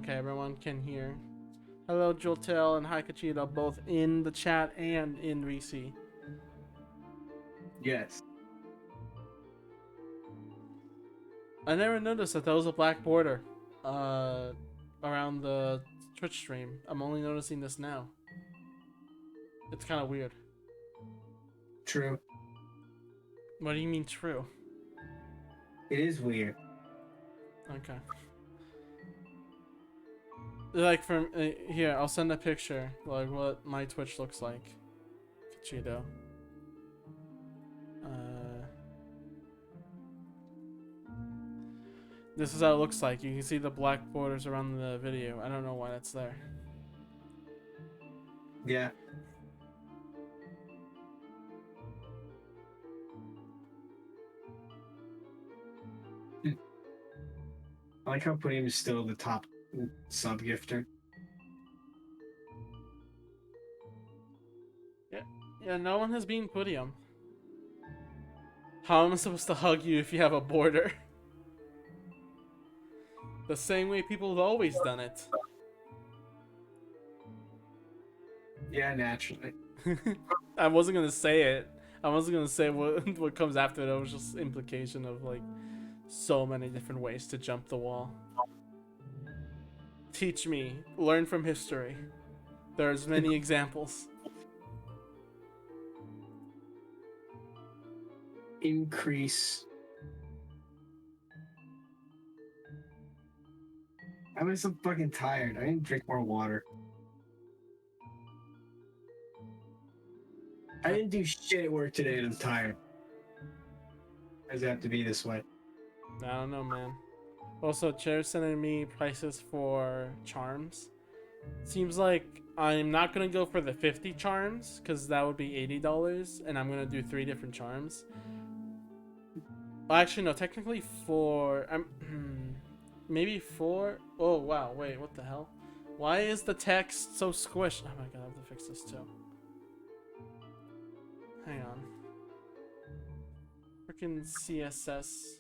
Okay, everyone can hear. Hello, Joltel and hi, Kachita, both in the chat and in Reese. Yes. I never noticed that was a black border around the Twitch stream. I'm only noticing this now. It's kind of weird. True. What do you mean true? It is weird. Okay. Like from here, I'll send a picture like what my Twitch looks like. Kachito. This is how it looks like. You can see the black borders around the video. I don't know why that's there. Yeah. I like how Putty is still the top sub gifter. Yeah, no one has been Podium. How am I supposed to hug you if you have a border? The same way people have always done it. Yeah, naturally. I wasn't gonna say it. I wasn't gonna say what comes after it. It was just implication of like so many different ways to jump the wall. Teach me. Learn from history. There's many examples. Increase. I'm so fucking tired. I need to drink more water. I didn't do shit at work today and I'm tired. Why does it have to be this way? I don't know, man. Also, Chair's sending me prices for charms. Seems like I'm not gonna go for the 50 charms because that would be $80, and I'm gonna do 3 different charms. Well, actually, no. Technically, 4. Maybe 4. Oh wow! Wait, what the hell? Why is the text so squished? Oh my god! I have to fix this too. Hang on. Freaking CSS.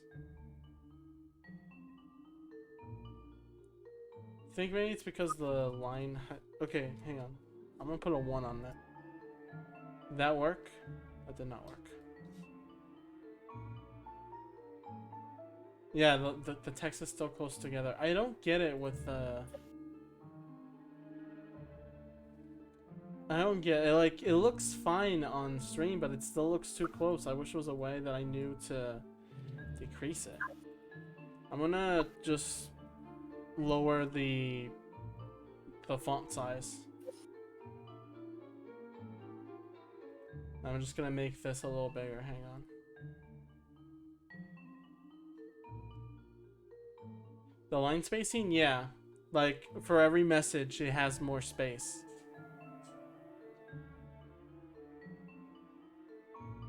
I think maybe it's because the line. Okay, hang on. I'm gonna put a 1 on that. Did that work? That did not work. Yeah, the text is still close together. I don't get it with I don't get it. Like, it looks fine on stream, but it still looks too close. I wish there was a way that I knew to decrease it. I'm gonna just lower the font size. I'm just gonna make this a little bigger. Hang on. The line spacing, yeah. Like, for every message, it has more space.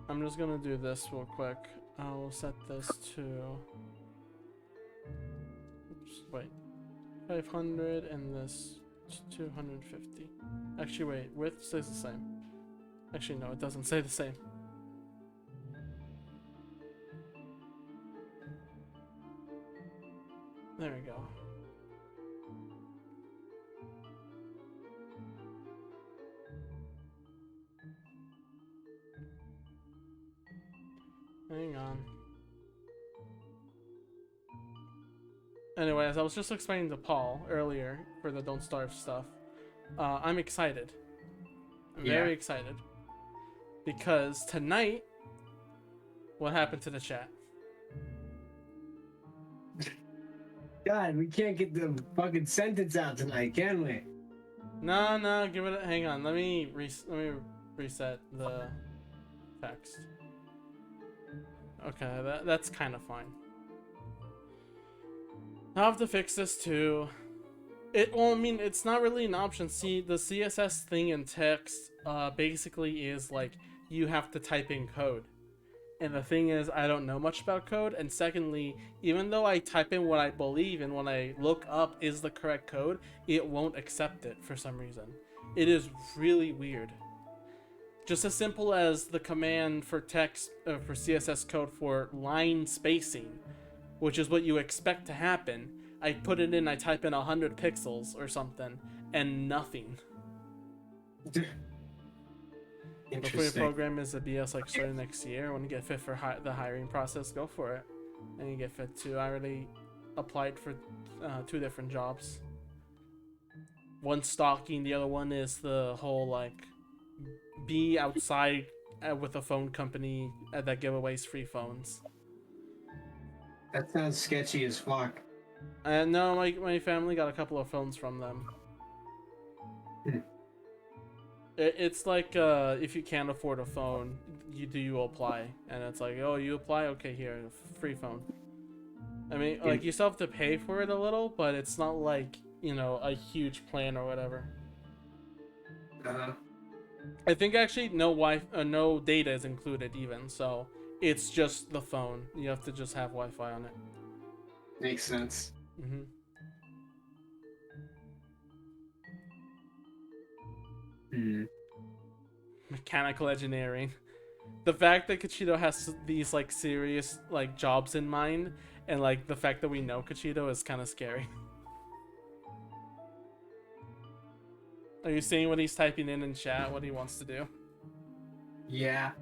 I'm just gonna do this real quick. I'll set this to... Oops, wait. 500 and this 250. Actually, wait. Width stays the same. Actually, no, it doesn't say the same. There we go. Hang on. Anyways, I was just explaining to Paul earlier for the Don't Starve stuff. I'm excited. I'm very excited. Because tonight, what happened to the chat? God, we can't get the fucking sentence out tonight, can we? No, give it a, hang on. Let me reset the text. Okay, that's kind of fine. I'll have to fix this too. Well, I mean, it's not really an option. See, the CSS thing in text basically is like you have to type in code. And the thing is, I don't know much about code. And secondly, even though I type in what I believe and what I look up is the correct code, it won't accept it for some reason. It is really weird. Just as simple as the command for text, for CSS code for line spacing, which is what you expect to happen. I put it in, I type in 100 pixels or something, and nothing. Hopefully your program is a BS like starting next year. When you get fit for the hiring process, go for it. And you get fit too. I already applied for 2 different jobs. One's stalking, the other one is the whole like be outside with a phone company that giveaways free phones. That sounds sketchy as fuck. And no, my family got a couple of phones from them. It's like if you can't afford a phone, you apply, and it's like, oh, you apply, okay, here, free phone. I mean, like, you still have to pay for it a little, but it's not like, you know, a huge plan or whatever. I think actually no data is included even, so it's just the phone. You have to just have Wi-Fi on it. Makes sense. Mechanical engineering. The fact that Kachito has these like serious like jobs in mind, and like the fact that we know Kachito is kind of scary. Are you seeing what he's typing in chat? What he wants to do? Yeah.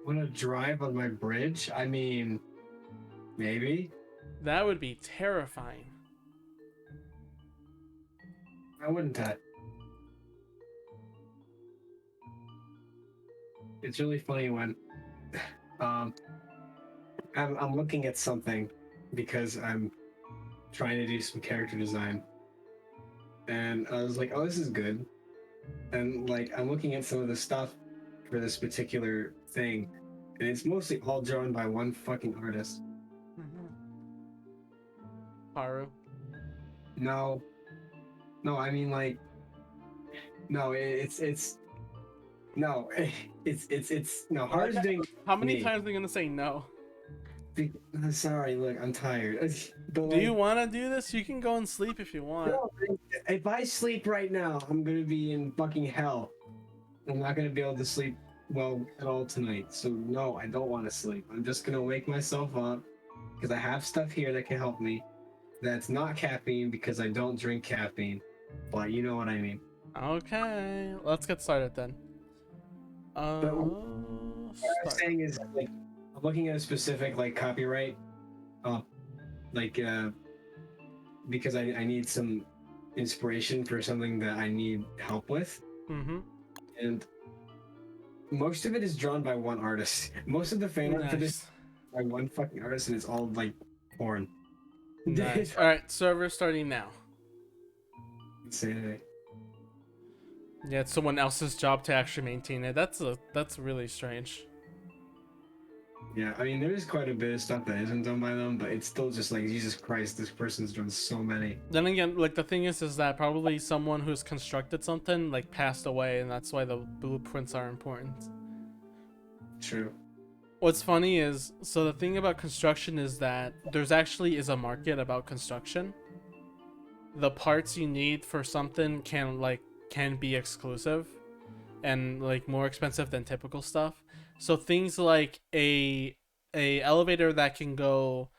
Want to drive on my bridge? I mean, maybe. That would be terrifying. Why wouldn't that? It's really funny when I'm looking at something because I'm trying to do some character design, and I was like, oh, this is good. And like I'm looking at some of the stuff for this particular thing, and it's mostly all drawn by one fucking artist. Haru. No, I mean like, no, it's no, it's no. Haru's doing. How many times are they gonna say no? I'm sorry, look, I'm tired. Do you want to do this? You can go and sleep if you want. No, if I sleep right now, I'm gonna be in fucking hell. I'm not gonna be able to sleep well at all tonight. So no, I don't want to sleep. I'm just gonna wake myself up because I have stuff here that can help me. That's not caffeine because I don't drink caffeine, but you know what I mean. Okay, let's get started then. What I'm saying is, like, I'm looking at a specific like copyright, because I need some inspiration for something that I need help with. And most of it is drawn by one artist. Most of the fan art for this by one fucking artist, and it's all like porn. Nice. All right, server starting now. Insanity. Yeah, it's someone else's job to actually maintain it. That's really strange. Yeah, I mean, there is quite a bit of stuff that isn't done by them, but it's still just like, Jesus Christ, this person's done so many. Then again, like, the thing is that probably someone who's constructed something like passed away, and that's why the blueprints are important. True. What's funny is, so the thing about construction is that there's actually is a market about construction. The parts you need for something can be exclusive and like more expensive than typical stuff. So things like a elevator that can go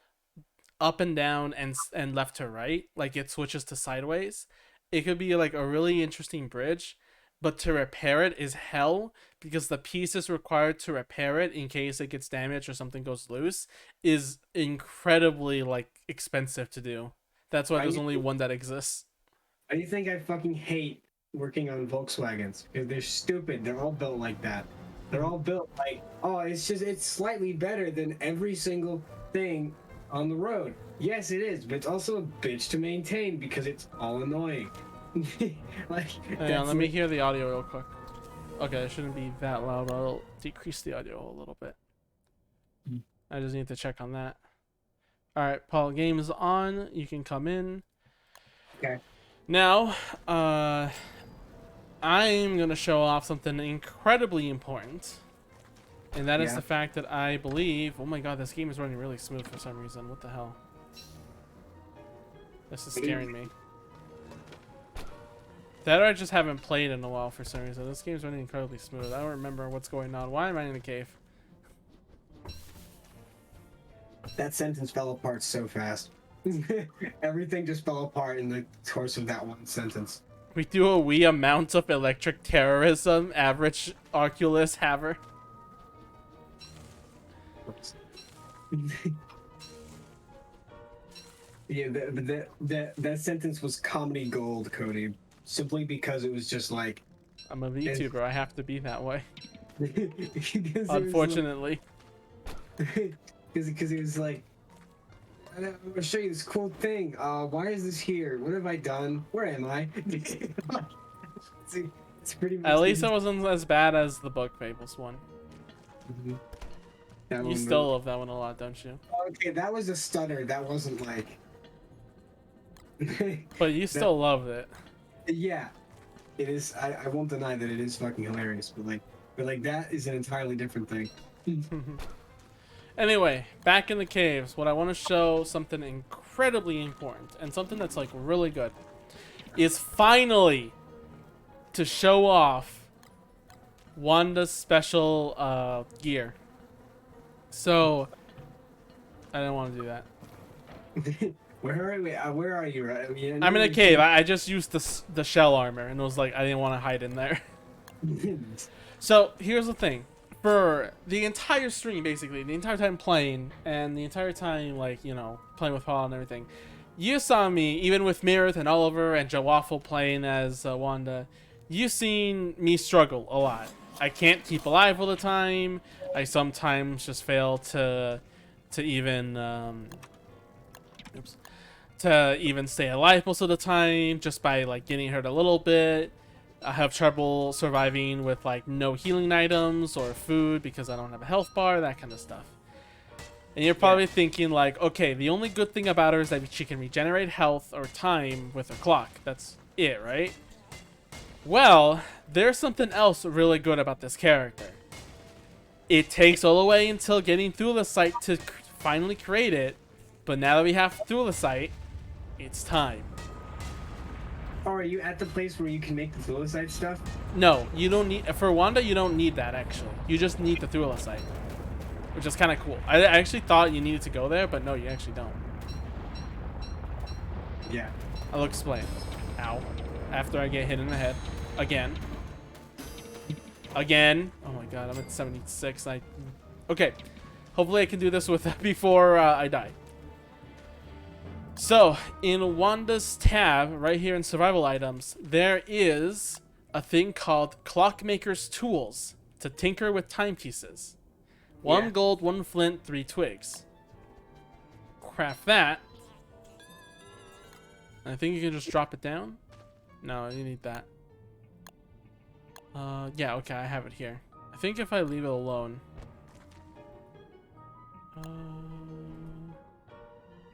up and down and left to right, like it switches to sideways. It could be like a really interesting bridge, but to repair it is hell because the pieces required to repair it in case it gets damaged or something goes loose is incredibly like expensive to do. That's why there's only one that exists. I think I fucking hate working on Volkswagens because they're stupid. They're all built like that. They're all built like, oh, it's slightly better than every single thing on the road. Yes, it is, but it's also a bitch to maintain because it's all annoying. Like, hang on, let me hear the audio real quick. Okay, it shouldn't be that loud. I'll decrease the audio a little bit. I just need to check on that. All right, Paul, game is on. You can come in. Okay. Now, I'm going to show off something incredibly important. And that is the fact that I believe... Oh my god, this game is running really smooth for some reason. What the hell? This is scaring me. That or I just haven't played in a while for some reason. This game's running incredibly smooth. I don't remember what's going on. Why am I in a cave? That sentence fell apart so fast. Everything just fell apart in the course of that one sentence. We do a wee amount of electric terrorism, average Oculus haver. Yeah, that sentence was comedy gold, Cody. Simply because it was just like... I'm a VTuber. I have to be that way. Unfortunately. Unfortunately. Because he was like, I'm going to show you this cool thing. Why is this here? What have I done? Where am I? It's pretty much... At least it wasn't as bad as the Bug Fables one. Mm-hmm. You still love that one a lot, don't you? Okay, that was a stutter. That wasn't like... But you still loved it. Yeah, it is. I won't deny that it is fucking hilarious, but like that is an entirely different thing. Anyway, back in the caves, what I want to show something incredibly important and something that's like really good is finally to show off Wanda's special gear. So I didn't want to do that. Where are we? Where are you? I'm in a cave. I just used the shell armor, and it was like I didn't want to hide in there. So here's the thing: for the entire stream, basically, the entire time playing, and the entire time like playing with Paul and everything, you saw me even with Mirth and Oliver and Jawaffle playing as Wanda. You seen me struggle a lot. I can't keep alive all the time. I sometimes just fail to even to even stay alive most of the time just by like getting hurt a little bit. I have trouble surviving with like no healing items or food because I don't have a health bar, that kind of stuff. And you're probably thinking like, okay, the only good thing about her is that she can regenerate health or time with her clock. That's it, right? Well, there's something else really good about this character. It takes all the way until getting through the site to finally create it, but now that we have through the site, it's time. Oh, are you at the place where you can make the Thulicite stuff? No, you don't need... For Wanda, you don't need that, actually. You just need the Thulicite, which is kind of cool. I actually thought you needed to go there, but no, you actually don't. Yeah. I'll explain. Ow. After I get hit in the head. Again. Again. Oh my god, I'm at 76. Okay. Hopefully I can do this with before I die. So, in Wanda's tab, right here in survival items, there is a thing called Clockmakers Tools to tinker with timepieces. 1 gold, 1 flint, 3 twigs. Craft that. I think you can just drop it down. No, you need that. Yeah, okay, I have it here. I think if I leave it alone.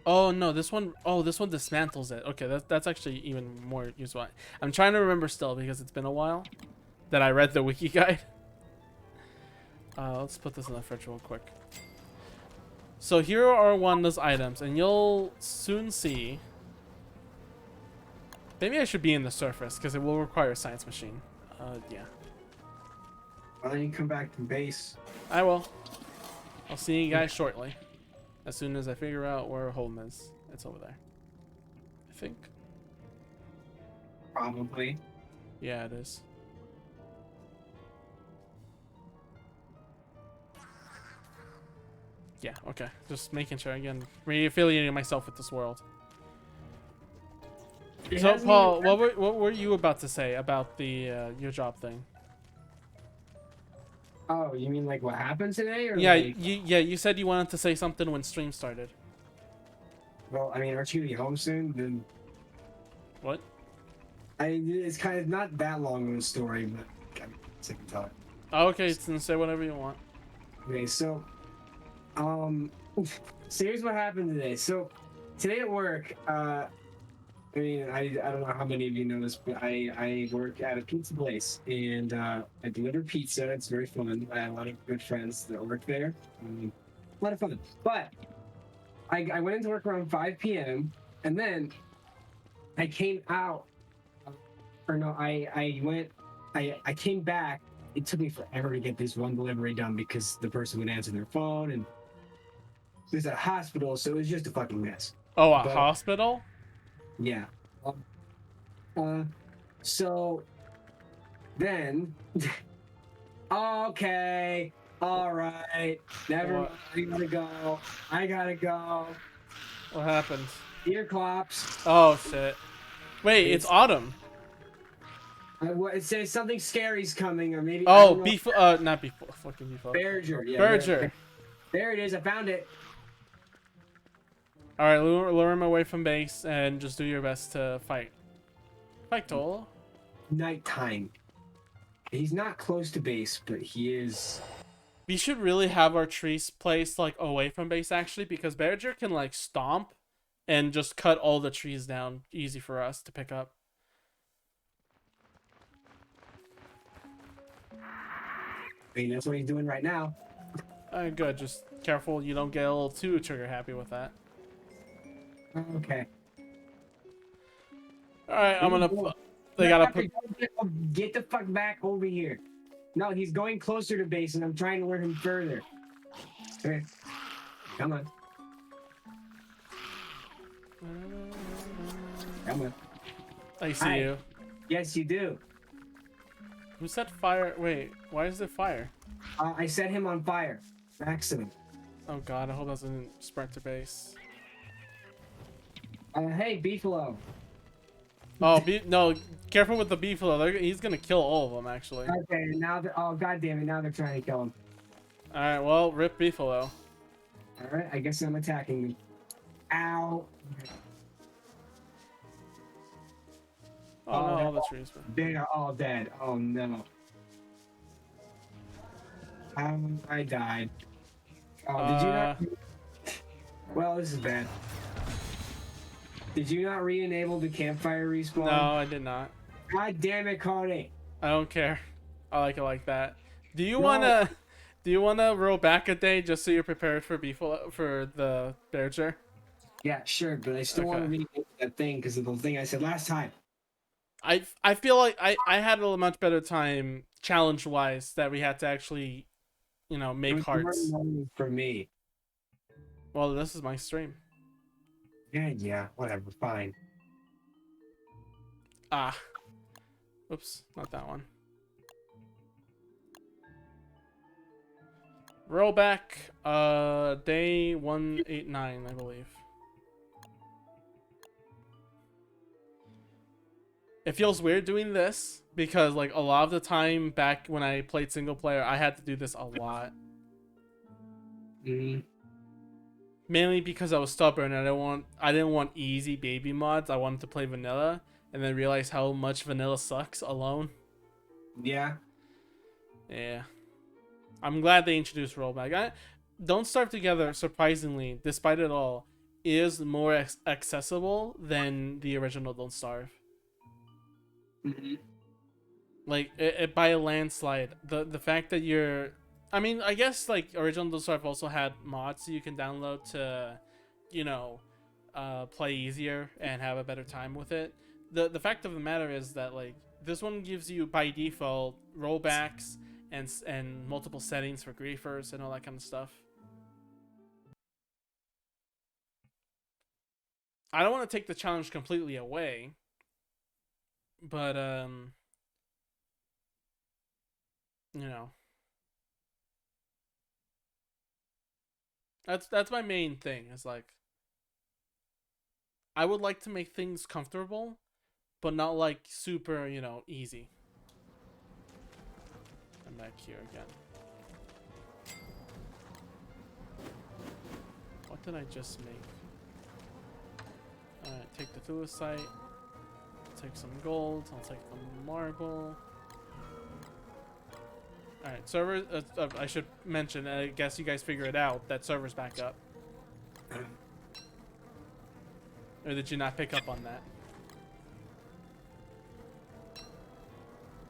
Oh no, this one. Oh, this one dismantles it. Okay, that's actually even more useful. I'm trying to remember still because it's been a while that I read the wiki guide. Let's put this in the fridge real quick. So here are Wanda's items, and you'll soon see. Maybe I should be in the surface because it will require a science machine. Yeah. Why don't you come back to base? I will. I'll see you guys shortly. As soon as I figure out where home is. It's over there. I think. Probably. Yeah, it is. Yeah, okay. Just making sure again. Re-affiliating myself with this world. So, Paul, what were you about to say about the your job thing? Oh, you mean like what happened today? Or Yeah, like... you said you wanted to say something when stream started. Well, I mean, aren't you gonna be home soon? Then What? it's kind of not that long of a story, but I mean, sick and tired. Oh, okay, then say whatever you want. Okay, so so here's what happened today. So today at work, I mean, I don't know how many of you know this, but I work at a pizza place, and I deliver pizza. It's very fun. I have a lot of good friends that work there. A lot of fun. But I went into work around 5 p.m., and then I came out or no, I came back. It took me forever to get this one delivery done because the person would answer their phone, and it was at a hospital, so it was just a fucking mess. Oh, a But hospital? yeah. Um, uh, so then, okay, all right, never What? mind. I gotta go. What happened? Ear clops. Oh shit! Wait, it's It's autumn. it says something scary's coming, or maybe I Oh, don't know. beef. Not beef. Fucking beef. Berger, yeah, Berger. there it is. I found it. All right, lure him away from base and just do your best to fight. Fight, Tola. Nighttime. He's not close to base, but he is. We should really have our trees placed like away from base actually, because Berger can like stomp and just cut all the trees down. Easy for us to pick up. I mean, that's what he's doing right now. Good. Just careful you don't get a little too trigger happy with that. Okay. All right, I'm gonna. They gotta put. Get the fuck back over here. No, he's going closer to base, and I'm trying to lure him further. Okay. Come on. Come on. I see Hi. you. Yes, you do. Who set fire? Wait, why is it fire? I set him on fire. Accident. Oh god, I hope that doesn't sprint to base. Hey, Beefalo. Oh, no, careful with the beefalo. He's gonna kill all of them, actually. Okay, now oh god damn it, now they're trying to kill him. All right, well, rip beefalo. Alright, I guess I'm attacking them. Ow. Oh, no, all the trees. They are all dead. Oh no. I died. Oh, did you not? Well, this is bad. Did you not re-enable the campfire respawn? No, I did not. God damn it, Cody. I don't care. I like it like that. Do you wanna roll back a day just so you're prepared for the Berger? Yeah, sure, but I still want to re-enable that thing because of the thing I said last time. I feel like I had a much better time challenge wise that we had to actually, make hearts. For me. Well, this is my stream. Yeah, whatever, fine. Ah. Oops, not that one. Roll back, day 189, I believe. It feels weird doing this because, like, a lot of the time back when I played single player, I had to do this a lot. Mainly because I was stubborn and I didn't want easy baby mods. I wanted to play vanilla and then realize how much vanilla sucks alone. Yeah. Yeah. I'm glad they introduced rollback. Don't Starve Together, surprisingly, despite it all, is more accessible than the original Don't Starve. Like, it by a landslide. The fact that you're... I mean, I guess, like, original Don't Starve also had mods you can download to, play easier and have a better time with it. The fact of the matter is that, like, this one gives you, by default, rollbacks and multiple settings for griefers and all that kind of stuff. I don't want to take the challenge completely away, but that's my main thing. Is like I would like to make things comfortable, but not like super, easy. I'm back here again. What did I just make? Alright, take the thulecite. Take some gold. I'll take the marble. Alright, server. I should mention, I guess you guys figure it out, that server's back up. Or did you not pick up on that?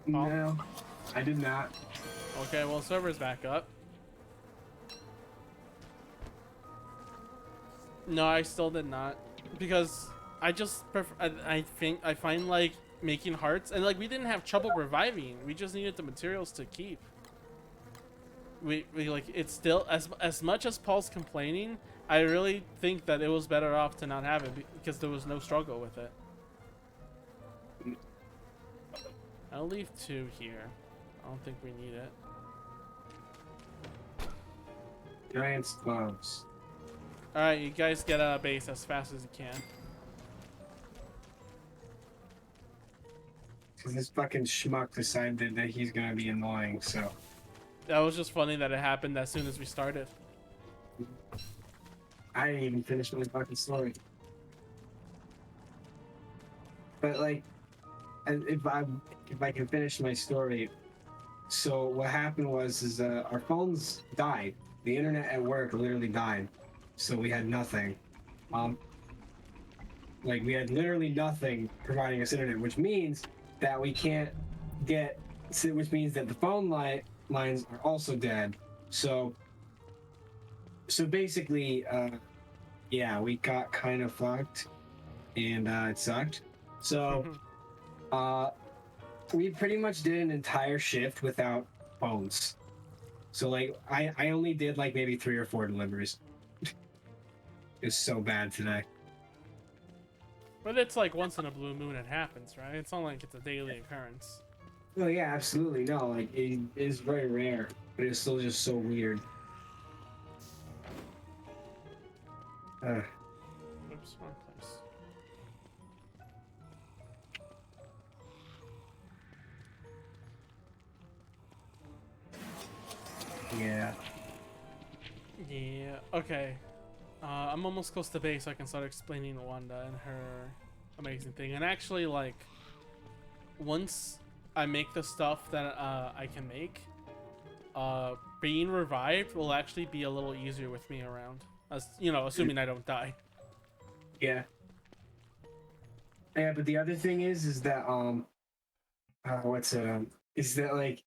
No, I did not. Okay, well, server's back up. No, I still did not. Because I just prefer, I find like making hearts, and like we didn't have trouble reviving. We just needed the materials to keep. We like it's still as much as Paul's complaining. I really think that it was better off to not have it because there was no struggle with it. I'll leave 2 here. I don't think we need it. Giant gloves. All right, you guys get a base as fast as you can. Because this fucking schmuck decided that he's gonna be annoying, so. That was just funny that it happened as soon as we started. I didn't even finish my fucking story. But like, if I can finish my story, so what happened was our phones died. The internet at work literally died, so we had nothing. Like we had literally nothing providing us internet, which means that we can't get. Which means that the phone lines are also dead. So basically, yeah, we got kind of fucked, and it sucked. So, we pretty much did an entire shift without phones. So like, I only did like maybe 3 or 4 deliveries. It's so bad today. But it's like once in a blue moon it happens, right? It's not like it's a daily occurrence. Well, yeah, absolutely. No, like it is very rare, but it's still just so weird. Oops, wrong place. Yeah. Yeah, okay. I'm almost close to base, so I can start explaining Wanda and her amazing thing. And actually, like, once I make the stuff that I can make, being revived will actually be a little easier with me around. As you know, assuming I don't die. Yeah. Yeah, but the other thing is that is that like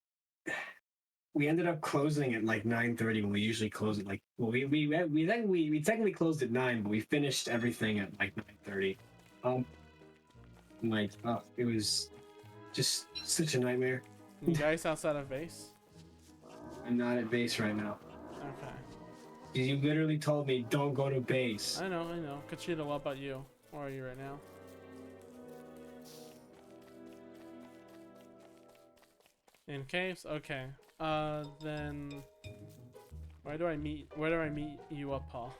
we ended up closing at like 9:30 when we usually close at like we technically closed at 9, but we finished everything at like 9:30. Like it was just such a nightmare. You guys outside of base? I'm not at base right now. Okay. You literally told me don't go to base. I know. Kachita, what about you? Where are you right now? In caves? Okay. Then where do I meet you up, Paul?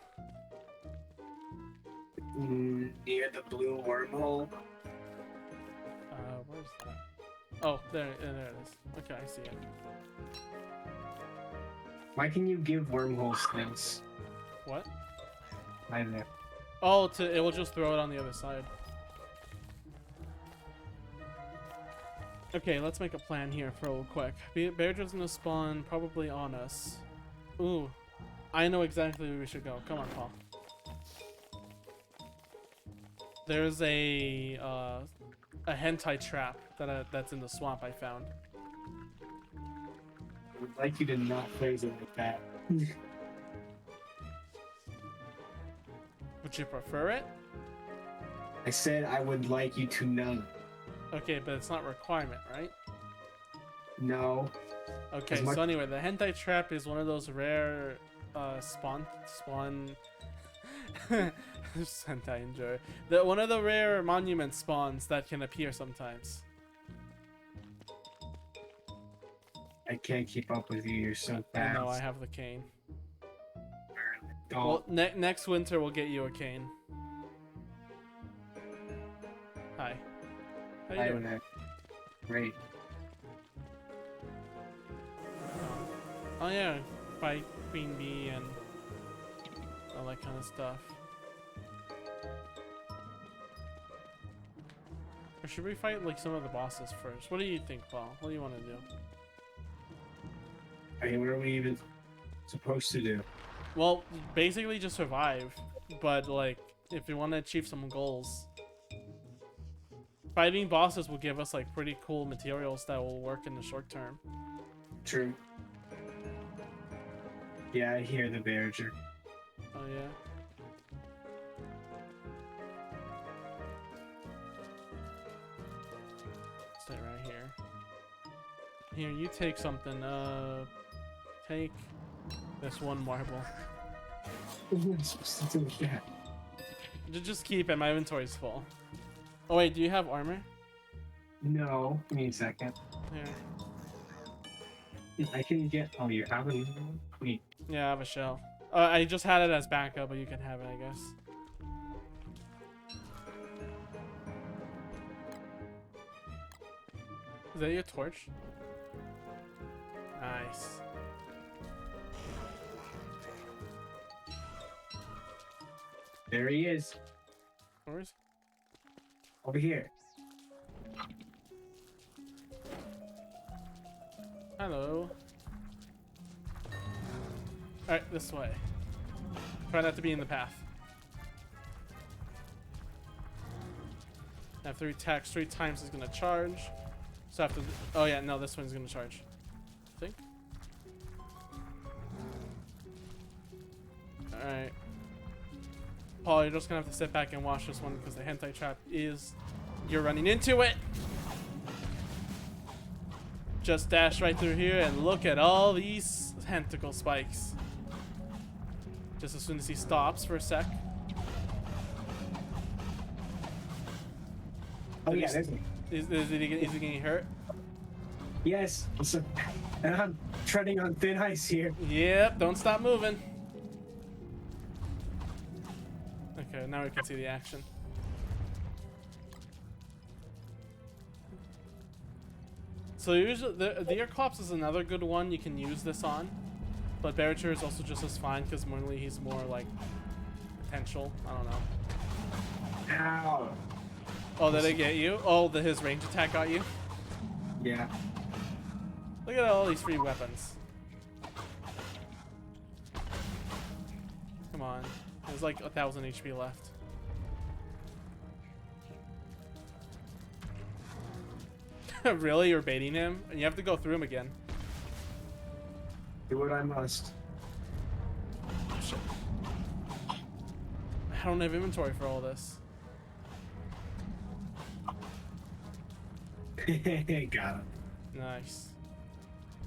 Near the blue wormhole. Where's that? Oh, there it is. Okay, I see it. Why can you give wormholes things? What? Right there. Oh, it will just throw it on the other side. Okay, let's make a plan here for real quick. Beardra's gonna spawn probably on us. Ooh, I know exactly where we should go. Come on, Paul. There's a hentai trap that's in the swamp I found. I would like you to not phrase it like that. Would you prefer it? I said I would like you to know. Okay, but it's not a requirement, right? No. Okay, so anyway, the hentai trap is one of those rare spawn hentai enjoy. One of the rare monument spawns that can appear sometimes. I can't keep up with you. You're so fast. I know, I have the cane. Don't. Well, next winter we'll get you a cane. Hi. How you doing? Great. Oh yeah, fight Queen Bee and all that kind of stuff. Or should we fight like some of the bosses first? What do you think, Paul? What do you want to do? I mean, what are we even supposed to do? Well, basically just survive, but like if you want to achieve some goals, fighting bosses will give us like pretty cool materials that will work in the short term. True. Yeah, I hear the Bearger. Oh yeah. Here, you take something. Take this one marble. What am I supposed to do with that? Just keep it. My inventory's full. Oh wait, do you have armor? No. Give me a second. Here. I can get. Oh, you have it? Wait. Yeah, I have a shell. I just had it as backup, but you can have it, I guess. Is that your torch? Nice. There he is. Where is? Over here. Hello. Alright, this way. Try not to be in the path. After he attacks 3 times, he's gonna charge. So after, oh yeah, no, this one's gonna charge. I think. Alright. Paul, you're just gonna have to sit back and watch this one because the hentai trap is, you're running into it. Just dash right through here and look at all these tentacle spikes. Just as soon as he stops for a sec. Oh yeah, there's me. Is he getting hurt? Yes. And I'm treading on thin ice here. Yep, don't stop moving. Okay, now we can see the action. So usually, the Earclops is another good one you can use this on. But Barature is also just as fine because normally he's more like potential. I don't know. Ow. Oh, did it get you? Oh, his range attack got you? Yeah. Look at all these free weapons. Come on. There's like 1,000 HP left. Really? You're baiting him? And you have to go through him again. Do what I must. Oh, shit. I don't have inventory for all this. Got him. Nice.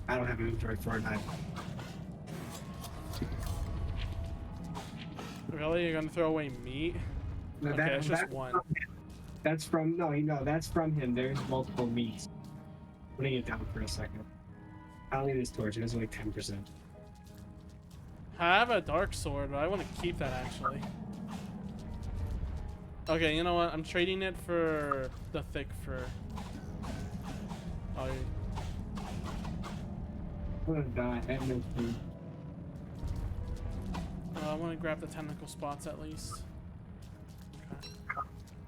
I don't have inventory for it either. Really? You're gonna throw away meat? No, Okay, it's just one. That's from that's from him. There's multiple meats. Putting it down for a second. I don't need this torch. It has like 10%. I have a dark sword, but I want to keep that actually. Okay, you know what? I'm trading it for the thick fur. Oh, I'm gonna die. I have no food. I want to grab the tentacle spots at least. Okay.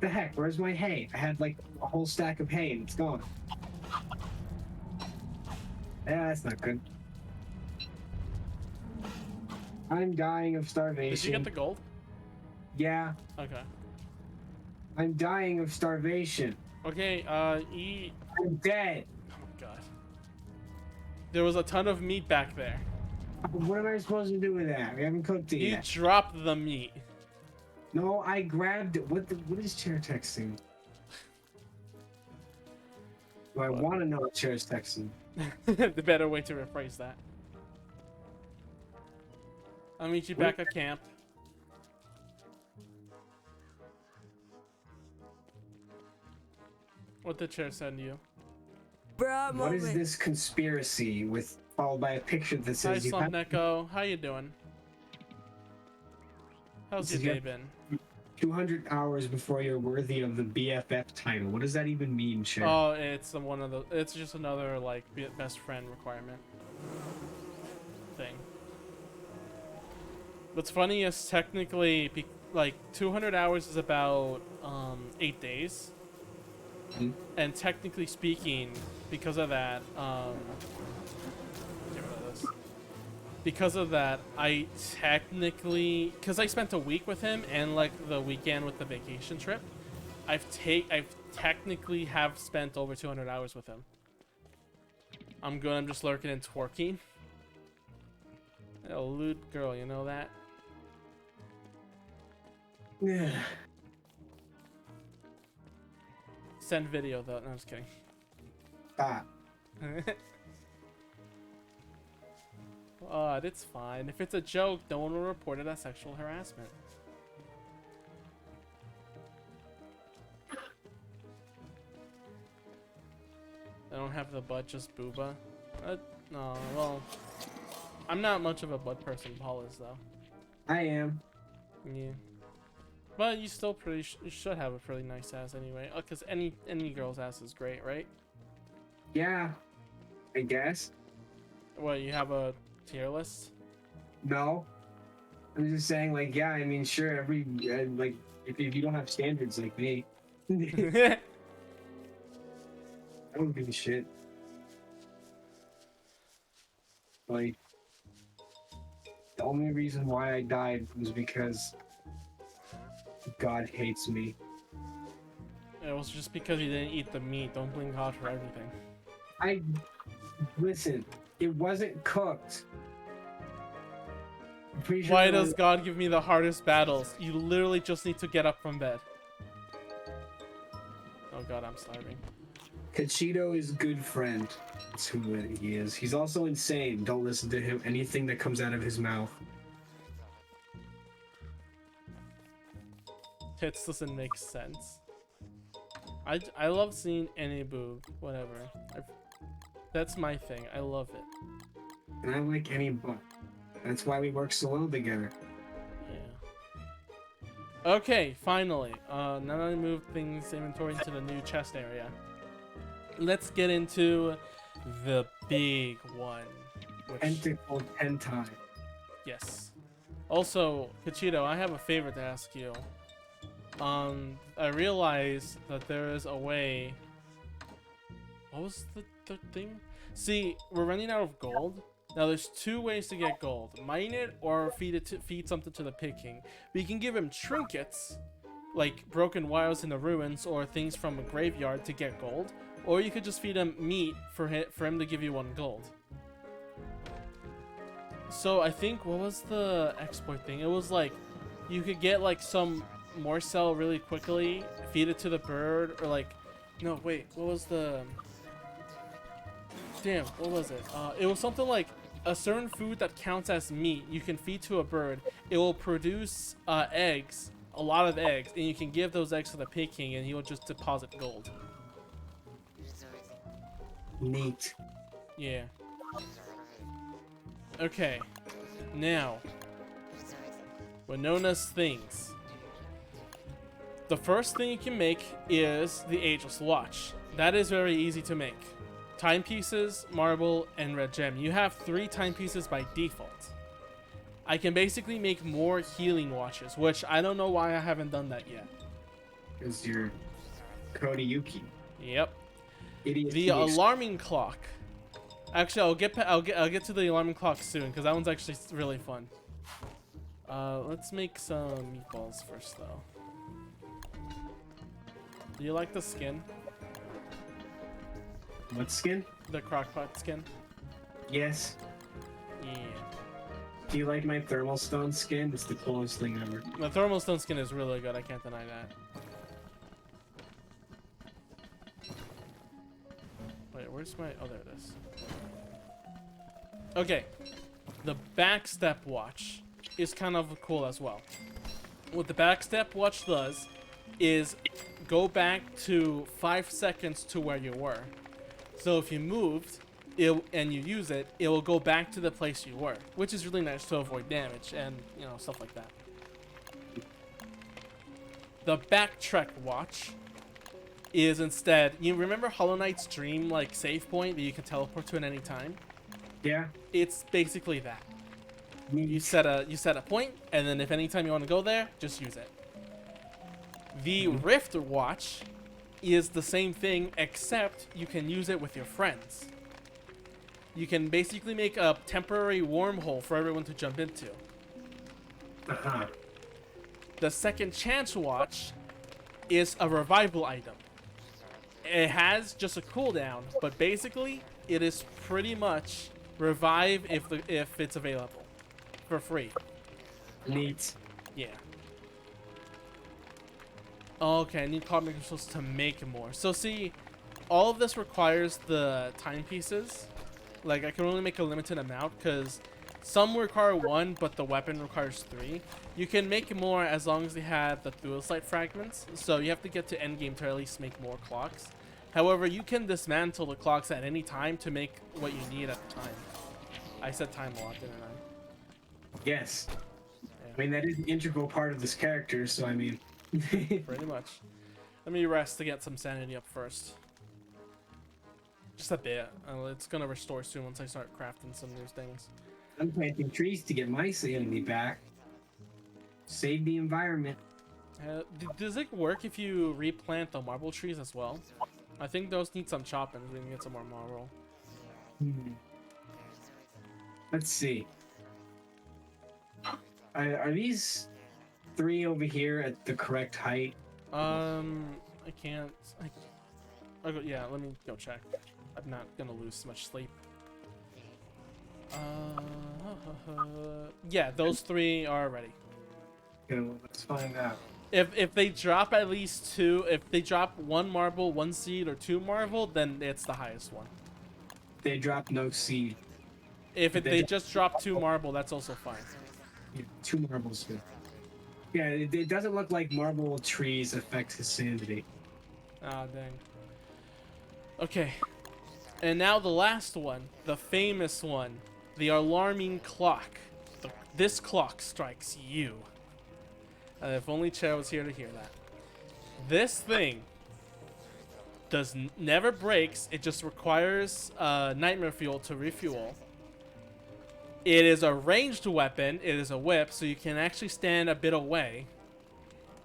The heck? Where's my hay? I had like a whole stack of hay and it's gone. Yeah, that's not good. I'm dying of starvation. Did you get the gold? Yeah. Okay. I'm dying of starvation. Okay, eat. I'm dead. Oh my god. There was a ton of meat back there. What am I supposed to do with that? We haven't cooked it You yet. dropped the meat. No, I grabbed it. What is chair texting? Do I want to know what chair is texting? The better way to rephrase that. I'll meet you back at camp. What did chair send you? Bruh, What is this conspiracy with followed by a picture that Hi, says you have Slumneko. How you doing? How's This your is day your- been? 200 hours before you're worthy of the BFF title? What does that even mean, Chair? Oh, it's one of the. It's just another like best friend requirement thing. What's funny is technically, like 200 hours is about 8 days, and technically speaking, because of that, get rid of this. Because of that, I technically, because I spent a week with him and like the weekend with the vacation trip, I've technically have spent over 200 hours with him. I'm good. I'm just lurking and twerking. A lewd girl, you know that? Yeah. Send video though. No, I'm just kidding. Stop. It's fine. If it's a joke, no one will report it as sexual harassment. I don't have the butt, just booba. No, well, I'm not much of a butt person. Paul is though. I am. Yeah, but you still you should have a pretty nice ass anyway. Cause any girl's ass is great, right? Yeah, I guess. What, you have a tier list? No, I'm just saying, like, yeah. I mean, sure. Like, if you don't have standards like me, I don't give a shit. Like, the only reason why I died was because God hates me. It was just because you didn't eat the meat. Don't blame God for everything. Listen. It wasn't cooked. I'm pretty sure Why does God give me the hardest battles? You literally just need to get up from bed. Oh God, I'm starving. Kachido is a good friend. That's who he is. He's also insane. Don't listen to him. Anything that comes out of his mouth. Tits doesn't make sense. I love seeing any boob. Whatever. That's my thing. I love it. And I like any butt. That's why we work so well together. Yeah. Okay, finally. Now that I moved things inventory into the new chest area, let's get into the big one. Tentacle hentai. Yes. Also, Kachido, I have a favor to ask you. I realized that there is a way. What was the thing? See, we're running out of gold. Now there's two ways to get gold: mine it or feed something to the pig king. We can give him trinkets, like broken wires in the ruins or things from a graveyard to get gold, or you could just feed him meat for him to give you 1 gold. So I think, what was the exploit thing? It was like you could get like some morsel really quickly, feed it to the bird, or like, no wait, what was the, damn, what was it? It was something like a certain food that counts as meat you can feed to a bird. It will produce eggs, a lot of eggs, and you can give those eggs to the pig king and he will just deposit gold. Neat. Yeah. Okay, now we're known as things. The first thing you can make is the Ageless Watch. That is very easy to make. Timepieces, marble, and red gem. You have 3 timepieces by default. I can basically make more healing watches, which I don't know why I haven't done that yet. Because you're Kodayuki. Yep. Idiot. The alarming clock. Actually, I'll get to the alarming clock soon because that one's actually really fun. Let's make some meatballs first, though. Do you like the skin? What skin? The crockpot skin? Yes. Yeah. Do you like my thermal stone skin? It's the coolest thing ever. The thermal stone skin is really good. I can't deny that. Wait, where's my... Oh, there it is. Okay. The Backstep Watch is kind of cool as well. What the Backstep Watch does is go back to 5 seconds to where you were. So if you moved and you use it, it will go back to the place you were, which is really nice to avoid damage and, you know, stuff like that. The Backtrack Watch is instead, you remember Hollow Knight's dream like save point that you can teleport to at any time? Yeah. It's basically that. You set a point, and then if anytime you want to go there, just use it. The Rift Watch is the same thing, except you can use it with your friends. You can basically make a temporary wormhole for everyone to jump into. Uh-huh. The Second Chance Watch is a revival item. It has just a cooldown, but basically it is pretty much revive if it's available for free. Neat. Yeah. Okay, I need Clockmakers Tools to make more. So see, all of this requires the timepieces. Like, I can only make a limited amount because Some require 1, but the weapon requires 3. You can make more as long as they have the dual-sight fragments, so you have to get to endgame to at least make more clocks. However, you can dismantle the clocks at any time to make what you need at the time. I said time a lot, didn't I? Yes. Yeah. I mean, that is an integral part of this character, so I mean... Pretty much. Let me rest to get some sanity up first. Just a bit. It's gonna restore soon once I start crafting some new things. I'm planting trees to get my sanity back. Save the environment. Does it work if you replant the marble trees as well? I think those need some chopping so we can get some more marble. Let's see. Are these 3 over here at the correct height? I can't. Yeah, let me go check. I'm not gonna lose much sleep. Yeah, those 3 are ready. Okay, well, let's find out. If they drop at least 2, if they drop 1 marble, 1 seed, or 2 marble, then it's the highest one. They drop no seed. If they just drop 2 marble, that's also fine. Yeah, 2 marbles. Yeah, it doesn't look like marble trees affect his sanity. Ah, dang. Okay. And now the last one, the famous one, the alarming clock. This clock strikes you. If only Chair was here to hear that. This thing never breaks. It just requires nightmare fuel to refuel. It is a ranged weapon. It is a whip, so you can actually stand a bit away.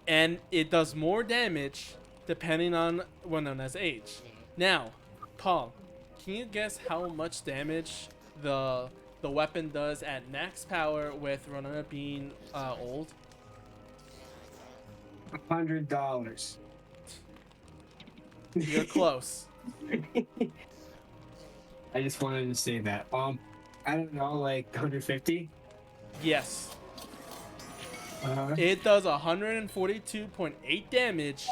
And it does more damage depending on Winona's age. Now, Paul, can you guess how much damage the weapon does at max power with Winona being old? $100. You're close. I just wanted to say that. I don't know, like 150? Yes. It does 142.8 damage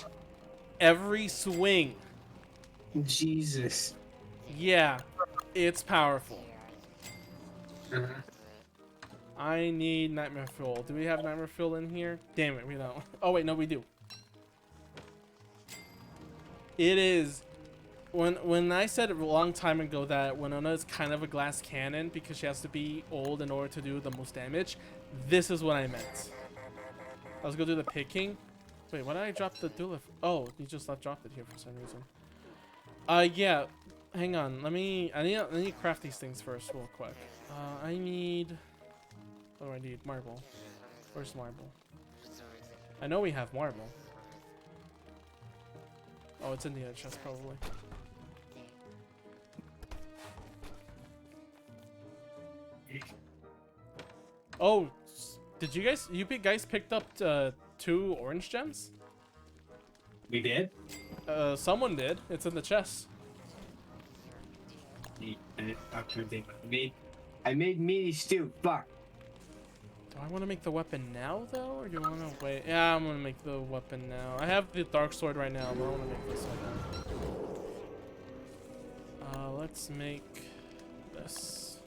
every swing. Jesus. Yeah, it's powerful. Uh-huh. I need nightmare fuel. Do we have nightmare fuel in here? Damn it, we don't. Oh wait, no, we do. It is. When I said a long time ago that Winona is kind of a glass cannon because she has to be old in order to do the most damage, this is what I meant. Let's go do the picking. Wait, why did I drop the duelist? Oh, you just dropped it here for some reason. Yeah. Hang on. I need to craft these things first, real quick. I need. What do I need? Marble. Where's marble? I know we have marble. Oh, it's in the other chest probably. Oh, did you guys picked up 2 orange gems? We did? Someone did. It's in the chest. I made meaty stew. Fuck. Do I want to make the weapon now, though? Or do you want to wait? Yeah, I'm going to make the weapon now. I have the dark sword right now, but I want to make this one now. Let's make this.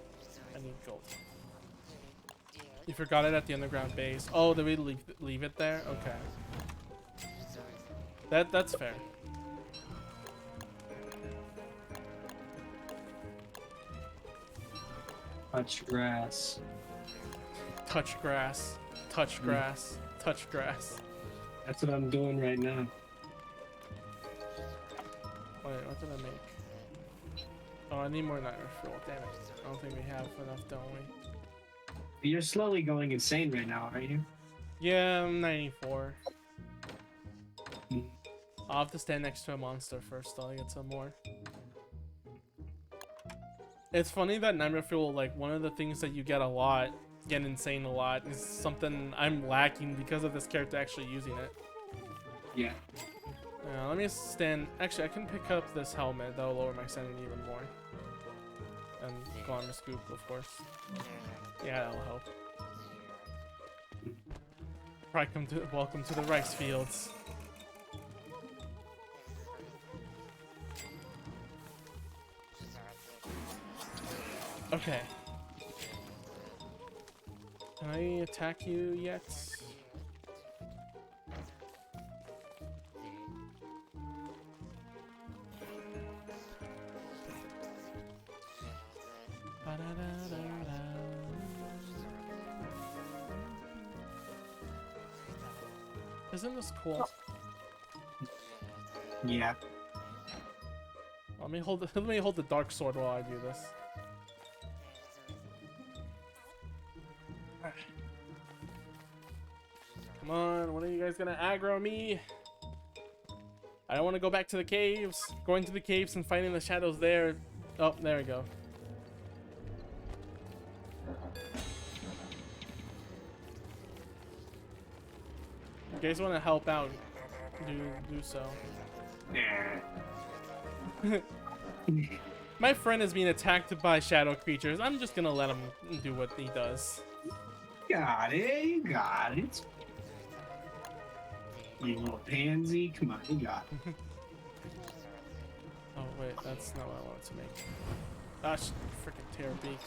I need gold. You forgot it at the underground base. Oh, did we leave it there? Okay. That's fair. Touch grass. Touch grass. Touch grass. Touch grass. That's what I'm doing right now. Wait, what did I make? Oh, I need more nightmare fuel. Damn it. I don't think we have enough, don't we? You're slowly going insane right now, are you? Yeah, I'm 94. I'll have to stand next to a monster first till I get some more. It's funny that nightmare fuel, like, one of the things that you get a lot, get insane a lot, is something I'm lacking because of this character actually using it. Yeah. Let me stand. Actually, I can pick up this helmet. That'll lower my sanity even more. And go on the scoop, of course. Yeah, that'll help. Welcome to the rice fields. Okay. Can I attack you yet? Isn't this cool? Yeah. Let me hold the dark sword while I do this. Come on, when are you guys gonna aggro me? I don't want to go back to the caves. Going to the caves and fighting the shadows there. Oh, there we go. If you guys want to help out, do so. My friend is being attacked by shadow creatures. I'm just gonna let him do what he does. Got it. You got it. You little pansy. Come on, you got it. Oh wait, that's not what I wanted to make. Gosh, freaking terror beak.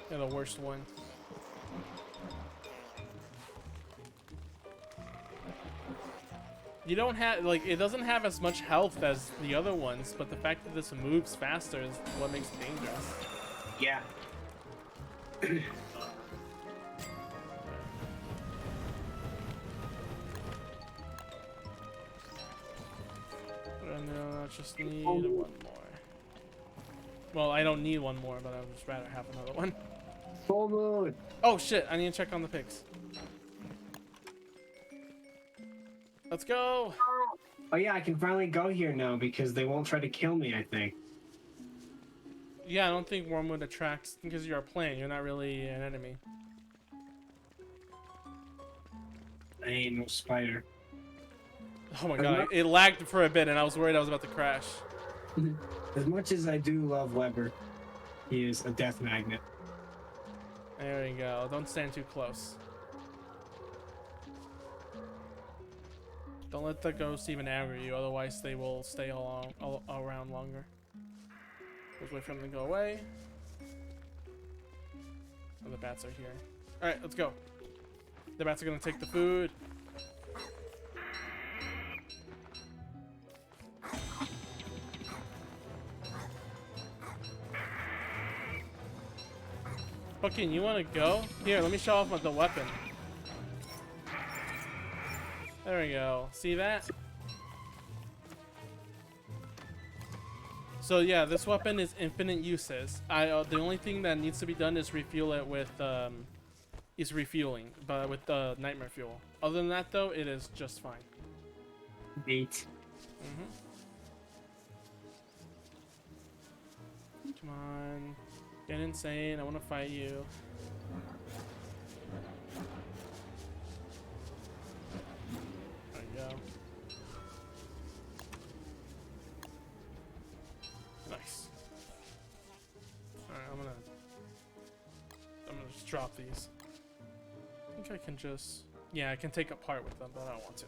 They're the worst one. You don't have, like, it doesn't have as much health as the other ones, but the fact that this moves faster is what makes it dangerous. Yeah. And I just need one more. Well, I don't need one more, but I would just rather have another one. Full moon. Oh shit, I need to check on the pigs. Let's go! Oh yeah, I can finally go here now because they won't try to kill me, I think. Yeah, I don't think Wormwood attracts, because you're a plant, you're not really an enemy. I ain't no spider. Oh my god, it lagged for a bit and I was worried I was about to crash. As much as I do love Weber, he is a death magnet. There you go, don't stand too close. Don't let the ghosts even aggro you, otherwise they will stay around longer. Just wait for them to go away. Oh, the bats are here. Alright, let's go. The bats are gonna take the food. Fucking, you wanna go? Here, let me show off the weapon. There we go. See that? So yeah, this weapon is infinite uses. The only thing that needs to be done is refuel it with refueling, but with the nightmare fuel. Other than that, though, it is just fine. Neat. Come on, get insane. I want to fight you. There you go. Nice. Alright, I'm gonna just drop these. I think I can just... Yeah, I can take apart with them, but I don't want to.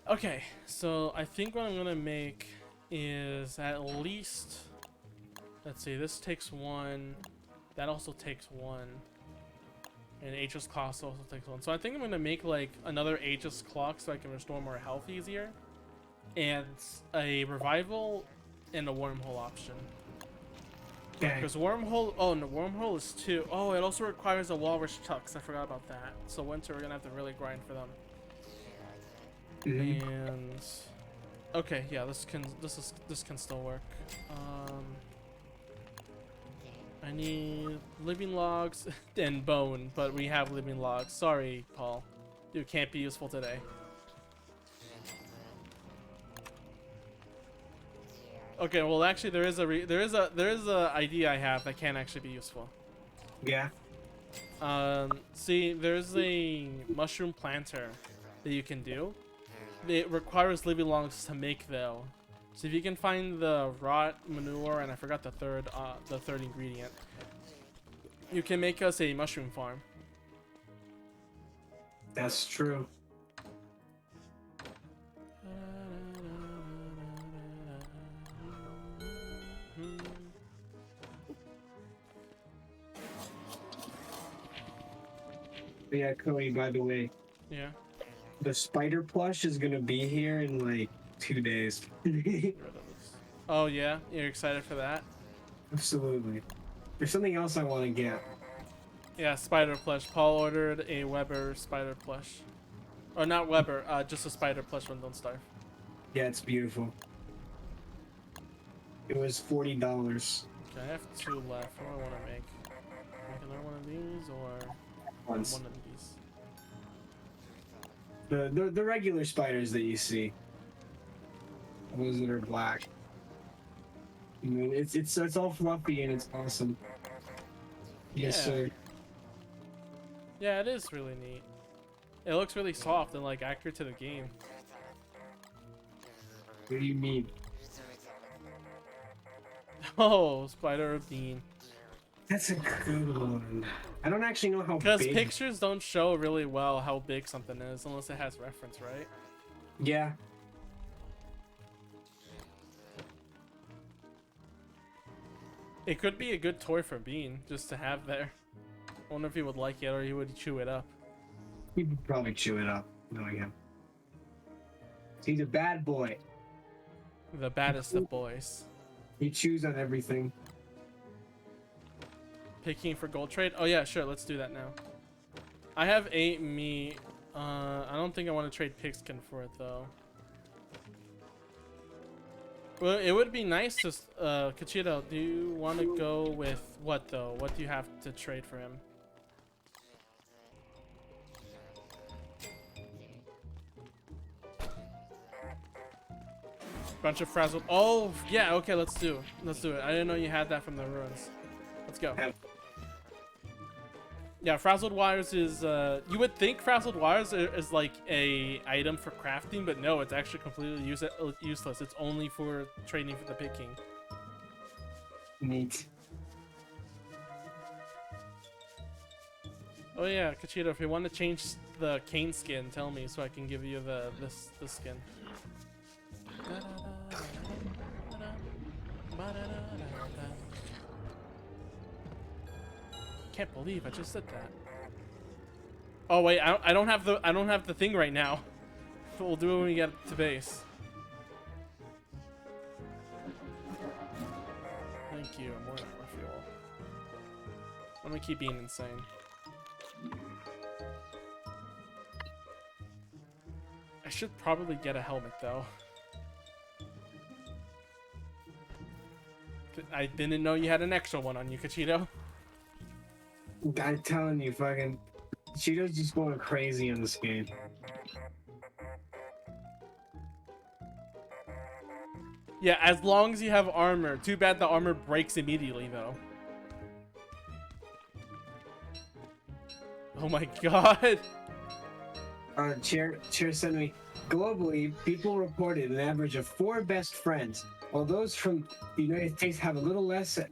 Okay, so I think what I'm gonna make is at least... Let's see, this takes one. That also takes one. And Aegis clock also takes one. So I think I'm gonna make like another Aegis clock so I can restore more health easier. And a revival and a wormhole option. Because wormhole, oh no, wormhole is 2. Oh, it also requires a walrus chucks. I forgot about that. So winter, we're gonna have to really grind for them. And okay, yeah, this can still work. I need living logs and bone, but we have living logs. Sorry, Paul, you can't be useful today. Okay, well actually there is a idea I have that can actually be useful. Yeah. See, there's a mushroom planter that you can do. It requires living logs to make though. So if you can find the rot manure and I forgot the third ingredient, you can make us a mushroom farm. That's true. Yeah, Cody, by the way, Yeah. the spider plush is gonna be here in like 2 days. Get rid of this. Oh yeah, you're excited for that? Absolutely. There's something else I want to get. Yeah, spider plush. Paul ordered a Weber spider plush. Or not Weber, just a spider plush one, don't starve. Yeah, it's beautiful. It was $40. Okay, I have 2 left. What do I want to make? Make another one of these or Once. one of these? The regular spiders that you see. Those that are black. I mean, it's all fluffy and it's awesome. Yes, Yeah. sir. Yeah, it is really neat. It looks really soft and like accurate to the game. What do you mean? Oh, spider bean. That's a good one. I don't actually know how Because big. pictures don't show really well how big something is unless it has reference, right? Yeah. It could be a good toy for Bean just to have there. I wonder if he would like it or he would chew it up. He'd probably chew it up, knowing him. He's a bad boy. The baddest of boys. He chews on everything. Picking for gold trade? Oh yeah, sure, let's do that now. I have 8 meat. I don't think I want to trade pigskin for it though. Well, it would be nice to, Kachito, do you want to go with what though? What do you have to trade for him? Bunch of frazzled. Oh, yeah, okay, let's do it. I didn't know you had that from the ruins. Let's go. Yeah, frazzled wires is, you would think frazzled wires is like a item for crafting, but no, it's actually completely useless. It's only for trading for the picking. Neat. Oh yeah, Kachito, if you want to change the cane skin, tell me so I can give you this skin. Can't believe I just said that. Oh wait, I don't have the thing right now. We'll do it when we get to base. Thank you. More than enough fuel. Let me keep being insane. I should probably get a helmet though. I didn't know you had an extra one on you, Kachito. I'm telling you, fucking Cheeto's just going crazy in this game. Yeah, as long as you have armor. Too bad the armor breaks immediately, though. Oh my god. Chair sent me. Globally, people reported an average of 4 best friends, while those from the United States have a little less at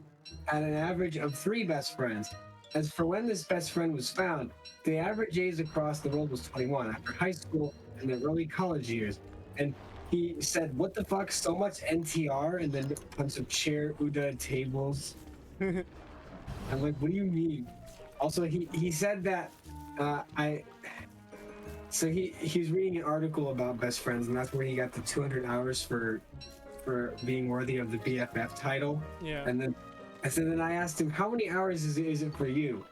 an average of 3 best friends. As for when this best friend was found, the average age across the world was 21 after high school and the early college years. And he said, "What the fuck? So much NTR?" And then a bunch of chair Uda tables. I'm like, what do you mean? Also, he said that So he's reading an article about best friends, and that's where he got the 200 hours for being worthy of the BFF title. Yeah. And then I asked him, how many hours is it for you?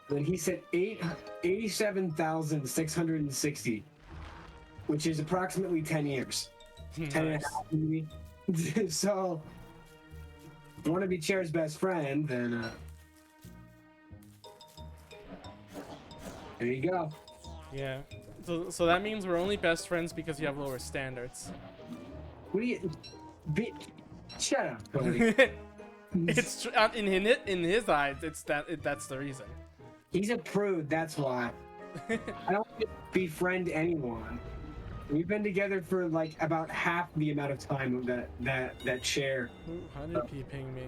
And then he said 87,660, which is approximately 10 years. 10 and a half, maybe. So, if you want to be Chair's best friend, then there you go. Yeah. So that means we're only best friends because you have lower standards. What do you... Shut up, Cody. It's in his eyes. That's the reason. He's a prude, that's why. I don't befriend anyone. We've been together for like about half the amount of time that Chair. Ooh, 100p ping me.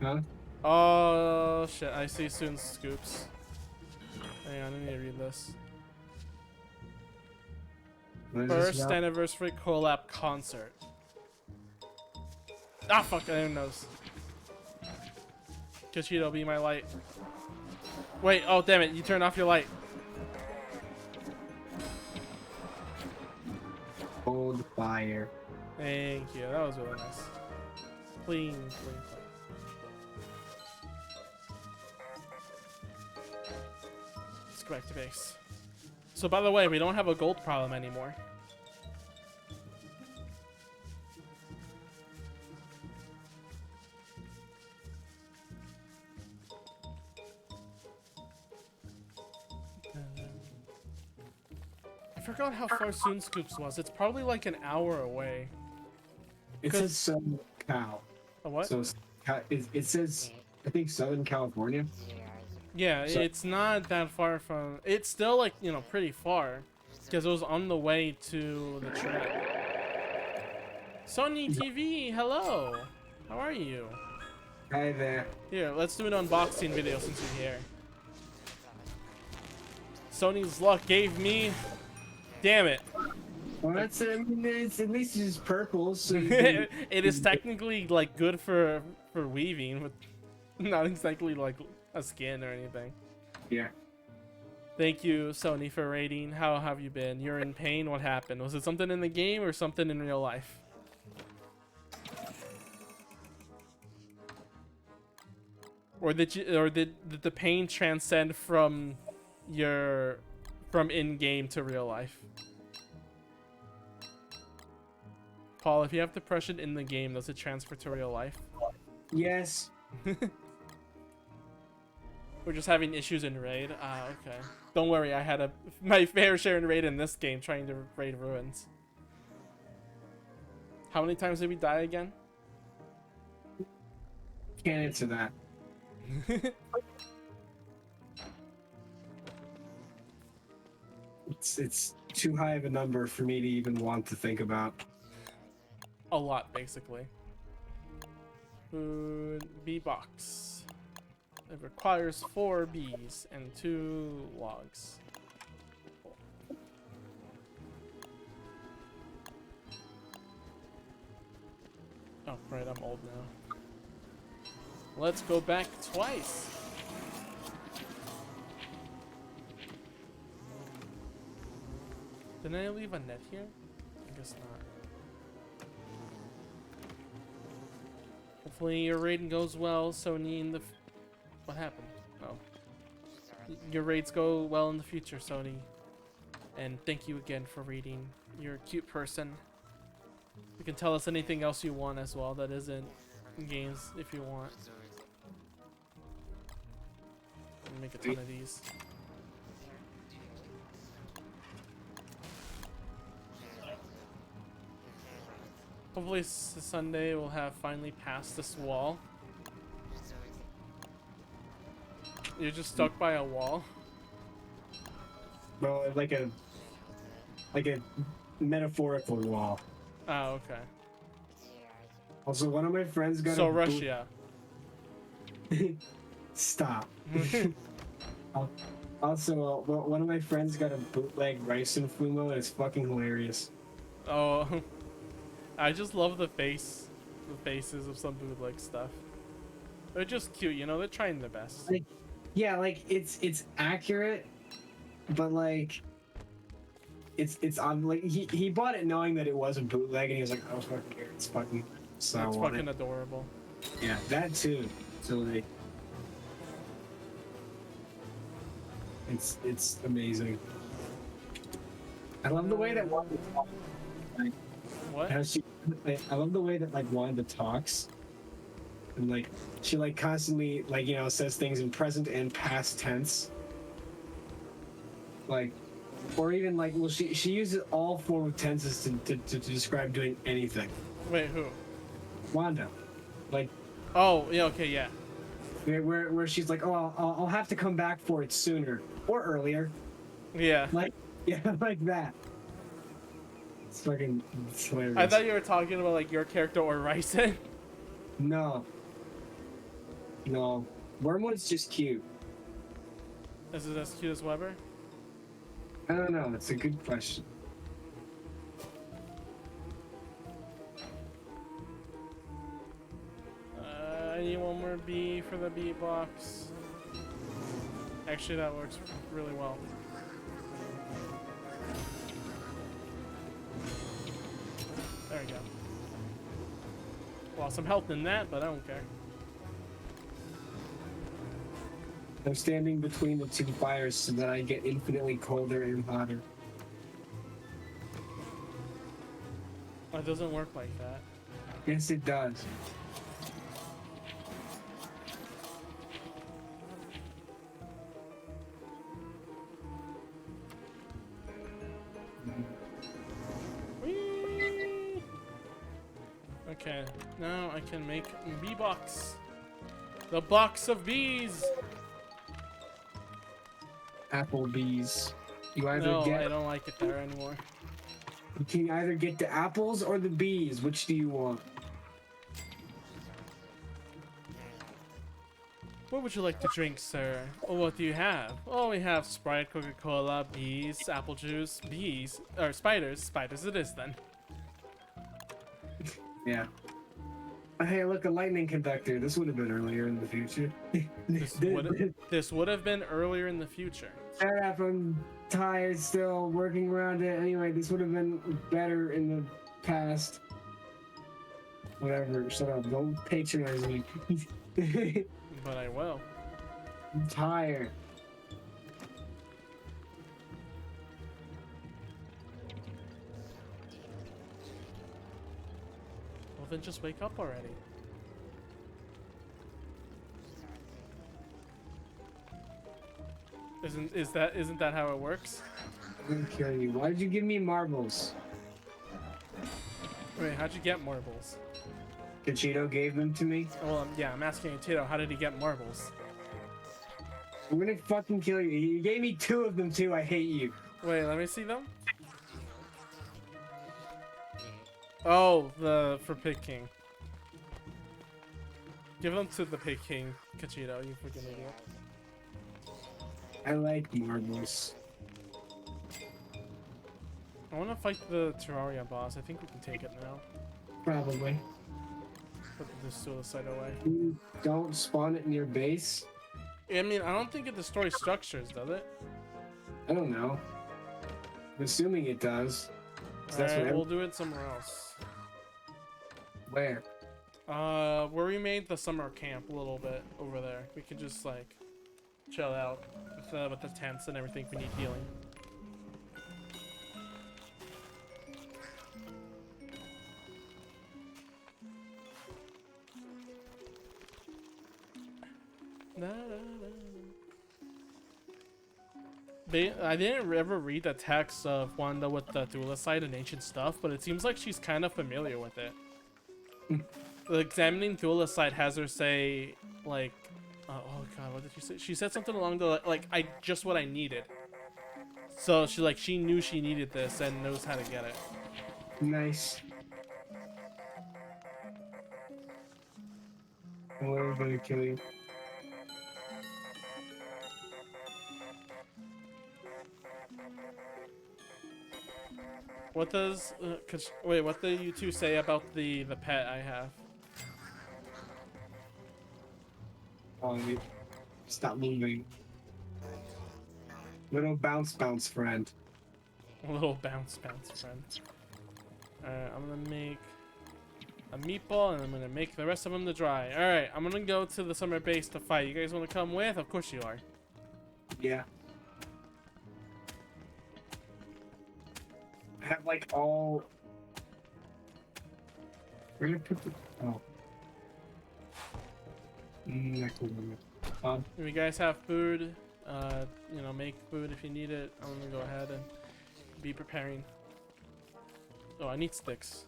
Huh? Oh shit! I see student scoops. Hang on, I need to read this. First anniversary collab concert. Ah fuck! I didn't know. Kachito, be my light. Wait, oh damn it, you turned off your light. Hold fire. Thank you, that was really nice. Clean, clean, clean. Let's go back to base. So by the way, we don't have a gold problem anymore. I forgot how far Soon Scoops was. It's probably like an hour away. It says Southern Cal. A what? So it says, I think, Southern California. Yeah, So, it's not that far from. It's still like, you know, pretty far, because it was on the way to the train. Sony TV, hello. How are you? hi there. Here, let's do an unboxing video since you're here. Sony's luck gave me. Damn it. Well, that's, I mean, it's, at least it's purple, so you can, It is technically like good for weaving, but not exactly like a skin or anything. yeah. Thank you, Sony, for rating. How have you been? You're in pain. What happened? Was it something in the game or something in real life? Or did the pain transcend from in-game to real life? Paul, if you have depression in the game, does it transfer to real life? Yes. We're just having issues in raid. Ah, okay. Don't worry, I had my fair share in raid in this game, trying to raid ruins. How many times did we die again? Can't answer that. It's too high of a number for me to even want to think about. A lot, basically. Food bee box. It requires 4 bees and 2 logs. Oh, right, I'm old now. Let's go back twice. Didn't I leave a net here? I guess not. Hopefully your raid goes well, Sony. In the what happened? Oh, your raids go well in the future, Sony. And thank you again for reading. You're a cute person. You can tell us anything else you want as well that isn't in games if you want. I'll make a ton of these. Hopefully Sunday we'll have finally passed this wall. You're just stuck by a wall? Well, like a metaphorical wall. Oh, okay. Also, one of my friends got So a Russia. Stop. Also, one of my friends got a bootleg Ryzen Fumo, and it's fucking hilarious. Oh, I just love the faces of some bootleg stuff. They're just cute, you know. They're trying their best. Like, yeah, like it's accurate, but like it's on like he bought it knowing that it was a bootleg, and he was like, "Oh, fucking care. It's fucking so." It's fucking adorable. Yeah, that too. So like, it's amazing. I love the way that Wanda talks. Like, What? how she, like, I love the way that like Wanda talks, and like she like constantly like says things in present and past tense. Like, or even like, well, she uses all 4 tenses to describe doing anything. Wait, who? Wanda, like, Oh, yeah, okay, yeah. where she's like, oh, I'll have to come back for it sooner or earlier. Yeah. Like, yeah, like that. It's fucking hilarious. I thought you were talking about like your character or Ryzen. No. Wormwood's just cute. Is it as cute as Weber? I don't know. It's a good question. I need one more bee for the bee box. Actually, that works really well. There we go. Lost some health in that, but I don't care. I'm standing between the two fires so that I get infinitely colder and hotter. It doesn't work like that. Yes, it does. Whee! Okay, now I can make bee box. The box of bees. Applebee's. You either No, get. I don't like it there anymore. You can either get the apples or the bees. Which do you want? What would you like to drink, sir? Oh, what do you have? Oh, we have Sprite, Coca-Cola, bees, apple juice, bees, or spiders. Spiders it is then. Yeah. Hey, look, a lightning conductor. This would have been earlier in the future. This would have been earlier in the future. Shut up, I'm tired still, working around it. Anyway, this would have been better in the past. Whatever, shut up, don't patronize me. But I will. I'm tired. Well, then just wake up already. Isn't that how it works? I'm gonna kill you. Why did you give me marbles? Wait, how'd you get marbles? Cachito gave them to me. Well, yeah, I'm asking Tito, how did he get marbles? I'm gonna fucking kill you. You gave me 2 of them too. I hate you. Wait, let me see them. Oh, for Pig King. Give them to the Pig King, Cachito, you freaking idiot. I like marbles. I want to fight the Terraria boss. I think we can take it now. Probably. Put the suicide away. You don't spawn it in your base? I mean, I don't think it destroys structures, does it? I don't know. I'm assuming it does. Alright, we'll do it somewhere else. Where? Where we made the summer camp a little bit over there. We could just like chill out with the tents and everything if we need healing. I didn't ever read the text of Wanda with the Duelicide and ancient stuff, but it seems like she's kind of familiar with it. The examining Duelicide has her say, like, oh god, what did she say? She said something along the like, just what I needed. So she knew she needed this and knows how to get it. Nice. We're gonna kill you. What does wait? What do you two say about the pet I have? Oh, stop moving. Little bounce friend. A little bounce friend. Alright, I'm gonna make a meatball and I'm gonna make the rest of them to dry. Alright, I'm gonna go to the summer base to fight. You guys wanna come with? Of course you are. Yeah. I have like all. We're gonna put the. Oh. If you guys have food, you know, make food if you need it. I'm gonna go ahead and be preparing. Oh, I need sticks.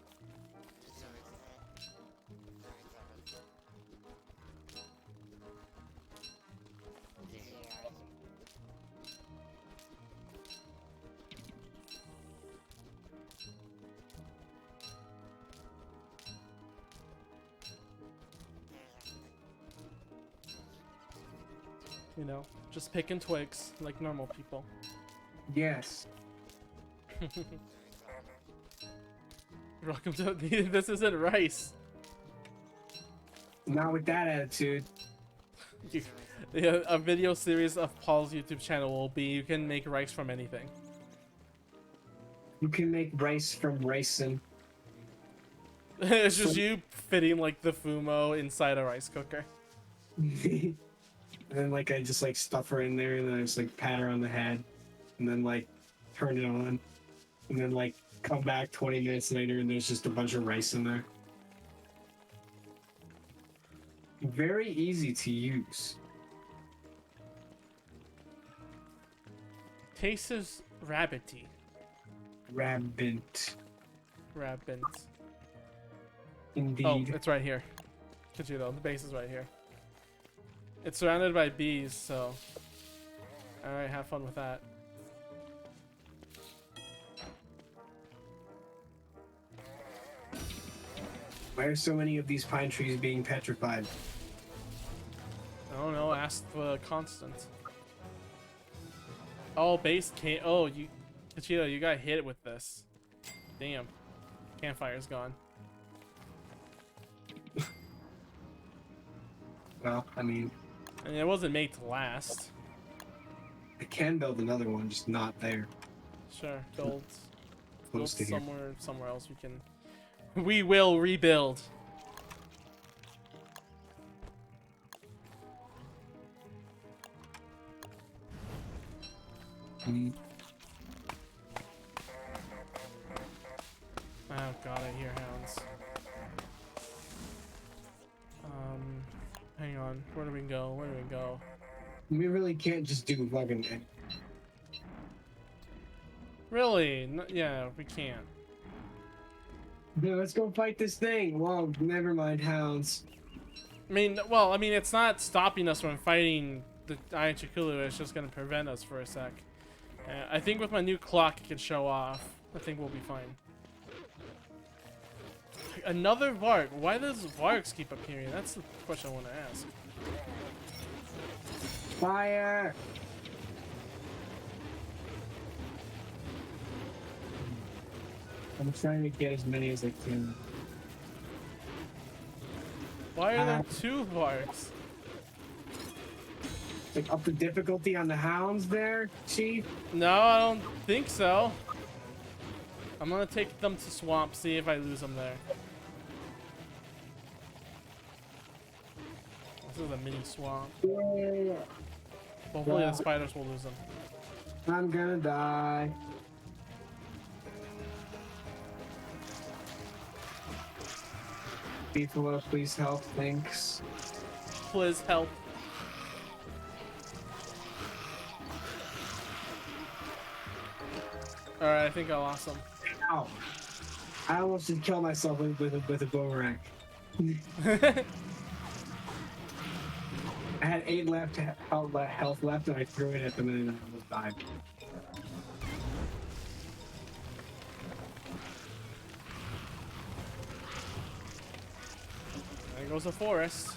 You know, just picking twigs like normal people. Yes. Welcome to this isn't rice. Not with that attitude. Yeah, a video series of Paul's YouTube channel will be you can make rice from anything. You can make rice from ricin. It's just you fitting like the fumo inside a rice cooker. And then like I just like stuff her in there, and then I just like pat her on the head, and then like turn it on, and then like come back 20 minutes later, and there's just a bunch of rice in there. Very easy to use. Tastes rabbity. Rabbit. Rabbit. Indeed. Oh, it's right here. Vegito, the base is right here. It's surrounded by bees, so... Alright, have fun with that. Why are so many of these pine trees being petrified? I don't know, ask the constant. Oh, base can't. Oh, you. Vegito, you got hit with this. Damn. Campfire's gone. Well, I mean, And it wasn't made to last. I can build another one, just not there. Sure, build Close to here. somewhere else we can. We will rebuild. Mm. Oh god, I hear hounds. Hang on. Where do we go? Where do we go? We really can't just do fucking. Really? Yeah, we can't. No, let's go fight this thing. Whoa, never mind, hounds. I mean, well, I mean, it's not stopping us from fighting the Iron Chikulu. It's just gonna prevent us for a sec. I think with my new clock, it can show off. I think we'll be fine. Another Varg. Why does Vargs keep appearing? That's the question I want to ask. Fire! I'm trying to get as many as I can. Why are there two Vargs? Like up the difficulty on the hounds there, Chief? No, I don't think so. I'm gonna take them to swamp, see if I lose them there. This is a mini swamp. Yeah. Hopefully the spiders will lose them. I'm gonna die. Beefalo, please help. Thanks. Please help. Alright, I think I lost them. Ow. I almost did kill myself with a boomerang. I had 8 health left, and I threw it at them, and then I almost died. There goes the forest.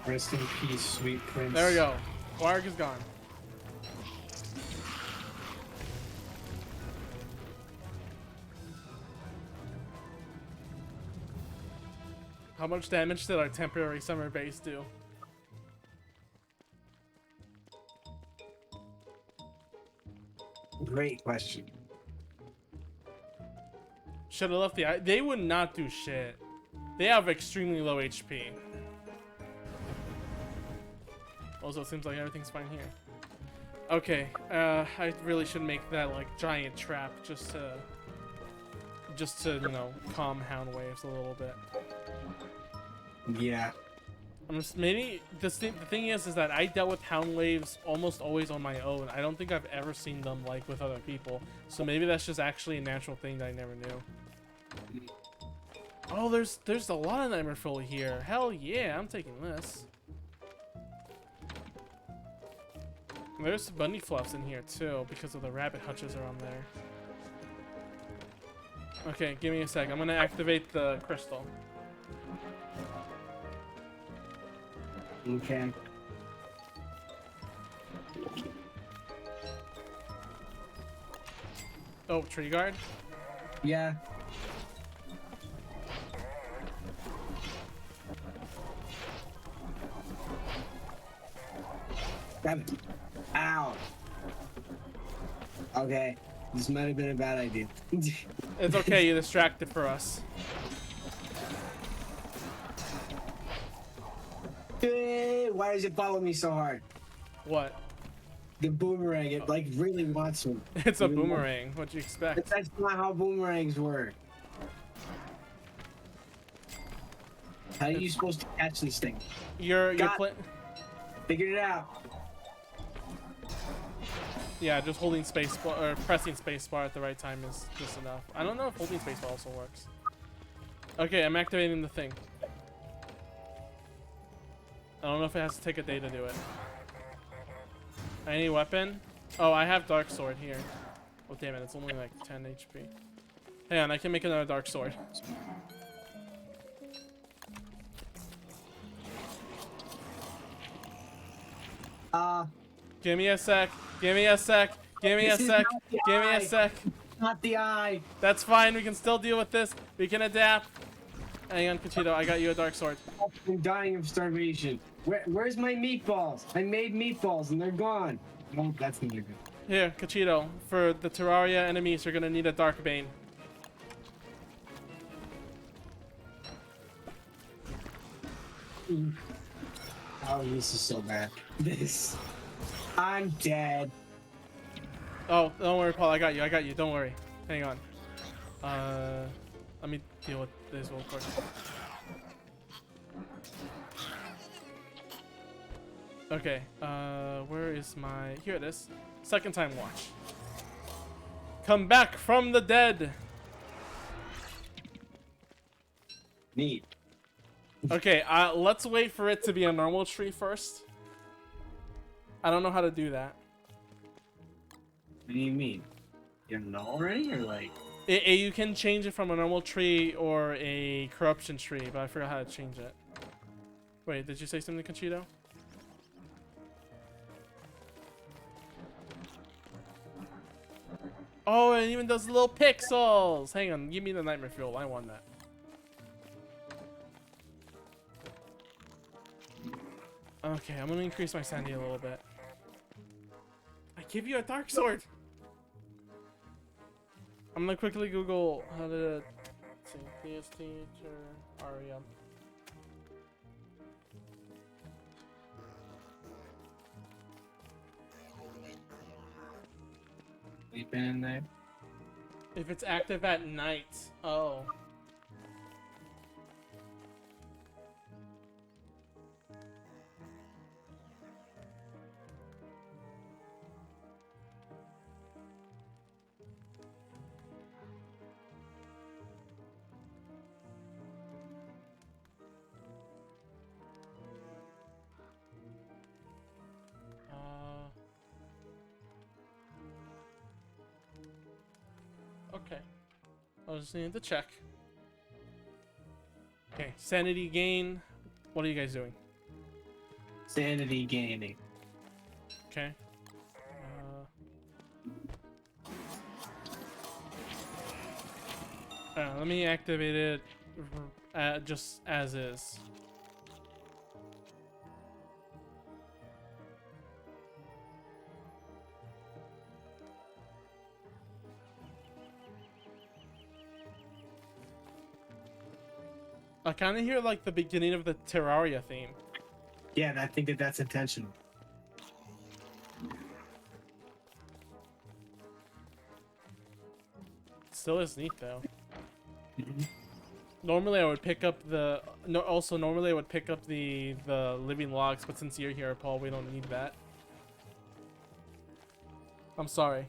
Rest in peace, sweet prince. There we go. Varg is gone. How much damage did our temporary summer base do? Great question. Should have left the. They would not do shit. They have extremely low HP. Also, it seems like everything's fine here. Okay, I really should make that like giant trap just to you know calm hound waves a little bit. Yeah. I'm just, maybe the thing is that I dealt with hound waves almost always on my own. I don't think I've ever seen them like with other people. So maybe that's just actually a natural thing that I never knew. Oh, there's a lot of Nightmare Foley here. Hell yeah, I'm taking this. There's bunny fluffs in here too because of the rabbit hutches around there. Okay, give me a sec. I'm gonna activate the crystal. Okay. Oh, tree guard? Yeah. Damn it. Ow. Okay. This might have been a bad idea. It's okay, you distracted for us. Hey, why does it follow me so hard? What? The boomerang, it like really wants me. It's a boomerang. What'd you expect? But that's not how boomerangs work. How are you supposed to catch this thing? You're Figured it out. Yeah, just holding space bar, or pressing space bar at the right time is just enough. I don't know if holding space bar also works. Okay, I'm activating the thing. I don't know if it has to take a day to do it. Any weapon? Oh, I have dark sword here. Oh damn it, it's only like 10 HP. Hang on, I can make another dark sword. Give me a sec. Give me a sec. Give me a sec. Give me a sec. Not the eye. That's fine. We can still deal with this. We can adapt. Hang on, Cachito. I got you a dark sword. I'm dying of starvation. Where's my meatballs? I made meatballs and they're gone. No, that's not good. Here, Cachito. For the Terraria enemies, you're gonna need a dark bane. Oh, this is so bad. This. I'm dead. Oh, don't worry, Paul. I got you. I got you. Don't worry. Hang on. Let me deal with this real quick. Okay. Where is my? Here it is. Second time watch. Come back from the dead. Neat. Okay. Let's wait for it to be a normal tree first. I don't know how to do that. What do you mean? You know already, or like? You can change it from a normal tree or a corruption tree, but I forgot how to change it. Wait, did you say something, Conchito? Oh, it even does little pixels! Hang on, give me the nightmare fuel. I want that. Okay, I'm gonna increase my sanity a little bit. I give you a dark sword! I'm gonna quickly Google how to see DST or Aria. Sleeping in there. If it's active at night. Oh. Okay. I just need to check. Okay, sanity gain. What are you guys doing? Sanity gaining. Okay. Let me activate it just as is. I kind of hear like the beginning of the Terraria theme. Yeah, I think that's intentional. Still is neat though. Normally I would pick up the normally I would pick up the living logs, but since you're here, Paul, we don't need that. I'm sorry.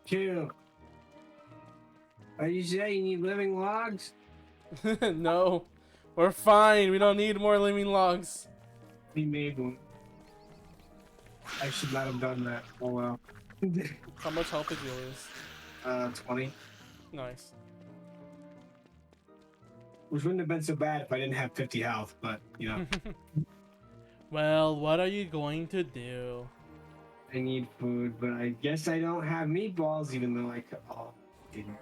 Q. Are you saying you need living logs? No, we're fine. We don't need more living logs. We made one. I should not have done that. Oh well. How much health did you lose? 20. Nice. Which wouldn't have been so bad if I didn't have 50 health, but you know. Well, what are you going to do? I need food, but I guess I don't have meatballs, even though I could. Oh, didn't.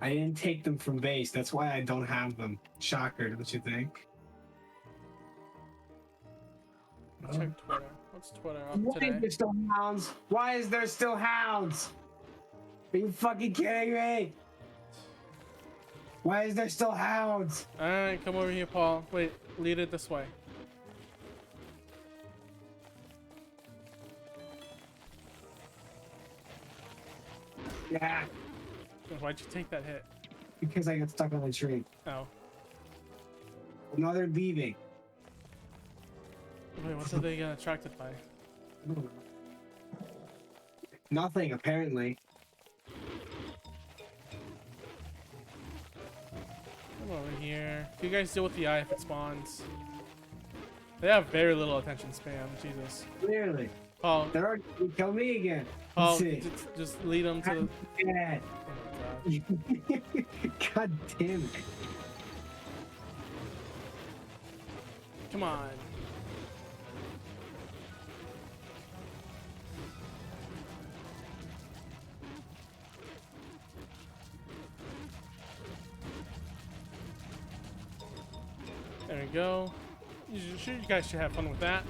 I didn't take them from base. That's why I don't have them. Shocker, don't you think? Check Twitter. What's Twitter up Why today? is there still hounds? Why is there still hounds? Are you fucking kidding me? Why is there still hounds? Alright, come over here, Paul. Wait, lead it this way. Yeah, Why'd you take that hit? because I got stuck on a tree. Oh. Now they're leaving. Wait, what did they get attracted by? Nothing, apparently. Come over here. You guys deal with the eye if it spawns. They have very little attention spam. Jesus. Clearly. Paul, They're already gonna kill me again. Paul, Let's see. just lead them to the. Yeah. Oh my gosh. God damn it. Come on. There we go. You guys should have fun with that.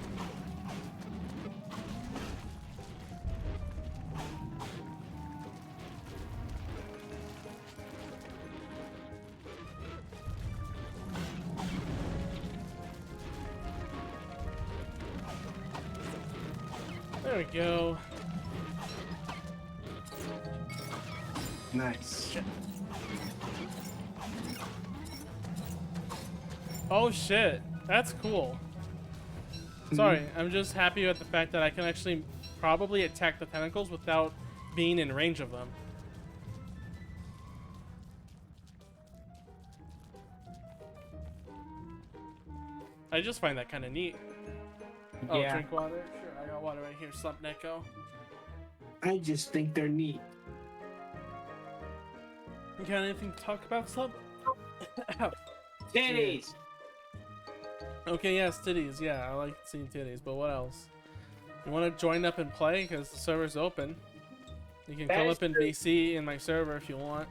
There we go. Nice. Shit. Oh shit, that's cool. Sorry, I'm just happy with the fact that I can actually probably attack the tentacles without being in range of them. I just find that kind of neat. Oh, Yeah. drink water? Sure, I got water right here. Slump Neko. I just think they're neat. You got anything to talk about, Slump? Titties! Okay, yes, titties. Yeah, I like seeing titties, but what else? You want to join up and play? Because the server's open. You can come up in VC in my server if you want.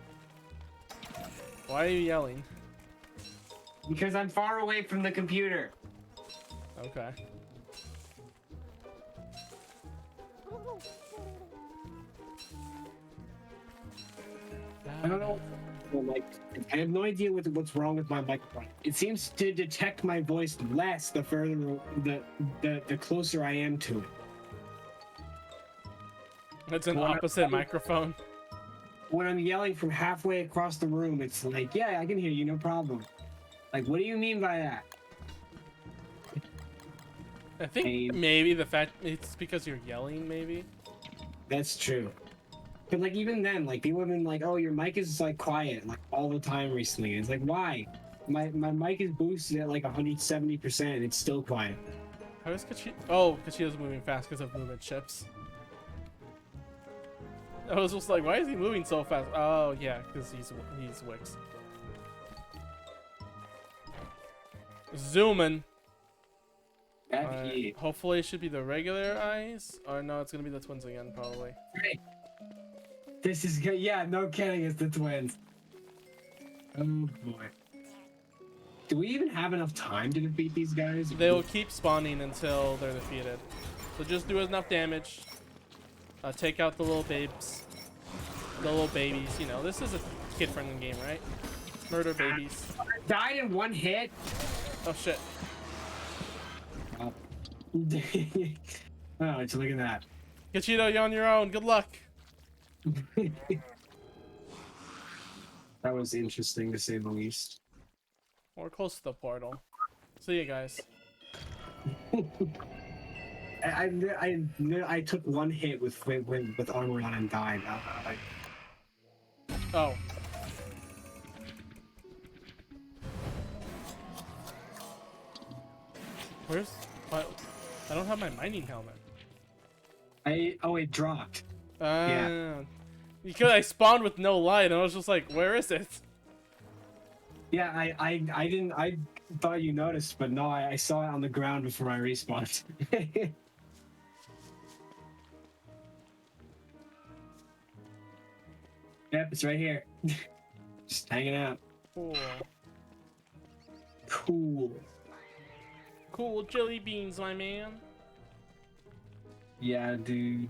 Why are you yelling? Because I'm far away from the computer. Okay. I don't know. Well, like, I have no idea what's wrong with my microphone. It seems to detect my voice less the further the closer I am to it. It's an opposite microphone. When I'm yelling from halfway across the room, it's like, yeah, I can hear you, no problem. Like, what do you mean by that? I think maybe the fact it's because you're yelling, maybe. That's true. But like even then, like people have been like, "Oh, your mic is like quiet like all the time recently." And it's like, why? My mic is boosted at like 170% and it's still quiet. How is Kachi? Oh, Kachida's moving fast because of movement chips. I was just like, why is he moving so fast? Oh yeah, because he's Wix. Zooming. Hopefully it should be the regular eyes, or no, it's gonna be the twins again probably. Right. This is good. Yeah, no kidding. It's the twins. Oh boy. Do we even have enough time to defeat these guys? They will keep spawning until they're defeated. So just do enough damage. Take out the little babes. The little babies. You know, this is a kid-friendly game, right? Murder babies. I died in one hit. Oh shit. Oh, just look at that. Kachido, you're on your own. Good luck. That was interesting to say the least. We're close to the portal. See you guys. I took one hit with armor on and died. Oh. Where's what? I don't have my mining helmet. It dropped. Yeah. Because I spawned with no light, and I was just like, where is it? Yeah, I didn't. thought you noticed, but no, I saw it on the ground before I respawned. Yep, it's right here. Just hanging out. Cool. Cool. Cool jelly beans, my man. Yeah, dude.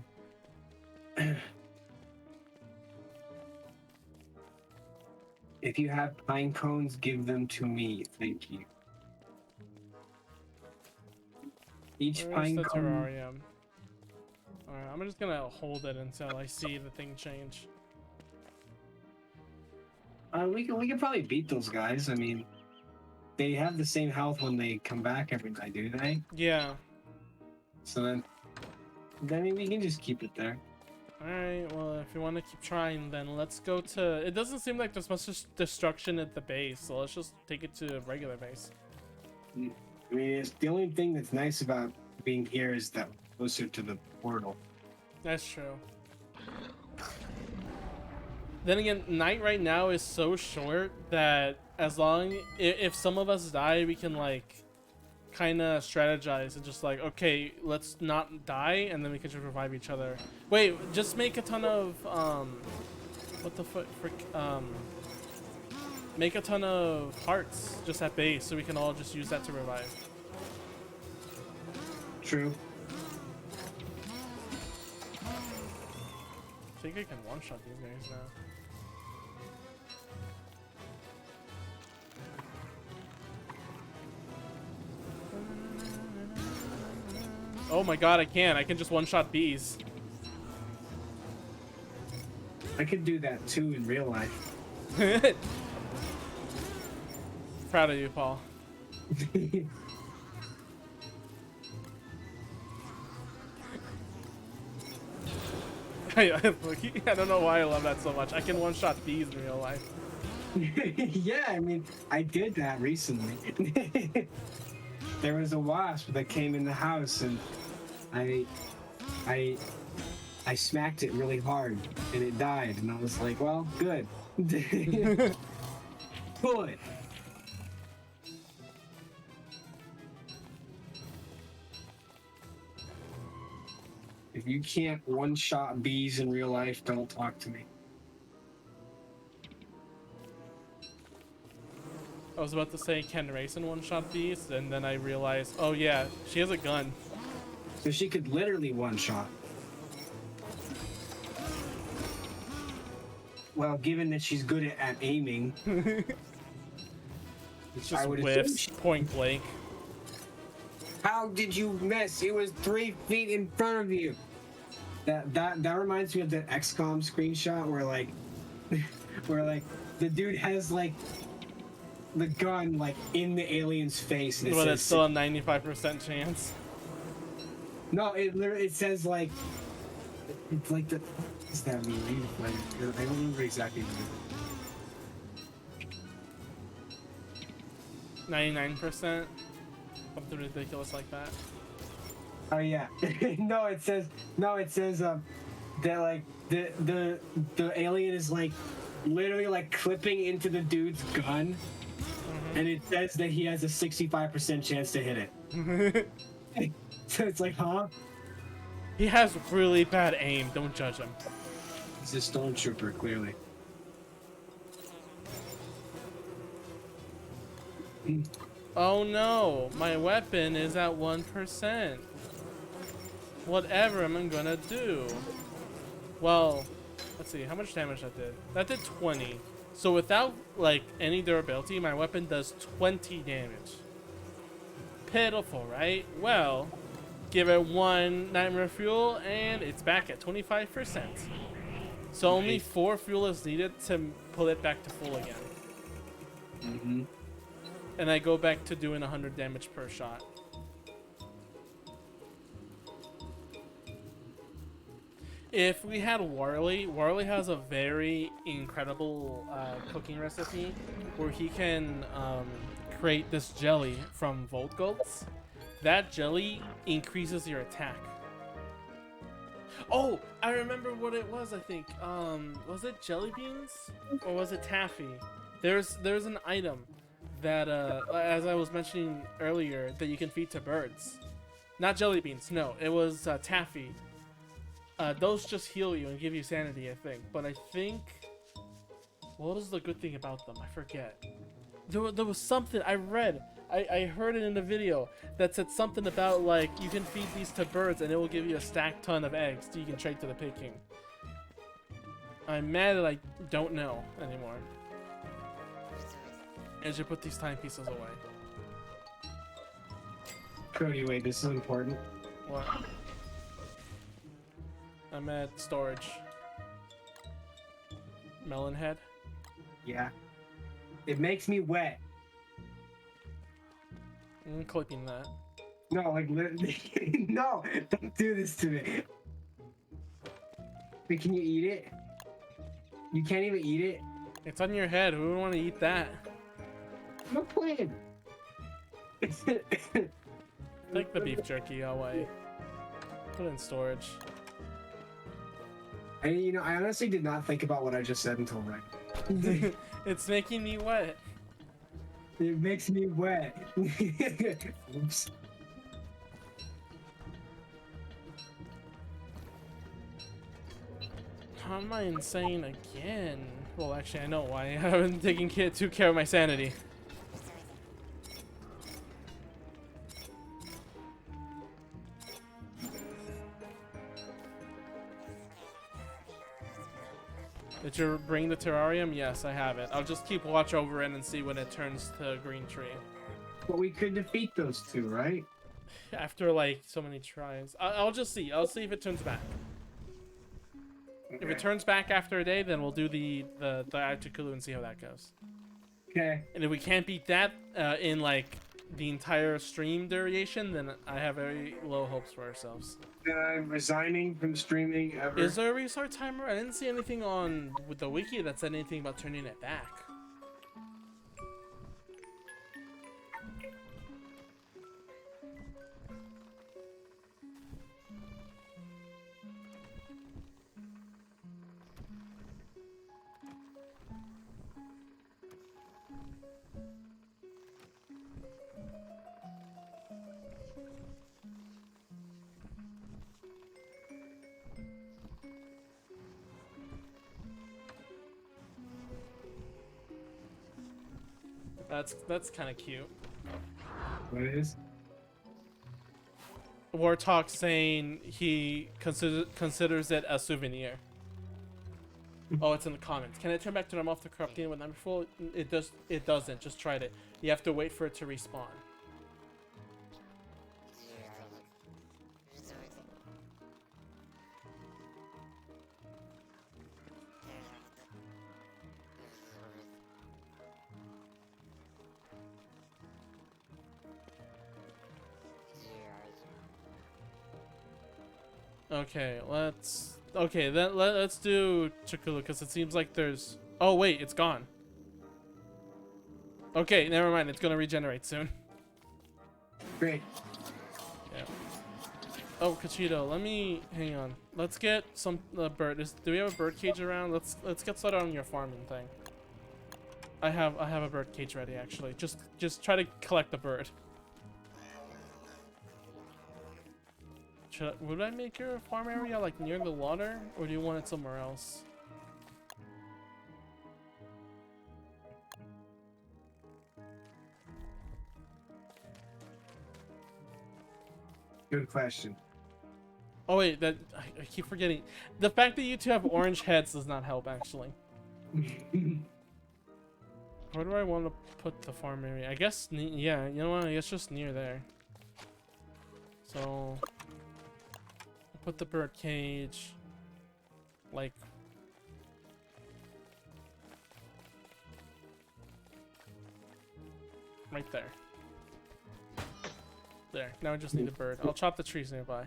If you have pine cones, give them to me. Thank you. Each Where's pine the cone. terrarium? Alright, I'm just gonna hold it until I see the thing change. We can probably beat those guys. I mean, they have the same health when they come back every night, do they? Yeah. So then we can just keep it there. Alright, well, if you want to keep trying, then let's go to... It doesn't seem like there's much destruction at the base, so let's just take it to a regular base. I mean, it's the only thing that's nice about being here is that we're closer to the portal. That's true. Then again, night right now is so short that as long... If some of us die, we can, like, kind of strategize and just like, okay, let's not die, and then we can just revive each other. Wait, just make a ton of what the frick, make a ton of hearts just at base so we can all just use that to revive. True. I think I can one-shot these guys now. Oh my god, I can. I can just one-shot bees. I could do that too in real life. Proud of you, Paul. I don't know why I love that so much. I can one-shot bees in real life. Yeah, I mean, I did that recently. There was a wasp that came in the house, and I smacked it really hard, and it died. And I was like, well, good. Good. If you can't one-shot bees in real life, don't talk to me. I was about to say Ken Racing one-shot bees, and then I realized, oh yeah, she has a gun. So she could literally one-shot. Well, given that she's good at aiming, It's just whiffs, point blank. How did you miss? It was 3 feet in front of you. That reminds me of that XCOM screenshot where like, the dude has like the gun like in the alien's face. But it's still a 95% chance. No, it says like, it's like the. What does that mean? I don't remember exactly. 99%. Something ridiculous like that. Oh yeah. No, it says that like the alien is like literally like clipping into the dude's gun, and it says that he has a 65% chance to hit it. So it's like, huh? He has really bad aim. Don't judge him. He's a stormtrooper, clearly. Oh no, my weapon is at 1%. Whatever am I gonna do? Well, let's see, how much damage that did? That did 20. So without like any durability, my weapon does 20 damage. Pitiful, right? Well, give it 1 nightmare fuel and it's back at 25%. So only 4 fuel is needed to pull it back to full again. Mm-hmm. And I go back to doing 100 damage per shot. If we had Warley has a very incredible cooking recipe where he can create this jelly from Volt Gults. That jelly increases your attack. Oh, I remember what it was, I think. Was it jelly beans? Or was it taffy? There's an item that, as I was mentioning earlier, that you can feed to birds. Not jelly beans, no. It was taffy. Those just heal you and give you sanity, I think. But I think... What was the good thing about them? I forget. There was something I read. I heard it in a video that said something about, like, you can feed these to birds and it will give you a stack ton of eggs so you can trade to the Pig King. I'm mad that I don't know anymore. I should put these timepieces away. Cody, wait, this is important. What? I'm at storage. Melon head? Yeah. It makes me wet. I'm clipping that. No, like literally. No, don't do this to me. Wait, can you eat it? You can't even eat it? It's on your head. Who would want to eat that? No plan. Take the beef jerky away. Put it in storage. And you know, I honestly did not think about what I just said until right. It's making me wet. It makes me wet. Oops. How am I insane again? Well, actually, I know why. I haven't taken too care of my sanity. Did you bring the terrarium? Yes, I have it. I'll just keep watch over it and see when it turns to a green tree. But we could defeat those two, right? After like so many tries. I'll just see. I'll see if it turns back. Okay. If it turns back after a day, then we'll do the Articulu and see how that goes. Okay. And if we can't beat that in like the entire stream duration, then I have very low hopes for ourselves. Then I'm resigning from streaming ever. Is there a restart timer? I didn't see anything on with the wiki that said anything about turning it back. That's kind of cute. What is? Wartalk saying he considers it a souvenir. Oh, it's in the comments. Can I turn back to normal after corrupting with number full? It does. It doesn't. Just tried it. You have to wait for it to respawn. Okay, let's do Chikulu because it seems like there's. Oh wait, it's gone. Okay, never mind. It's gonna regenerate soon. Great. Yeah. Oh, Cachito, let me hang on. Let's get some bird. Do we have a bird cage around? Let's get started on your farming thing. I have a bird cage ready actually. Just try to collect the bird. Would I make your farm area like near the water, or do you want it somewhere else? Good question. Oh wait, I keep forgetting. The fact that you two have orange heads does not help actually. Where do I want to put the farm area? I guess, yeah, you know what? I guess just near there. So, put the bird cage, like, right there. There. Now I just need a bird. I'll chop the trees nearby.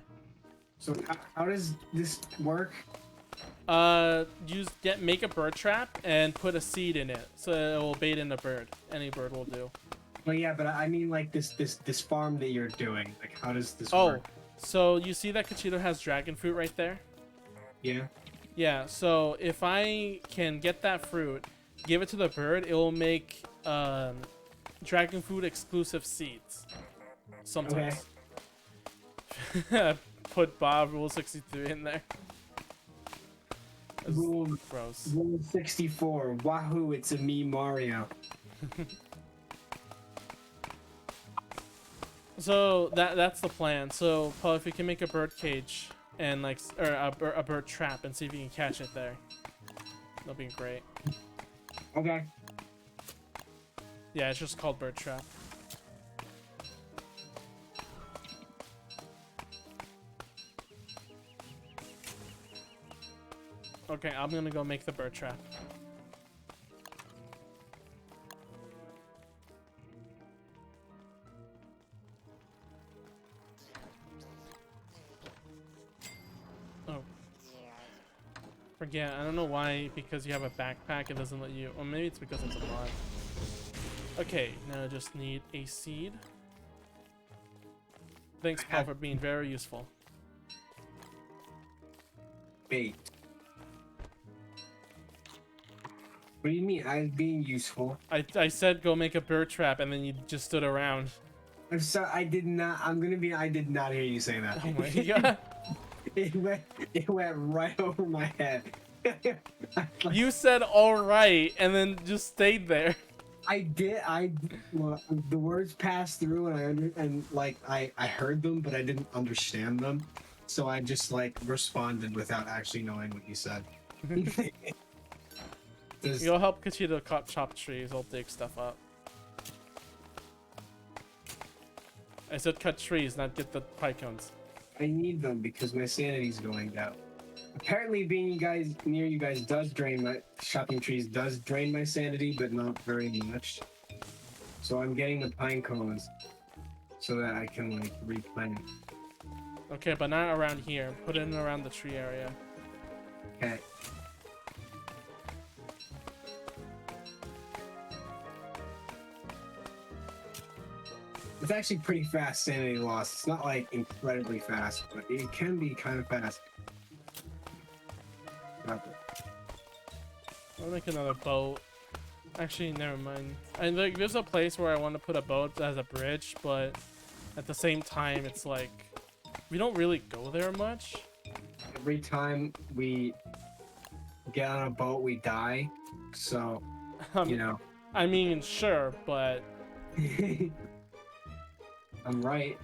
So how does this work? Make a bird trap and put a seed in it, so it will bait in a bird. Any bird will do. Well, yeah, but I mean like this farm that you're doing. Like, how does this Oh, work? so you see that Cachito has dragon fruit right there? Yeah. Yeah. So if I can get that fruit, give it to the bird, it will make dragon food exclusive seeds. Sometimes. Put Bob Rule 63 in there. That's gross. Rule 64. Wahoo! It's a me, Mario. So that's the plan. So Paul, if we can make a bird cage and like or a bird trap and see if you can catch it there, that'll be great. Okay. Yeah, it's just called bird trap. Okay, I'm gonna go make the bird trap. Oh. Forget, I don't know why, because you have a backpack, it doesn't let you, or maybe it's because it's a mod. Okay, now I just need a seed. Thanks, Paul, for being very useful. Bait. What do you mean? I was being useful. I said go make a bird trap, and then you just stood around. I'm sorry. I did not. I'm gonna be. I did not hear you say that. Oh my god! It went right over my head. You said all right, and then just stayed there. I did. Well, the words passed through, and I heard them, but I didn't understand them. So I just like responded without actually knowing what you said. You'll help Kachito chop trees. I'll dig stuff up. I said cut trees, not get the pie cones. I need them because my sanity's going down. Apparently, being near you guys does drain my chopping trees does drain my sanity, but not very much. So I'm getting the pine cones so that I can like replant. Okay, but not around here. Put it in around the tree area. Okay. It's actually pretty fast sanity loss. It's not like incredibly fast, but it can be kind of fast. I'll make another boat. Actually, never mind. And like, there's a place where I want to put a boat as a bridge, but at the same time, it's like we don't really go there much. Every time we get on a boat, we die. So, you know. I mean, sure, but I'm right.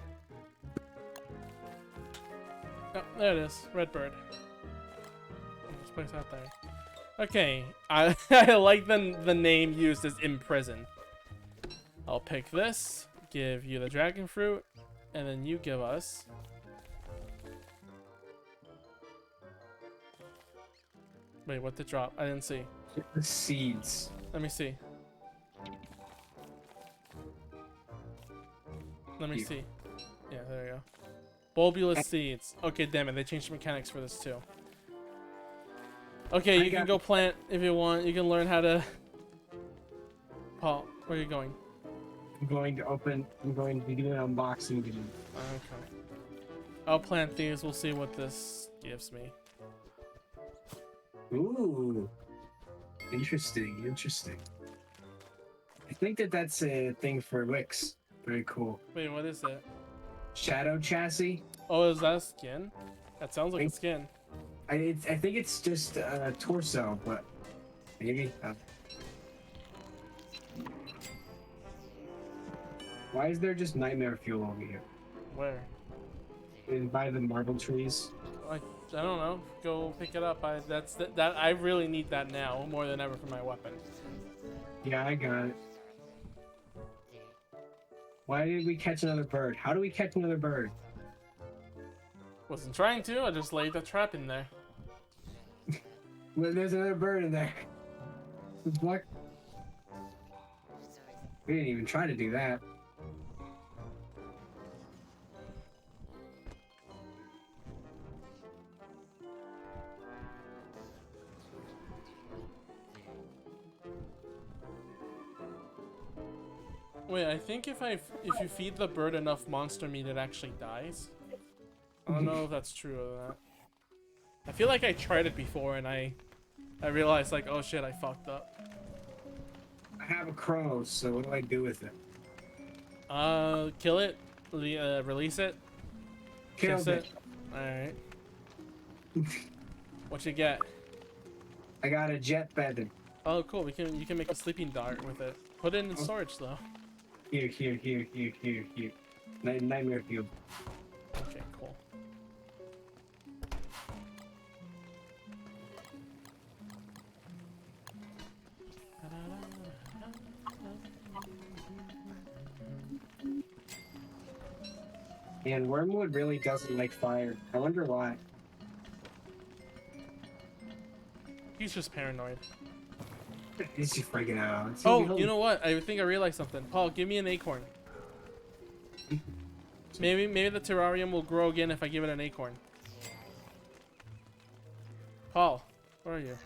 Oh, there it is. Redbird. This place out there. Okay, I like the name used as imprison. I'll pick this, give you the dragon fruit, and then you give us. Wait, what did drop? I didn't see. The seeds. Let me see. Let me see. Yeah, there you go. Bulbulous seeds. Okay, damn it. They changed the mechanics for this too. Okay, you can go plant if you want. You can learn how to... Paul, where are you going? I'm going to be doing an unboxing video. Okay. I'll plant these. We'll see what this gives me. Ooh. Interesting, interesting. I think that's a thing for Wix. Very cool. Wait, what is it? Shadow chassis. Oh, is that a skin? That sounds like a skin. I think it's just a torso, but maybe. Why is there just nightmare fuel over here? Where? By the marble trees. I don't know. Go pick it up. I really need that now more than ever for my weapon. Yeah, I got it. Why did we catch another bird? How do we catch another bird? Wasn't trying to. I just laid the trap in there. Well, there's another bird in there. What? We didn't even try to do that. Wait, I think if you feed the bird enough monster meat, it actually dies. I don't know if that's true or not. I feel like I tried it before and I realized like, oh shit, I fucked up. I have a crow, so what do I do with it? Kill it. Release it. Killed Kiss it. All right. What you get? I got a jet feather. Oh, cool. You can make a sleeping dart with it. Put it in storage though. Here. Nightmare fuel. Okay, cool. And Wormwood really doesn't like fire. I wonder why. He's just paranoid. He's just freaking out. Oh, you know what? I think I realized something. Paul, give me an acorn. Maybe the terrarium will grow again if I give it an acorn. Paul, where are you?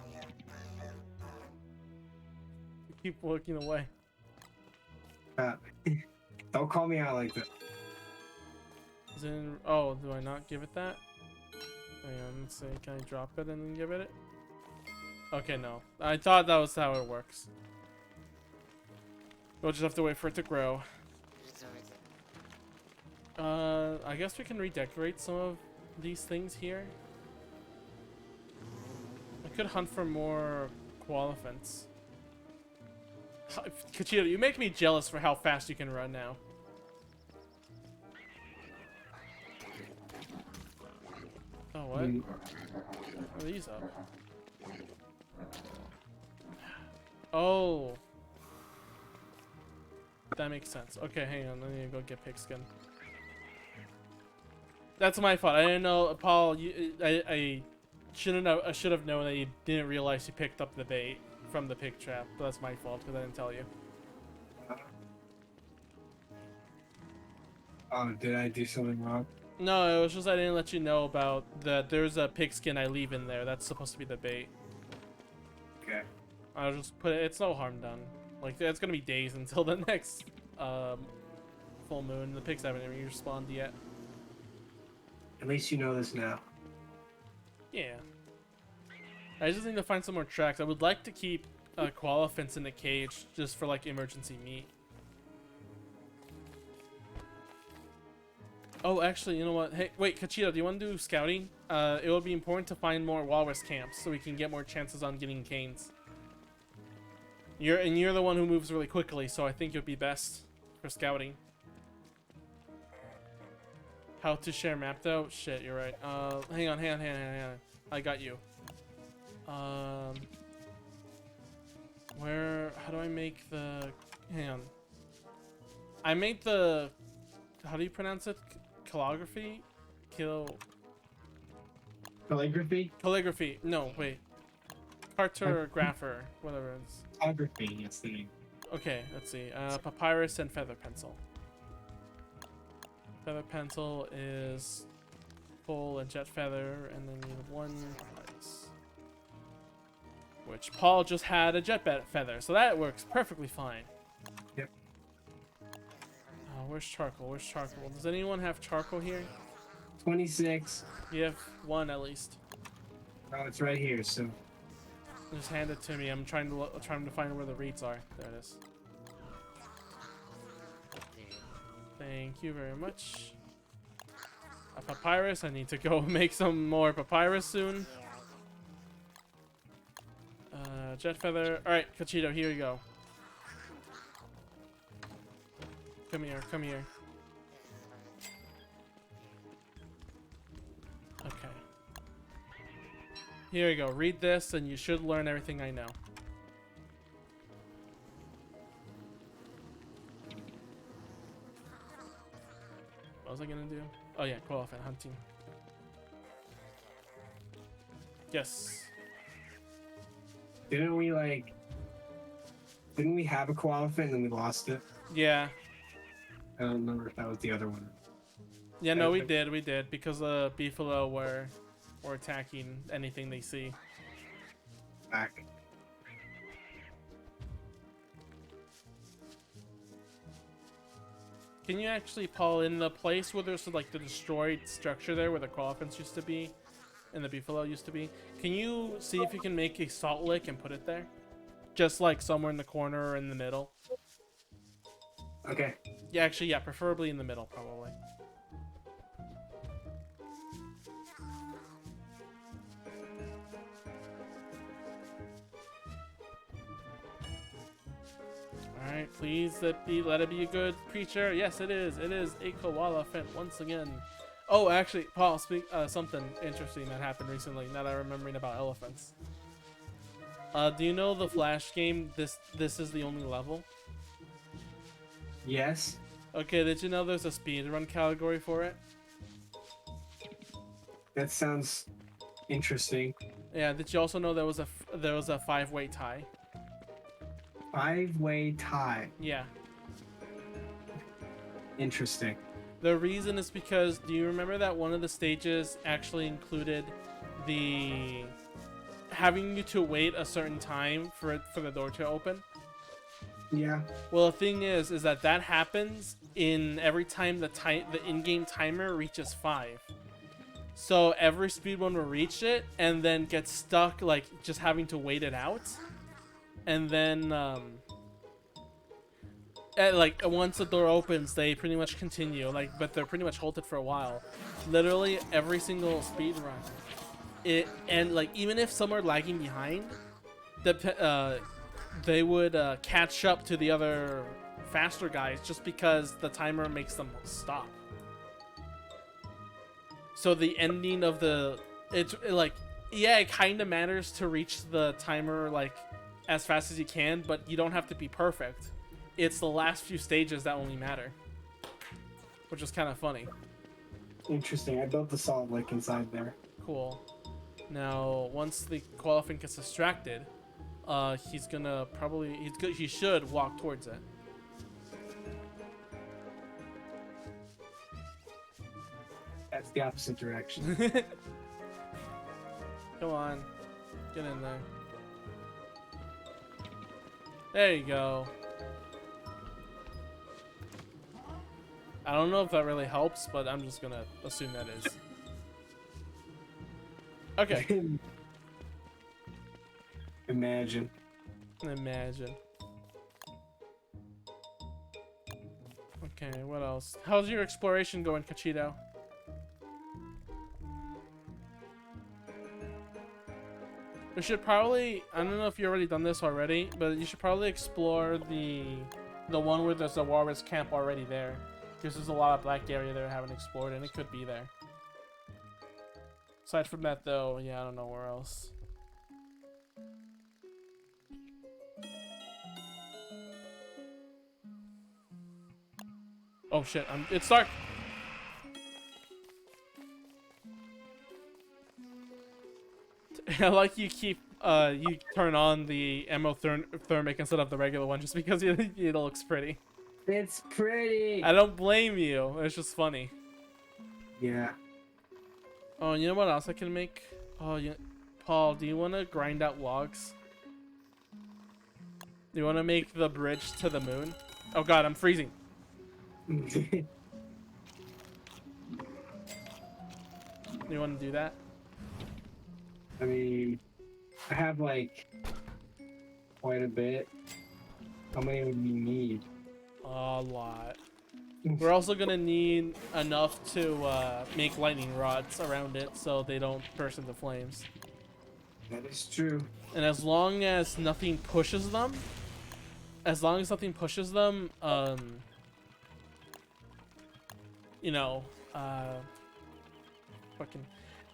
You keep looking away. Don't call me out like that. Is it in, oh, do I not give it that? Hang on, let's see. Can I drop it and then give it? Okay, no. I thought that was how it works. We'll just have to wait for it to grow. I guess we can redecorate some of these things here. I could hunt for more koalefants. Kachito, you make me jealous for how fast you can run now. Oh, what? Are these up? Oh. That makes sense. Okay, hang on. I need to go get pigskin. That's my fault. I didn't know, Paul. I shouldn't have. I should have known that you didn't realize you picked up the bait from the pig trap. But that's my fault because I didn't tell you. Oh, did I do something wrong? No, it was just I didn't let you know about that. There's a pigskin I leave in there. That's supposed to be the bait. Okay. I'll just put it. It's no harm done. Like it's gonna be days until the next full moon. The pigs haven't even respawned yet. At least you know this now. Yeah. I just need to find some more tracks. I would like to keep koalefants in the cage just for like emergency meat. Oh, actually, you know what? Hey, wait, Kachito, do you want to do scouting? It would be important to find more walrus camps so we can get more chances on getting canes. You're the one who moves really quickly, so I think it would be best for scouting. How to share map though? Shit, you're right. Hang on. I got you. How do I make the, hang on. I made the, how do you pronounce it? Calligraphy? Calligraphy? Calligraphy. No, wait. Cartographer, whatever it is. Calligraphy, it's the name. Okay, let's see. Papyrus and feather pencil. Feather pencil is full and jet feather, and then you need one papyrus. Which Paul just had a jet feather, so that works perfectly fine. Yep. Where's charcoal? Where's charcoal? Does anyone have charcoal here? 26. You have one at least. Oh, it's right here, so. Just hand it to me. I'm trying to find where the reeds are. There it is. Thank you very much. A papyrus. I need to go make some more papyrus soon. Jet feather. All right, Kachito, here you go. Come here, come here. Okay. Here you go. Read this, and you should learn everything I know. What was I gonna do? Oh yeah, koalefant hunting. Yes. Didn't we have a koalefant and then we lost it? Yeah. I don't remember if that was the other one. Yeah, no, we did, because the beefalo were attacking anything they see. Back. Can you actually, Paul, in the place where there's like the destroyed structure there where the koalefants used to be and the beefalo used to be, can you see if you can make a salt lick and put it there? Just like somewhere in the corner or in the middle? Okay. Yeah, actually, yeah, preferably in the middle, probably. Alright, please let it be a good creature. Yes, it is. It is a koala fin once again. Oh, actually, Paul, something interesting that happened recently. Now that I'm remembering about elephants. Do you know the Flash game? This is the only level. Yes. Okay, did you know there's a speedrun category for it? That sounds interesting. Yeah. Did you also know there was a 5-way tie? 5-way tie. Yeah. Interesting. The reason is because, do you remember that one of the stages actually included the having you to wait a certain time for the door to open? Yeah. Well, the thing is that happens in every time the in-game timer reaches 5. So every speedrun will reach it and then get stuck, like just having to wait it out, and then like once the door opens, they pretty much continue, like, but they're pretty much halted for a while. Literally every single speedrun, and like even if some are lagging behind, they would catch up to the other faster guys just because the timer makes them stop. So the ending of it kind of matters to reach the timer like as fast as you can, but you don't have to be perfect. It's the last few stages that only matter, which is kind of funny. Interesting. I built the solid lake inside there. Cool. Now, once the koalefant gets distracted, he's gonna he should walk towards it. That's the opposite direction. Come on, get in there. There you go. I don't know if that really helps, but I'm just gonna assume that is. Okay. Imagine. Okay, what else? How's your exploration going, Cachito? We should probably, I don't know if you've already done this already, but you should probably explore the one where there's a walrus camp already there. Because there's a lot of black area there I haven't explored, and it could be there. Aside from that, though, yeah, I don't know where else. Oh shit, it's dark! I like you you turn on the ammo thermic instead of the regular one just because it looks pretty. It's pretty. I don't blame you. It's just funny. Yeah. Oh, you know what else I can make? Oh, Paul, do you want to grind out logs? Do you want to make the bridge to the moon? Oh god, I'm freezing. Do you want to do that? I mean, I have like quite a bit. How many would we need? A lot. We're also gonna need enough to make lightning rods around it so they don't burst into flames. That is true. And as long as nothing pushes them, you know,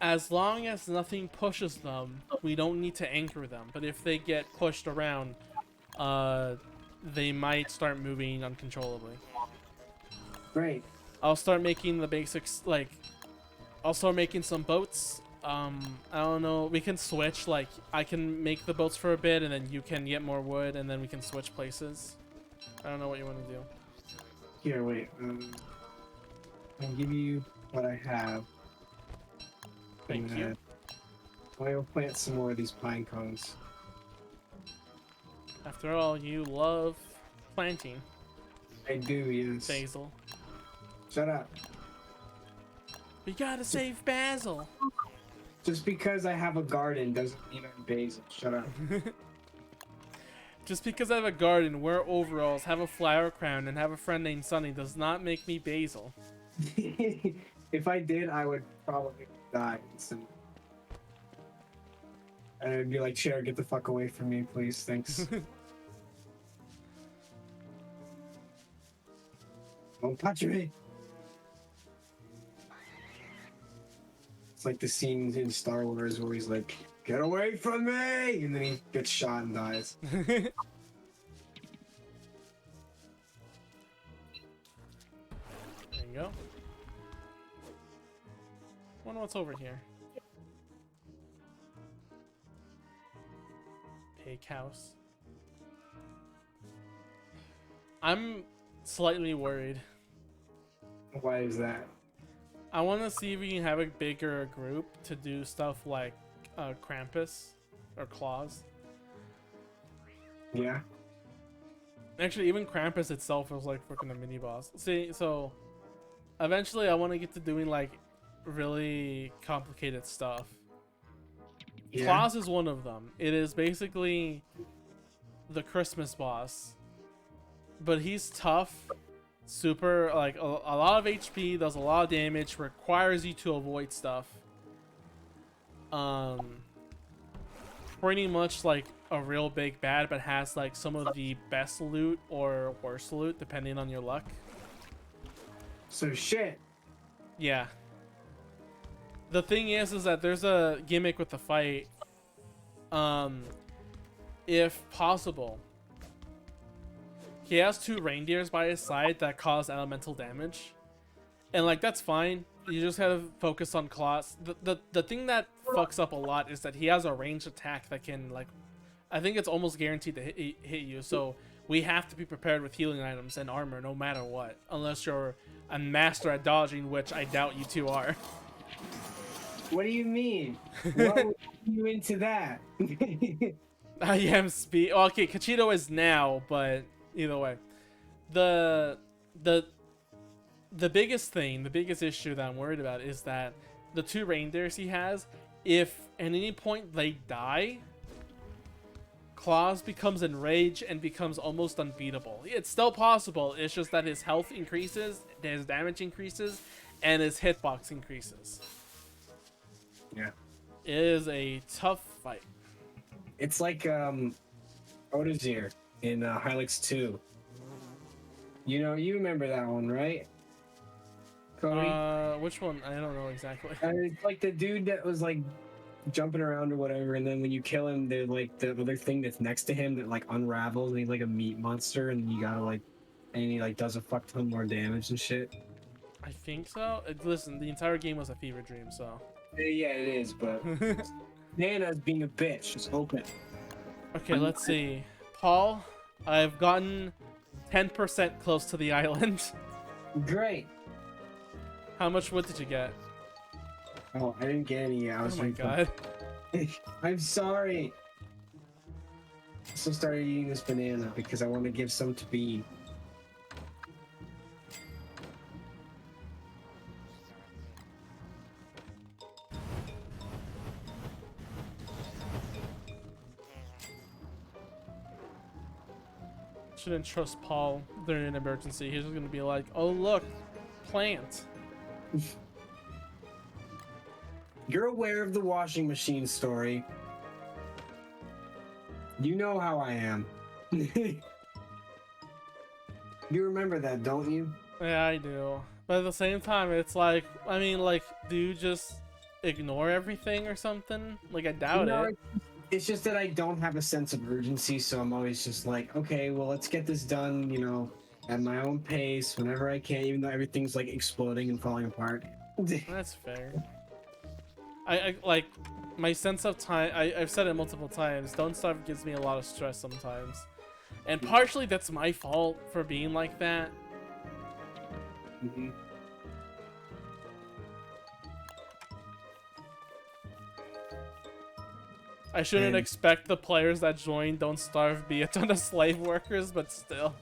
as long as nothing pushes them, we don't need to anchor them. But if they get pushed around, they might start moving uncontrollably. Great. I'll start making the basics, like, I'll start making some boats. I don't know, we can switch, like, I can make the boats for a bit, and then you can get more wood, and then we can switch places. I don't know what you want to do. Here, wait. I'll give you what I have. Thank you. I will plant some more of these pine cones. After all, you love planting. I do, yes. Basil. Shut up. We gotta save Basil. Just because I have a garden doesn't mean I'm basil. Shut up. Just because I have a garden, wear overalls, have a flower crown, and have a friend named Sunny does not make me Basil. If I did, I would probably die instantly. And I'd be like, Cher, get the fuck away from me, please. Thanks. Don't touch me. It's like the scene in Star Wars where he's like, get away from me! And then he gets shot and dies. There you go. Wonder what's over here. Pig house. I'm slightly worried. Why is that? I want to see if we can have a bigger group to do stuff like Krampus or Claus. Yeah. Actually, even Krampus itself was like freaking a mini boss. See, so eventually I want to get to doing like really complicated stuff. Yeah. Claus is one of them. It is basically the Christmas boss, but he's tough, super, like a lot of HP, does a lot of damage, requires you to avoid stuff. Pretty much like a real big bad, but has like some of the best loot or worst loot depending on your luck. So shit. Yeah. The thing is that there's a gimmick with the fight. If possible, he has 2 reindeers by his side that cause elemental damage, and like that's fine. You just have to focus on Claus. The thing that fucks up a lot is that he has a ranged attack that can, like, I think it's almost guaranteed to hit you. So we have to be prepared with healing items and armor no matter what, unless you're a master at dodging, which I doubt you two are. What do you mean? What would you into that? I am speed. Oh, okay, Cachito is now, but either way, the biggest thing, the biggest issue that I'm worried about is that the 2 reindeers he has, if at any point they die, Claus becomes enraged and becomes almost unbeatable. It's still possible. It's just that his health increases, his damage increases, and his hitbox increases. Yeah. It is a tough fight. It's like Odozier in Hylix 2. You know, you remember that one, right? Cody? Which one? I don't know exactly. It's like the dude that was like jumping around or whatever, and then when you kill him, there's like the other thing that's next to him that like unravels, and he's like a meat monster, and you gotta like, and he like does a fuck ton more damage and shit. I think so. Listen, the entire game was a fever dream, so. Yeah, it is, but Nana's being a bitch. Just open. Okay, let's see. Paul, I've gotten 10% close to the island. Great. How much wood did you get? Oh, I didn't get any. I was Oh my god. I'm sorry. I still started eating this banana because I want to give some to Bean. Shouldn't trust Paul during an emergency. He's just gonna be like, oh look, plant. You're aware of the washing machine story. You know how I am. You remember that, don't you? Yeah, I do. But at the same time, it's like, I mean, like, do you just ignore everything or something? Like, I doubt it. It's just that I don't have a sense of urgency, so I'm always just like, okay, well, let's get this done, you know, at my own pace, whenever I can, even though everything's like exploding and falling apart. That's fair. I like, my sense of time, I've said it multiple times, Don't Starve gives me a lot of stress sometimes. And partially that's my fault for being like that. Mm-hmm. I shouldn't expect the players that join Don't Starve be a ton of slave workers, but still.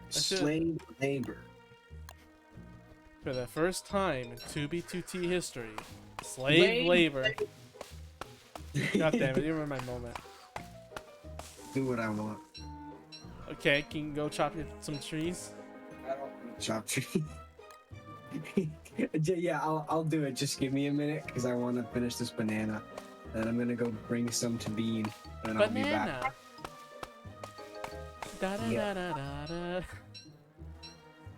Slave labor. For the first time in 2B2T history, slave labor. God damn it, you ruined my moment. Do what I want. Okay, can you go chop some trees? I don't want to chop tree. Yeah, I'll do it. Just give me a minute because I want to finish this banana. Then I'm gonna go bring some to Bean, and I'll be Banana. back. Da da Yeah. da da da.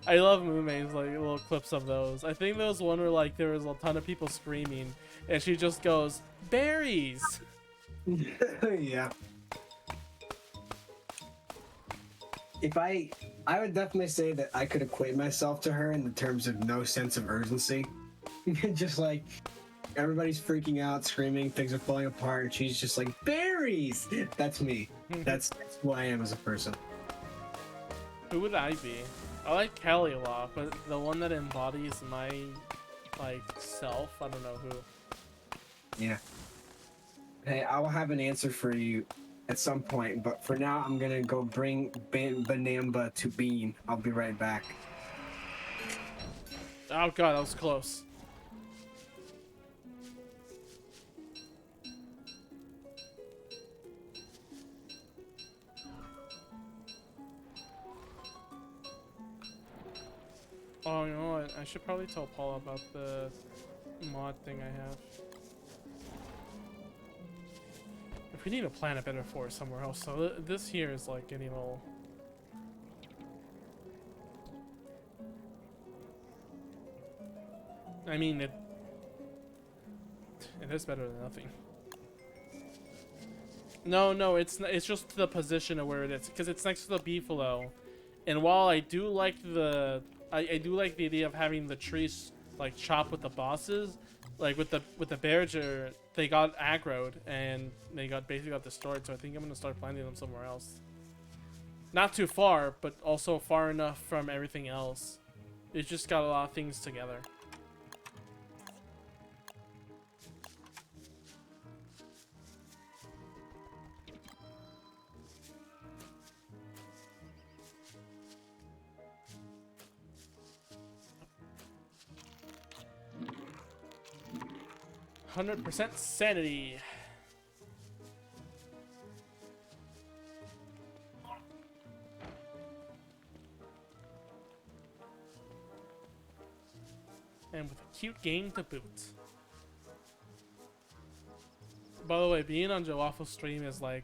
I love Mume's like little clips of those. I think there was one where like there was a ton of people screaming, and she just goes berries. Yeah. If I would definitely say that I could equate myself to her in the terms of no sense of urgency. Just like everybody's freaking out, screaming, things are falling apart, and she's just like, berries! That's me. That's who I am as a person. Who would I be? I like Kelly a lot, but the one that embodies my like self, I don't know who. Yeah. Hey, I will have an answer for you at some point, but for now, I'm gonna go bring Banamba to Bean. I'll be right back. Oh god, that was close. Oh, you know what? I should probably tell Paul about the mod thing I have. If we need to plan a better forest somewhere else, so this here is like getting a little. I mean, it is better than nothing. No, it's just the position of where it is because it's next to the beefalo, and while I do like I do like the idea of having the trees like chop with the bosses, like with the Berger, they got aggroed and they basically got destroyed. So I think I'm gonna start planting them somewhere else. Not too far, but also far enough from everything else. It's just got a lot of things together. 100% sanity. And with a cute game to boot. By the way, being on Jowaffle's stream is like,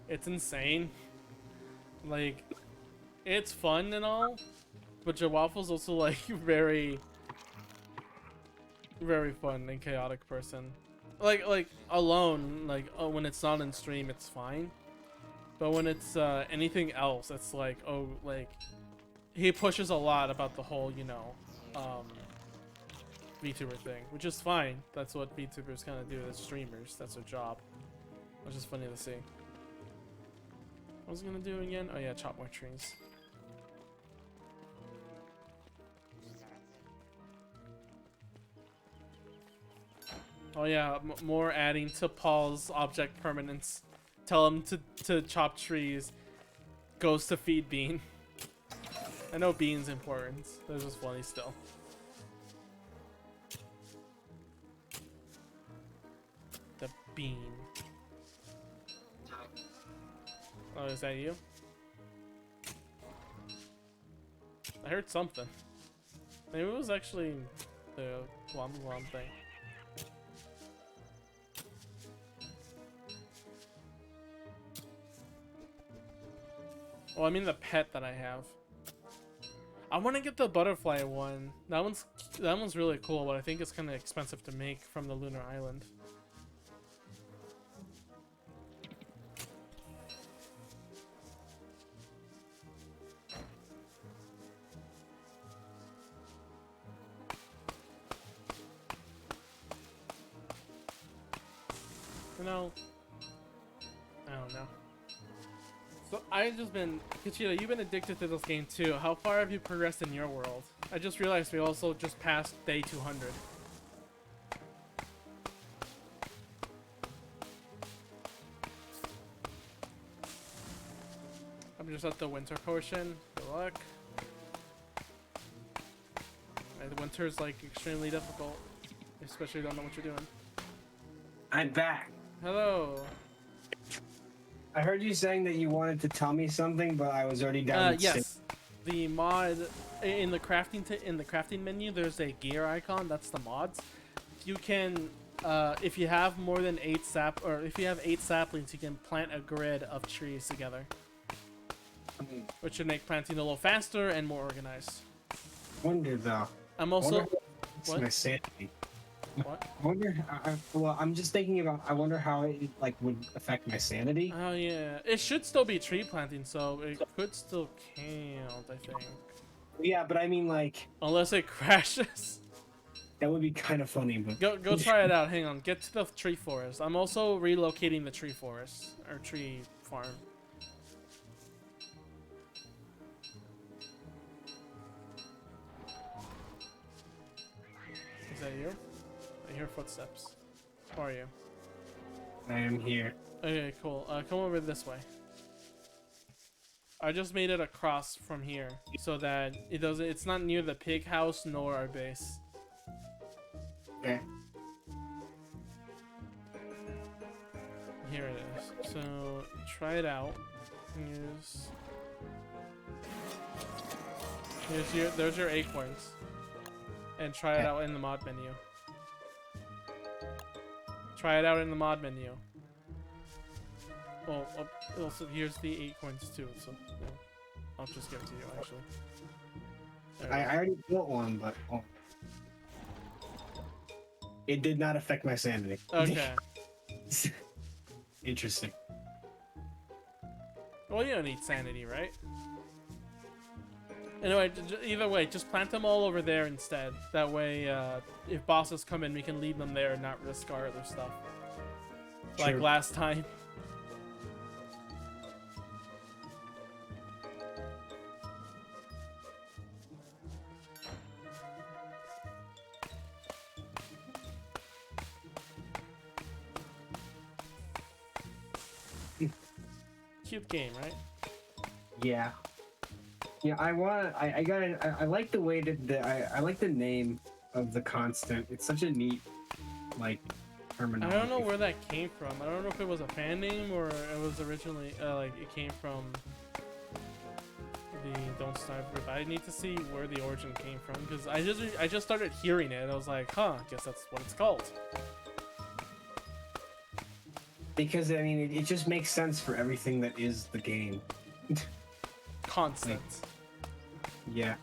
it's insane. Like, it's fun and all, but Jowaffle's also like very fun and chaotic person. Like alone, like when it's not in stream, it's fine. But when it's anything else, it's like, oh, like he pushes a lot about the whole, you know, VTuber thing, which is fine. That's what VTubers kind of do as streamers. That's their job. Which is funny to see. What was I gonna do again? Oh yeah, chop more trees. Oh yeah, more adding to Paul's object permanence. Tell him to chop trees. Goes to feed Bean. I know Bean's important. That's just funny still. The Bean. Oh, is that you? I heard something. Maybe it was actually the Glom thing. Oh, I mean the pet that I have. I want to get the butterfly one. That one's really cool, but I think it's kind of expensive to make from the Lunar Island. You know, I don't know. So I've just been, Kachita, you've been addicted to this game too. How far have you progressed in your world? I just realized we also just passed day 200. I'm just at the winter portion. Good luck. The winter's like extremely difficult, especially if you don't know what you're doing. I'm back. Hello. I heard you saying that you wanted to tell me something, but I was already down. Yes. The mod in the crafting menu, there's a gear icon. That's the mods. You can, if you have more than 8 if you have 8 saplings, you can plant a grid of trees together, which should make planting a little faster and more organized. Wonder though. I'm also. What? My sanity. What? I wonder. Well, I'm just thinking about. I wonder how it like would affect my sanity. Oh yeah, it should still be tree planting, so it could still count. I think. Yeah, but I mean like. Unless it crashes. That would be kind of funny, but. Go try it out. Hang on. Get to the tree forest. I'm also relocating the tree forest or tree farm. Is that you? I hear footsteps. How are you? I am here. Okay, cool. Come over this way. I just made it across from here so that it's not near the pig house nor our base. Okay. Here it is. So try it out. There's your acorns. And try it out in the mod menu. Try it out in the mod menu. Well, also here's the acorns too. So yeah. I'll just give it to you actually. I already built one, but it did not affect my sanity. Okay. Interesting. Well, you don't need sanity, right? Anyway, either way, just plant them all over there instead. That way, if bosses come in, we can leave them there and not risk our other stuff. True. Like last time. Cute game, right? Yeah. Yeah, I like the way that I like the name of the constant. It's such a neat, like, terminology. I don't know where that came from. I don't know if it was a fan name or it was originally, like, it came from the Don't Starve group. I need to see where the origin came from because I just started hearing it and I was like, huh, I guess that's what it's called. Because, I mean, it just makes sense for everything that is the game. Constant. Like, yeah.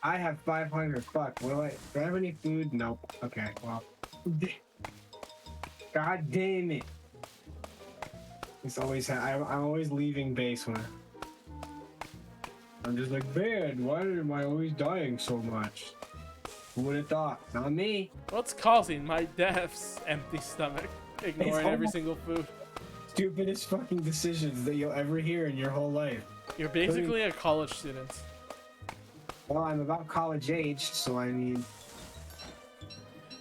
I have 500. Fuck. Do I have any food? Nope. Okay, well. God damn it. It's always, I'm always leaving base when I'm just like, man, why am I always dying so much? Who would have thought? Not me. What's causing my deaths? Empty stomach. Ignoring every single food. Stupidest fucking decisions that you'll ever hear in your whole life. You're basically a college student. Well, I'm about college age, so I mean...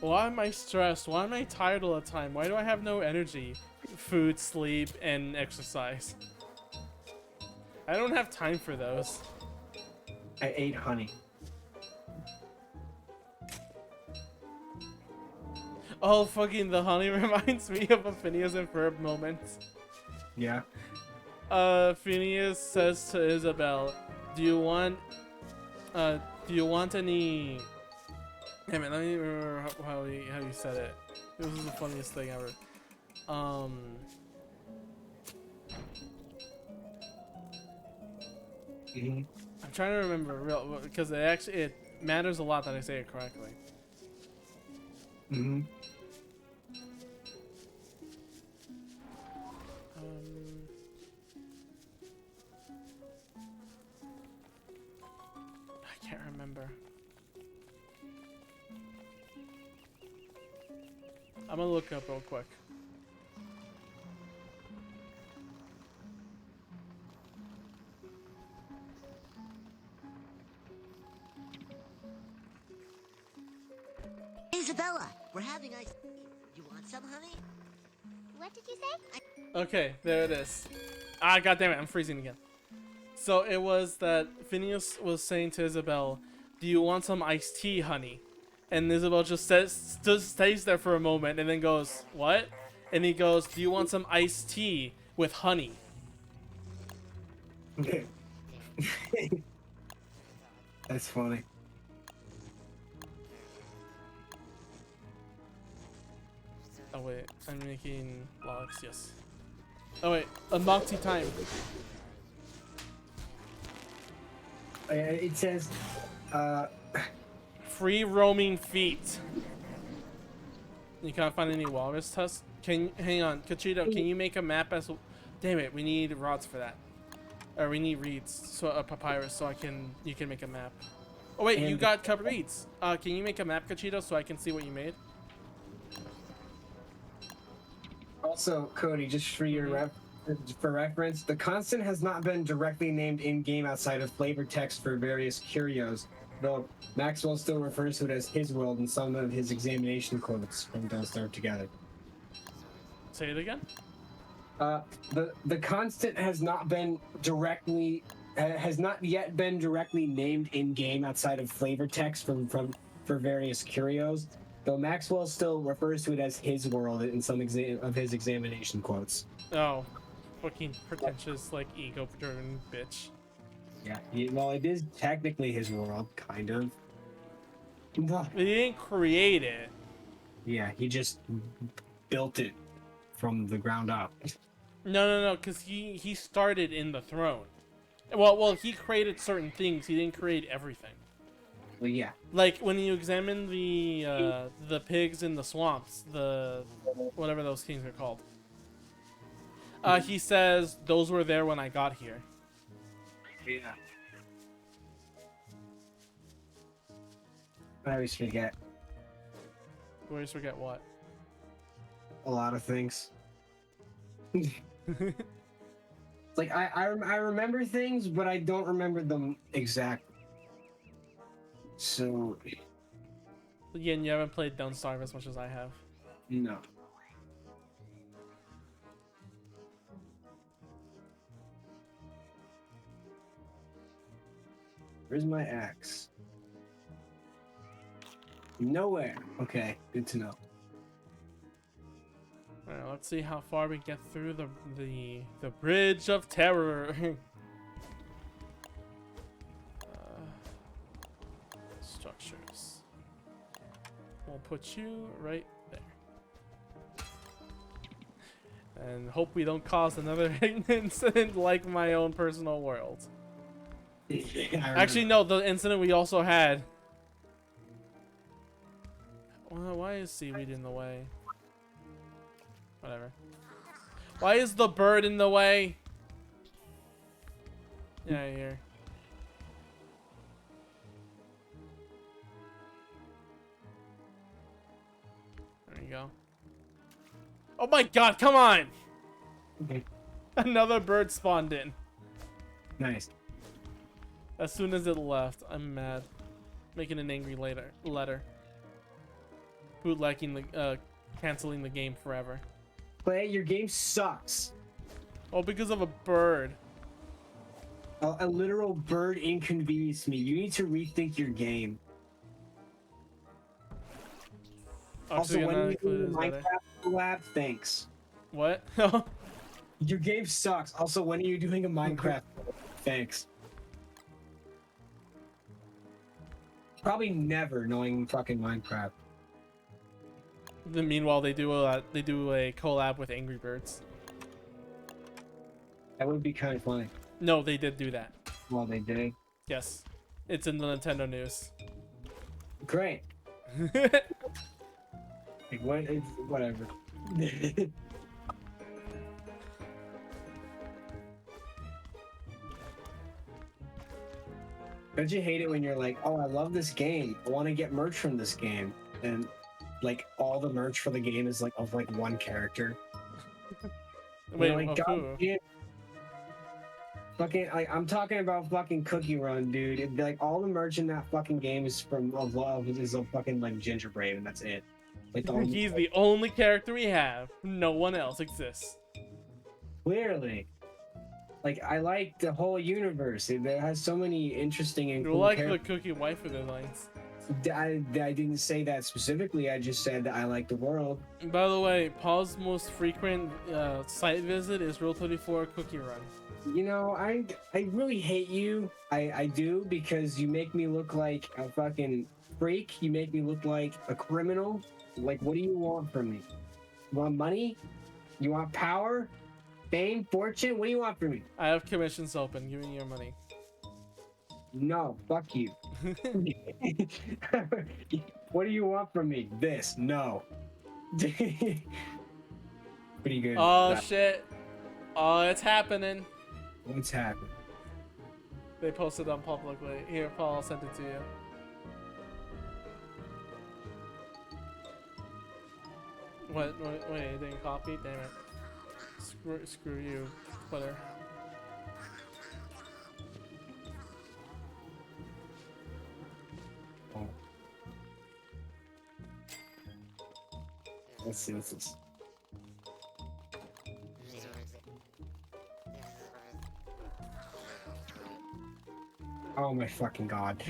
Why am I stressed? Why am I tired all the time? Why do I have no energy? Food, sleep, and exercise. I don't have time for those. I ate honey. Oh, fucking the honey reminds me of a Phineas and Ferb moment. Yeah. Phineas says to Isabel, do you want any... Damn it, let me remember how he said it. This is the funniest thing ever. I'm trying to remember because it matters a lot that I say it correctly. Mm-hmm. I can't remember. I'm gonna look up real quick. Isabella, we're having ice. You want some, honey? What did you say? Okay, there it is. Ah, goddammit, I'm freezing again. So it was that Phineas was saying to Isabel, do you want some iced tea, honey? And Isabel just stays there for a moment and then goes, "What?" And he goes, "Do you want some iced tea with honey?" That's funny. Oh wait, I'm making logs. Yes. Oh wait, unlock tea time. It says, Free roaming feet. You can't find any walrus tusks. Hang on, Kachito? Can you make a map as? Damn it, we need rods for that. Or we need reeds, so a papyrus, so you can make a map. Oh wait, you got cut reeds. Can you make a map, Kachito, so I can see what you made? also, Cody, just for your for reference, the constant has not been directly named in-game outside of flavor text for various curios, though Maxwell still refers to it as his world in some of his examination quotes when those start together. Say it again. The constant has not yet been directly named in game outside of flavor text for various curios, though Maxwell still refers to it as his world in some of his examination quotes. Oh, fucking pretentious, like ego-driven bitch. Yeah, well, it is technically his world, kind of. He didn't create it. Yeah, he just built it from the ground up. No, because he started in the throne. Well, he created certain things. He didn't create everything. Well, yeah. Like when you examine the pigs in the swamps, the whatever those things are called. He says those were there when I got here. Yeah. I always forget We always forget what. a lot of things. It's like I remember things, but I don't remember them exactly. So Again, you haven't played Don't Starve as much as I have. no. Where's my axe? Nowhere. Okay, good to know. Alright, let's see how far we get through the Bridge of Terror. Structures. We'll put you right there. And hope we don't cause another incident like my own personal world. Actually, no, the incident we also had. Well, why is seaweed in the way? Whatever. Why is the bird in the way? Yeah, here. There you go. Oh my god, come on! Another bird spawned in. Nice. As soon as it left, I'm mad. Making an angry letter. Bootlegging canceling the game forever. Play, your game sucks. Oh, because of a bird. A literal bird inconvenienced me. You need to rethink your game. Also, when you do Minecraft collab, thanks. What? Your game sucks. Also, when are you doing a Minecraft? Thanks. Probably never, knowing fucking Minecraft. Meanwhile, they do a collab with Angry Birds. That would be kind of funny. No, they did do that. Well, they did. Yes, it's in the Nintendo news. Great. Like, what? It's, whatever. Don't you hate it when you're like, oh, I love this game. I want to get merch from this game. And like all the merch for the game is like of like one character. Wait, like, God damn. Fucking, like, I'm talking about fucking Cookie Run, dude. It'd be like all the merch in that fucking game is from is a fucking like Gingerbread, and that's it. Like He's the only character we have. No one else exists. Clearly. Like, I like the whole universe. It has so many interesting and You cool like characters. the Cookie Waifu designs. I didn't say that specifically. I just said that I like the world. By the way, Paul's most frequent site visit is Rule 34 Cookie Run. You know, I really hate you. I do, because you make me look like a fucking freak. You make me look like a criminal. Like, what do you want from me? You want money? You want power? Fame? Fortune? What do you want from me? I have commissions open. Give me your money. No, fuck you. What do you want from me? This. No. Pretty good. Oh shit. Oh, it's happening. What's happening? They posted on publicly. Here, Paul, I'll send it to you. What? Wait, it didn't copy? Damn it. Screw you, Twitter. Oh. Let's see what's this. Oh my fucking god.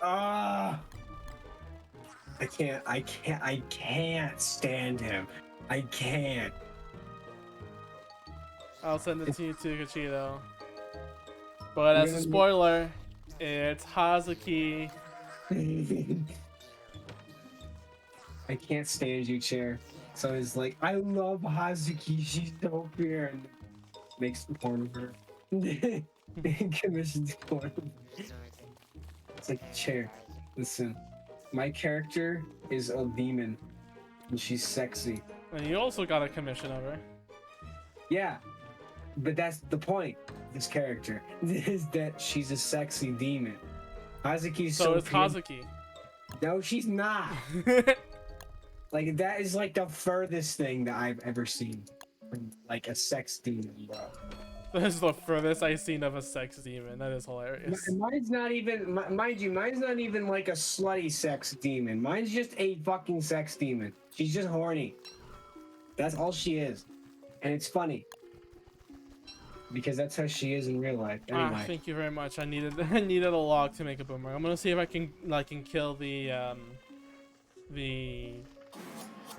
Ah! I can't stand him. I can't. I'll send it to you too, Kachito. But as a spoiler, it's Hazuki. I can't stand you, Chair. So it's like, I love Hazuki, she's so pure, and makes porn of her. Commissions porn. It's like, Chair, listen, my character is a demon, and she's sexy. And you also got a commission of her. Yeah, but that's the point of this character, is that she's a sexy demon. Hazuki's So so it's pure. Hazuki. No, she's not. Like, that is like the furthest thing that I've ever seen from like a sex demon, bro. This is the furthest I've seen of a sex demon. That is hilarious. Mine's not even, mind you, mine's not even like a slutty sex demon. Mine's just a fucking sex demon. She's just horny. That's all she is. And it's funny. Because that's how she is in real life. Anyway. Thank you very much. I needed a log to make a boomerang. I'm gonna see if I can kill the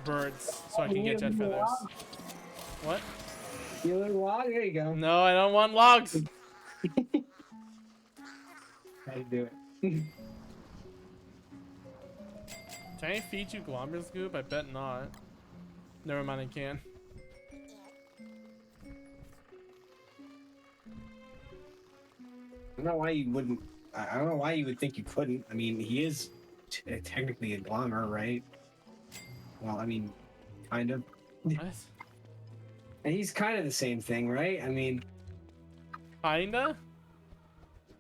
birds so I can get jet feathers. What? You little log? There you go. No, I don't want logs. How to do it. Can I feed you Glomber's goop? I bet not. Never mind, I can. I don't know why you wouldn't. I don't know why you would think you couldn't. I mean, he is technically a glommer, right? Well, I mean, kind of. What? And he's kind of the same thing, right? I mean, Kinda?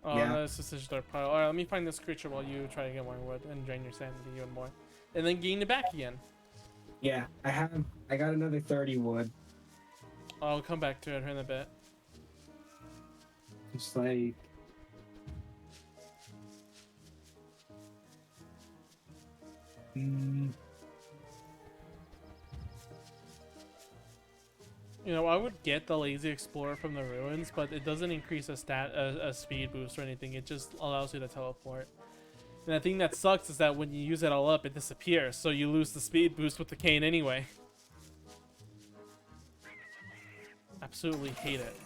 Oh, Yeah. no, this is just our pile. Alright, let me find this creature while you try to get more wood and drain your sanity even more. And then gain it back again. yeah, I got another 30 wood. I'll come back to it in a bit. Just like, You know, I would get the Lazy Explorer from the ruins, but it doesn't increase a speed boost or anything. It just allows you to teleport. And the thing that sucks is that when you use it all up, it disappears, so you lose the speed boost with the cane anyway. Absolutely hate it.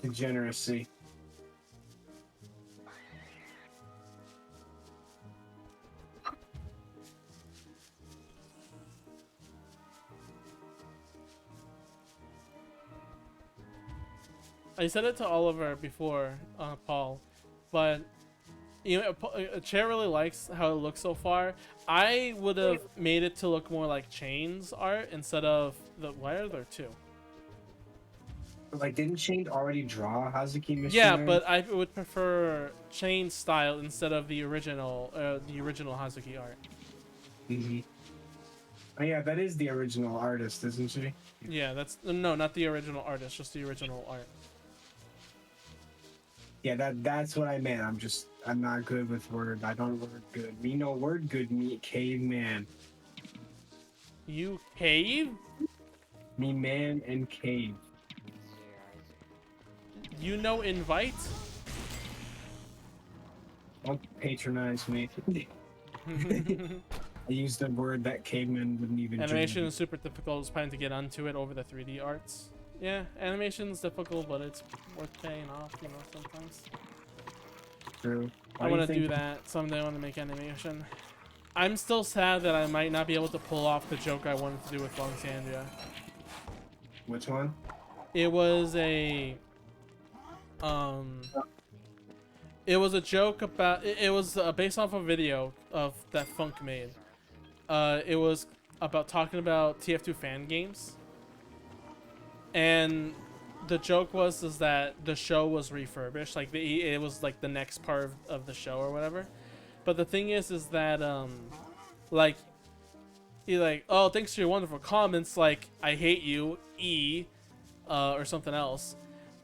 degeneracy. I said it to Oliver before, Paul, but you know, Chair really likes how it looks so far. I would have made it to look more like Chain's art instead of the. Why are there two? Like, didn't Shane already draw Hazuki Missionary? Yeah, but I would prefer Chain's style instead of the original Hazuki art. Mm-hmm. Oh yeah, that is the original artist, isn't she? Yeah, that's no, not the original artist, just the original art. Yeah, that's what I meant. I'm not good with word. I don't word good. Me no word good, me caveman. You cave? Me man and cave. You know invite? Don't patronize me. I used a word that cavemen wouldn't even. Animation is super difficult. I was planning to get onto it over the 3D arts. Yeah, animation is difficult, but it's worth paying off, you know, sometimes. True. I want to do that someday. I want to make animation. I'm still sad that I might not be able to pull off the joke I wanted to do with Alexandria. Which one? It was a it was a joke about it was based off a video of that Funk made. It was about talking about TF2 fan games, and the joke was that the show was refurbished, like it was like the next part of the show or whatever. But the thing is that like you're like, oh, thanks for your wonderful comments, like I hate you, or something else.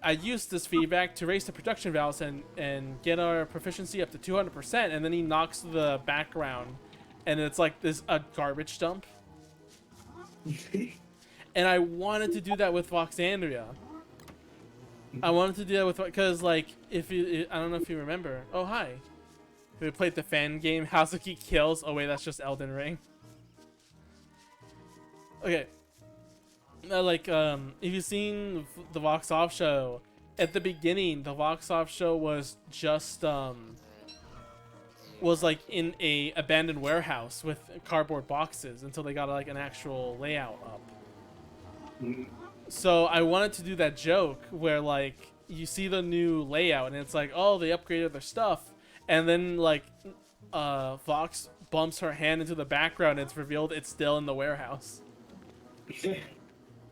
I used this feedback to raise the production values and get our proficiency up to 200%, and then he knocks the background, and it's like a garbage dump. And I wanted to do that with Voxandria. I wanted to do that with, because like I don't know if you remember. Oh hi, we played the fan game Hazuki Kills. Oh wait, that's just Elden Ring. Okay. Like if you've seen the Vox Off show, at the beginning the Vox Off show was just was like in a abandoned warehouse with cardboard boxes until they got like an actual layout up. So I wanted to do that joke where like you see the new layout and it's like, oh, they upgraded their stuff, and then like Vox bumps her hand into the background and it's revealed it's still in the warehouse.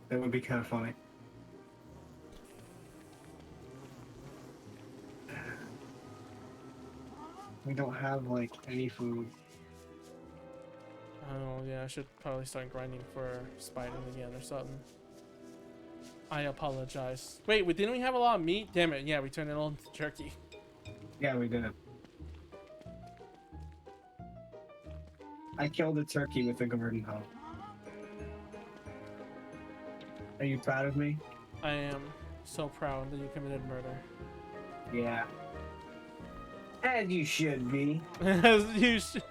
That would be kind of funny. We don't have like any food. Oh yeah, I should probably start grinding for Spider again or something. I apologize. Wait, didn't we have a lot of meat? Damn it, yeah, we turned it all into jerky. Yeah, we did. I killed a turkey with a garden hoe. Are you proud of me? I am so proud that you committed murder. Yeah. As you should be. As you should.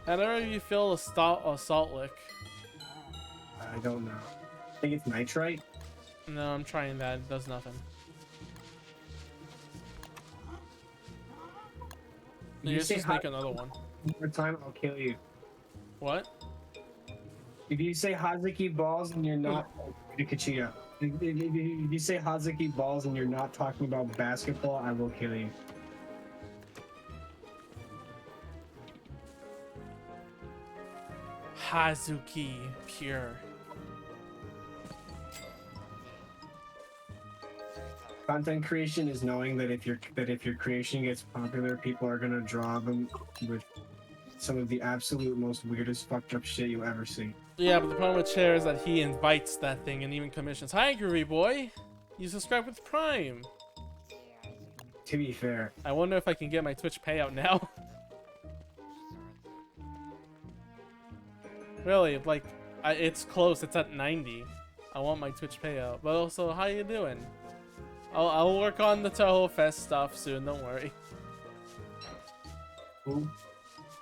However you feel a salt lick. I don't know. I think it's nitrite. No, I'm trying that. It does nothing. You just make another one. One more time, I'll kill you. What? If you say Hazuki balls and you're not Kachia. If you say Hazuki balls and you're not talking about basketball, I will kill you. Hazuki pure. Content creation is knowing that if your creation gets popular, people are gonna draw them with some of the absolute most weirdest fucked up shit you'll ever see. Yeah, but the problem with Chair is that he invites that thing and even commissions. Hi, Groovy Boy! You subscribe with Prime! To be fair. I wonder if I can get my Twitch payout now. Really, like, it's close. It's at 90. I want my Twitch payout. But also, how you doing? I'll work on the Toho Fest stuff soon, don't worry. Who?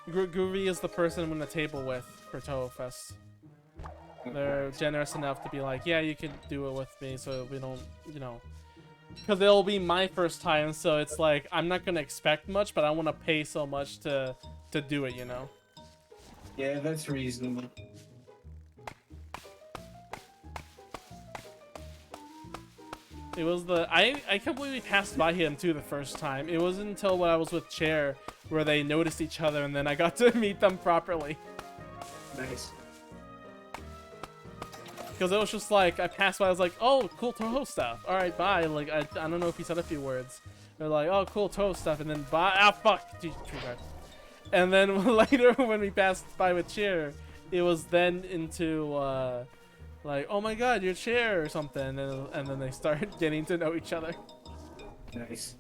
Groovy is the person I'm on the table with for Toho Fest. They're generous enough to be like, yeah, you can do it with me, so we don't, you know, because it'll be my first time, so it's like I'm not gonna expect much, but I want to pay so much to do it, you know. Yeah, that's reasonable. It was I completely passed by him too the first time. It wasn't until when I was with Chair where they noticed each other, and then I got to meet them properly. Nice. Because it was just like, I passed by, I was like, oh, cool Toho stuff. Alright, bye. Like, I don't know if he said a few words. They're like, oh, cool Toho stuff, and then bye. Ah, fuck. Tree guard. And then later, when we passed by with Chair, it was then into, like, oh my god, you're Chair or something. And then they started getting to know each other. Nice.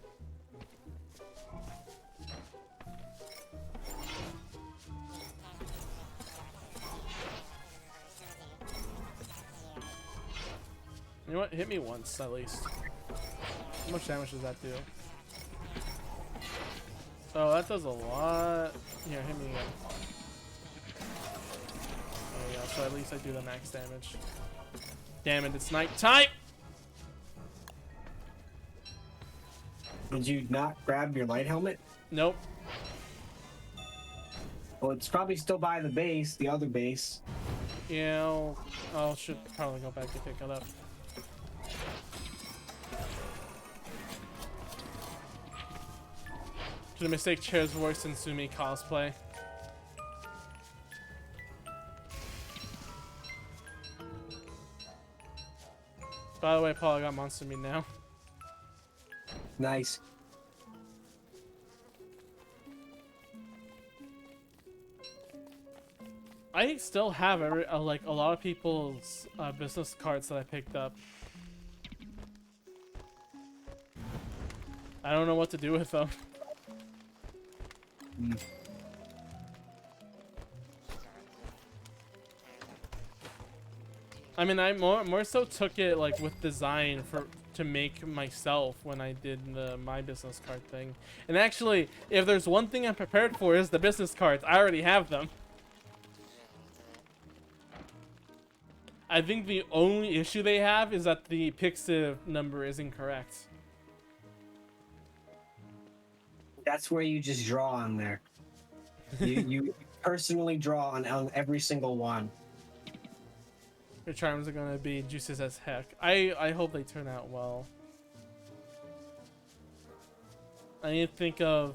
You know what? Hit me once, at least. How much damage does that do? Oh, that does a lot. Here, hit me again. There you go. So at least I do the max damage. Damn it, it's night time! Did you not grab your light helmet? Nope. Well, it's probably still by the base, the other base. Yeah, I should probably go back and pick it up. Should I mistake Chair's voice in Sumi cosplay? By the way, Paul, I got Monster Meat now. Nice. I still have like a lot of people's business cards that I picked up. I don't know what to do with them. I mean, I more so took it like with design to make myself when I did my business card thing. And actually, if there's one thing I'm prepared for is the business cards. I already have them. I think the only issue they have is that the Pixiv number is incorrect. That's where you just draw on there. You personally draw on every single one. Your charms are gonna be juices as heck. I hope they turn out well. I need to think of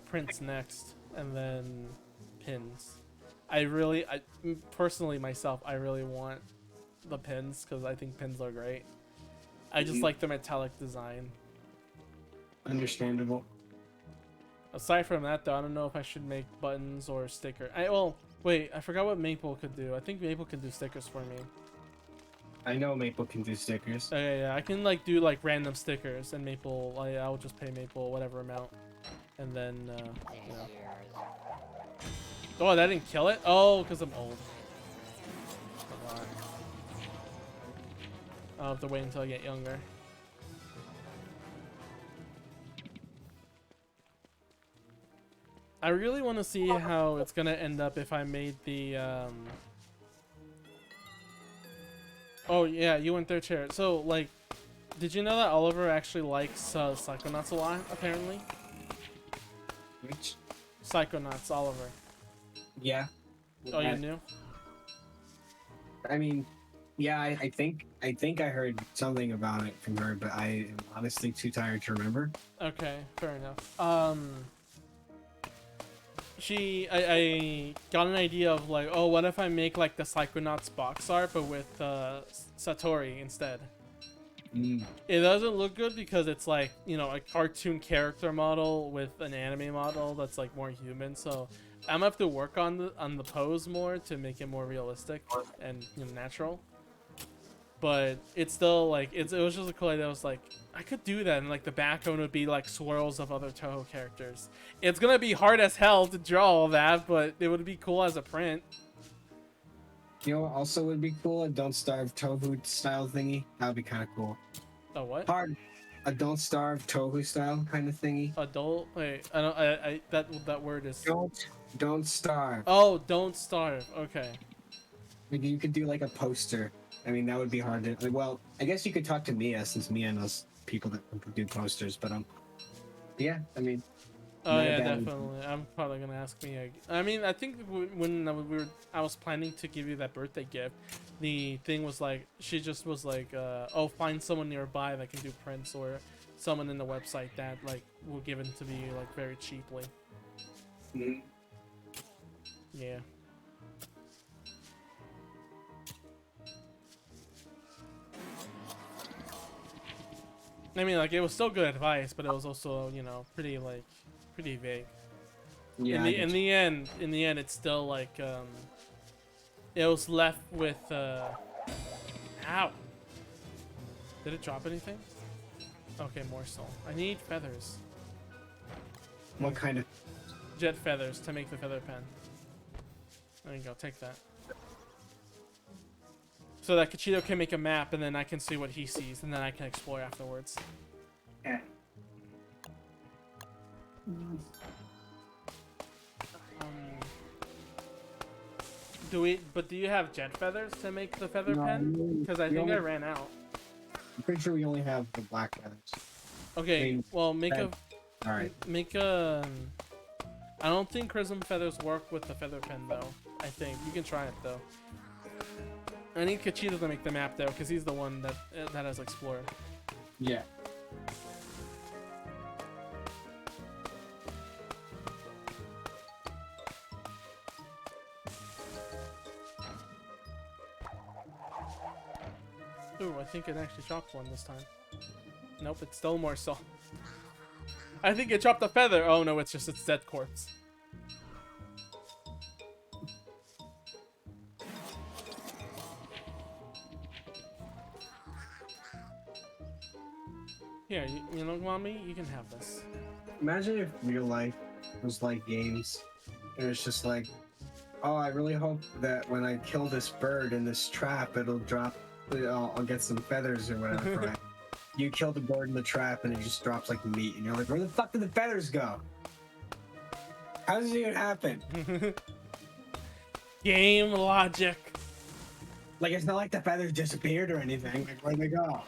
prints next, and then pins. I personally myself, I really want the pins because I think pins are great. I just like the metallic design. Understandable. Aside from that, though, I don't know if I should make buttons or sticker. Wait, I forgot what Maple could do. I think Maple can do stickers for me. I know Maple can do stickers. Okay, yeah, I can like do like random stickers, and Maple, I'll just pay Maple whatever amount, and then you know. Oh, that didn't kill it? Oh, because I'm old. Come on. I'll have to wait until I get younger. I really want to see how it's gonna end up if I made the Oh yeah, you went there, Chair. So like, did you know that Oliver actually likes Psychonauts a lot? Apparently. Which? Psychonauts, Oliver. Yeah. Oh, you knew? I mean, yeah, I think I heard something about it from her, but I am honestly too tired to remember. Okay, fair enough. I got an idea of like, oh, what if I make like the Psychonauts box art, but with Satori instead? It doesn't look good because it's like, you know, a cartoon character model with an anime model that's like more human. So I'm gonna have to work on the pose more to make it more realistic and, you know, natural. But it's still like it was just a cool idea. I was like, I could do that, and like the background would be like swirls of other Toho characters. It's gonna be hard as hell to draw all that, but it would be cool as a print. You know what also would be cool? A Don't Starve Tohu style thingy. That would be kind of cool. A what? Hard. A Don't Starve Tohu style kind of thingy. Adult? Wait, I don't. That word is. Don't starve. Oh, don't starve. Okay. Maybe you could do like a poster. I mean, that would be hard to. Well, I guess you could talk to Mia since Mia knows people that do posters. But yeah. I mean. Oh yeah, definitely. I'm probably gonna ask Mia. I mean, I think when I was planning to give you that birthday gift, the thing was like she just was like, oh, find someone nearby that can do prints, or someone in the website that like will give it to me like very cheaply. Mm-hmm. Yeah. I mean, like, it was still good advice, but it was also, you know, pretty vague. Yeah. In the end, it's still like, it was left with, ow. Did it drop anything? Okay, more soul. I need feathers. What kind of? Jet feathers to make the feather pen. There you go, take that. So that Kachito can make a map, and then I can see what he sees, and then I can explore afterwards. Yeah. Do you have jet feathers to make the feather No, pen? Because I we think I only- ran out. I'm pretty sure we only have the black feathers. Okay, I mean, well make a All right. make a. I don't think prism feathers work with the feather pen though. I think you can try it though. I need Kachito to make the map though, because he's the one that has explorer. Yeah. Ooh, I think it actually dropped one this time. Nope, it's still more so. I think it dropped a feather. Oh no, it's just its dead corpse. Here, you know, mommy, you can have this. Imagine if real life was like games. And it's just like, oh, I really hope that when I kill this bird in this trap, it'll drop. I'll get some feathers or whatever. Right? You kill the bird in the trap, and it just drops like meat, and you're like, where the fuck did the feathers go? How does it even happen? Game logic. Like, it's not like the feathers disappeared or anything. Like, where'd they go?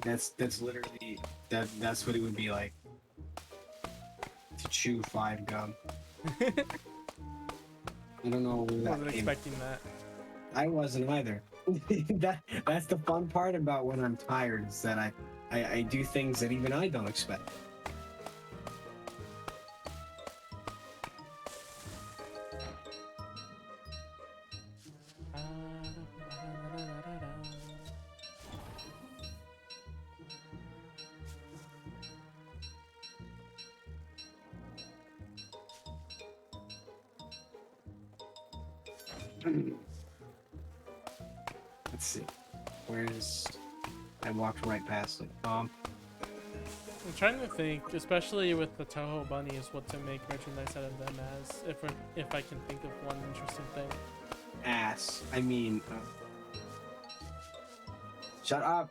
That's literally that's what it would be like to chew 5 gum. I don't know where I that wasn't came. expecting that. I wasn't either. That's the fun part about when I'm tired, is that I do things that even I don't expect. Let's see. Where's... I walked right past it. I'm trying to think, especially with the Toho bunnies, what to make merchandise out of them as, if I can think of one interesting thing. Ass. I mean... Shut up!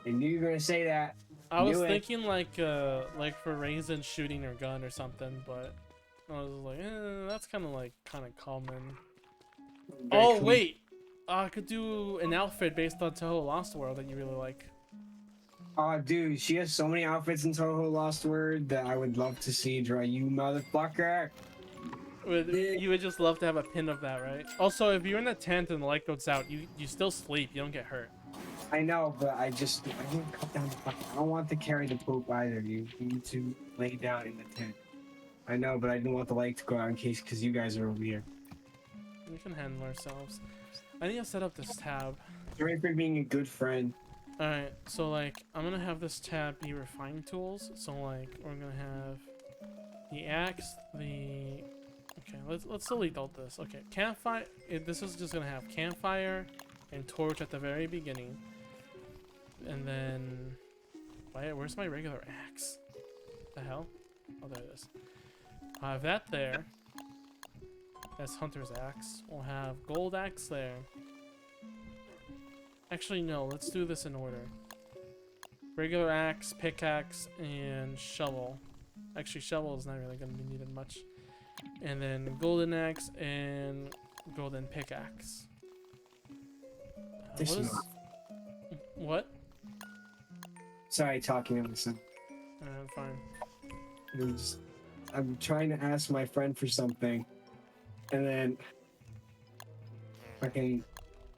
I knew you were gonna say that. I was Knew it. thinking like for Raisin shooting her gun or something, but I was like, that's kind of common. Very Oh clean. wait, I could do an outfit based on Toho Lost World that you really like. Oh, dude, she has so many outfits in Toho Lost Word that I would love to see draw, you motherfucker. You would just love to have a pin of that, right? Also, if you're in a tent and the light goes out, you still sleep. You don't get hurt. I know, but I want to cut down the fucking... I don't want to carry the poop either. You need to lay down in the tent. I know, but I didn't want the light to go out in case, because you guys are over here. We can handle ourselves. I need to set up this tab. You're for being a good friend. Alright, so like, I'm gonna have this tab be refined tools. So like, we're gonna have the axe, the... Okay, let's delete all this. Okay, campfire... This is just gonna have campfire and torch at the very beginning. And then... Where's my regular axe? The hell? Oh, there it is. I have that there. That's Hunter's axe. We'll have gold axe there. Actually, no. Let's do this in order. Regular axe, pickaxe, and shovel. Actually, shovel is not really going to be needed much. And then golden axe and golden pickaxe. This is... What? Sorry, talking to myself. Fine. I'm trying to ask my friend for something, and then fucking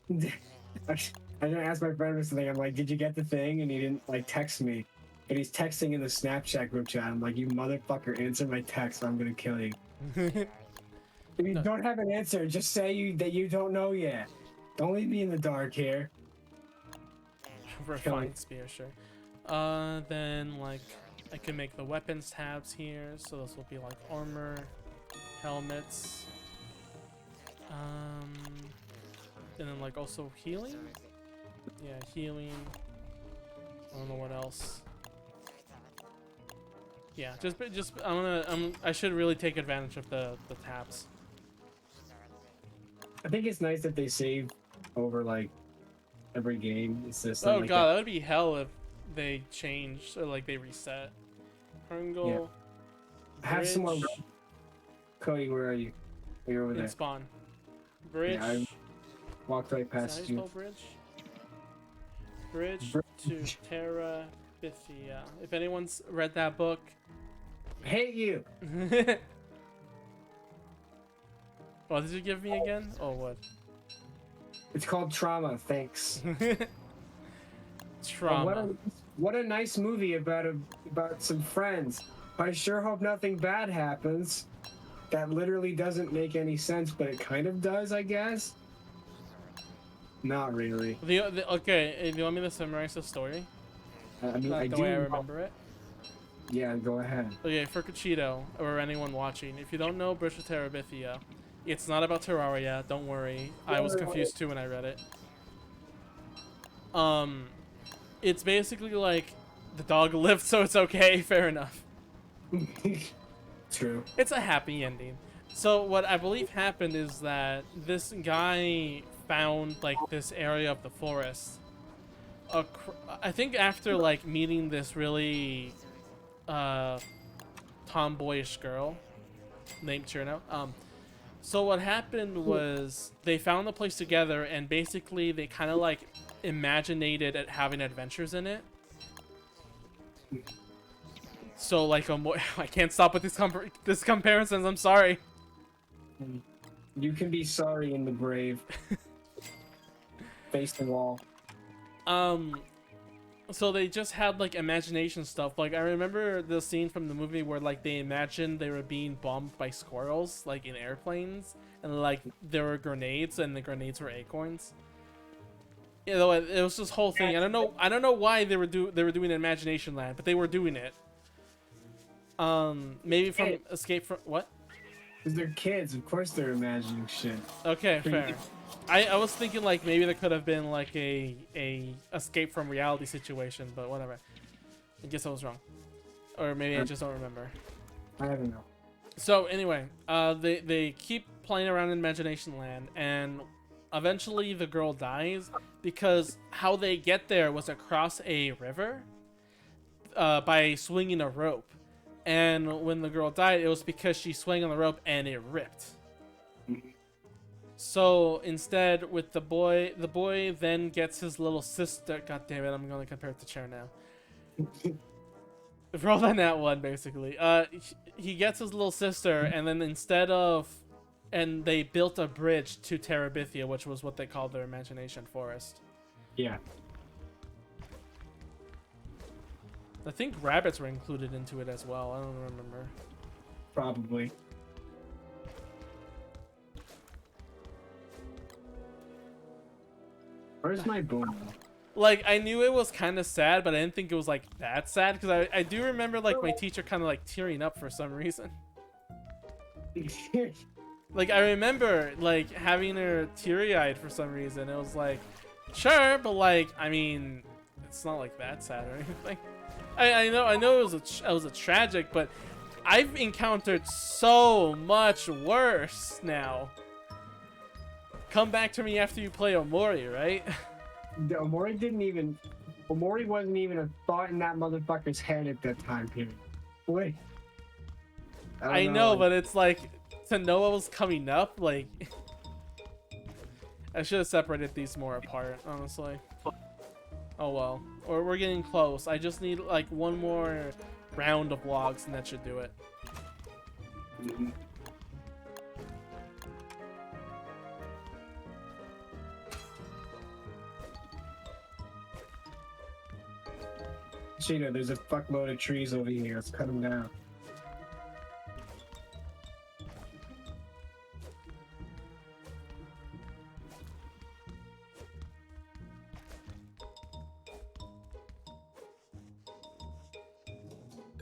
I'm gonna ask my friend for something. I'm like, "Did you get the thing?" And he didn't like text me, but he's texting in the Snapchat group chat. I'm like, "You motherfucker, answer my text, or I'm gonna kill you." If you don't have an answer, just say that you don't know yet. Don't leave me in the dark here. Refined spear, sure. Then like I can make the weapons tabs here, so this will be like armor, helmets, and then like also healing. Yeah, healing. I don't know what else. Yeah, just I should really take advantage of the tabs. I think it's nice that they save over like every game. It's just Oh like god, that would be hell they changed or like they reset. Herngle. Have someone. Bridge, Cody, where are you? You're over and there. spawn. Bridge. Yeah, I walked right Is that how past you you. spell bridge? Bridge to Terra Bithia. If anyone's read that book. Hate you. What did you give me again? Oh, what? It's called Trauma. Thanks. Trauma. What a nice movie about some friends. I sure hope nothing bad happens. That literally doesn't make any sense, but it kind of does, I guess. Not really. Okay, do you want me to summarize the story? I mean, Not I the do. way I remember it. Yeah, go ahead. Okay, for Cuchito, or anyone watching, if you don't know Bridge to Terabithia, it's not about Terraria, don't worry. I was confused too when I read it. It's basically like the dog lived, so it's okay, fair enough. True. It's a happy ending. So what I believe happened is that this guy found like this area of the forest. I think after like meeting this really tomboyish girl named Cherno. So what happened was they found the place together, and basically they kind of like imaginated it having adventures in it. So like I can't stop with this comparisons. I'm sorry. You can be sorry in the brave. Face the wall. So they just had like imagination stuff. Like I remember the scene from the movie where like they imagined they were being bombed by squirrels, like in airplanes, and like there were grenades, and the grenades were acorns. You know, it was this whole thing. I don't know why they were doing Imagination Land, but they were doing it. Maybe from Escape from what? Because they're kids, of course they're imagining shit. Okay, fair. I was thinking like maybe there could have been like a escape from reality situation, but whatever. I guess I was wrong, or maybe I just don't remember. I don't know. So anyway, they keep playing around in Imagination Land, and eventually the girl dies because how they get there was across a river by swinging a rope. And when the girl died, it was because she swung on the rope and it ripped. So instead, with the boy then gets his little sister. God damn it! I'm gonna compare it to Chair now. Roll on that one, basically. He gets his little sister, and then and they built a bridge to Terabithia, which was what they called their imagination forest. Yeah. I think rabbits were included into it as well. I don't remember. Probably. Where's my boom? Like, I knew it was kind of sad, but I didn't think it was, like, that sad. Because I do remember, like, my teacher kind of, like, tearing up for some reason. Like, I remember, like, having her teary-eyed for some reason. It was like, sure, but, like, I mean, it's not, like, that sad or anything. I know it was a tragic, but I've encountered so much worse now. Come back to me after you play Omori, right? The Omori wasn't even a thought in that motherfucker's head at that time period. Wait. I know, but it's like, to know what was coming up, like... I should have separated these more apart, honestly. Oh well. Or we're getting close. I just need like one more round of vlogs and that should do it. Mm-hmm. Cheetah, there's a fuckload of trees over here. Let's cut them down.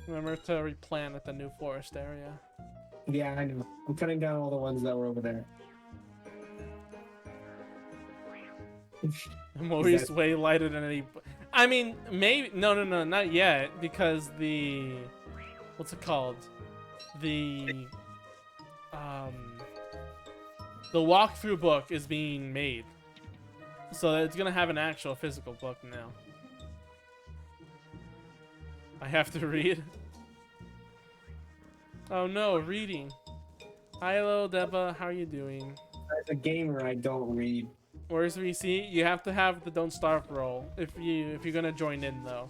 Remember to replant at the new forest area. Yeah, I know. I'm cutting down all the ones that were over there. I'm always way lighter than any... I mean, maybe... No, not yet. Because the... What's it called? The walkthrough book is being made. So it's gonna have an actual physical book now. I have to read. Oh no, reading. Hi, hello, Deba. How are you doing? As a gamer, I don't read. Where's VC? You have to have the don't starve role if you're gonna join in though.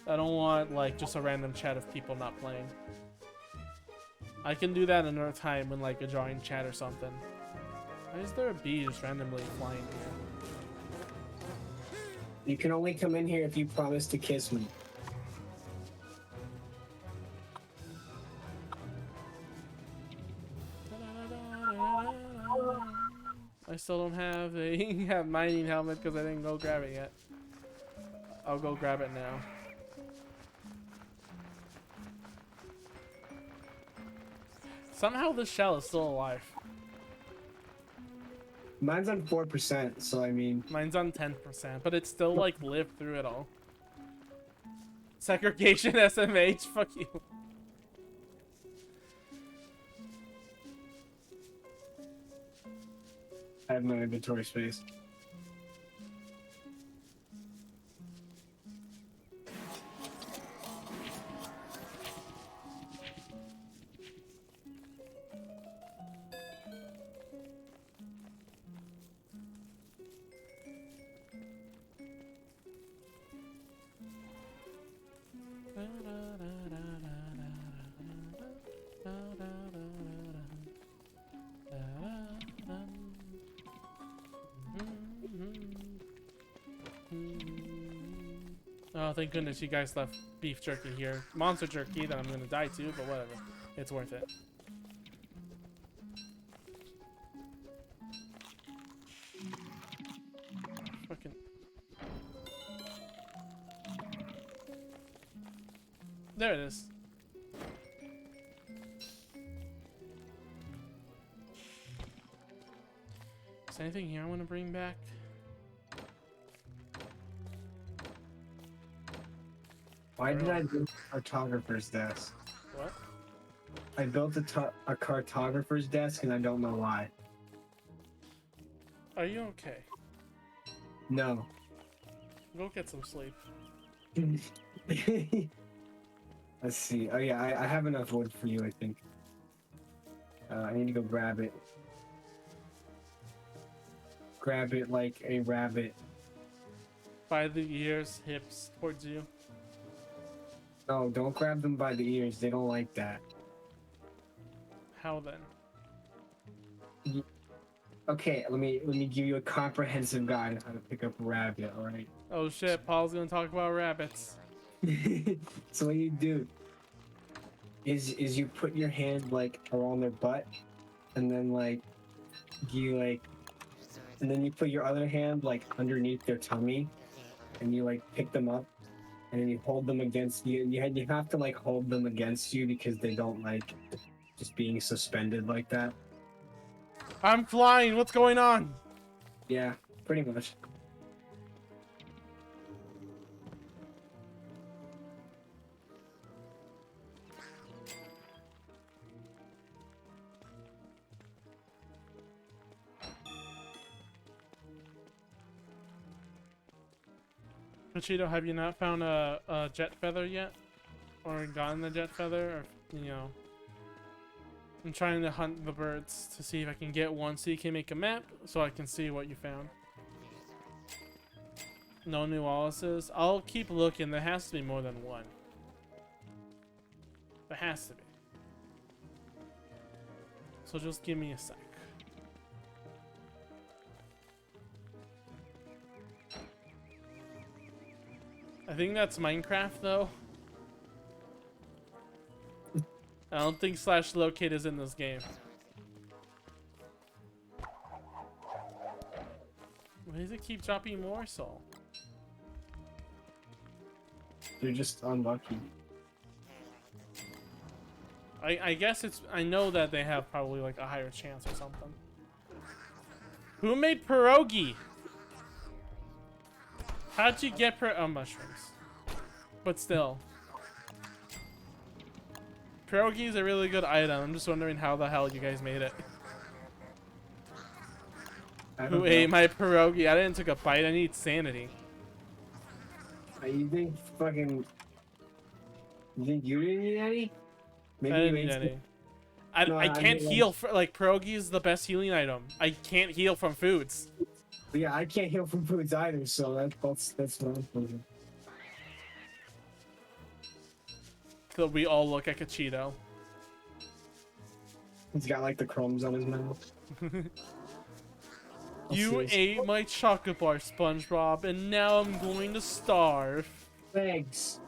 I don't want like just a random chat of people not playing. I can do that another time when like a join chat or something. Why is there a bee just randomly flying here? You can only come in here if you promise to kiss me. I still don't have a mining helmet because I didn't go grab it yet. I'll go grab it now. Somehow this shell is still alive. Mine's on 4%, so I mean... Mine's on 10%, but it's still like lived through it all. Segregation SMH, fuck you. I have no inventory space. Oh, thank goodness you guys left beef jerky here. Monster jerky that I'm gonna die to, but whatever. It's worth it. Fucking... There it is. Is there anything here I want to bring back? Why did I build a cartographer's desk? What? I built a cartographer's desk and I don't know why. Are you okay? No. Go get some sleep. Let's see. Oh yeah, I have enough wood for you, I think. I need to go grab it. Grab it like a rabbit. By the ears, hips, towards you. No, don't grab them by the ears. They don't like that. How then? Okay, let me give you a comprehensive guide on how to pick up a rabbit, alright? Oh shit, Paul's gonna talk about rabbits. So what you do is you put your hand like around their butt and then like and then you put your other hand like underneath their tummy and you like pick them up and then you hold them against you. You have to like hold them against you because they don't like just being suspended like that. I'm flying, what's going on? Yeah, pretty much. Machito, have you not found a jet feather yet? Or gotten the jet feather? Or, you know... I'm trying to hunt the birds to see if I can get one so you can make a map so I can see what you found. No new Wallaces? I'll keep looking. There has to be more than one. There has to be. So just give me a sec. I think that's Minecraft though. I don't think /locate is in this game. Why does it keep dropping more soul? You're just unlucky. I guess it's... I know that they have probably like a higher chance or something. Who made pierogi? How'd you get mushrooms? But still. Pierogi is a really good item. I'm just wondering how the hell you guys made it. Who ate my pierogi? I didn't take a bite. I need sanity. You think fucking You think you didn't eat any? I Maybe didn't you need ate some- any. No, I I can't mean, heal for like pierogi is the best healing item. I can't heal from foods. Yeah, I can't heal from foods either, so that's what I'm thinking. So we all look like a Cheeto. He's got like the crumbs on his mouth. You ate my chocolate bar, SpongeBob, and now I'm going to starve. Thanks.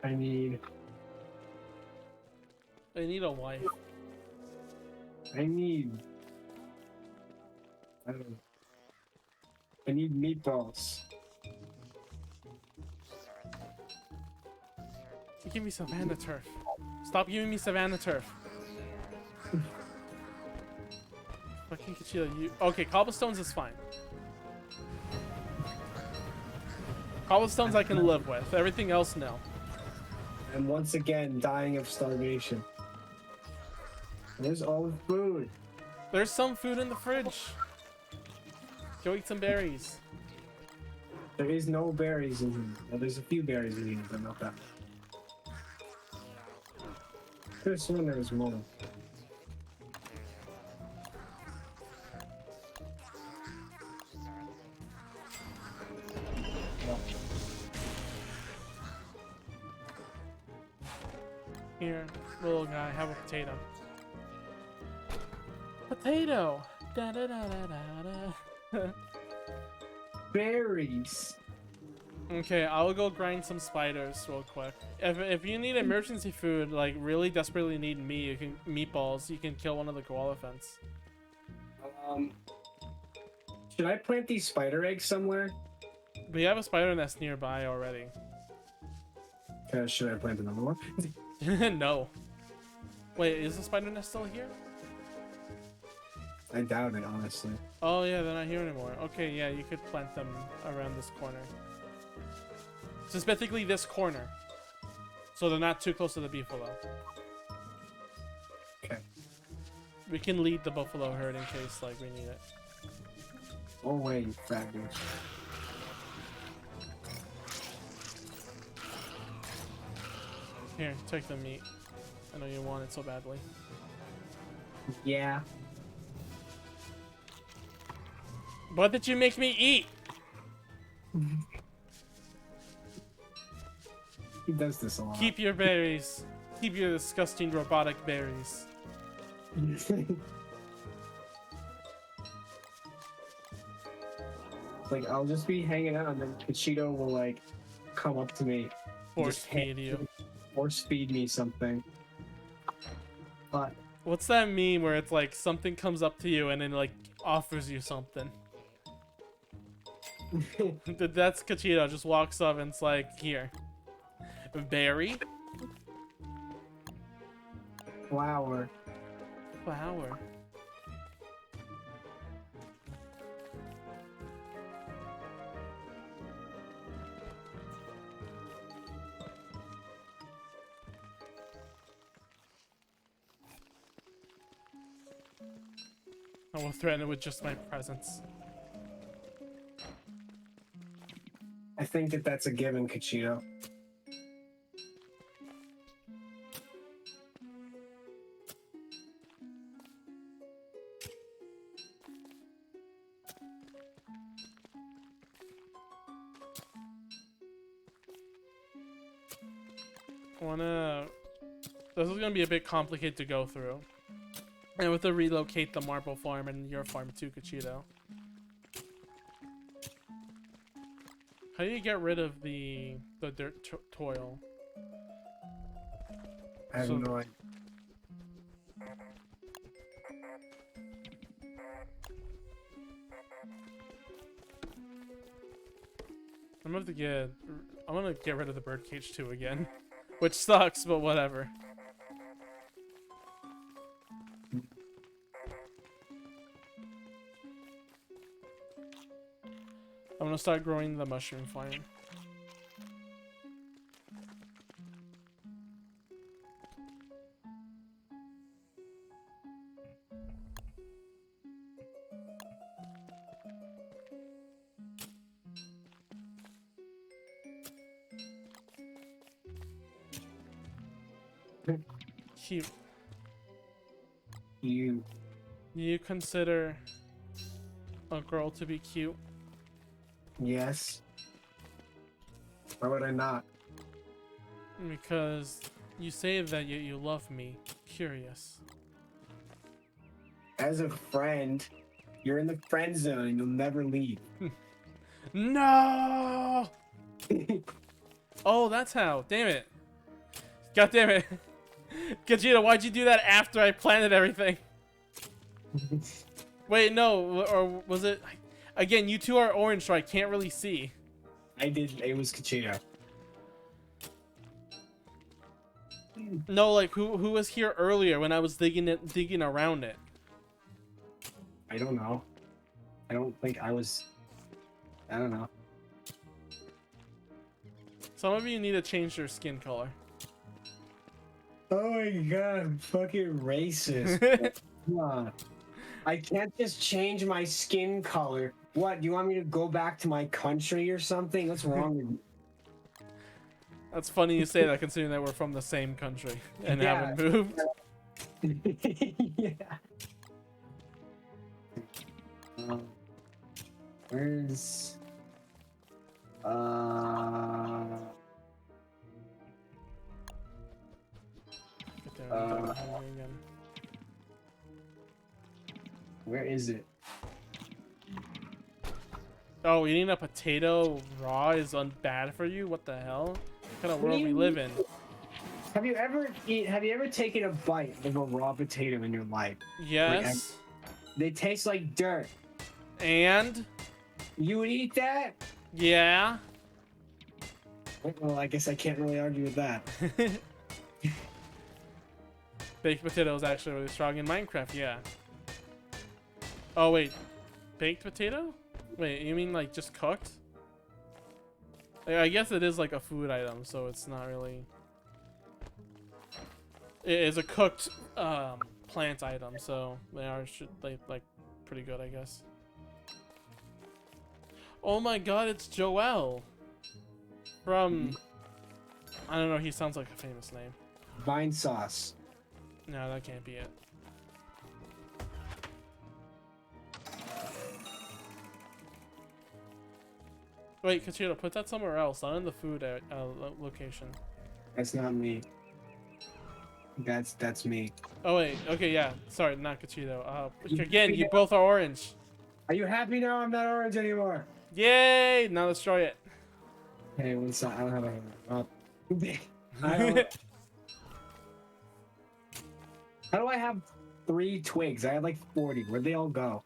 I need a wife. I need I don't know. I need meatballs. You give me Savannah turf. Stop giving me Savannah turf. Fucking Kachila, you. Okay, cobblestones is fine. Cobblestones I can live with. Everything else, no. And once again, dying of starvation. There's all the food. There's some food in the fridge. Go eat some berries. There is no berries in here. Well, there's a few berries in here, but not that. Could have sworn there was more. Here, little guy, have a potato. Potato! Da da da da da da. Berries. Okay, I'll go grind some spiders real quick. If you need emergency food, like really desperately need meatballs, you can kill one of the koala fence. Should I plant these spider eggs somewhere? We have a spider nest nearby already. Should I plant another one? No. Wait, is the spider nest still here? I doubt it, honestly. Oh yeah, they're not here anymore. Okay, yeah, you could plant them around this corner. Specifically this corner. So they're not too close to the buffalo. Okay. We can lead the buffalo herd in case like we need it. Oh wait, you fat bitch. Here, take the meat. I know you want it so badly. Yeah. What did you make me eat? He does this a lot. Keep your berries. Keep your disgusting robotic berries. Like, I'll just be hanging out and then Kachito will like come up to me. Force just feed you. Force feed me something. But What's that meme where it's like something comes up to you and then like offers you something? That's Kachito, just walks up and it's like, here. Berry? flour. Flower. I will threaten it with just my presence. I think that that's a given, Kachito. This is gonna be a bit complicated to go through. And we have to relocate the marble farm and your farm too, Kachito. How do you get rid of the dirt toil? I have no idea. I'm gonna get rid of the birdcage too again. Which sucks, but whatever. I'm gonna start growing the mushroom farm. Cute. You. You consider a girl to be cute? Yes. Why would I not? Because you say that you love me. Curious. As a friend, you're in the friend zone and you'll never leave. No! Oh, that's how. Damn it. God damn it. Gogeta, why'd you do that after I planted everything? Wait, no. Or was it... Again, you two are orange, so I can't really see. I did. It was Kachito. No, like, who was here earlier when I was digging around it? I don't know. I don't think I was. I don't know. Some of you need to change your skin color. Oh my god, I'm fucking racist. Come on. I can't just change my skin color. What, do you want me to go back to my country or something? What's wrong with you? That's funny you say that, considering that we're from the same country and Yeah. haven't moved. Yeah. Where's... Get there, I'm hungry again. Where is it? Oh, eating a potato raw is bad for you? What the hell? What kind of What do world we you live in? Have you ever taken a bite of a raw potato in your life? Yes. They taste like dirt. And? You would eat that? Yeah. Well, I guess I can't really argue with that. Baked potato is actually really strong in Minecraft, yeah. Oh, wait. Baked potato? Wait, you mean like just cooked? I guess it is like a food item, so it's not really... It is a cooked plant item, so they are like pretty good, I guess. Oh my god, it's Joel! From... I don't know, he sounds like a famous name. Vine sauce. No, that can't be it. Wait, Kachiro, put that somewhere else, not in the food location. That's not me. That's me. Oh wait, okay, yeah. Sorry, not Kachiro. Again, you both are orange. Are you happy now? I'm not orange anymore. Yay! Now destroy it. Hey, one sec. I don't have a. I don't, how do I have 3 twigs? I had like 40. Where'd they all go?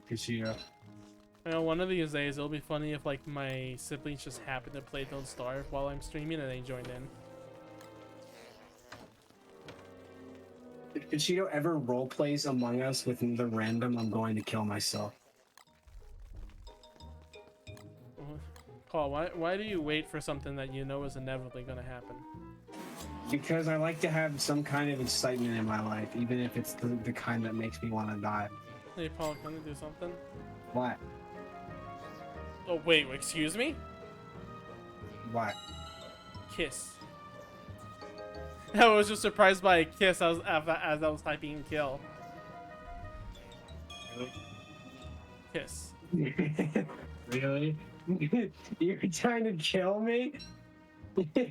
Kashira. You know, one of these days it'll be funny if like my siblings just happen to play Don't Starve while I'm streaming and they join in. If Kashiro ever roleplays Among Us with the random, I'm going to kill myself. Paul, why do you wait for something that you know is inevitably gonna happen? Because I like to have some kind of excitement in my life, even if it's the kind that makes me want to die. Hey Paul, can you do something? What? Oh wait, excuse me? What? Kiss. I was just surprised by a kiss as I was typing kill. Really? Kiss. Really? You're trying to kill me?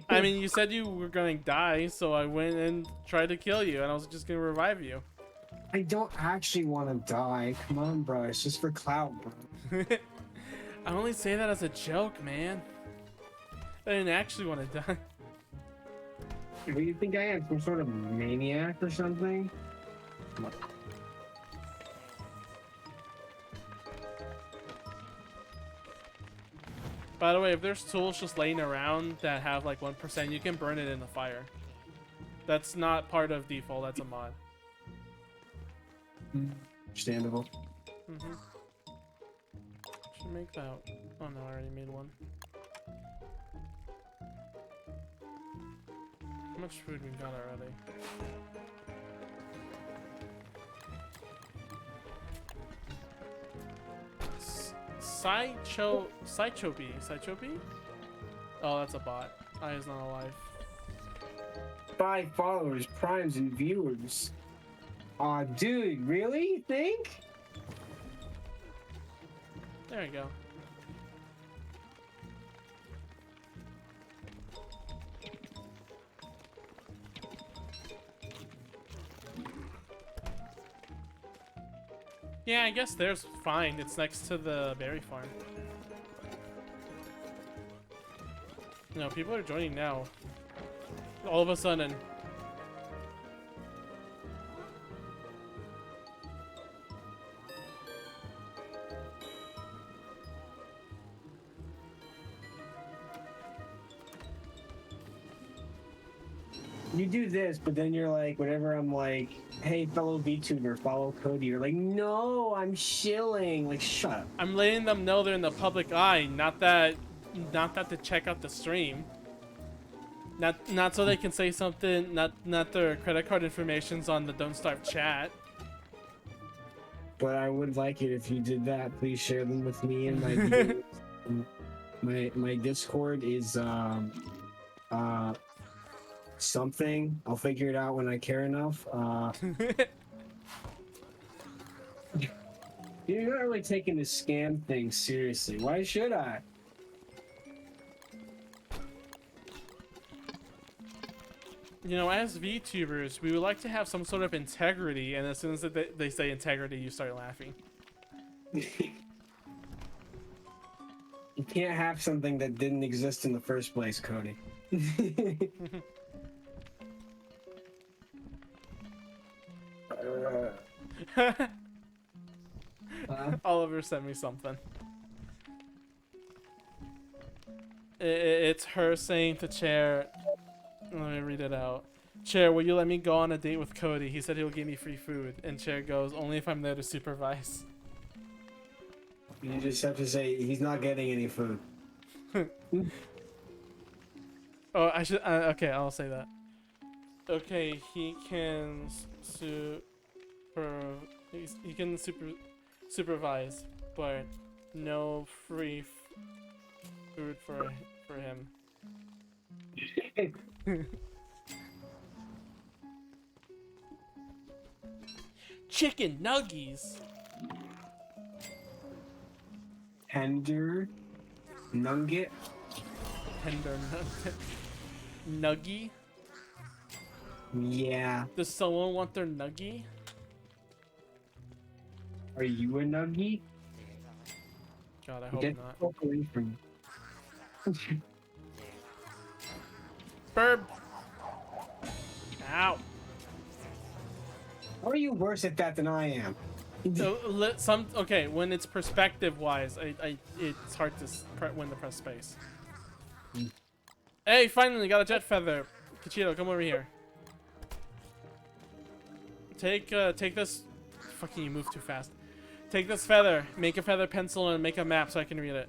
I mean, you said you were gonna die, so I went and tried to kill you, and I was just gonna revive you. I don't actually want to die. Come on, bro. It's just for clout, bro. I only say that as a joke, man. I didn't actually want to die. What do you think I am? Some sort of maniac or something? Come on. By the way, if there's tools just laying around that have like 1%, you can burn it in the fire. That's not part of default, that's a mod. Understandable. Mm-hmm. Should make that. Oh no, I already made one. How much food we got already? Psychope? Oh, that's a bot. I is not alive. 5 followers, primes, and viewers. Aw, dude, really? You think? There you go. Yeah, I guess there's fine. It's next to the berry farm. No, people are joining now. All of a sudden. You do this, but then you're like, whenever I'm like, hey, fellow VTuber, follow Cody, you're like, no, I'm shilling. Like, shut up. I'm letting them know they're in the public eye, not that to check out the stream. Not so they can say something, not their credit card information's on the Don't Starve chat. But I would like it if you did that. Please share them with me and my viewers. My Discord is something. I'll figure it out when I care enough. You're not really taking this scam thing seriously. Why should I? You know, as VTubers, we would like to have some sort of integrity, and as soon as they say integrity, you start laughing. You can't have something that didn't exist in the first place, Cody. Oliver sent me something. It's her saying to Chair, let me read it out. Chair, will you let me go on a date with Cody? He said he'll give me free food. And Chair goes, only if I'm there to supervise. You just have to say, he's not getting any food. Oh, I should, okay, I'll say that. Okay, he can supervise, but no free food for him. Chicken nuggies. Tender nugget. Tender nugget. Nuggie. Yeah. Does someone want their nuggie? Are you a nuggie? God, I hope Get not. the fuck away from me. Burb. Ow. How are you worse at that than I am? So, okay, when it's perspective wise, it's hard to when to press space. Hey, finally got a jet feather. Kachito, come over here. Take this. Fucking, you move too fast. Take this feather, make a feather pencil, and make a map so I can read it.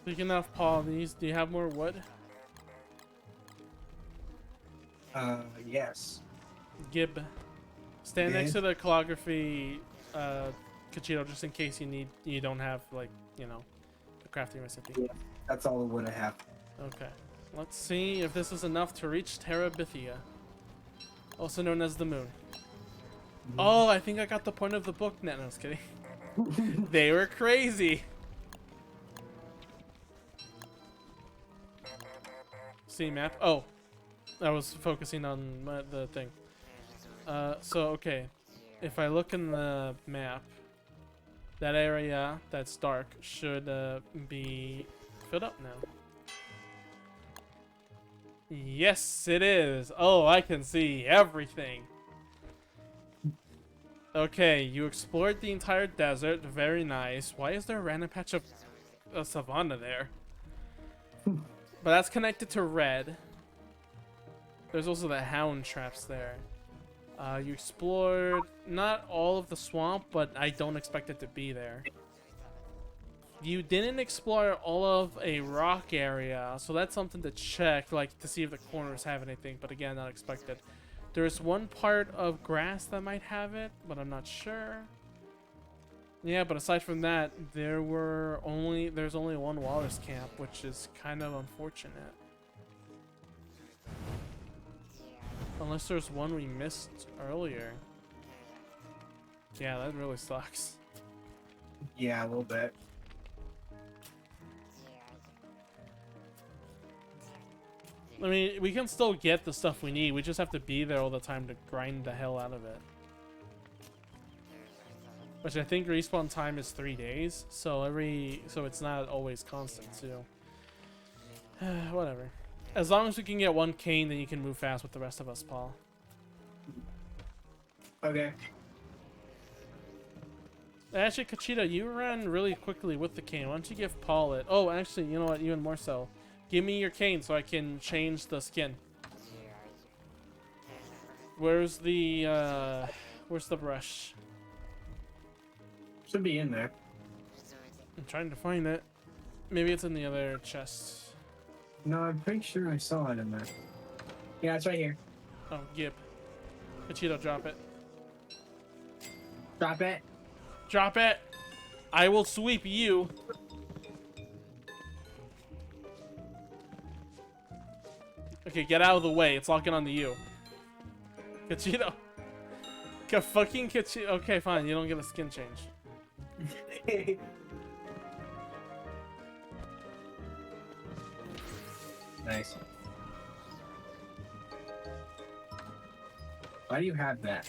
Speaking of Paul, do you have more wood? Yes. Gib. Stand next to the calligraphy, Kachito, just in case you don't have, like, you know, the crafting recipe. Yeah, that's all the wood I have. Okay. Let's see if this is enough to reach Terabithia, also known as the moon. Oh, I think I got the point of the book. No, I was kidding. They were crazy. See map? Oh, I was focusing on the thing. So, okay. If I look in the map, that area that's dark should be filled up now. Yes, it is. Oh, I can see everything. Okay, you explored the entire desert. Very nice. Why is there a random patch of savanna there? But that's connected to red. There's also the hound traps there. You explored not all of the swamp, but I don't expect it to be there. You didn't explore all of a rock area, so that's something to check, like to see if the corners have anything, but again, not expected. There's one part of grass that might have it, but I'm not sure. Yeah, but aside from that, there's only one walrus camp, which is kind of unfortunate. Unless there's one we missed earlier. Yeah, that really sucks. Yeah, a little bit. I mean, we can still get the stuff we need. We just have to be there all the time to grind the hell out of it. Which I think respawn time is 3 days, so it's not always constant too. Whatever. As long as we can get one cane, then you can move fast with the rest of us, Paul. Okay. Actually, Kachita, you ran really quickly with the cane. Why don't you give Paul it? Oh, actually, you know what? Even more so. Give me your cane so I can change the skin. Where's the brush? Should be in there. I'm trying to find it. Maybe it's in the other chest. No, I'm pretty sure I saw it in there. Yeah, it's right here. Oh, Gib. Kachito, drop it. Drop it. Drop it! I will sweep you. Okay, get out of the way. It's locking onto you. Kachito. Fucking Kachito. Okay, fine. You don't get a skin change. Nice. Why do you have that?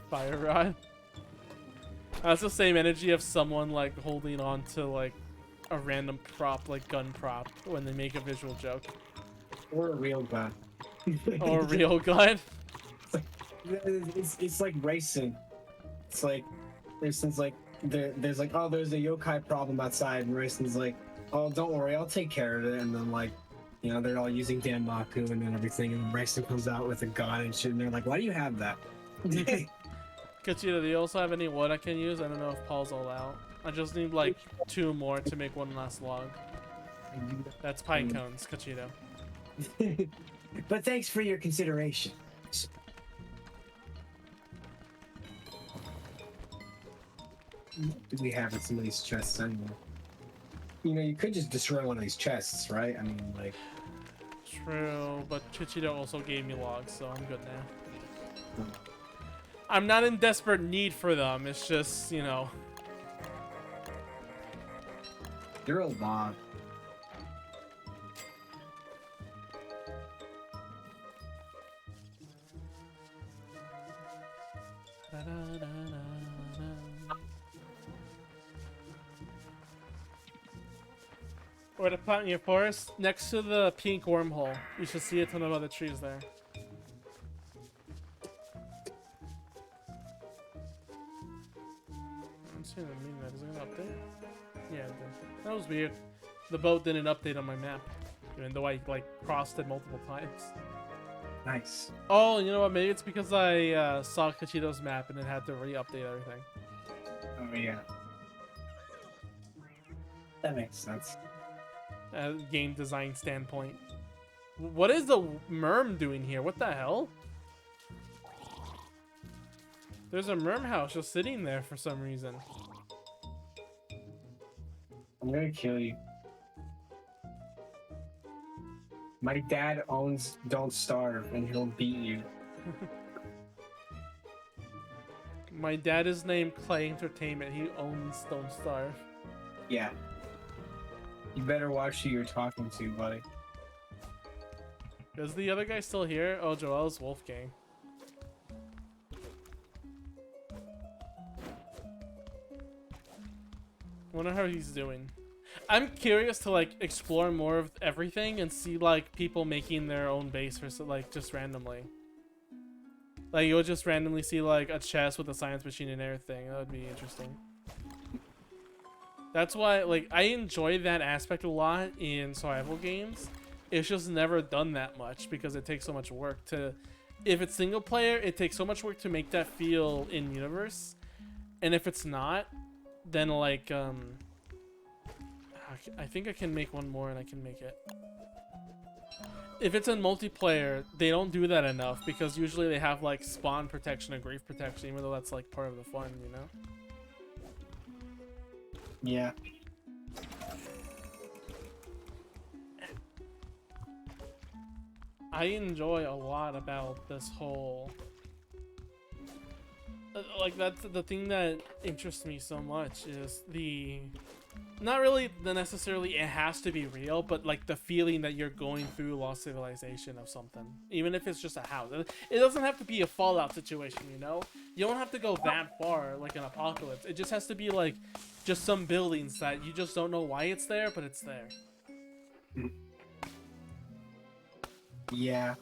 Fire rod. That's the same energy of someone like holding on to like a random prop, like gun prop, when they make a visual joke. Or a real gun. Or a real gun. It's like racing. It's like Rayson's like there's like, oh, there's a yokai problem outside, and Rayson's like, oh, don't worry, I'll take care of it. And then like, you know, they're all using Danmaku and then everything, and then Rayson comes out with a gun and shit, and they're like, why do you have that? Kachito, do you also have any wood I can use? I don't know if Paul's all out. I just need like 2 more to make one last log. That's pine cones, Kachito. But thanks for your consideration. What do we have in some of these chests anymore? You know, you could just destroy one of these chests, right? I mean, like... True, but Kachito also gave me logs, so I'm good now. I'm not in desperate need for them, it's just, you know... You're a log. Where to plant in your forest? Next to the pink wormhole. You should see a ton of other trees there. I'm seeing the mean that. Is it gonna update? Yeah, it did. That was weird. The boat didn't update on my map. Even though I like crossed it multiple times. Nice. Oh, you know what? Maybe it's because I saw Kachito's map and it had to re-update everything. Oh, yeah. That makes sense. Game design standpoint. What is the merm doing here? What the hell? There's a merm house just sitting there for some reason. I'm gonna kill you. My dad owns Don't Starve, and he'll beat you. My dad is named Clay Entertainment. He owns Don't Starve. Yeah. You better watch who you're talking to, buddy. Is the other guy still here? Oh, Joel's Wolfgang. Wonder how he's doing. I'm curious to like explore more of everything and see like people making their own base for like just randomly. Like you'll just randomly see like a chest with a science machine and everything. That would be interesting. That's why, like, I enjoy that aspect a lot in survival games. It's just never done that much because it takes so much work to... If it's single player, it takes so much work to make that feel in universe. And if it's not, then, like, I think I can make one more and I can make it. If it's in multiplayer, they don't do that enough because usually they have, like, spawn protection and grief protection, even though that's, like, part of the fun, you know? Yeah. I enjoy a lot about this whole... like, that's the thing that interests me so much is the... Not really the necessarily it has to be real, but like the feeling that you're going through lost civilization of something. Even if it's just a house. It doesn't have to be a Fallout situation, you know? You don't have to go that far, like an apocalypse. It just has to be like just some buildings that you just don't know why it's there, but it's there. Yeah.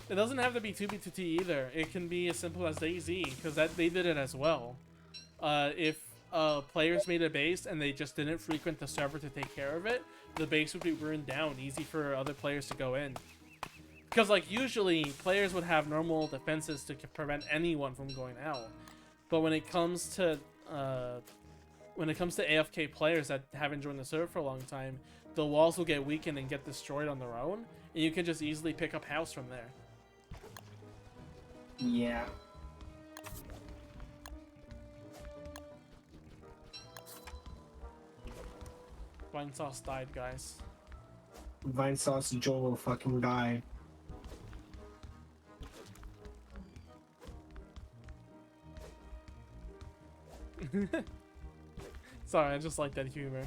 It doesn't have to be 2B2T either. It can be as simple as DayZ, because they did it as well. If players made a base and they just didn't frequent the server to take care of it, the base would be burned down, easy for other players to go in. Because, like, usually players would have normal defenses to prevent anyone from going out. But when it comes to AFK players that haven't joined the server for a long time, the walls will get weakened and get destroyed on their own, and you can just easily pick up house from there. Yeah. Vine Sauce died, guys. Vine Sauce Joel will fucking die. Sorry, I just like that humor.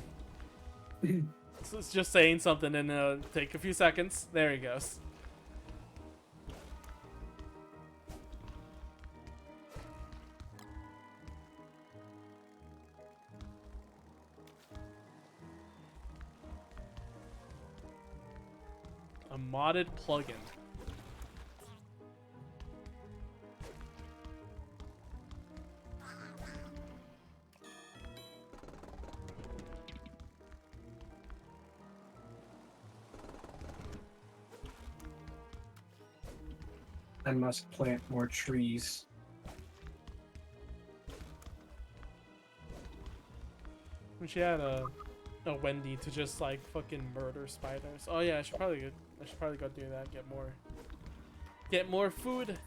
So it's just saying something and take a few seconds. There he goes. A modded plugin. I must plant more trees. Wish you had a Wendy to just like fucking murder spiders. Oh yeah, I should probably go do that. Get more food.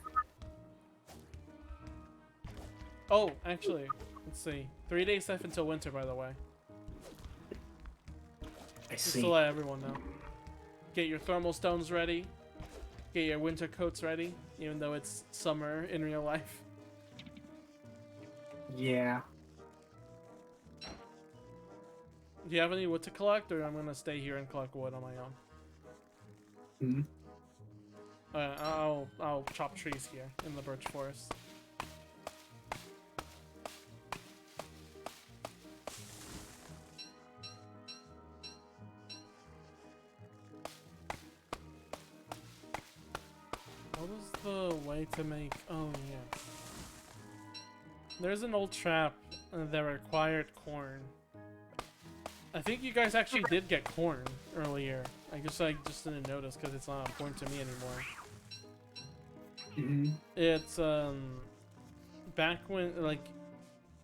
Oh, actually, let's see. 3 days left until winter, by the way. Just to let everyone know. Get your thermal stones ready. Get your winter coats ready, even though it's summer in real life. Yeah. Do you have any wood to collect, or I'm gonna stay here and collect wood on my own? I'll chop trees here in the birch forest. What was the way to make? Oh yeah. There's an old trap that required corn. I think you guys actually did get corn earlier. I guess I just didn't notice because it's not important to me anymore. It's back when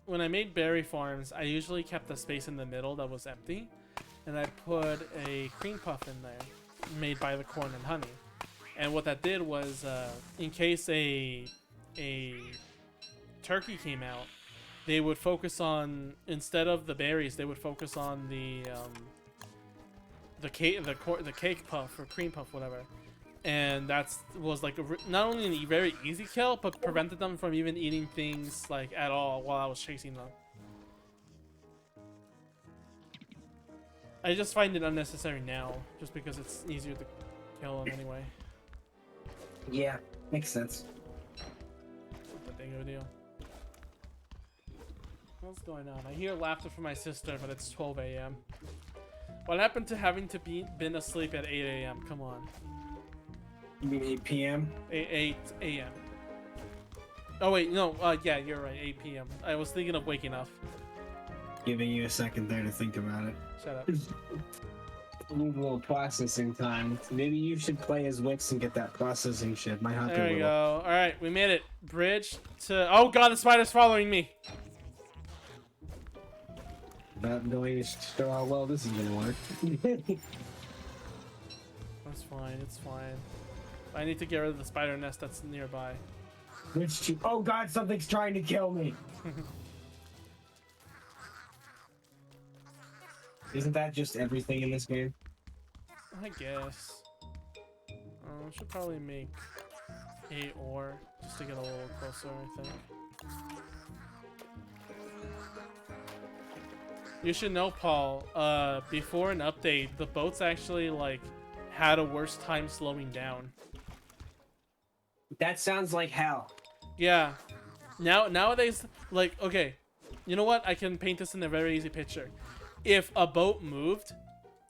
when I made berry farms, I usually kept the space in the middle that was empty, and I put a cream puff in there made by the corn and honey. And what that did was, in case a turkey came out, they would focus on, instead of the berries, they would focus on the cake puff or cream puff, whatever. And that was like not only a very easy kill, but prevented them from even eating things like at all while I was chasing them. I just find it unnecessary now, just because it's easier to kill them anyway. Yeah, makes sense. Not that big of a deal. What's going on? I hear laughter from my sister, but it's 12 a.m. What happened to having to been asleep at 8 a.m.? Come on. You mean 8 p.m.? 8 a.m. Oh wait, no. Yeah, you're right. 8 p.m. I was thinking of waking up. Giving you a second there to think about it. Shut up. Need a little processing time. Maybe you should play as Wix and get that processing shit. Might help you a There we little. go. All right, we made it. Bridge to. Oh god, the spider's following me. Not knowing still how well this is gonna work. That's fine. It's fine. I need to get rid of the spider nest that's nearby. Oh god, something's trying to kill me. Isn't that just everything in this game? I guess. I should probably make 8 ore just to get a little closer, I think. You should know, Paul, before an update, the boats actually, like, had a worse time slowing down. That sounds like hell. Yeah. Nowadays, like, okay, you know what? I can paint this in a very easy picture. If a boat moved,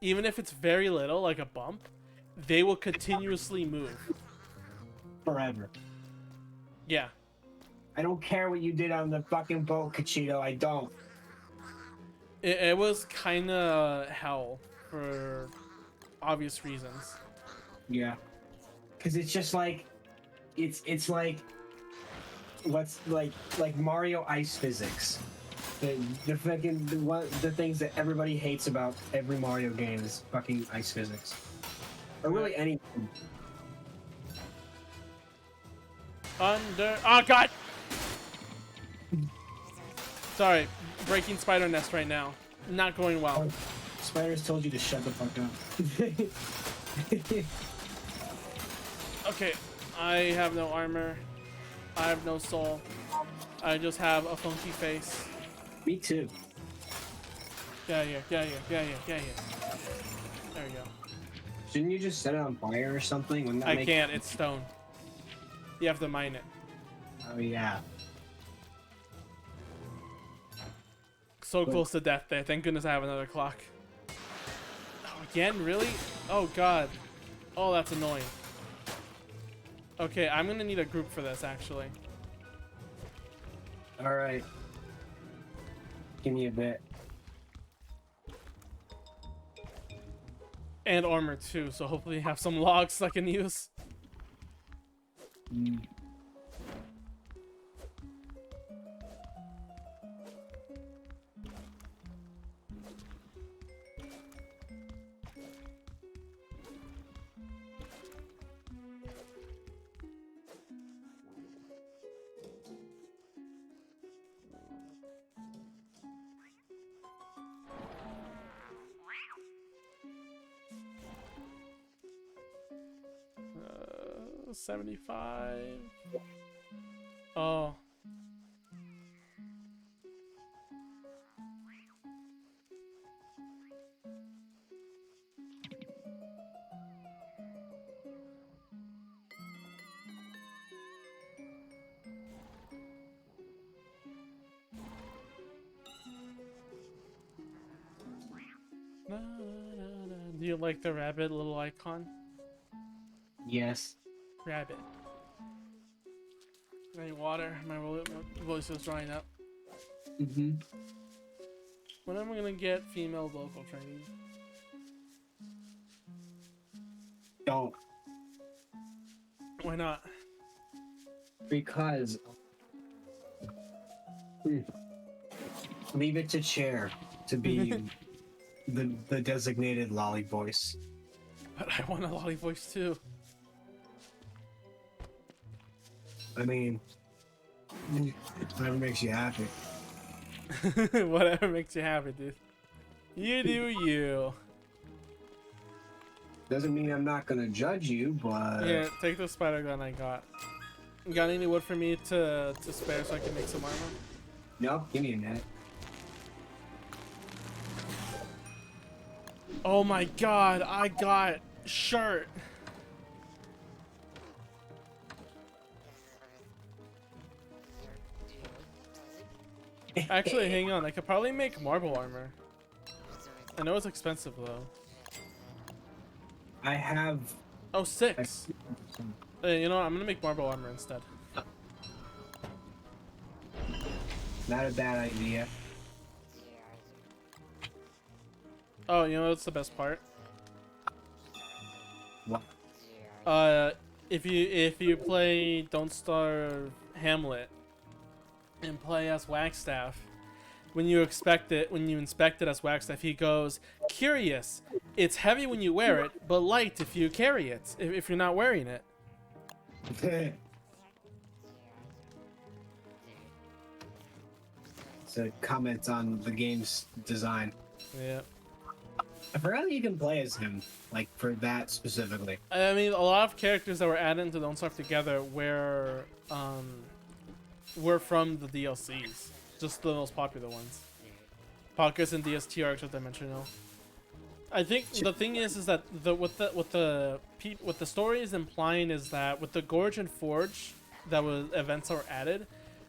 even if it's very little, like a bump, they will continuously move. Forever. Yeah. I don't care what you did on the fucking boat, Cachito. I don't. It was kind of hell for obvious reasons. Yeah. Because it's just like, it's like, what's like Mario ice physics. The fucking the things that everybody hates about every Mario game is fucking ice physics, or really anything. Oh god! Sorry, breaking spider nest right now. Not going well. Oh, spiders told you to shut the fuck up. Okay, I have no armor. I have no soul. I just have a funky face. Me too. Get here, get here, get here, get here. There we go. Shouldn't you just set it on fire or something? Wouldn't that I make... can't, it's stone. You have to mine it. Oh yeah. So close to death there. Thank goodness I have another clock. Oh, again? Really? Oh god. Oh, that's annoying. Okay, I'm gonna need a group for this, actually. Alright. Give me a bit. And armor too, so hopefully you have some logs I can use. Mm. Uh, 75. Oh. Do you like the rabbit little icon? Yes. Rabbit. Any water? My voice is drying up. Mm-hmm. When am I gonna get female vocal training? Don't. Why not? Because... Leave it to Chair to be the designated lolly voice. But I want a lolly voice too. I mean, whatever makes you happy. Whatever makes you happy, dude. You do you. Doesn't mean I'm not gonna judge you, but... Yeah, take the spider gun I got. You got any wood for me to spare so I can make some armor? No, give me a minute. Oh my god, I got shirt. Actually, hang on. I could probably make marble armor. I know it's expensive though. I have... Oh, 6. You know what? I'm gonna make marble armor instead. Not a bad idea. Oh, you know what's the best part? What? If you play Don't Starve Hamlet and play as Wagstaff, when you inspect it as Wagstaff, he goes, "Curious. It's heavy when you wear it, but light if you carry it. If you're not wearing it." So comments on the game's design. Yeah. I forgot that you can play as him, like for that specifically. I mean, a lot of characters that were added into Don't Starve Together were from the DLCs, just the most popular ones. Pockets and DST are extra-dimensional. I think the thing is that what the story is implying is that with the Gorge and Forge, events that were added,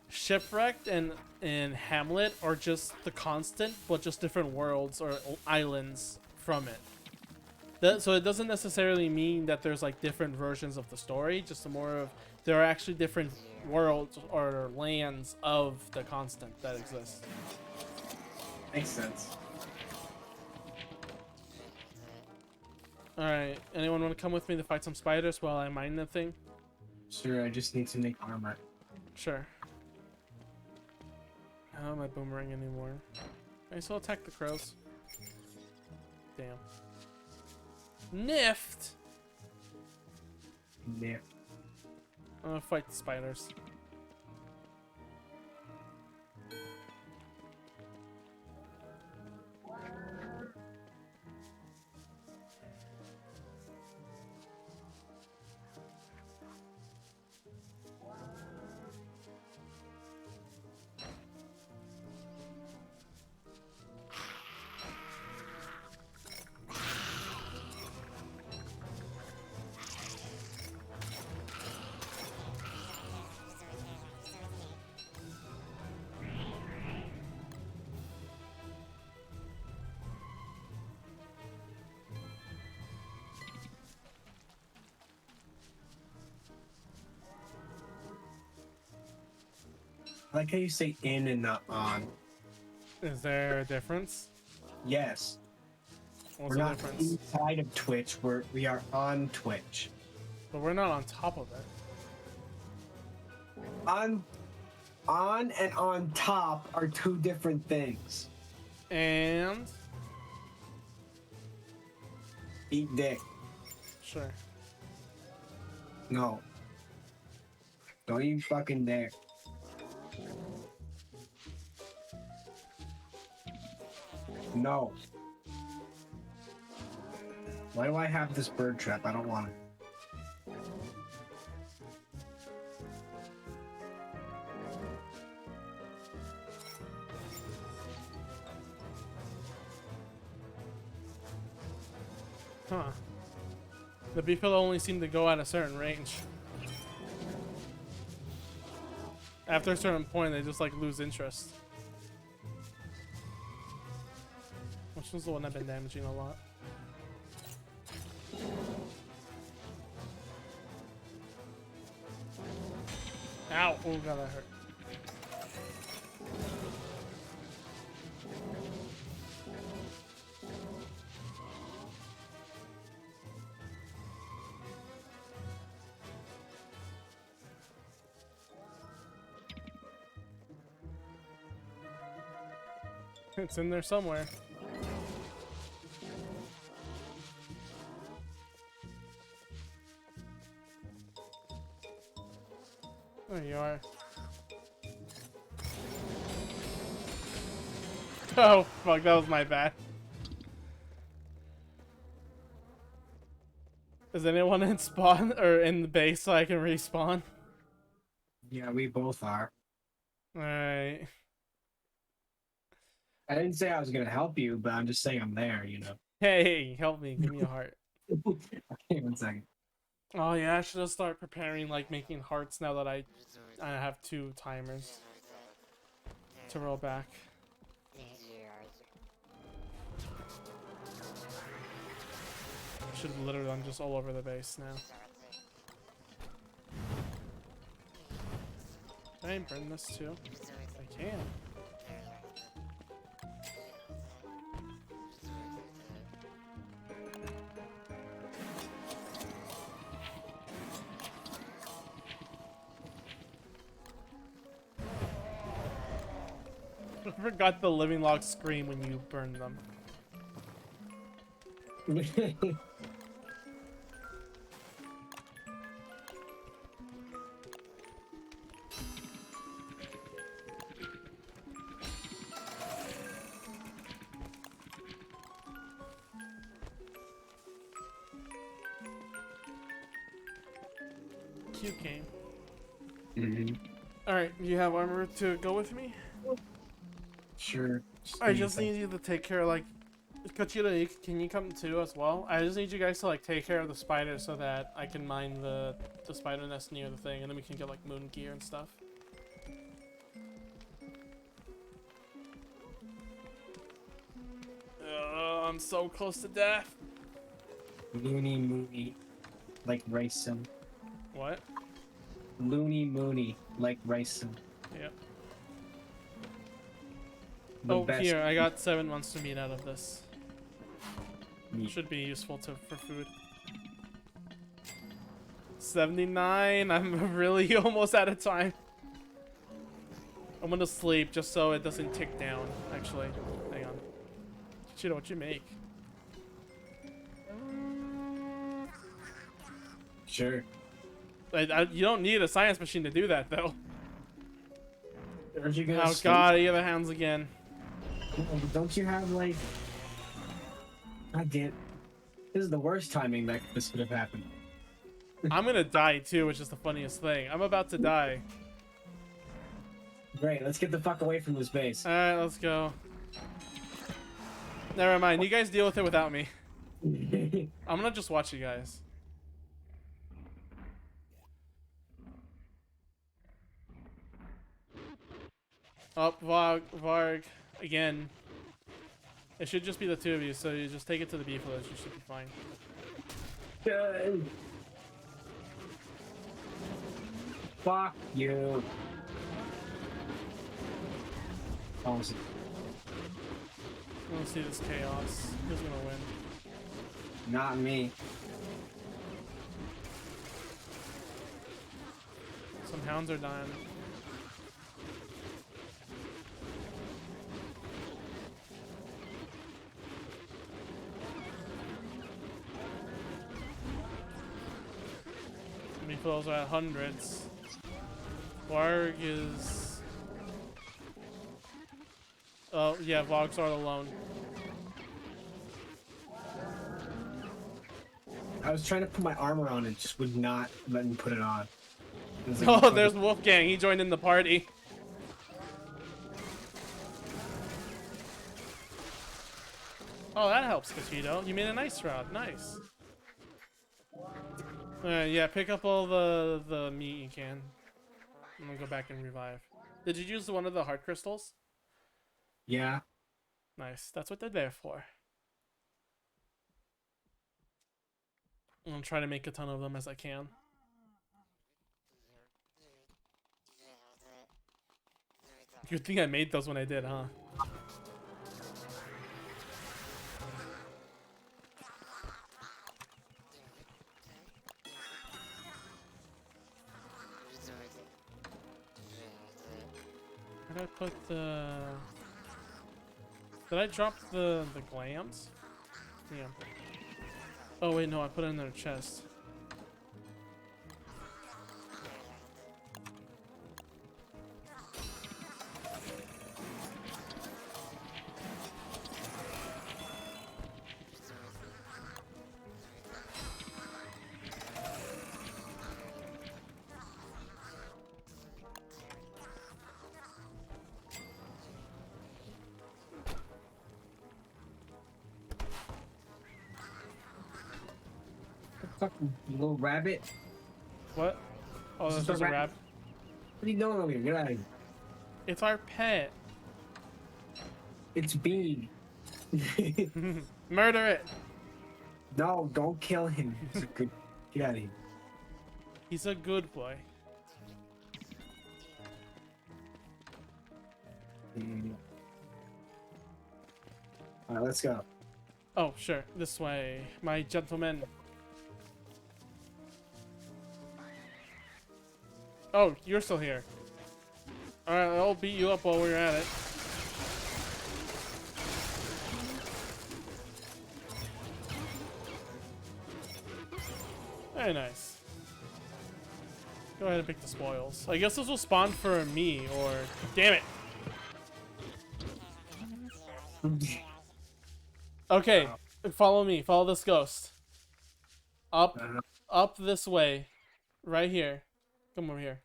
Shipwrecked and Hamlet are just the constant, but just different worlds or islands from it. So it doesn't necessarily mean that there's like different versions of the story, just more of there are actually different worlds or lands of the constant that exist. Makes sense. Alright, anyone want to come with me to fight some spiders while I mine the thing? Sure, I just need to make armor. Sure. I don't have my boomerang anymore. I still attack the crows. Damn. Nift! Yeah. I'm gonna fight the spiders. I like how you say in and not on. Is there a difference? Yes. What's We're the not difference? inside of Twitch, we are on Twitch. But we're not on top of it. On and on top are two different things. And... Eat dick. Sure. No. Don't you fucking dare. No. Why do I have this bird trap? I don't want it. Huh. The people only seem to go at a certain range. After a certain point, they just like lose interest. Which was the one I've been damaging a lot. Ow! Oh god, that hurt. It's in there somewhere. There you are. Oh fuck, that was my bad. Is anyone in spawn or in the base so I can respawn? Yeah, we both are. Alright. I didn't say I was gonna help you, but I'm just saying I'm there, you know. Hey, help me, give me a heart. Okay, 1 second. Oh yeah, I should have started preparing like making hearts now that I have 2 timers to roll back. Should literally I'm just all over the base now. Can I burn this too? I can. I forgot the living logs scream when you burn them. Cute game. Mm-hmm. Alright, you have armor to go with me? Sure. I just need you to take care of, like, Kachira, can you come too as well? I just need you guys to like take care of the spider so that I can mine the spider nest near the thing, and then we can get like moon gear and stuff. I'm so close to death. Loony Moony, like ricin. What? Loony Moony, like ricin. Yep. The Oh, best. here, I got 7 months to meat out of this. Meat. Should be useful for food. 79, I'm really almost out of time. I'm gonna sleep just so it doesn't tick down, actually. Hang on. Shit, what you make? Sure. You don't need a science machine to do that, though. Aren't you gonna Oh sleep? god, I hear the hounds again. Don't you have like? I did. This is the worst timing that this could have happened. I'm gonna die too, which is the funniest thing. I'm about to die. Great, let's get the fuck away from this base. Alright, let's go. Never mind, you guys deal with it without me. I'm gonna just watch you guys. Oh, Varg, again. It should just be the two of you, so you just take it to the beef village, you should be fine. Good. Fuck you. Oh, I wanna see this chaos. Who's gonna win? not me. Some hounds are dying. Meatballs are at hundreds. Varg is... Oh, yeah, Vogs are alone. I was trying to put my armor on and just would not let me put it on. It was like, Oh, fucking- there's Wolfgang. He joined in the party. Oh, that helps, Kachito. You made a nice route. Nice. Yeah, pick up all the meat you can. I'm gonna go back and revive. Did you use one of the heart crystals? Yeah. Nice. That's what they're there for. I'm gonna try to make a ton of them as I can. Good thing I made those when I did, huh? Where did I put the... Did I drop the glams? Yeah. Oh wait, no, I put it in their chest. Fucking little rabbit. What? Oh, This that's is just the a ra- rab. What are you doing over here? Get out of here. It's our pet. It's Bean. Murder it. No, don't kill him. He's a good. Get out of here. He's a good boy. Alright, let's go. Oh, sure. This way, my gentleman. Oh, you're still here. Alright, I'll beat you up while we're at it. Very nice. Go ahead and pick the spoils. I guess this will spawn for me, or... Damn it! Okay, follow me. Follow this ghost. Up this way. Right here. Come over here.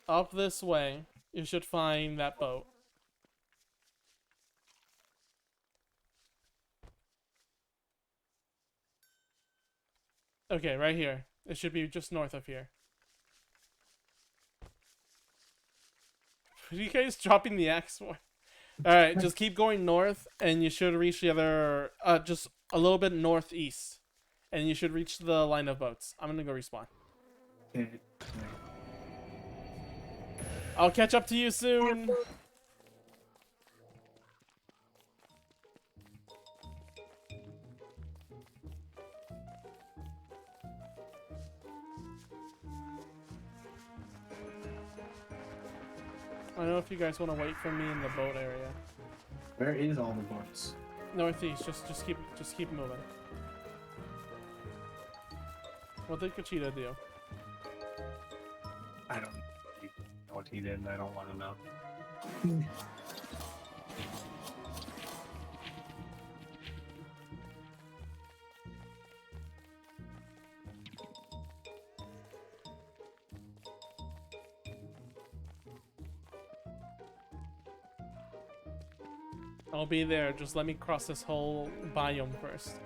Up this way. You should find that boat. Okay, right here. It should be just north of here. What are you guys dropping the axe for? Alright, just keep going north, and you should reach the other... just a little bit northeast. And you should reach the line of boats. I'm gonna go respawn. I'll catch up to you soon! I don't know if you guys want to wait for me in the boat area. Where is all the boats? Northeast, just keep moving. What did Kachita do? I don't know what he did, and I don't want to know. I'll be there, just let me cross this whole biome first.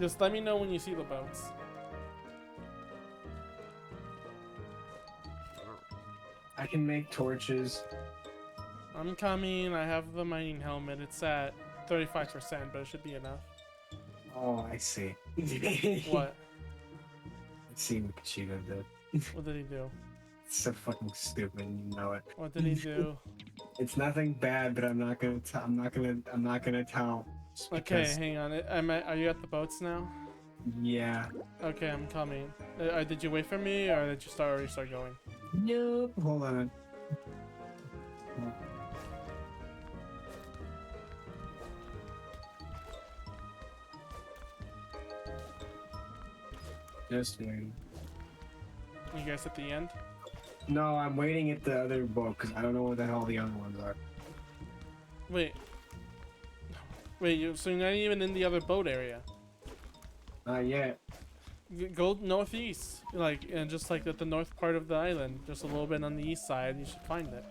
Just let me know when you see the boats. I can make torches. I'm coming, I have the mining helmet, it's at 35%, but it should be enough. Oh, I see. What? I see what Kachita did. What did he do? It's so fucking stupid, you know it. What did he do? It's nothing bad, but I'm not gonna tell. Just Okay, because- hang on. Are you at the boats now? Yeah. Okay, I'm coming. Did you wait for me, or did you already start going? Nope. Hold on. Just waiting. You guys at the end? No, I'm waiting at the other boat because I don't know what the hell the other ones are. Wait. So you're not even in the other boat area? Not yet. Go northeast, and just like at the north part of the island, just a little bit on the east side, you should find it.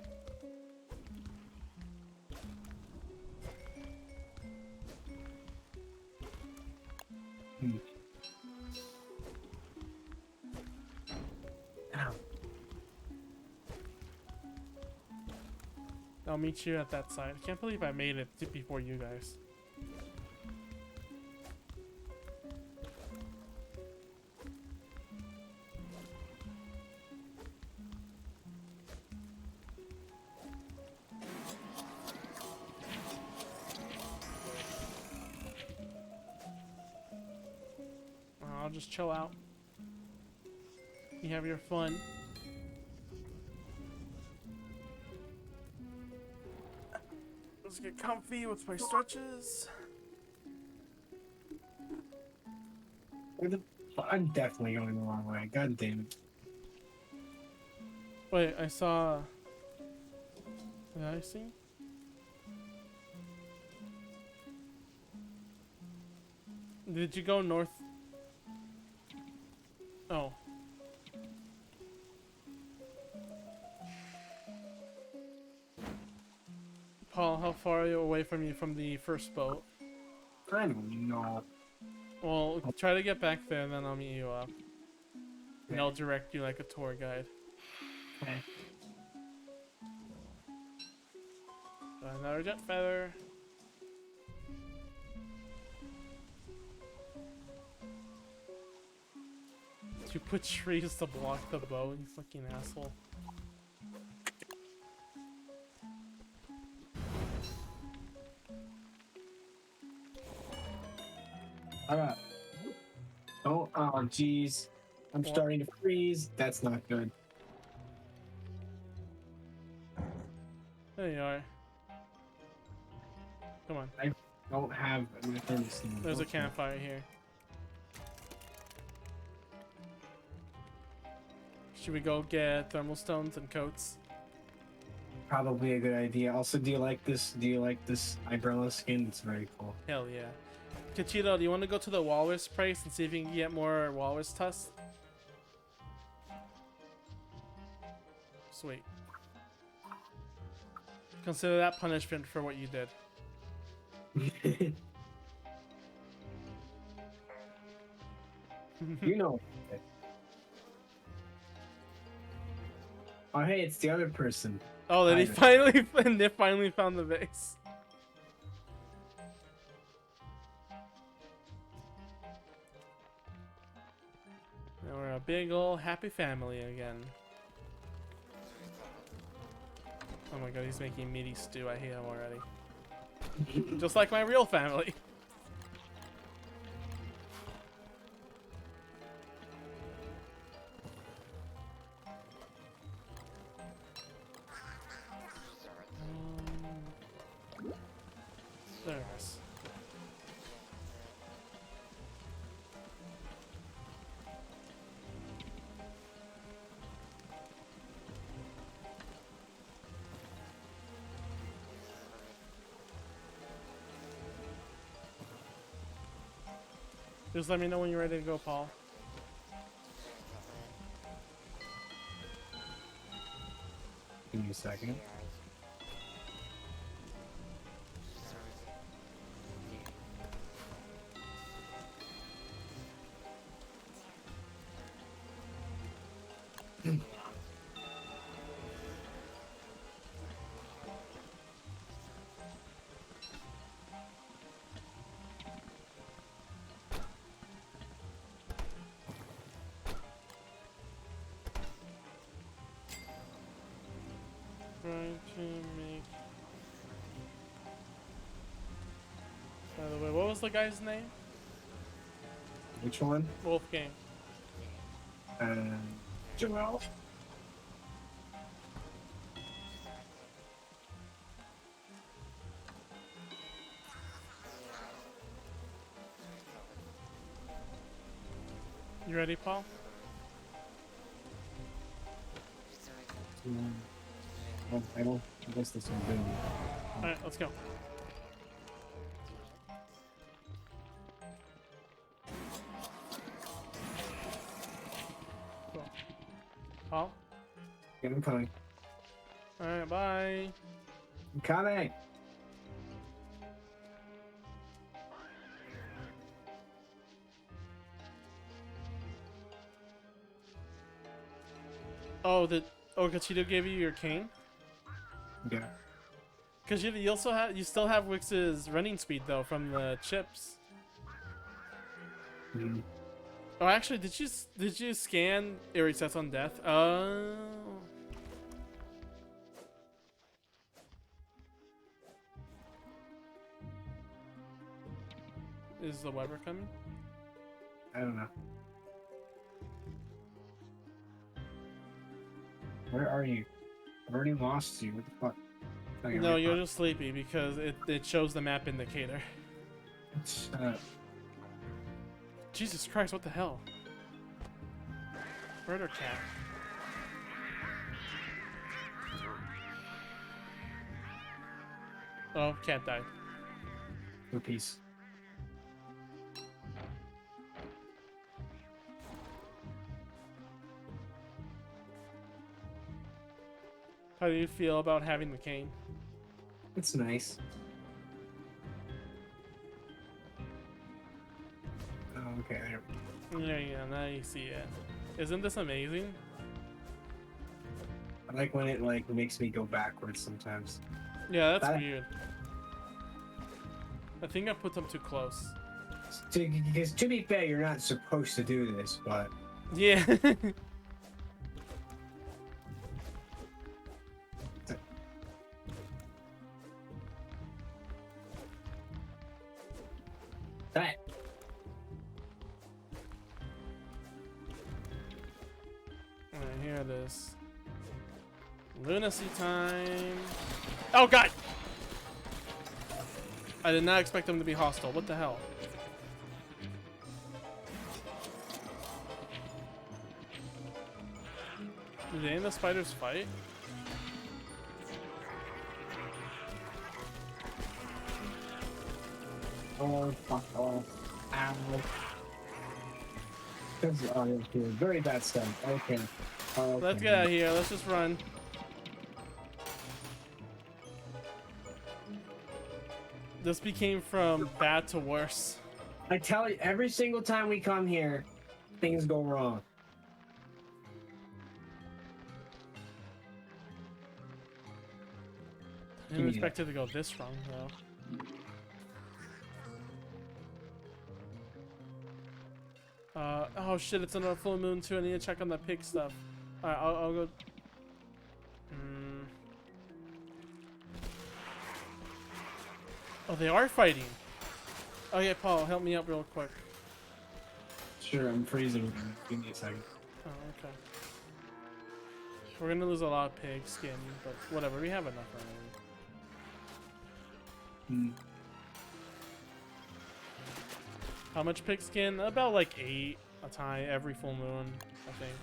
Ow. I'll meet you at that side. I can't believe I made it before you guys. I'll just chill out. You have your fun. Let's get comfy with my stretches. I'm definitely going the wrong way. God damn it. Wait, I saw... Did I see? Did you go north? Oh. Paul, how far are you away from you from the first boat? I don't know. Well, try to get back there, then I'll meet you up. And I'll direct you like a tour guide. Okay. Another jet feather. You put trees to block the boat, you fucking asshole. Alright. Oh jeez. I'm starting to freeze. That's not good. There you are. Come on. don't have my thermostat. There's a campfire here. Should we go get thermal stones and coats? Probably a good idea. Also, do you like this? Do you like this umbrella skin? It's very cool. Hell yeah. Kachito, do you want to go to the walrus place and see if you can get more walrus tusks? Sweet. Consider that punishment for what you did. You know. Oh, hey, it's the other person. Oh, then they finally found the base. Now we're a big ol' happy family again. Oh my god, he's making meaty stew. I hate him already. Just like my real family. There's. Just let me know when you're ready to go, Paul. Give me a second. Trying to make. By the way, what was the guy's name? Which one? Wolfgang. Joel. You ready, Paul? I don't. I guess this one's good. Alright, let's go. Cool. Paul? Yeah, I'm coming. Alright, bye. I'm coming. Oh, Kachito gave you your cane? Yeah. Because you also have, you still have Wix's running speed though from the chips. Mm. Oh, actually, did you scan it resets on death? Oh. Is the Weber coming? I don't know. Where are you? I've already lost you. What the fuck? Oh, No, right. you're just sleepy because it shows the map indicator. Jesus Christ, what the hell? Murder cat. Oh, cat died. No peace. How do you feel about having the cane? It's nice. Oh, okay, there. Yeah, now you see it. Isn't this amazing? I like when it like makes me go backwards sometimes. Yeah, that's That- weird. I think I put them too close. Because to be fair, you're not supposed to do this, but Yeah. that Alright, here it is. Lunacy time. Oh god! I did not expect them to be hostile. What the hell? Did any of the spiders fight? Oh, fuck off. Ow. This is very bad stuff. Okay. Let's get out of here. Let's just run. This became from bad to worse. I tell you, every single time we come here, things go wrong. I didn't expect it to go this wrong, though. Oh shit, it's another full moon too. I need to check on the pig stuff. Alright, I'll go. Oh, they are fighting. Okay, Paul, help me out real quick. Sure, I'm freezing. Give me a second. Oh, okay. We're gonna lose a lot of pig skin, but whatever, we have enough already. How much pig skin? About like 8 a time every full moon, I think.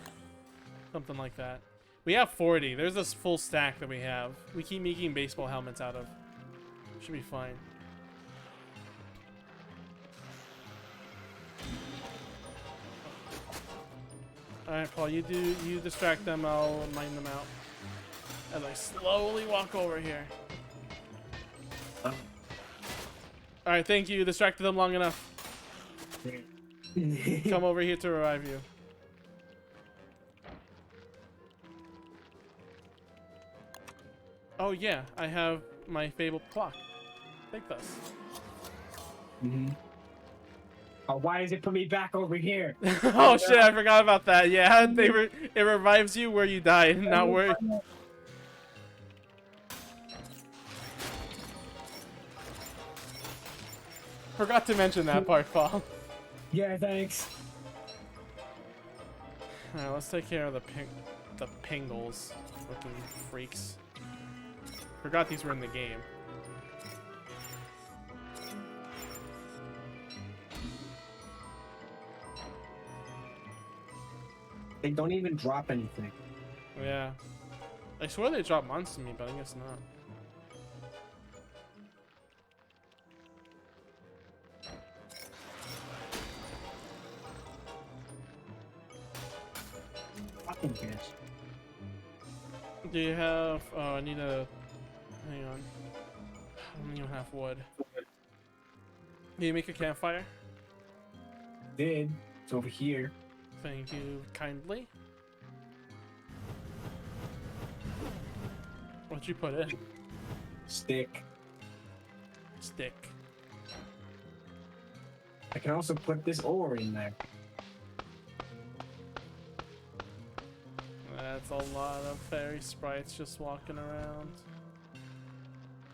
Something like that. We have 40. There's this full stack that we have. We keep making baseball helmets out of. Should be fine. Alright, Paul, you distract them, I'll mine them out. As I slowly walk over here. Alright, thank you. You distracted them long enough. Come over here to revive you. Oh yeah, I have my fabled clock. Take this. Oh, why does it put me back over here? Oh shit, I forgot about that. Yeah, it revives you where you died, not where. Forgot to mention that part, Paul. Yeah, thanks. Alright, let's take care of the pingles. Looking freaks. Forgot these were in the game. They don't even drop anything. Yeah. I swear they dropped monsters to me, but I guess not. Fucking bitch. Do you have... Oh, I need a... Hang on. I don't even have wood. Do you make a campfire? Did. It's over here. Thank you kindly. What'd you put in? Stick. Stick. I can also put this ore in there. That's a lot of fairy sprites just walking around.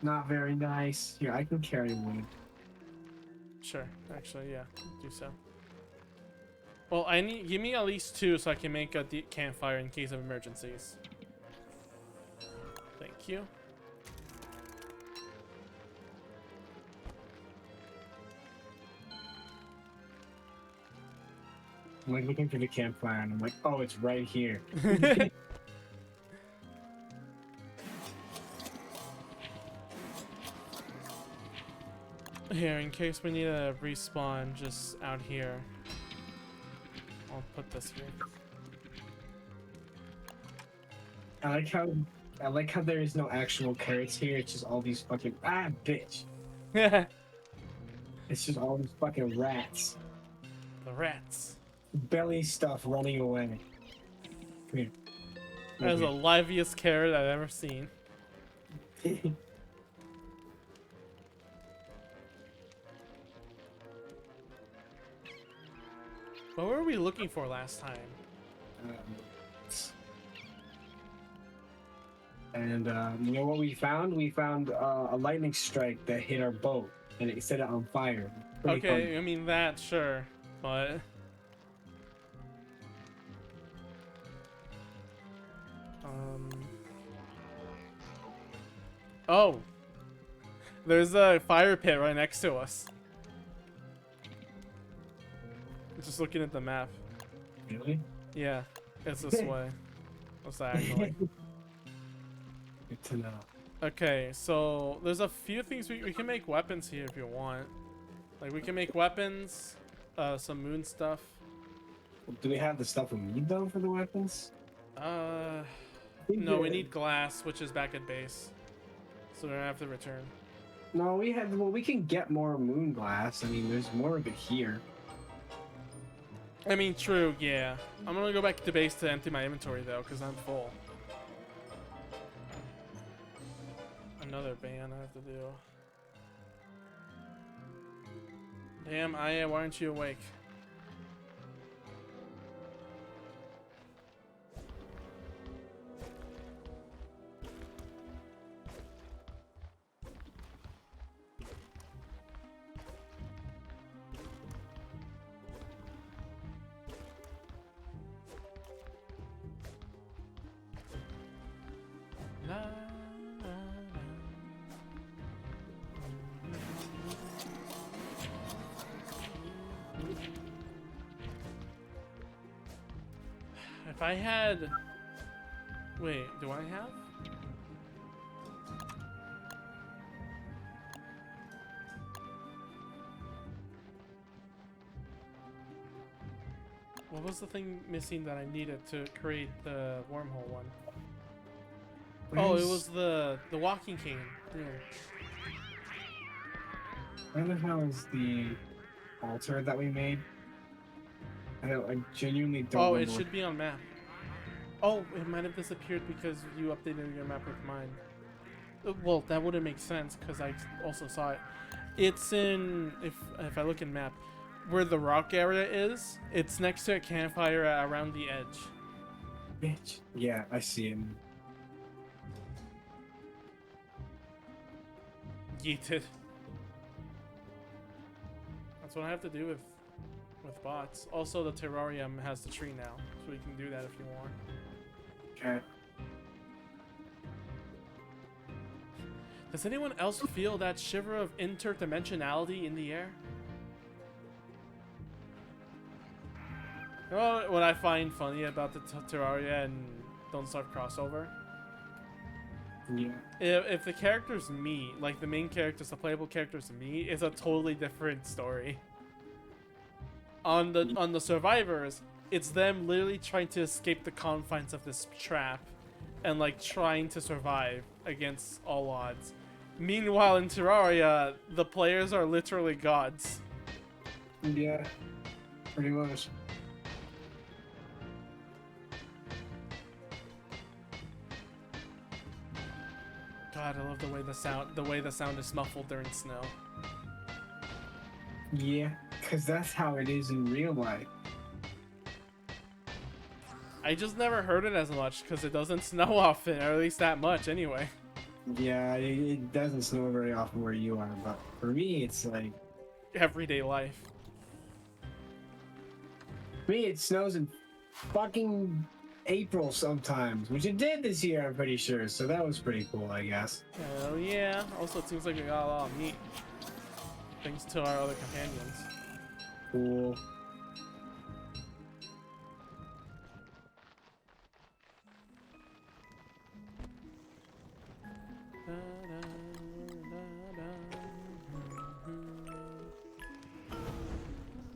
Not very nice. Here, I can carry wood. Sure, actually, yeah, do so. Well, give me at least 2 so I can make a campfire in case of emergencies. Thank you. I'm like looking for the campfire and I'm like, oh, it's right here. Here, in case we need a respawn just out here. I'll put this here. I like how there is no actual carrots here. It's just all these fucking bitch. The It's just all these fucking rats. rats. Belly stuff running away. Come here. That is the liveliest carrot I've ever seen. What were we looking for last time? And you know what we found? We found a lightning strike that hit our boat and it set it on fire. Pretty Okay, fun. I mean that, sure, but oh, There's a fire pit right next to us. Just looking at the map. Really? Yeah, it's this way. What's diagonally? Good to know. Okay, so there's a few things we can make weapons here if you want. Like we can make weapons, some moon stuff. Do we have the stuff we need though for the weapons? No, we need glass, which is back at base. So we don't have to return. No, we can get more moon glass. I mean, there's more of it here. I mean, true, yeah. I'm gonna go back to base to empty my inventory though, because I'm full. Another ban I have to do. Damn, Aya, why aren't you awake? La, la, la. If I had... Wait, do I have? What was the thing missing that I needed to create the wormhole one? Oh, it was the walking cane. Yeah. Where the hell is the altar that we made? I genuinely don't Oh, know. it should be on map. Oh, it might have disappeared because you updated your map with mine. Well, that wouldn't make sense because I also saw it. It's in, if I look in map, where the rock area is, it's next to a campfire around the edge. Bitch. Yeah, I see it. Yeeted. That's what I have to do with bots. Also, the terrarium has the tree now, so we can do that if you want. Okay. Does anyone else feel that shiver of interdimensionality in the air? You know what I find funny about the Terraria and Don't Starve crossover? Yeah. If the character's me, like the main character's, the playable character's me, it's a totally different story. On the survivors, it's them literally trying to escape the confines of this trap and like trying to survive against all odds. Meanwhile in Terraria, the players are literally gods. Yeah. Pretty much. God, I love the way the sound is muffled during snow. Yeah, because that's how it is in real life. I just never heard it as much because it doesn't snow often, or at least that much anyway. Yeah, it doesn't snow very often where you are, but for me, it's like... Everyday life. For me, it snows in fucking April sometimes, which it did this year, I'm pretty sure, so that was pretty cool, I guess. Hell yeah. Also, it seems like we got a lot of meat. Thanks to our other companions. Cool.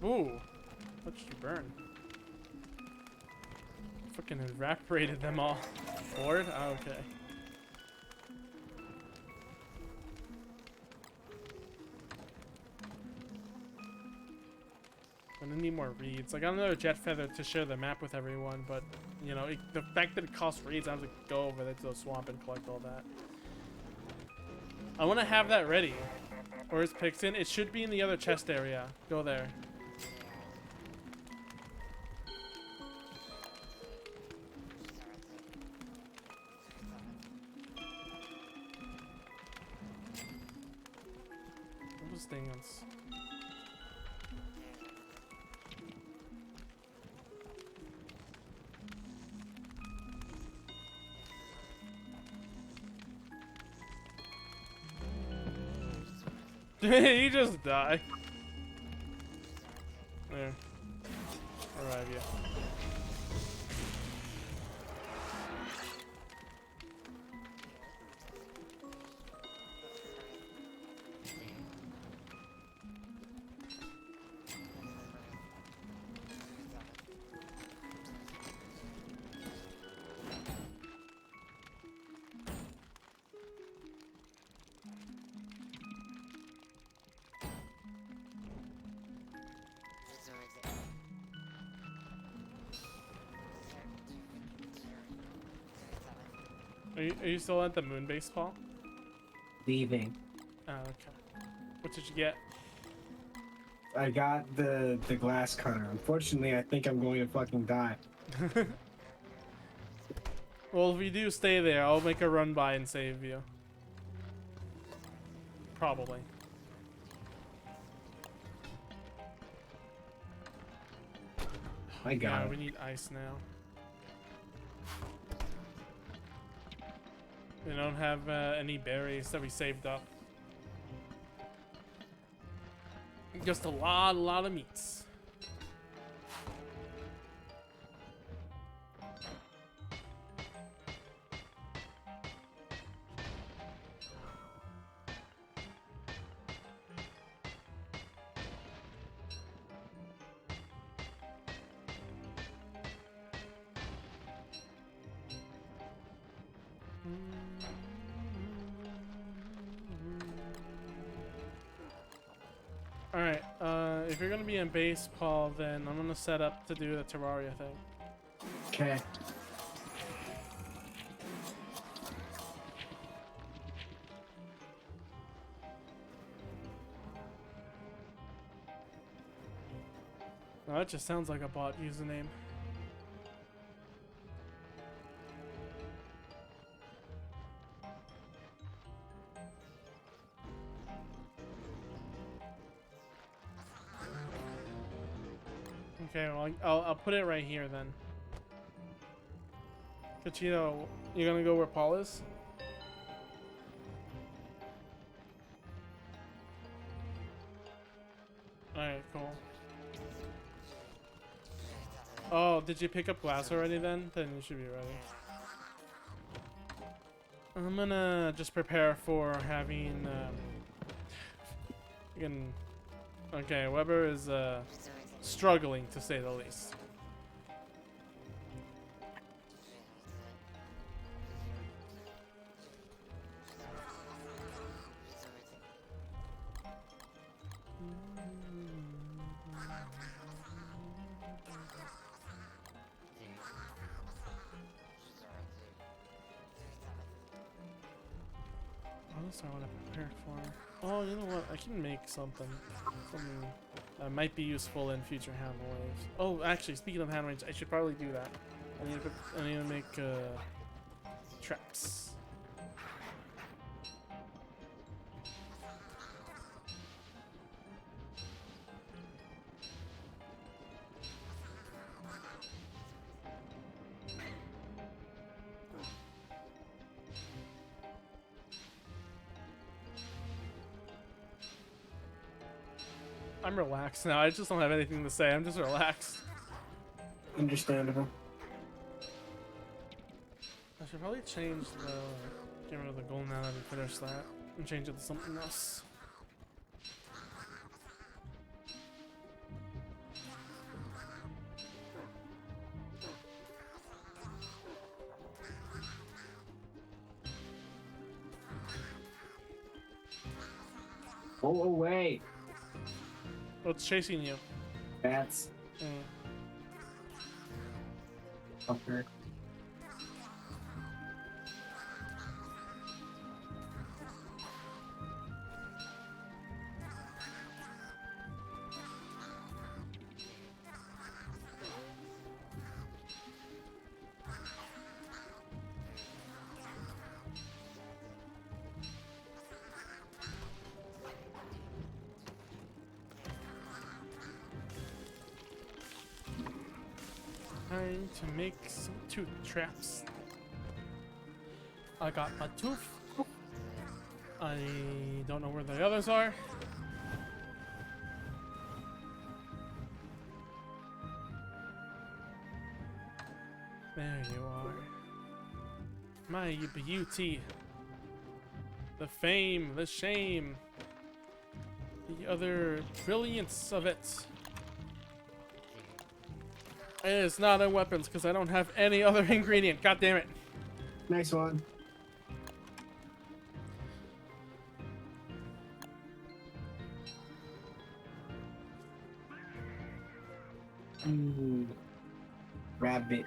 Ooh, what did you burn? Fucking evaporated them all. Bored? Oh, okay. I'm gonna need more reeds. I got another jet feather to share the map with everyone, but you know, the fact that it costs reeds, I have to go over there to the swamp and collect all that. I want to have that ready. Where's Pixin? It should be in the other chest area. Go there. What was Dingus? You just die. There. Arrive, yeah. Are you still at the moon base, Paul? Leaving. Oh, okay. What did you get? I got the glass cutter. Unfortunately, I think I'm going to fucking die. Well, if you do stay there, I'll make a run by and save you. Probably. I got Yeah, it. we need ice now. We don't have any berries that we saved up. Just a lot of meats. Alright, if you're gonna be in base, Paul, then I'm gonna set up to do the Terraria thing. Okay. Oh, that just sounds like a bot username. Okay, well, I'll put it right here then. Kachito, you're gonna go where Paul is? Alright, cool. Oh, did you pick up glass already then? Then you should be ready. I'm gonna just prepare for having, again, okay, Weber is, struggling to say the least. What else I want to prepare for? Oh, you know what? I can make something that might be useful in future hand waves. Oh, actually, speaking of hand waves, I should probably do that. I need to make traps. I'm relaxed now. I just don't have anything to say. I'm just relaxed. Understandable. I should probably change the... Get rid of the gold now that we finished that. And change it to something else. Go away. What's chasing you? Bats. Mm. Fucker. Time to make some tooth traps. I got a tooth. I don't know where the others are. There you are. My beauty. The fame, the shame. The other brilliance of it. It's not in weapons because I don't have any other ingredient. God damn it. Nice one. Rabbit.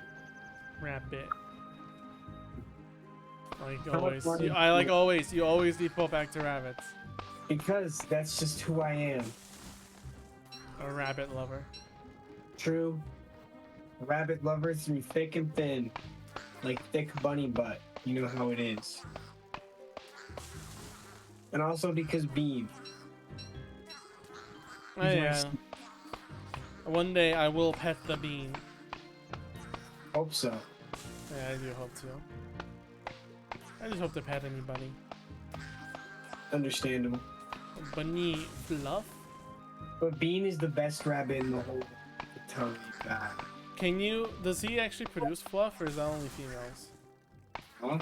Rabbit. Like How much always. money- You always default back to rabbits. Because that's just who I am. A rabbit lover. True. Rabbit lover through thick and thin. Like thick bunny butt. You know how it is. And also because Bean. Oh yeah. One day I will pet the bean. Hope so. Yeah, I do hope to. I just hope to pet anybody. Understandable. Bunny fluff? But Bean is the best rabbit in the whole world. To tell you that. Can you... Does he actually produce fluff or is that only females? Huh?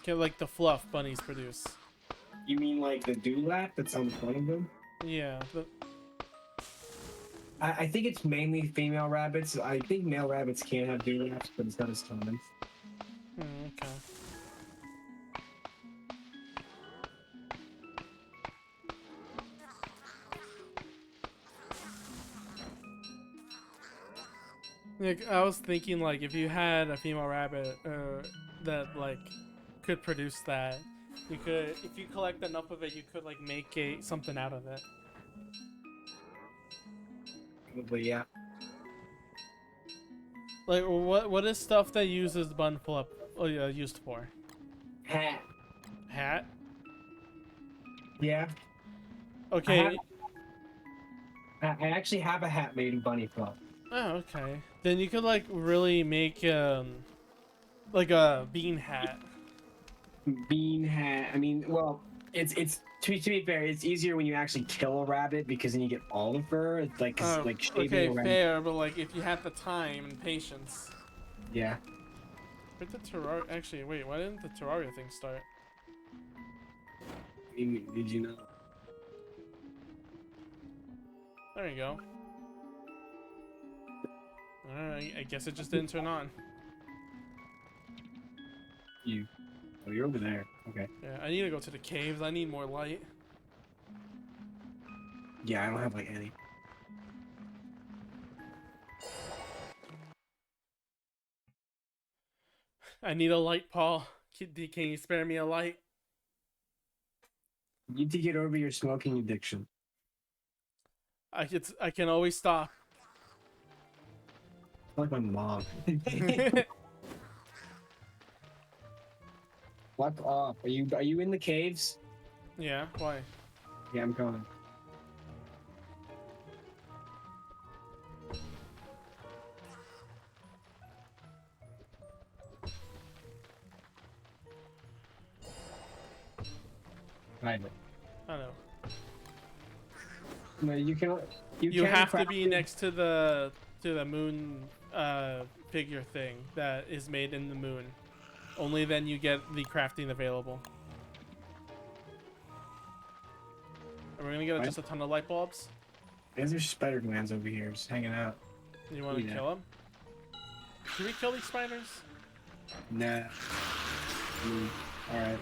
Can like the fluff bunnies produce? You mean like the dewlap that's on the front of them? Yeah. I think it's mainly female rabbits. I think male rabbits can have dewlaps, but it's not as common. Okay. Like, I was thinking, like, if you had a female rabbit that, like, could produce that, you could, if you collect enough of it, you could, like, make something out of it. Probably, yeah. Like, what is stuff that uses bun flip used for? Hat. Hat? Yeah. Okay. I actually have a hat made of bunny fluff. Oh, okay. Then you could, like, really make, like a bean hat. Bean hat. I mean, well, it's to be fair, it's easier when you actually kill a rabbit because then you get all the fur. It's like shaving Okay, a rabbit. fair, but, like, if you had the time and patience. Yeah. Where'd the Terraria... Actually, wait, why didn't the Terraria thing start? Did you know? There you go. Alright, I guess it just didn't turn on. Oh, you're over there. Okay. Yeah, I need to go to the caves. I need more light. Yeah, I don't have like any. I need a light, Paul. Can you spare me a light? You need to get over your smoking addiction. I can always stop. Like my mom. Fuck off. Are you in the caves? Yeah, why? Yeah, I'm coming. Hide it. I know. No, you can. You can have to craft be it. next to the moon figure thing that is made in the moon. Only then you get the crafting available. Are we gonna get just a ton of light bulbs? There's spider glands over here, just hanging out. You want to kill them? Should we kill these spiders? Nah. All right.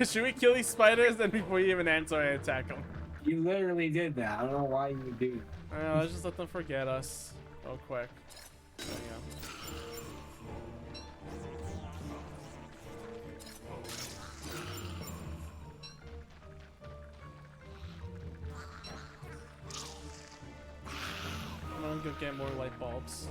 Should we kill these spiders? Then before you even answer, I attack them. You literally did that. I don't know why you would do that. Let's just let them forget us real quick. There you go. I'm gonna go get more light bulbs.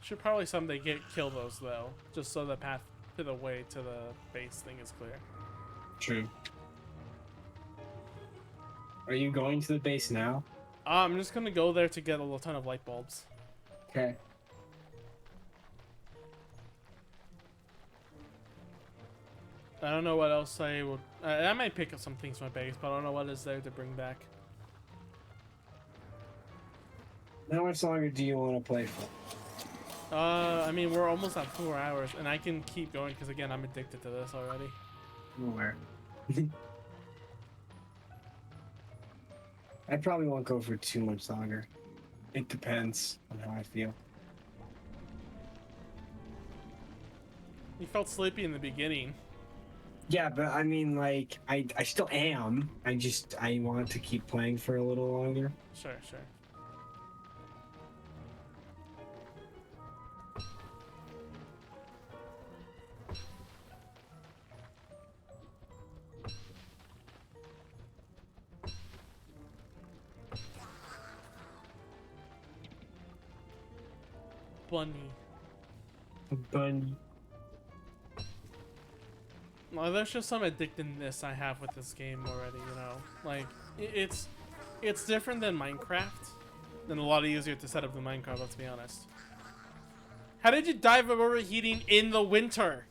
Should probably someday kill those though, just so the path to the way to the base thing is clear. True. Are you going to the base now? I'm just gonna go there to get a ton of light bulbs. Okay. I don't know what else I would. I might pick up some things from my base, but I don't know what is there to bring back. How much longer do you want to play for? I mean, we're almost at 4 hours, and I can keep going because again, I'm addicted to this already. Where? I probably won't go for too much longer. It depends on how I feel. You felt sleepy in the beginning. Yeah, but I mean, like, I still am. I want to keep playing for a little longer. Sure, sure. Bunny. Bunny. Well, there's just some addictiveness I have with this game already, you know? Like, it's different than Minecraft, and a lot easier to set up than Minecraft, let's be honest. How did you die from overheating in the winter?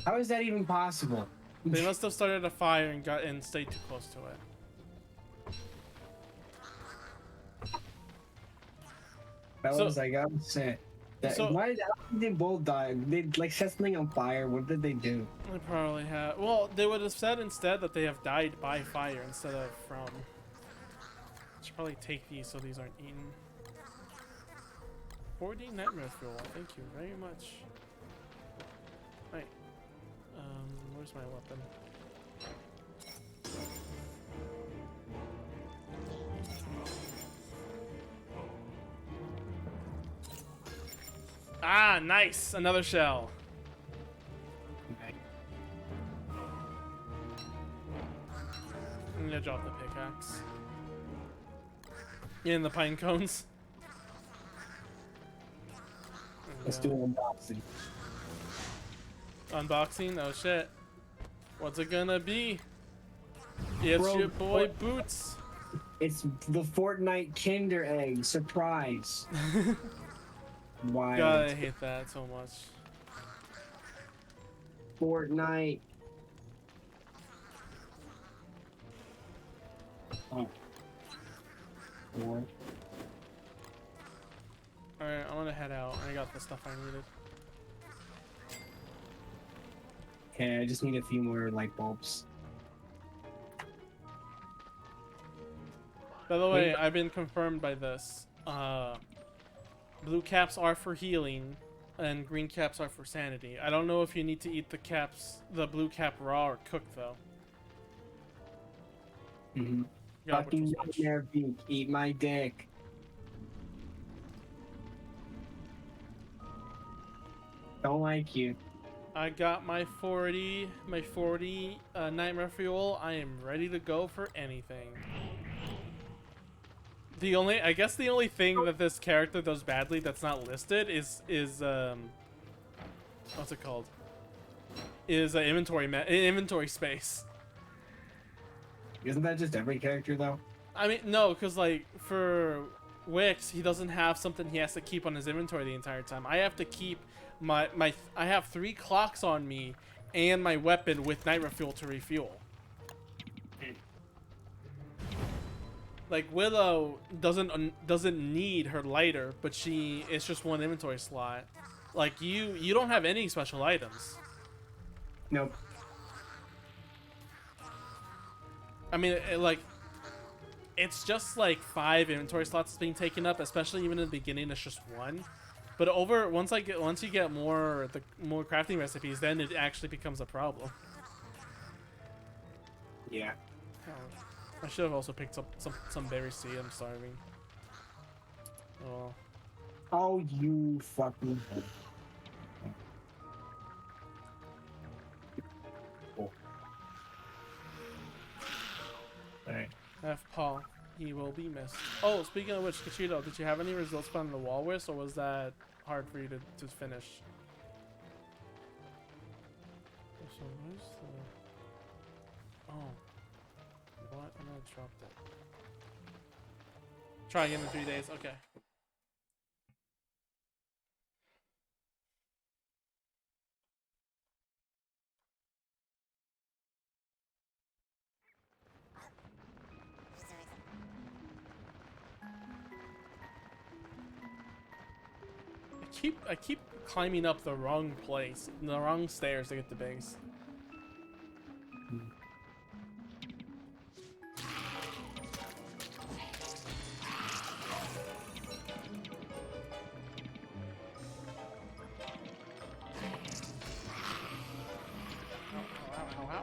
How is that even possible? They must have started a fire and stayed too close to it. Fellas, I gotta say. Why did they both die? They like set something on fire. What did they do? They probably have. Well, they would have said instead that they have died by fire instead of from. Should probably take these so these aren't eaten. 40 nightmare fuel. Thank you very much. Right. Where's my weapon? Ah, nice! Another shell. Okay. I'm gonna drop the pickaxe. In the pine cones. Let's do an unboxing. Unboxing? Oh shit. What's it gonna be? It's Bro, your boy Boots. It's the Fortnite Kinder Egg surprise. Why? God, I hate that so much. Fortnite. Oh. Four. Alright, I'm gonna head out. I got the stuff I needed. Okay, I just need a few more light bulbs. By the way, I've been confirmed by this. Blue caps are for healing, and green caps are for sanity. I don't know if you need to eat the blue cap raw or cooked though. Mm-hmm. God, Fucking nightmare beak, eat my dick. Don't like you. I got my 40 nightmare fuel. I am ready to go for anything. I guess the only thing that this character does badly that's not listed is what's it called? Is inventory space. Isn't that just every character though? I mean, no, because like for Wix, he doesn't have something he has to keep on his inventory the entire time. I have to keep I have 3 clocks on me and my weapon with nitro fuel to refuel. Like Willow doesn't need her lighter, but it's just one inventory slot. Like you don't have any special items. Nope. I mean, it's just like 5 inventory slots being taken up, especially even in the beginning. It's just 1. But once you get more crafting recipes, then it actually becomes a problem. Yeah. I should have also picked up some berry seed. I'm starving. Oh. Oh, you fucking. Cool. Alright. F. Paul. He will be missed. Oh, speaking of which, Kachito, did you have any results found in the walrus, or was that hard for you to finish? So where's the... Oh. You know what? I'm gonna drop that. Try again in 3 days. Okay. I keep climbing up the wrong place, the wrong stairs to get the base.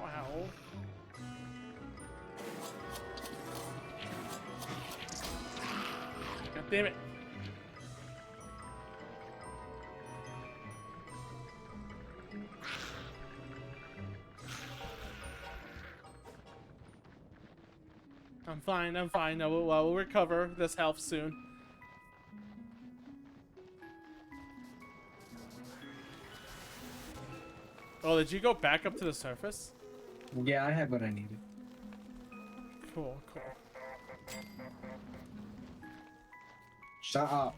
Ow. God damn it. I'm fine. We'll recover this health soon. Oh, did you go back up to the surface? Yeah, I had what I needed. Cool. Shut up.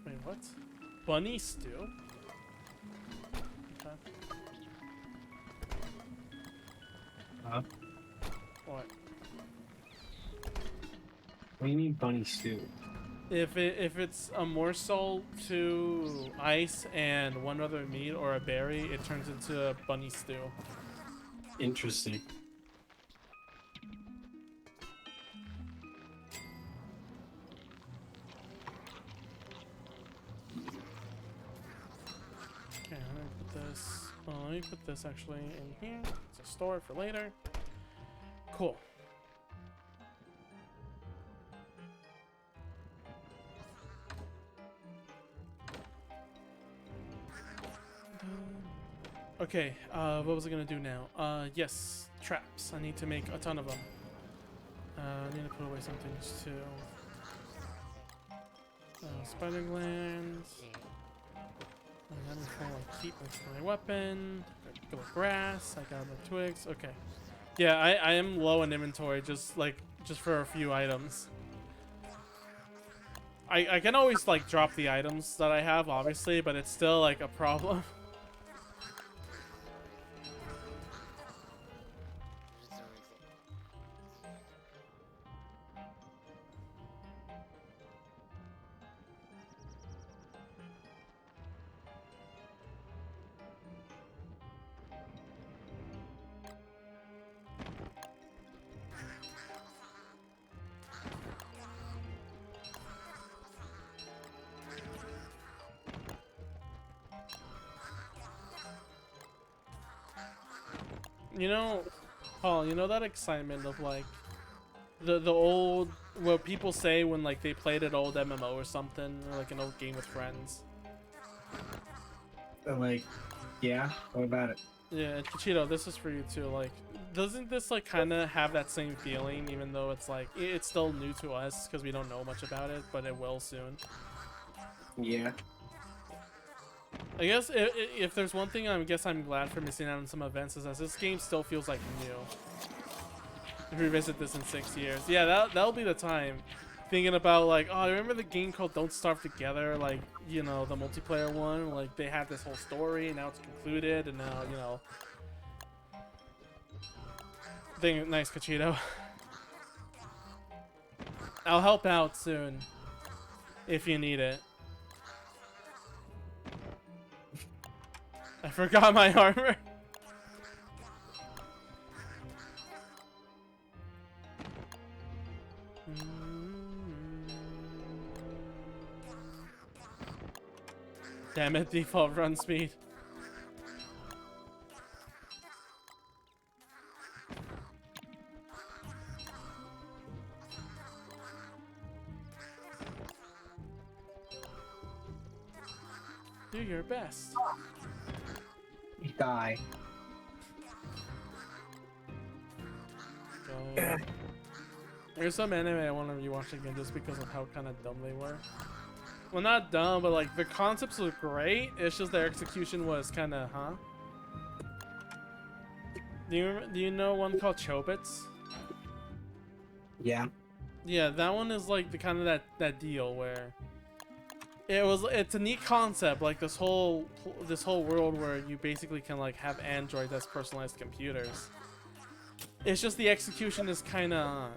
Wait, what? Bunny stew? Okay. Huh? What? What do you mean bunny stew? If it's a morsel to ice and one other meat or a berry, it turns into a bunny stew. Interesting. Okay, I'm gonna put this. Well, let me put this actually in here. It's a store for later. Cool. Okay, what was I gonna do now? Yes, traps. I need to make a ton of them. I need to put away some things too. Spider glands. I'm gonna keep my weapon. Go with grass. I got my twigs. Okay. Yeah, I am low in inventory, just for a few items. I can always like drop the items that I have, obviously, but it's still like a problem. You know, Paul, you know that excitement of like the old, what people say when like they played an old MMO or something, or like an old game with friends. Like, yeah, what about it? Yeah, Cheeto, this is for you too. Like, doesn't this like kind of have that same feeling, even though it's like it's still new to us because we don't know much about it, but it will soon. Yeah. I guess if there's one thing I'm glad for missing out on some events is that this game still feels like new. If we revisit this in 6 years, yeah, that'll be the time. Thinking about like, oh, I remember the game called Don't Starve Together, like, you know, the multiplayer one. Like they had this whole story, and now it's concluded, and now, you know. Nice, Cachito. I'll help out soon if you need it. I forgot my armor. Damn it, default run speed. Do your best. Die. There's some anime I want to rewatch again just because of how kind of dumb they were. Well, not dumb, but like the concepts were great. It's just their execution was kind of, huh? Do you know one called Chobits? Yeah. Yeah, that one is like the kind of that deal where It's a neat concept, like this whole world where you basically can like have androids as personalized computers. It's just the execution is kind of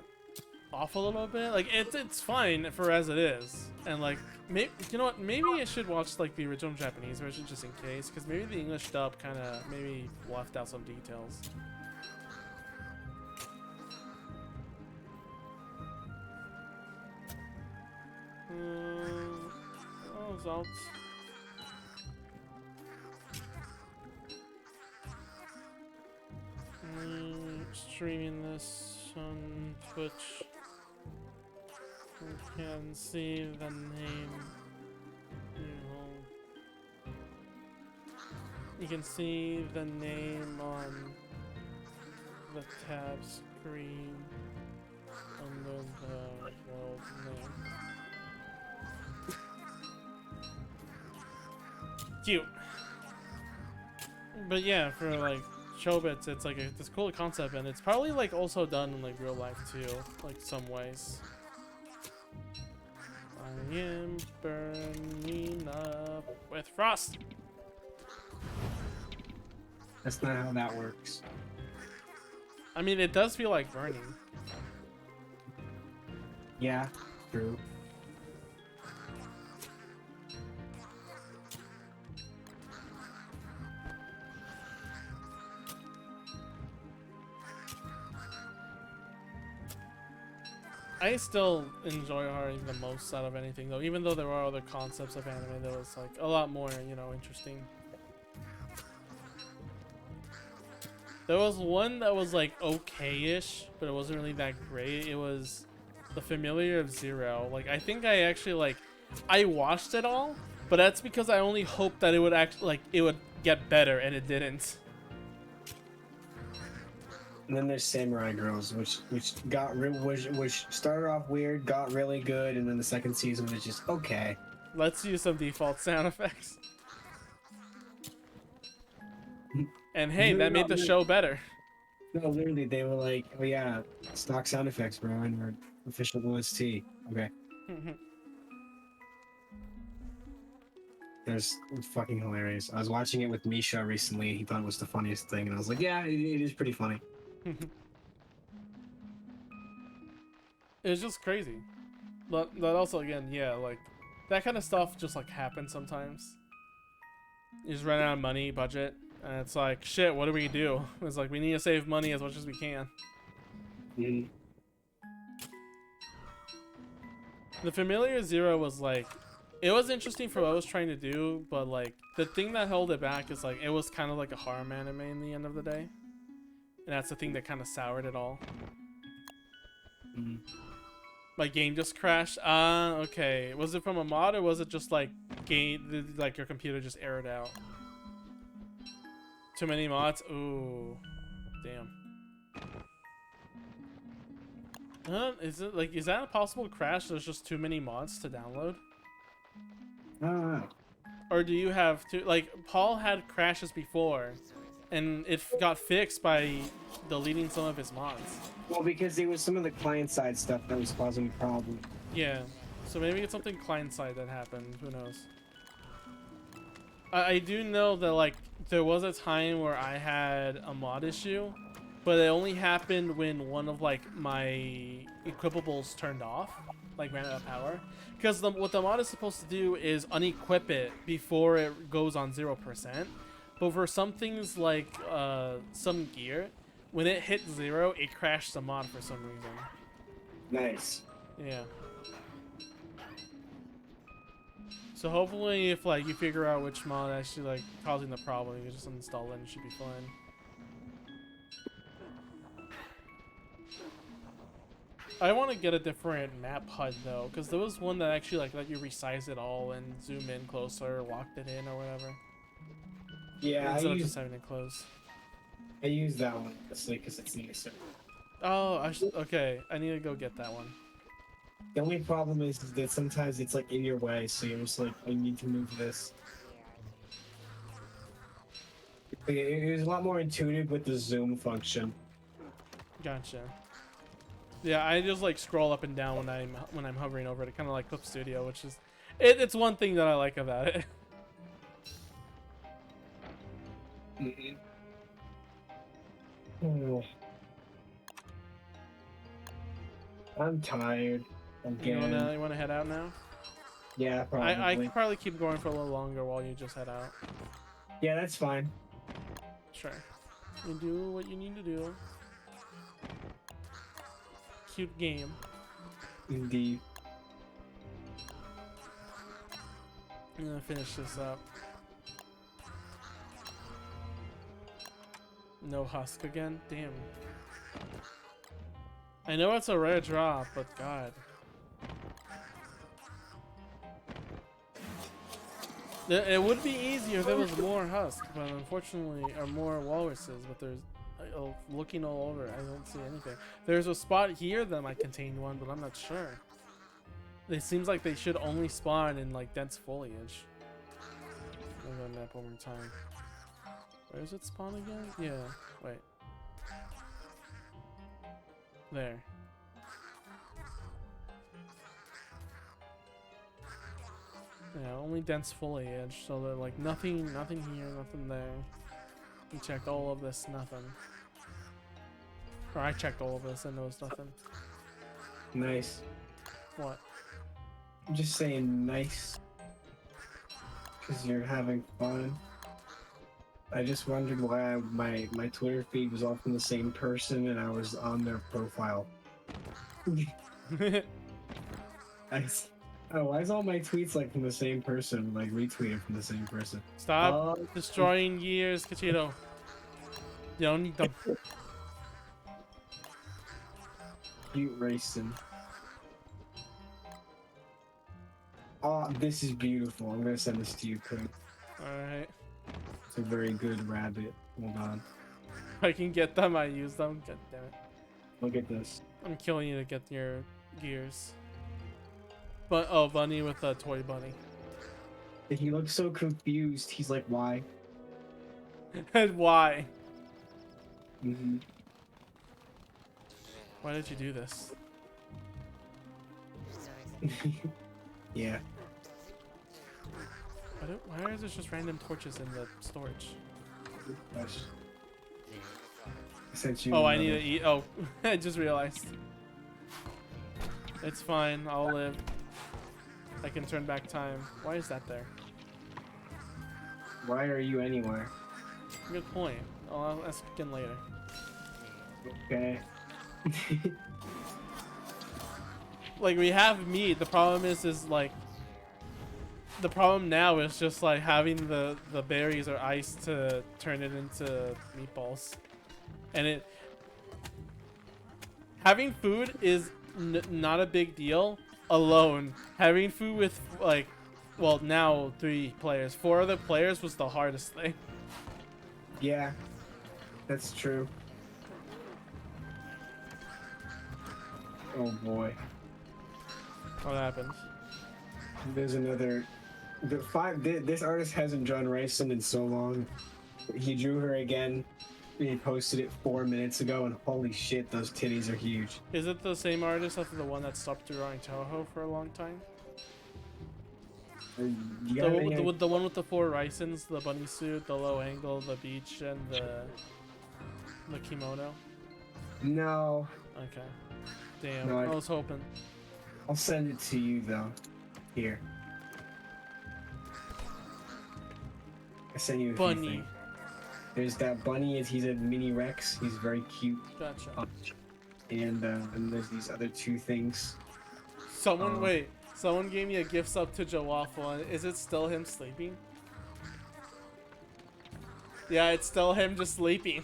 off a little bit. Like it's fine for as it is, and like maybe, you know what, maybe I should watch like the original Japanese version just in case, because maybe the English dub kind of maybe left out some details. Results. Streaming this on Twitch. You can see the name. You can see the name on the tab screen under the world name. Cute. But yeah, for like Chobits, it's like this cool concept, and it's probably like also done in like real life too, like some ways. I am burning up with frost. That's not how that works. I mean, it does feel like burning. Yeah, true. I still enjoy Hari the most out of anything, though. Even though there are other concepts of anime that was like a lot more, you know, interesting. There was one that was like okay-ish, but it wasn't really that great. It was The Familiar of Zero. Like, I think I actually like I watched it all, but that's because I only hoped that it would actually like it would get better, and it didn't. And then there's Samurai Girls, which started off weird, got really good, and then the second season was just okay. Let's use some default sound effects. And hey, that made the show better. No, literally, they were like, "Oh yeah, stock sound effects, bro, and our official OST." Okay. There's fucking hilarious. I was watching it with Misha recently. He thought it was the funniest thing, and I was like, "Yeah, it is pretty funny." It was just crazy. But also, again, yeah, like that kind of stuff just like happens sometimes. You just run out of money, budget, and it's like, shit, what do we do? It's like, we need to save money as much as we can. Mm. The Familiar Zero was like, it was interesting for what I was trying to do, but like the thing that held it back is like it was kind of like a harem anime in the end of the day. And that's the thing that kind of soured it all. Mm. My game just crashed. Okay. Was it from a mod, or was it just like like your computer just errored out? Too many mods? Ooh. Damn. Is that a possible crash? There's just too many mods to download? I don't know. Or do you have to, like, Paul had crashes before, and it got fixed by deleting some of his mods. Well, because there was some of the client-side stuff that was causing a problem. Yeah, so maybe it's something client-side that happened. Who knows? I do know that, like, there was a time where I had a mod issue, but it only happened when one of, like, my equipables turned off, like, ran out of power. Because what the mod is supposed to do is unequip it before it goes on 0%. But for some things like some gear, when it hit 0, it crashed the mod for some reason. Nice. Yeah. So hopefully, if like you figure out which mod actually like causing the problem, you can just uninstall it and it should be fine. I want to get a different map HUD though, because there was one that actually like let you resize it all and zoom in closer, locked it in or whatever. Yeah, instead of just having it close. I use that one honestly because it's nicer. Oh, okay. I need to go get that one. The only problem is that sometimes it's like in your way, so you're just like, I need to move this. It was a lot more intuitive with the zoom function. Gotcha. Yeah, I just like scroll up and down when I'm hovering over it, kind of like Clip Studio, which is It's one thing that I like about it. Oh. I'm tired. You Again. wanna head out now? Yeah, I probably. could probably keep going for a little longer while you just head out. Yeah, that's fine. Sure. You do what you need to do. Cute game. Indeed. I'm gonna finish this up. No husk again? Damn. I know it's a rare drop, but god. It would be easier if there was more husk, but unfortunately, or more walruses, but there's looking all over, I don't see anything. There's a spot here that might contain one, but I'm not sure. It seems like they should only spawn in like dense foliage. I'm gonna map one more time. Where does it spawn again? Yeah, wait. There. Yeah, only dense foliage, so they're like nothing here, nothing there. You checked all of this, nothing. Or I checked all of this and there was nothing. Nice. What? I'm just saying nice. Because you're having fun. I just wondered why my Twitter feed was all from the same person and I was on their profile. Oh, why is all my tweets like from the same person, like retweeted from the same person? Stop destroying gears, Kachito. You don't need them. Cute racing. Oh, this is beautiful. I'm gonna send this to you, Craig. Alright. It's a very good rabbit. Hold on. If I can get them, I use them. God damn it. Look at this. I'm killing you to get your gears. But oh, bunny with a toy bunny. He looks so confused. He's like, why? And why? Mm-hmm. Why did you do this? Yeah. Why is there just random torches in the storage? Gosh. I sent you. Oh, I need to eat. Oh, I just realized. It's fine. I'll live. I can turn back time. Why is that there? Why are you anywhere? Good point. I'll ask again later. Okay. Like, we have meat. The problem is like... The problem now is just, like, having the berries or ice to turn it into meatballs. And it... Having food is not a big deal alone. Having food with, like... Well, now 3 players. 4 other players was the hardest thing. Yeah. That's true. Oh boy. What happened? There's another. This artist hasn't drawn Raisin in so long. He drew her again. He posted it 4 minutes ago, and holy shit, those titties are huge. Is it the same artist after the one that stopped drawing Toho for a long time? You got any idea? The one with the 4 Raisins, the bunny suit, the low angle, the beach, and the kimono? No. Okay. Damn, No, I was hoping. I'll send it to you though. Here. I sent you a few Bunny. things. There's that bunny. He's a mini Rex. He's very cute. Gotcha. And there's these other 2 things. Someone, wait. Someone gave me a gift sub to Jawaffle. Is it still him sleeping? Yeah, it's still him just sleeping.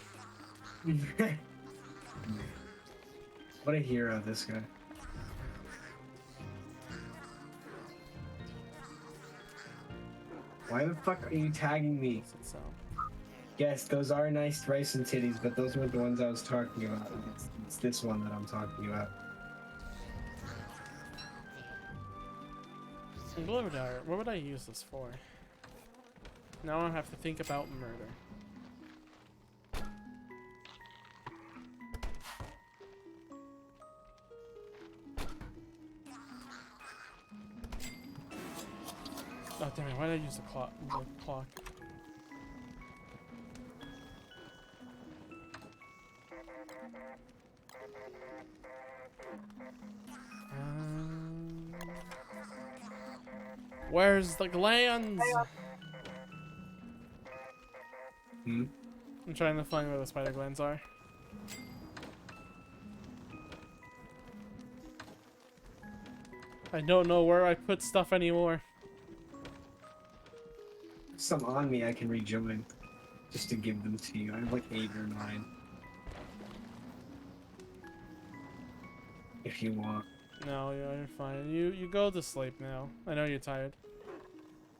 What a hero, this guy. Why the fuck are you tagging me? So, Yes, those are nice rice and titties, but those weren't the ones I was talking about. It's this one that I'm talking about. what would I use this for? Now I have to think about murder. Oh damn it! Why did I use the clock? The clock. Where's the glands? Hmm? I'm trying to find where the spider glands are. I don't know where I put stuff anymore. Some on me I can rejoin. Just to give them to you. I have like 8 or 9. If you want. No, yeah, you're fine. You go to sleep now. I know you're tired.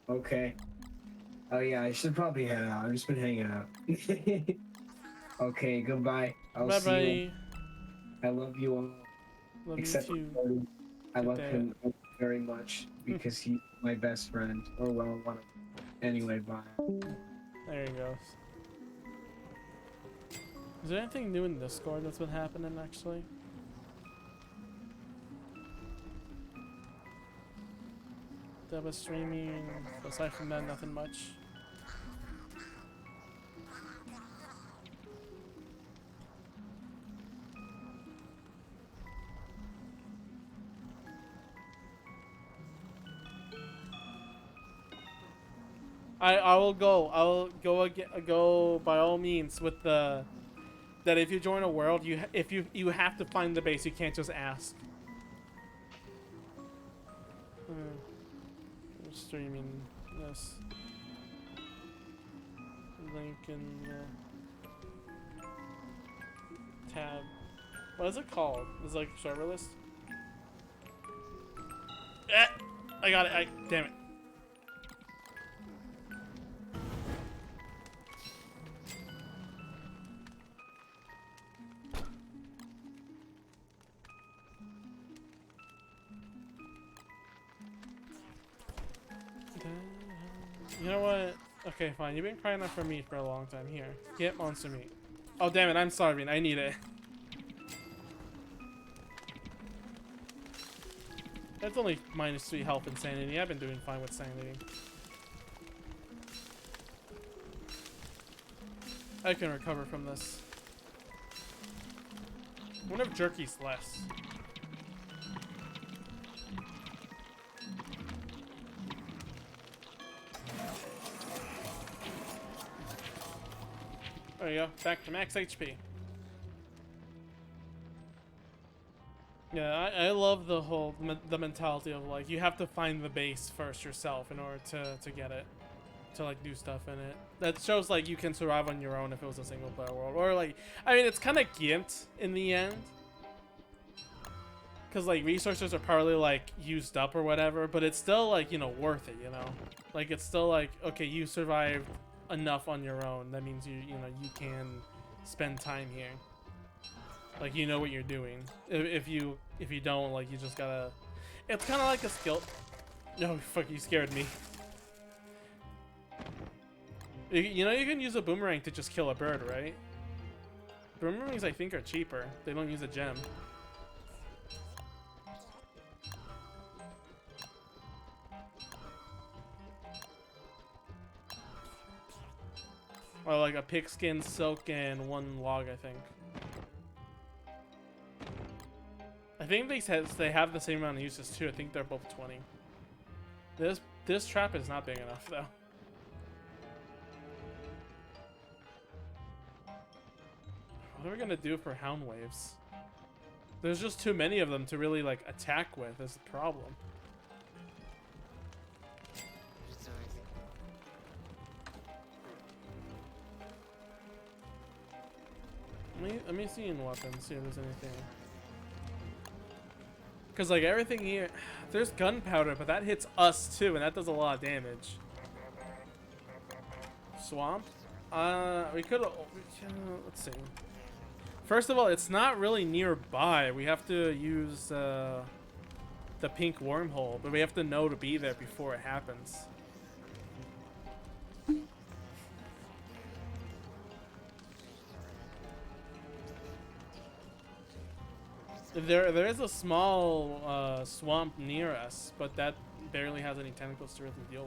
Okay. Oh yeah, I should probably head out. I've just been hanging out. Okay, goodbye. I'll Bye see you. bye. I love you all. Love Except you too. for Cody. I Good love day. him very much because he's my best friend. Or well, one of them. Anyway, bye. There he goes. Is there anything new in Discord that's been happening actually? That was streaming. Aside from that, nothing much. I will go. I will go again. Go by all means with the that if you join a world, you have to find the base. You can't just ask. I'm streaming this link in the tab. What is it called? It's like server list. I got it. Damn it. You know what? Okay, fine. You've been crying out for meat for a long time. Here, get monster meat. Oh, damn it. I'm starving. I need it. That's only -3 health and sanity. I've been doing fine with sanity. I can recover from this. I wonder if jerky's less. There you go. Back to max HP. Yeah, I love the whole the mentality of like you have to find the base first yourself in order to get it, to like do stuff in it. That shows like you can survive on your own if it was a single player world, or like I mean it's kind of gimp in the end, because like resources are probably like used up or whatever, but it's still like worth it, like it's still like okay you survived enough on your own. That means you can spend time here. Like you know what you're doing. If you don't, like you just gotta. It's kind of like a skill. No, fuck, you scared me. You know you can use a boomerang to just kill a bird, right? Boomerangs I think are cheaper. They don't use a gem. Or like a pigskin, silk, and 1 log, I think. I think they have the same amount of uses too. I think they're both 20. This trap is not big enough though. What are we gonna do for hound waves? There's just too many of them to really like attack with. Is the problem. Let me see in weapons, see if there's anything. Because like everything here, there's gunpowder, but that hits us too, and that does a lot of damage. Swamp? We could. Let's see. First of all, it's not really nearby. We have to use the pink wormhole, but we have to know to be there before it happens. There is a small swamp near us, but that barely has any tentacles to really deal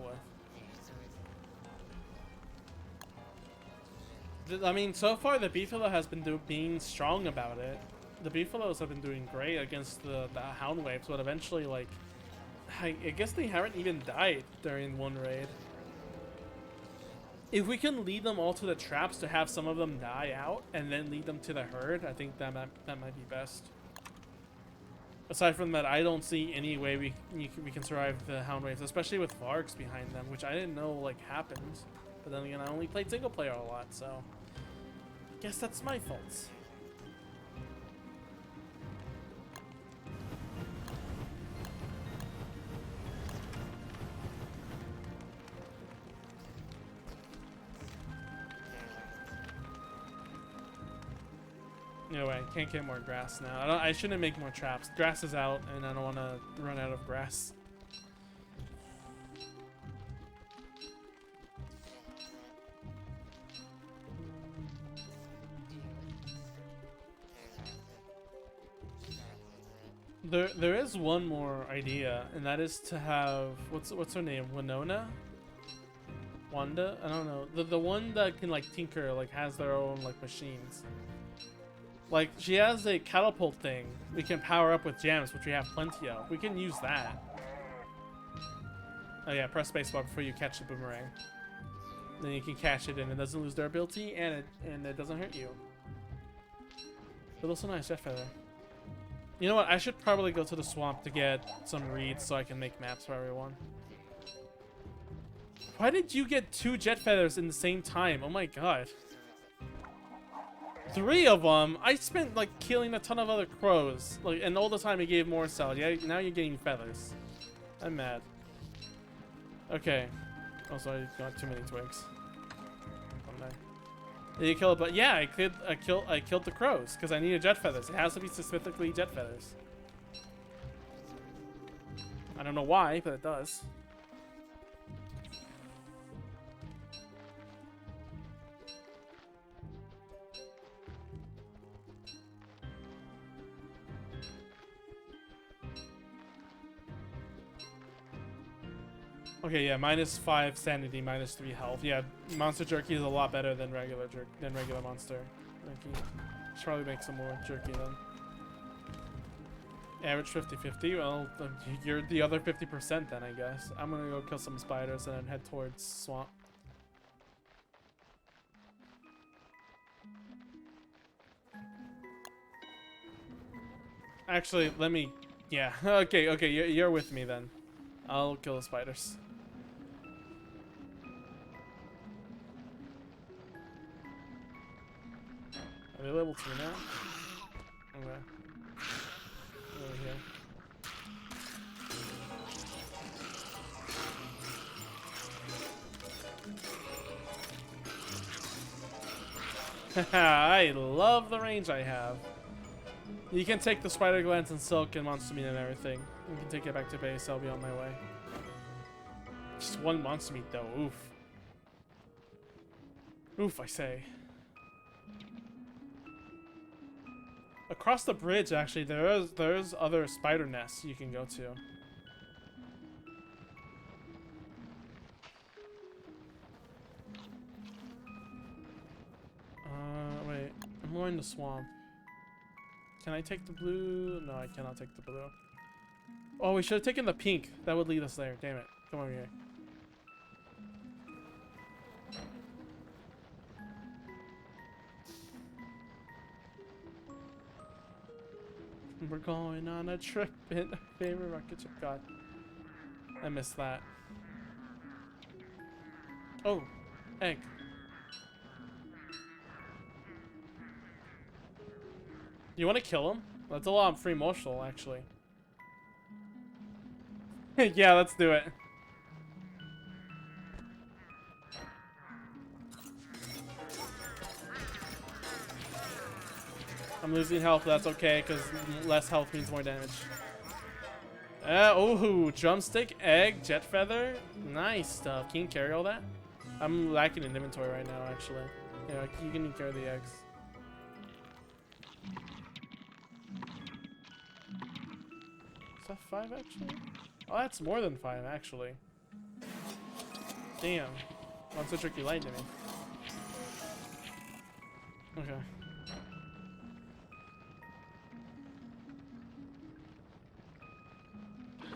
with. I mean, so far the Beefalo has been being strong about it. The Beefalos have been doing great against the Hound Waves, but eventually, like, I guess they haven't even died during one raid. If we can lead them all to the traps to have some of them die out and then lead them to the herd, I think that might be best. Aside from that, I don't see any way we can survive the Hound Waves, especially with Vargs behind them, which I didn't know like happened. But then again, I only played single player a lot, so I guess that's my fault. Anyway, can't get more grass now. I shouldn't make more traps. Grass is out, and I don't want to run out of grass. There is one more idea, and that is to have what's her name? Winona? Wanda? I don't know. The one that can like tinker, like has their own like machines. Like, she has a catapult thing we can power up with gems, which we have plenty of. We can use that. Oh yeah, press spacebar before you catch the boomerang. Then you can catch it and it doesn't lose durability and it doesn't hurt you. But also nice, Jet Feather. You know what, I should probably go to the swamp to get some reeds so I can make maps for everyone. Why did you get 2 Jet Feathers in the same time? Oh my god. 3 of them. I spent like killing a ton of other crows, like, and all the time he gave more salad. Yeah, now you're getting feathers. I'm mad. Okay. Also, I got too many twigs. Did you kill it? But yeah, I killed the crows because I needed jet feathers. It has to be specifically jet feathers. I don't know why, but it does. Okay, yeah, -5 sanity, -3 health. Yeah, monster jerky is a lot better than regular monster jerky. Should probably make some more jerky then. Average 50-50. Well, you're the other 50% then, I guess. I'm gonna go kill some spiders and then head towards swamp. Actually, let me. Yeah. Okay. You're with me then. I'll kill the spiders. Are they level 2 now? Okay. Over here. I love the range I have. You can take the spider glands and silk and monster meat and everything. You can take it back to base. I'll be on my way. Just 1 monster meat though. Oof. Oof, I say. Across the bridge, actually, there's other spider nests you can go to. Wait. I'm going to swamp. Can I take the blue? No, I cannot take the blue. Oh, we should have taken the pink. That would lead us there. Damn it. Come over here. We're going on a trip in our favorite rocket ship. God. I missed that. Oh. Egg. You want to kill him? That's a lot of free motional, actually. Yeah, let's do it. I'm losing health, but that's okay, because less health means more damage. Oh, drumstick, egg, jet feather. Nice stuff. Can you carry all that? I'm lacking in inventory right now, actually. Yeah, you can carry the eggs. Is that 5 actually? Oh, that's more than 5, actually. Damn. That's a tricky light to me. Okay.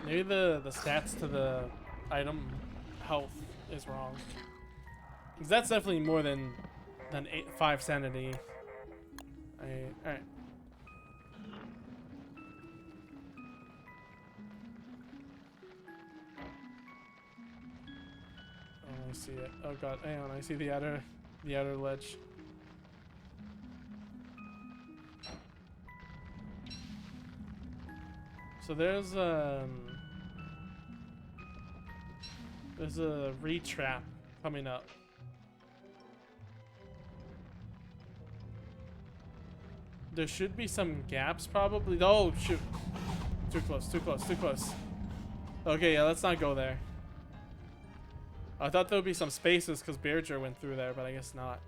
Maybe the stats to the item health is wrong. Because that's definitely more than 5 sanity. Alright. Oh, I see it. Oh god, hang on, I see the outer ledge. So there's a re-trap coming up. There should be some gaps probably. Oh shoot. Too close, too close, too close. Okay, yeah, let's not go there. I thought there would be some spaces because Bearger went through there, but I guess not.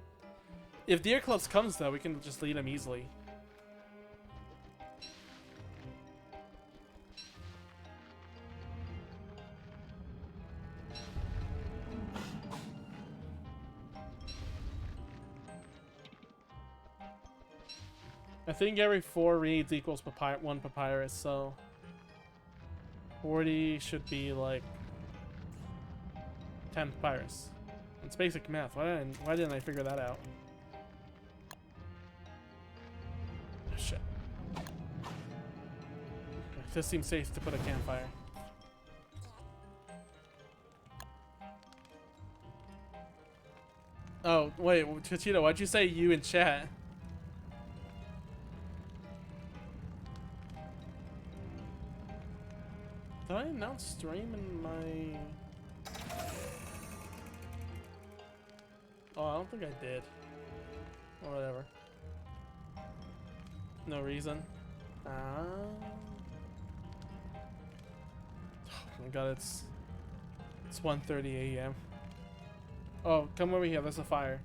If the Eclipse comes though, we can just lead him easily. I think every 4 reads equals 1 papyrus, so 40 should be like 10 papyrus. It's basic math. Why didn't I figure that out? Oh, shit. This seems safe to put a campfire. Oh, wait, Chachito, why'd you say you in chat? Did I announce stream in my... Oh, I don't think I did. Or whatever. No reason. Oh my god, it's 1:30 a.m. Oh, come over here. There's a fire.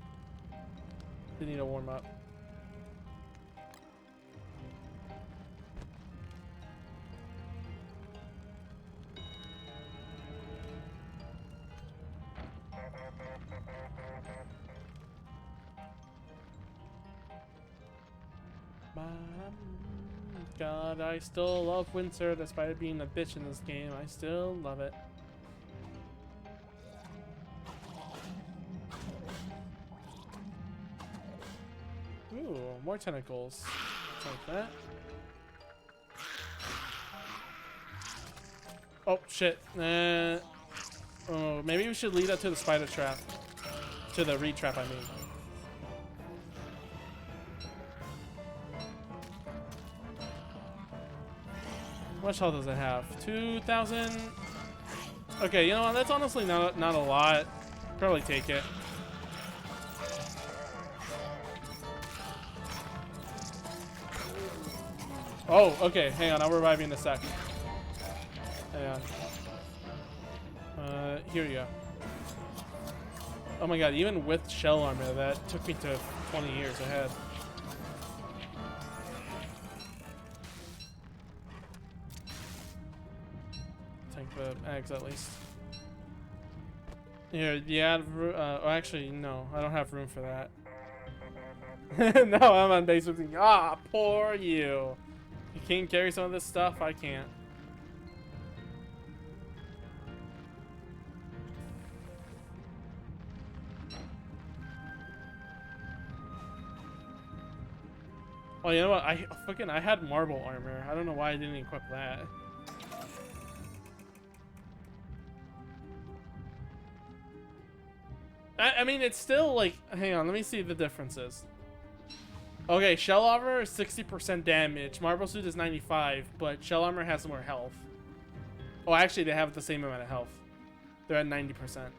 You need to warm up. God, I still love winter despite it being a bitch in this game. I still love it. Ooh, more tentacles. Like that. Oh, shit. Oh, maybe we should lead up to the spider trap. To the re-trap, I mean. How much health does it have? 2,000? Okay, you know what? That's honestly not a lot. Probably take it. Oh, okay. Hang on. I'll revive you in a sec. Hang on. Here you go. Oh my god, even with shell armor, that took me to 20 years ahead. Take the eggs at least. Here, yeah, oh, actually, no. I don't have room for that. No, I'm on base with you. Ah, poor you. You can't carry some of this stuff? I can't. Oh, you know what? I had marble armor. I don't know why I didn't equip that. I mean, it's still like... Hang on, let me see the differences. Okay, shell armor is 60% damage. Marble suit is 95, but shell armor has more health. Oh, actually, they have the same amount of health. They're at 90%.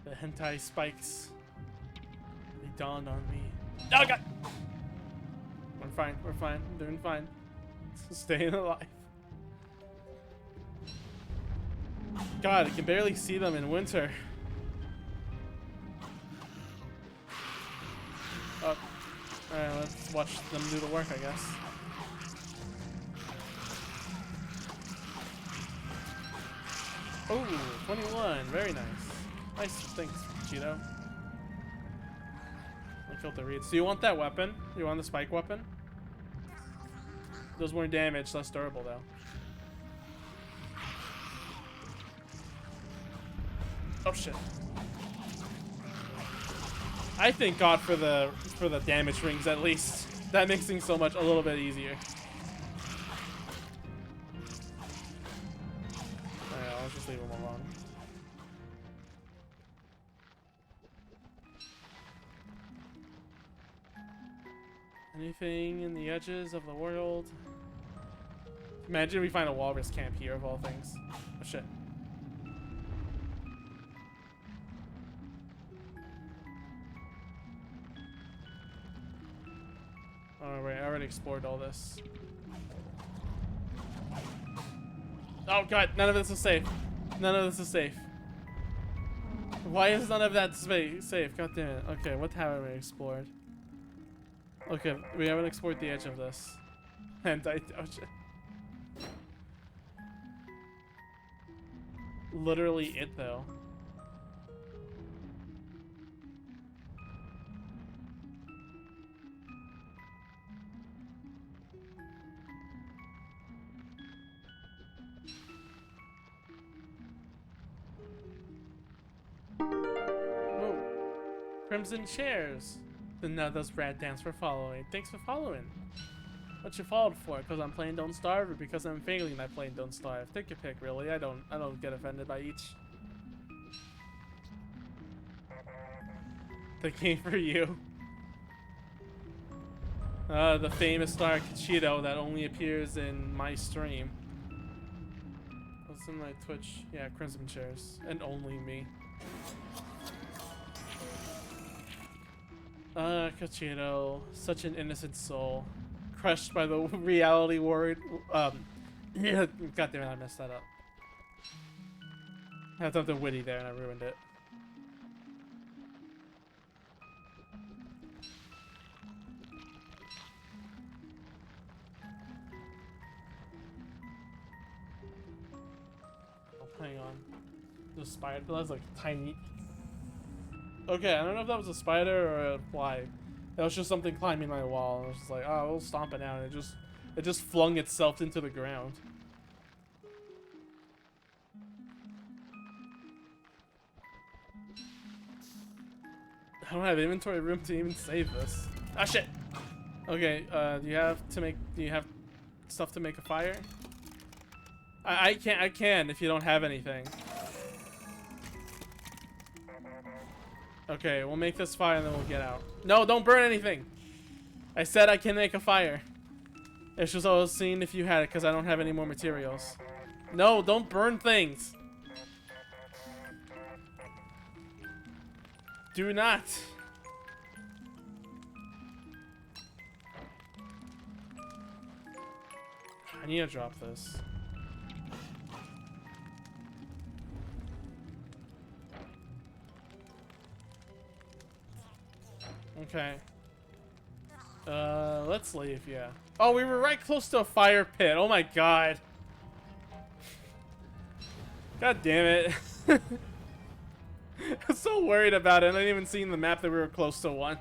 The hentai spikes. They dawned on me. Oh god! We're fine, we're fine. I'm doing fine. Staying alive. God, I can barely see them in winter. Oh. Alright, let's watch them do the work, I guess. Oh, 21. Very nice. Nice. Thanks, Cheeto. I killed the reeds. So you want that weapon? You want the spike weapon? Does more damage, less durable though. Oh shit. I thank God for the damage rings at least. That makes things so much a little bit easier. Alright, I'll just leave him alone. Anything in the edges of the world? Imagine we find a walrus camp here of all things. Oh shit. Oh wait, I already explored all this. Oh god, none of this is safe. None of this is safe. Why is none of that safe? God damn it. Okay, what haven't we explored? Okay, we haven't explored the edge of this. And oh shit. Literally it though. Whoa. Crimson chairs. Then now does Brad dance for following. Thanks for following. What you followed for? Because I'm playing Don't Starve, or because I'm failing at playing Don't Starve? Take your pick, really. I don't get offended by each. The game for you. The famous star Cheeto that only appears in my stream. What's in my Twitch? Yeah, Crimson Chairs. And only me. Cachito, such an innocent soul, crushed by the reality word. God damn it, I messed that up. I had something witty there and I ruined it. Oh, hang on. The spider, that was like tiny. Okay, I don't know if that was a spider or a fly. That was just something climbing my wall. I was just like, oh, we'll stomp it out. And it just flung itself into the ground. I don't have inventory room to even save this. Ah, shit. Okay, do you have stuff to make a fire? I can if you don't have anything. Okay, we'll make this fire and then we'll get out. No, don't burn anything! I said I can make a fire. It's just I was seeing if you had it because I don't have any more materials. No, don't burn things! Do not! I need to drop this. Okay. Let's leave, yeah. Oh, we were right close to a fire pit. Oh my god. God damn it. I was so worried about it. I didn't even see in the map that we were close to one.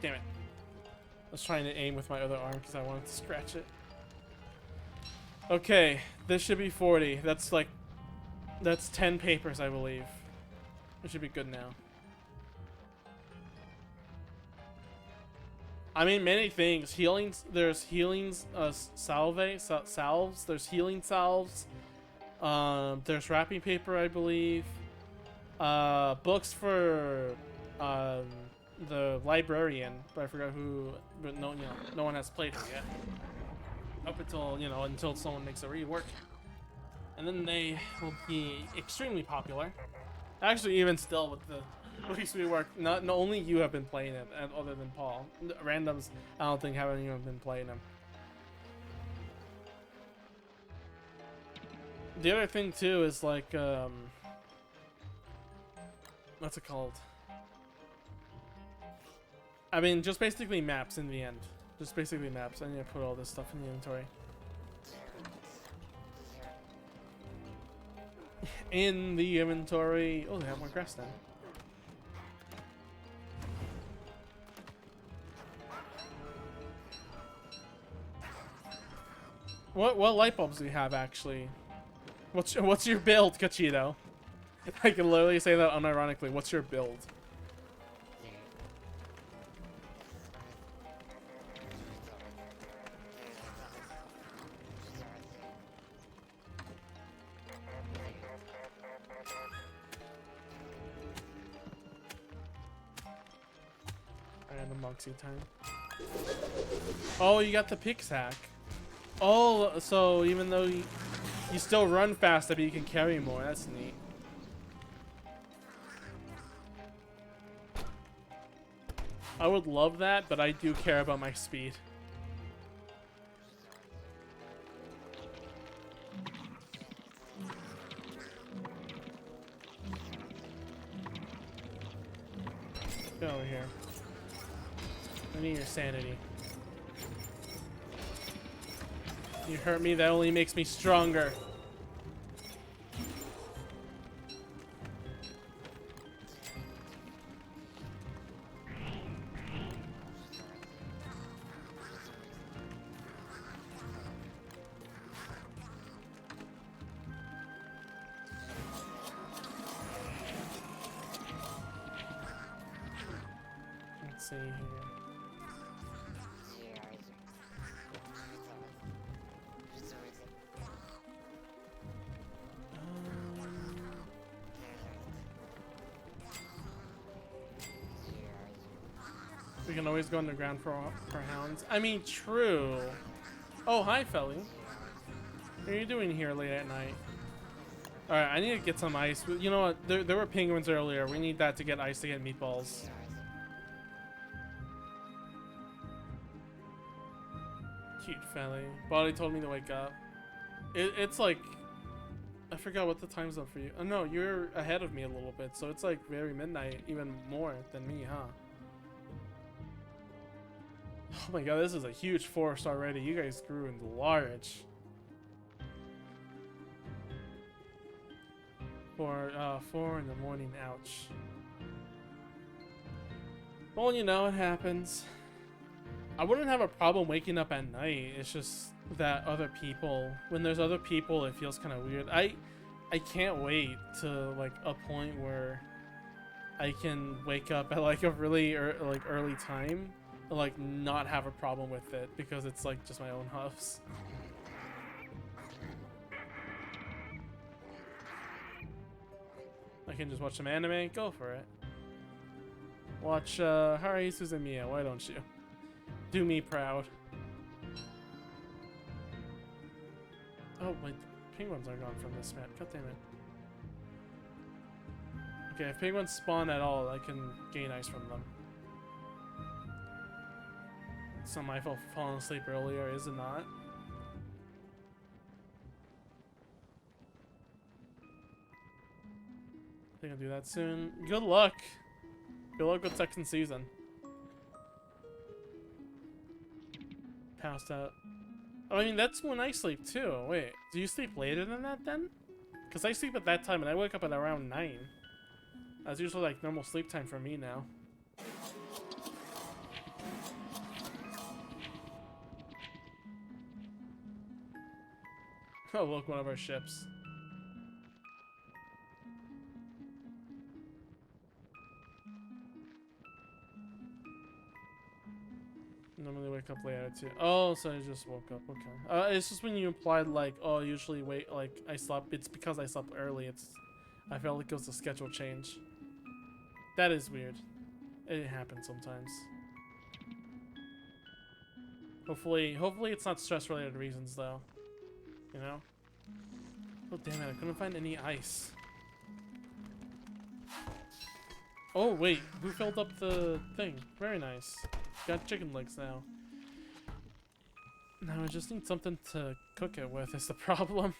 Damn it. I was trying to aim with my other arm because I wanted to scratch it. Okay, this should be 40. That's 10 papers, I believe. It should be good now. I mean, many things. Healings. There's healings. Salves. There's healing salves. There's wrapping paper, I believe. Books for the librarian, but I forgot who. But no, no one has played her yet. Up until until someone makes a rework. And then they will be extremely popular. Actually, even still with the At least we work. Not only you have been playing it, and other than Paul. Randoms, I don't think haven't even been playing him. The other thing too is like, what's it called? I mean, just basically maps in the end. Just basically maps. I need to put all this stuff in the inventory. In the inventory. Oh, they have more grass now. What light bulbs do you have actually? What's your build, Cachito? I can literally say that unironically. What's your build? Random Moxie time. Oh, you got the picks hack. Oh, so even though you still run faster, but you can carry more. That's neat. I would love that, but I do care about my speed. Get over here. I need your sanity. You hurt me, that only makes me stronger. Let's see here. We can always go underground for hounds. I mean, true. Oh, hi, Felly. What are you doing here late at night? Alright, I need to get some ice. You know what? There were penguins earlier. We need that to get ice to get meatballs. Cute Felly. Body told me to wake up. It's like... I forgot what the time zone for you. Oh, no, you're ahead of me a little bit. So it's like very midnight, even more than me, huh? Oh my god, this is a huge forest already. You guys grew into large. For 4 in the morning, ouch. Well, you know, it happens. I wouldn't have a problem waking up at night. It's just that other people, when there's other people, it feels kind of weird. I can't wait to like a point where I can wake up at like a really early time. Like not have a problem with it because it's like just my own house. I can just watch some anime, go for it. Watch Haruhi Suzumiya, why don't you? Do me proud. Oh wait, penguins are gone from this map, god damn it. Okay, if penguins spawn at all, I can gain ice from them. It's not my fault for falling asleep earlier, is it not? I think I'll do that soon. Good luck! Good luck with second season. Passed out. Oh, I mean, that's when I sleep too. Wait, do you sleep later than that then? Because I sleep at that time and I wake up at around 9. That's usually like normal sleep time for me now. Oh, look, one of our ships. Normally wake up later too. Oh, so I just woke up. Okay. It's just when you implied like, oh, usually wait, like I slept. It's because I slept early. I felt like it was a schedule change. That is weird. It happens sometimes. Hopefully it's not stress-related reasons though. You know? Oh damn it! I couldn't find any ice. Oh wait, who filled up the thing? Very nice. Got chicken legs now. Now I just need something to cook it with is the problem.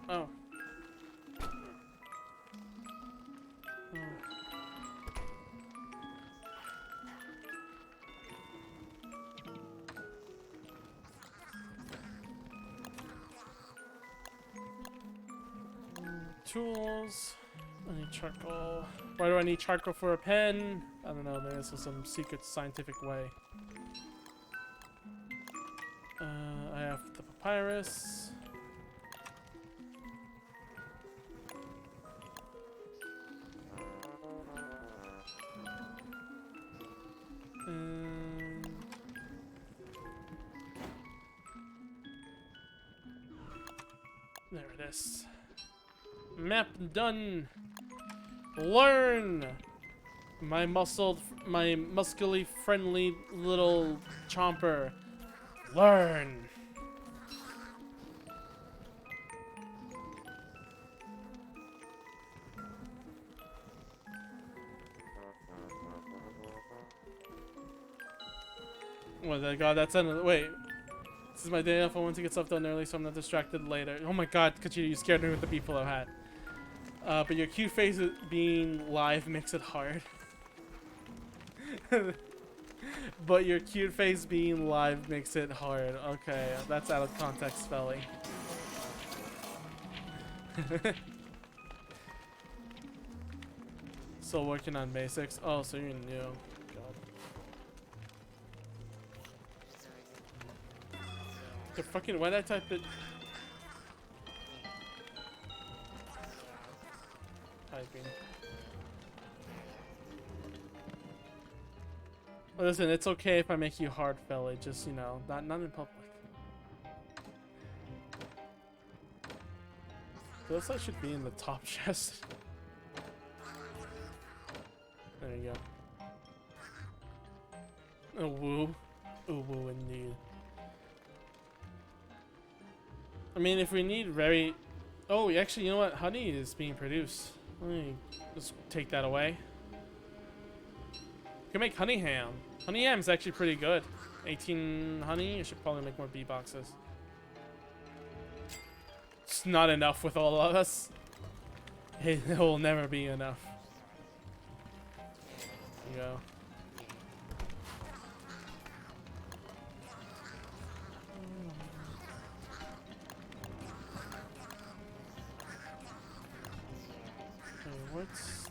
Oh. Tools. I need charcoal. Why do I need charcoal for a pen? I don't know, maybe this is some secret scientific way. I have the papyrus. There it is. Map done. Learn. My muscly friendly little chomper. Learn. Oh my god, that's another. Wait. This is my day off. I want to get stuff done early so I'm not distracted later. Oh my god, you scared me with the beefalo hat. But your cute face being live makes it hard. But your cute face being live makes it hard. Okay, that's out of context spelling. Still working on basics. Oh, so you're new. God. The fucking, why'd I type it? Typing. Well, listen, it's okay if I make you hard, fella. Just, you know, not in public. This I should be in the top chest. There you go. A woo. A woo indeed. I mean, if we need very... Oh, actually, you know what? Honey is being produced. Let me just take that away. We can make honey ham. Honey ham is actually pretty good. 18 honey. I should probably make more bee boxes. It's not enough with all of us. It will never be enough. There you go.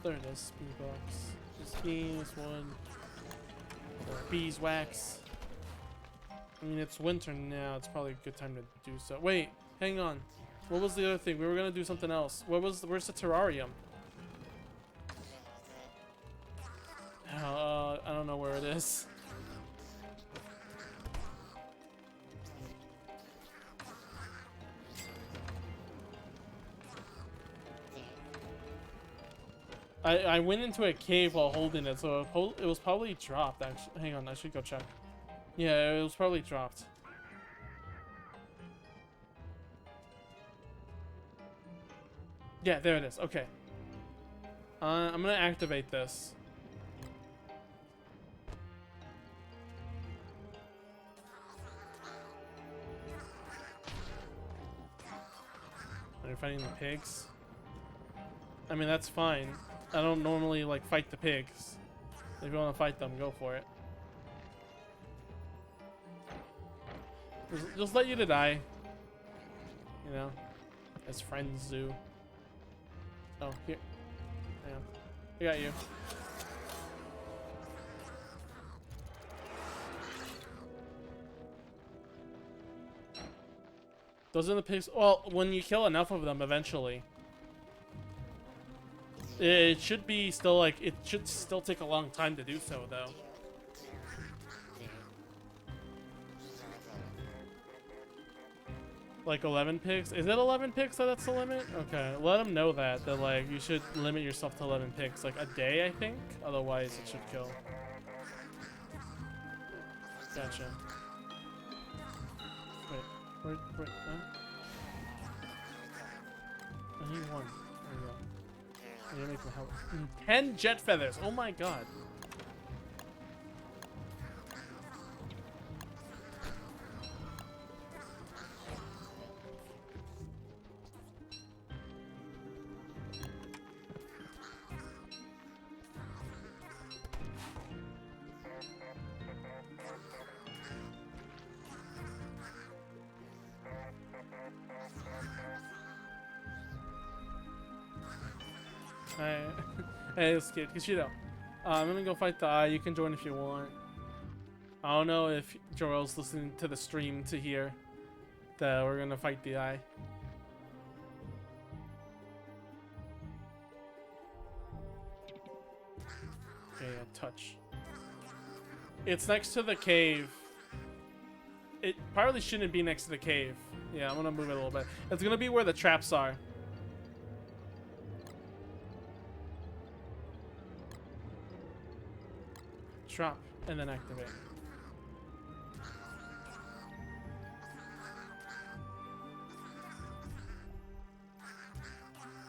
There it is, bee box. Just bees, wood, beeswax. I mean, it's winter now. It's probably a good time to do so. Wait, hang on. What was the other thing? We were gonna do something else. Where's the terrarium? I don't know where it is. I went into a cave while holding it, so it was probably dropped. Actually, hang on, I should go check. Yeah, it was probably dropped. Yeah, there it is. Okay. I'm gonna activate this. Are you fighting the pigs? I mean, that's fine. I don't normally like fight the pigs. If you want to fight them, go for it. Just let you to die. You know, as friends do. Oh, here. Hang on. I got you. Those are the pigs. Well, when you kill enough of them, eventually. It should be still like, it should still take a long time to do so, though. Like 11 pigs? Is it 11 pigs that's the limit? Okay, let them know that like, you should limit yourself to 11 pigs. Like a day, I think? Otherwise, it should kill. Gotcha. Wait, huh? I need one. There we go. I need to make my help. 10 jet feathers. Oh my god. Hey, it's kid, Kishido. I'm gonna go fight the eye. You can join if you want. I don't know if Jorel's listening to the stream to hear that we're gonna fight the eye. Okay, yeah, touch. It's next to the cave. It probably shouldn't be next to the cave. Yeah, I'm gonna move it a little bit. It's gonna be where the traps are. Drop and then activate.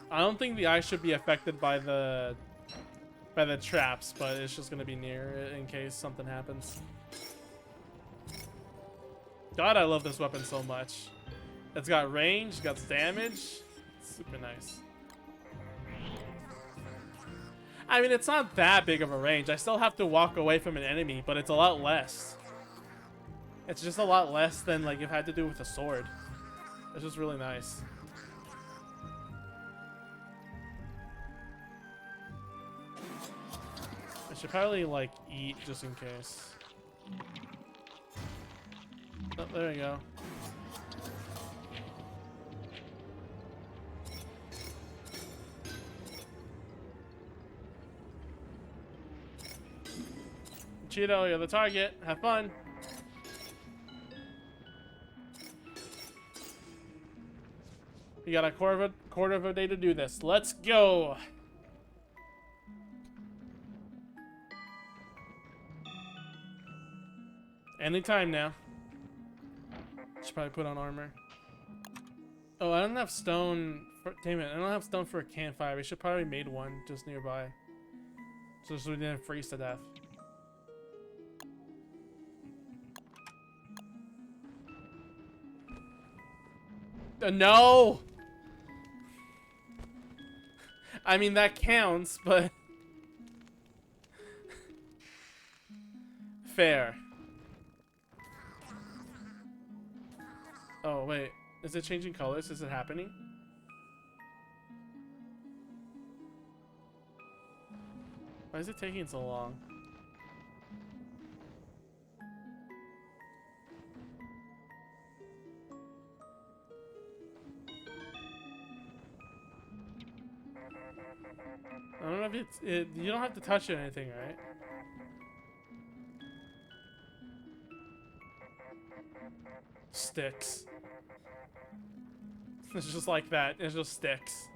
I don't think the eye should be affected by the traps, but it's just gonna be near it in case something happens. God, I love this weapon so much. It's got range, it's got damage. It's super nice. I mean, it's not that big of a range. I still have to walk away from an enemy, but it's a lot less. It's just a lot less than like you've had to do with a sword. It's just really nice. I should probably like eat just in case. Oh, there we go. Cheeto, you're the target. Have fun. We got a quarter of a day to do this. Let's go. Anytime now. Should probably put on armor. Oh, I don't have stone. Damn it, I don't have stone for a campfire. We should probably made one just nearby, so we didn't freeze to death. No! I mean, that counts, but... Fair. Oh, wait. Is it changing colors? Is it happening? Why is it taking so long? I don't know if you don't have to touch it or anything, right? Sticks. It's just like that. It's just sticks.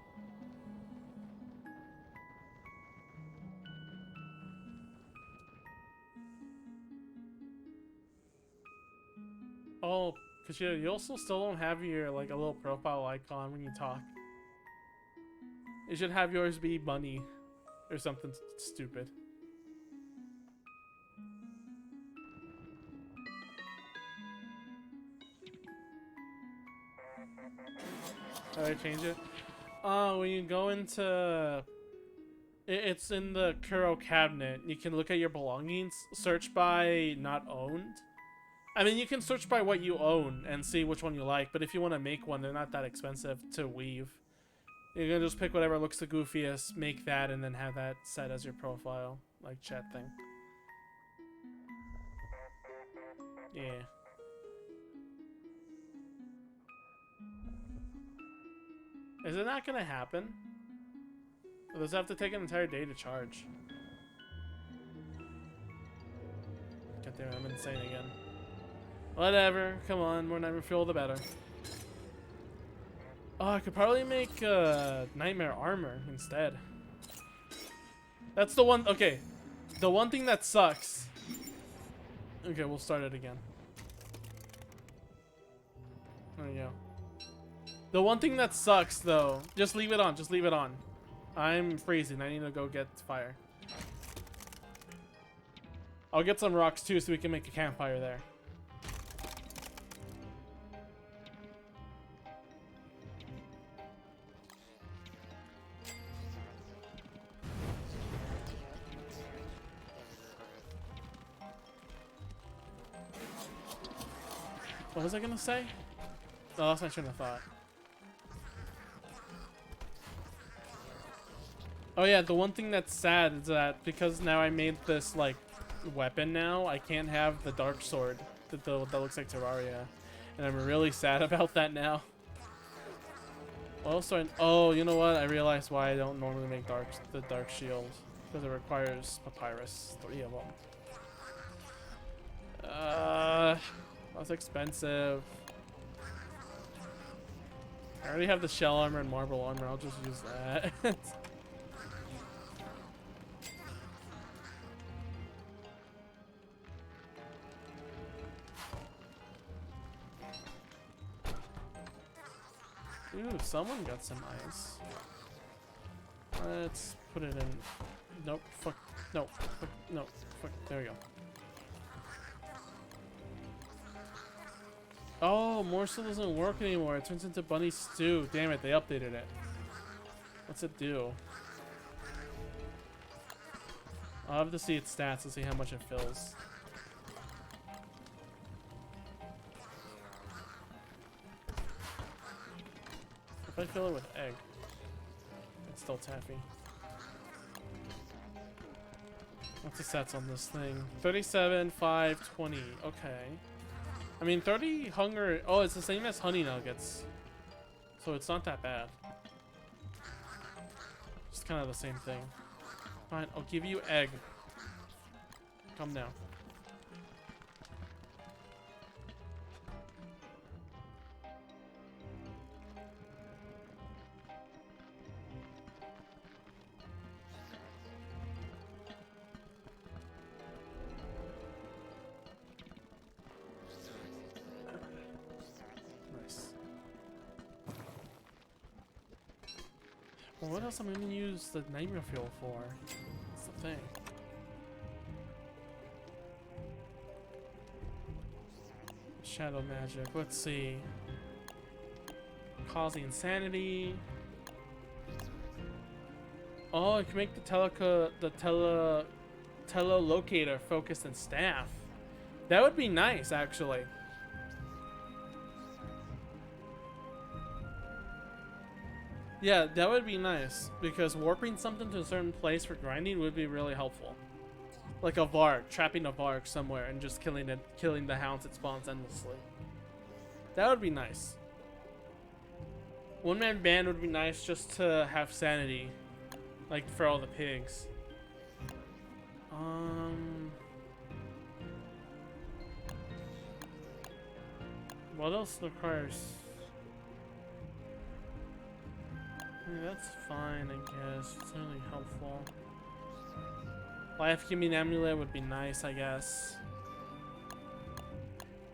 Oh, because you also still don't have your, like, a little profile icon when you talk. You should have yours be bunny or something stupid. How do I change it? When you go into... It's in the Kuro cabinet. You can look at your belongings. Search by not owned. I mean, you can search by what you own and see which one you like. But if you want to make one, they're not that expensive to weave. You're gonna just pick whatever looks the goofiest, make that, and then have that set as your profile, like chat thing. Yeah. Is it not gonna happen? Or does it have to take an entire day to charge? God damn it, I'm insane again. Whatever, come on, more Nightmare Fuel the better. Oh, I could probably make Nightmare Armor instead. That's the one, okay. The one thing that sucks. Okay, we'll start it again. There you go. The one thing that sucks, though, just leave it on. Just leave it on. I'm freezing. I need to go get fire. I'll get some rocks, too, so we can make a campfire there. What was I gonna say? Oh, that's what I shouldn't have thought. Oh yeah, the one thing that's sad is that because now I made this like weapon now, I can't have the dark sword that looks like Terraria, and I'm really sad about that now. Also, oh, you know what? I realized why I don't normally make the dark shield, because it requires papyrus, 3 of them. That's expensive. I already have the shell armor and marble armor. I'll just use that. Ooh, someone got some ice. Let's put it in. Nope. Fuck. No. Fuck. No. Fuck. There we go. Oh, morsel doesn't work anymore. It turns into bunny stew. Damn it, they updated it. What's it do? I'll have to see its stats to see how much it fills. If I fill it with egg, it's still taffy. What's the stats on this thing? 37, 5, 20. Okay. I mean, 30 hunger. Oh, it's the same as honey nuggets. So it's not that bad. It's kind of the same thing. Fine, I'll give you egg. Come now. Well, what else am I going to use the nightmare fuel for? That's the thing. Shadow magic. Let's see. Cause the insanity. Oh, I can make the telolocator focus and staff. That would be nice, actually. Yeah, that would be nice, because warping something to a certain place for grinding would be really helpful. Like a Varg, trapping a Varg somewhere and just killing the hounds it spawns endlessly. That would be nice. One-man band would be nice just to have sanity, like for all the pigs. What else requires? That's fine, I guess. It's really helpful. Life giving amulet would be nice, I guess.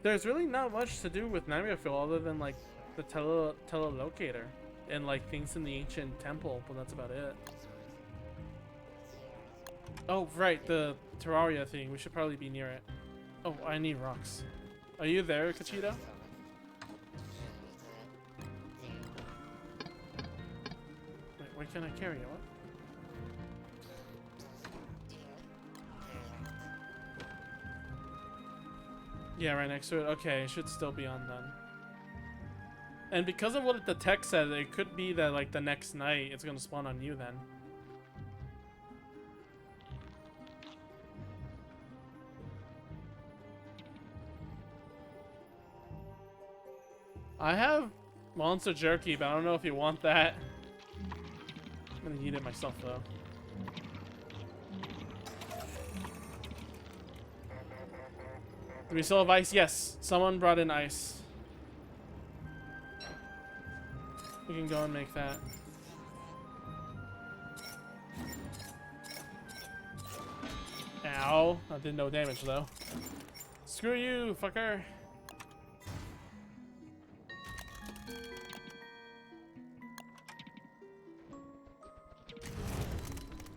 There's really not much to do with Nightmare Fuel other than like the telolocator and like things in the ancient temple, but that's about it. Oh, right, the Terraria thing. We should probably be near it. Oh, I need rocks. Are you there, Kachita? Why can't I carry it? What? Yeah, right next to it. Okay, it should still be on then. And because of what the text said, it could be that like the next night it's gonna spawn on you then. I have monster jerky, but I don't know if you want that. I'm gonna eat it myself though. Do we still have ice? Yes, someone brought in ice. We can go and make that. Ow, that did no damage though. Screw you, fucker.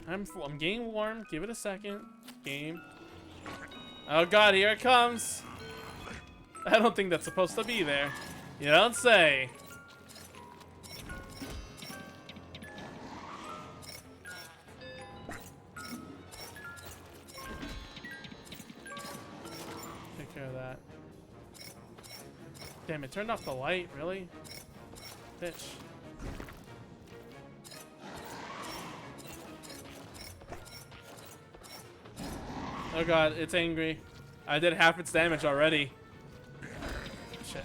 I'm getting warm. Give it a second. Game. Oh god, here it comes. I don't think that's supposed to be there. You don't say. Take care of that. Damn, it turned off the light, really? Bitch. Oh god, it's angry. I did half its damage already. Shit.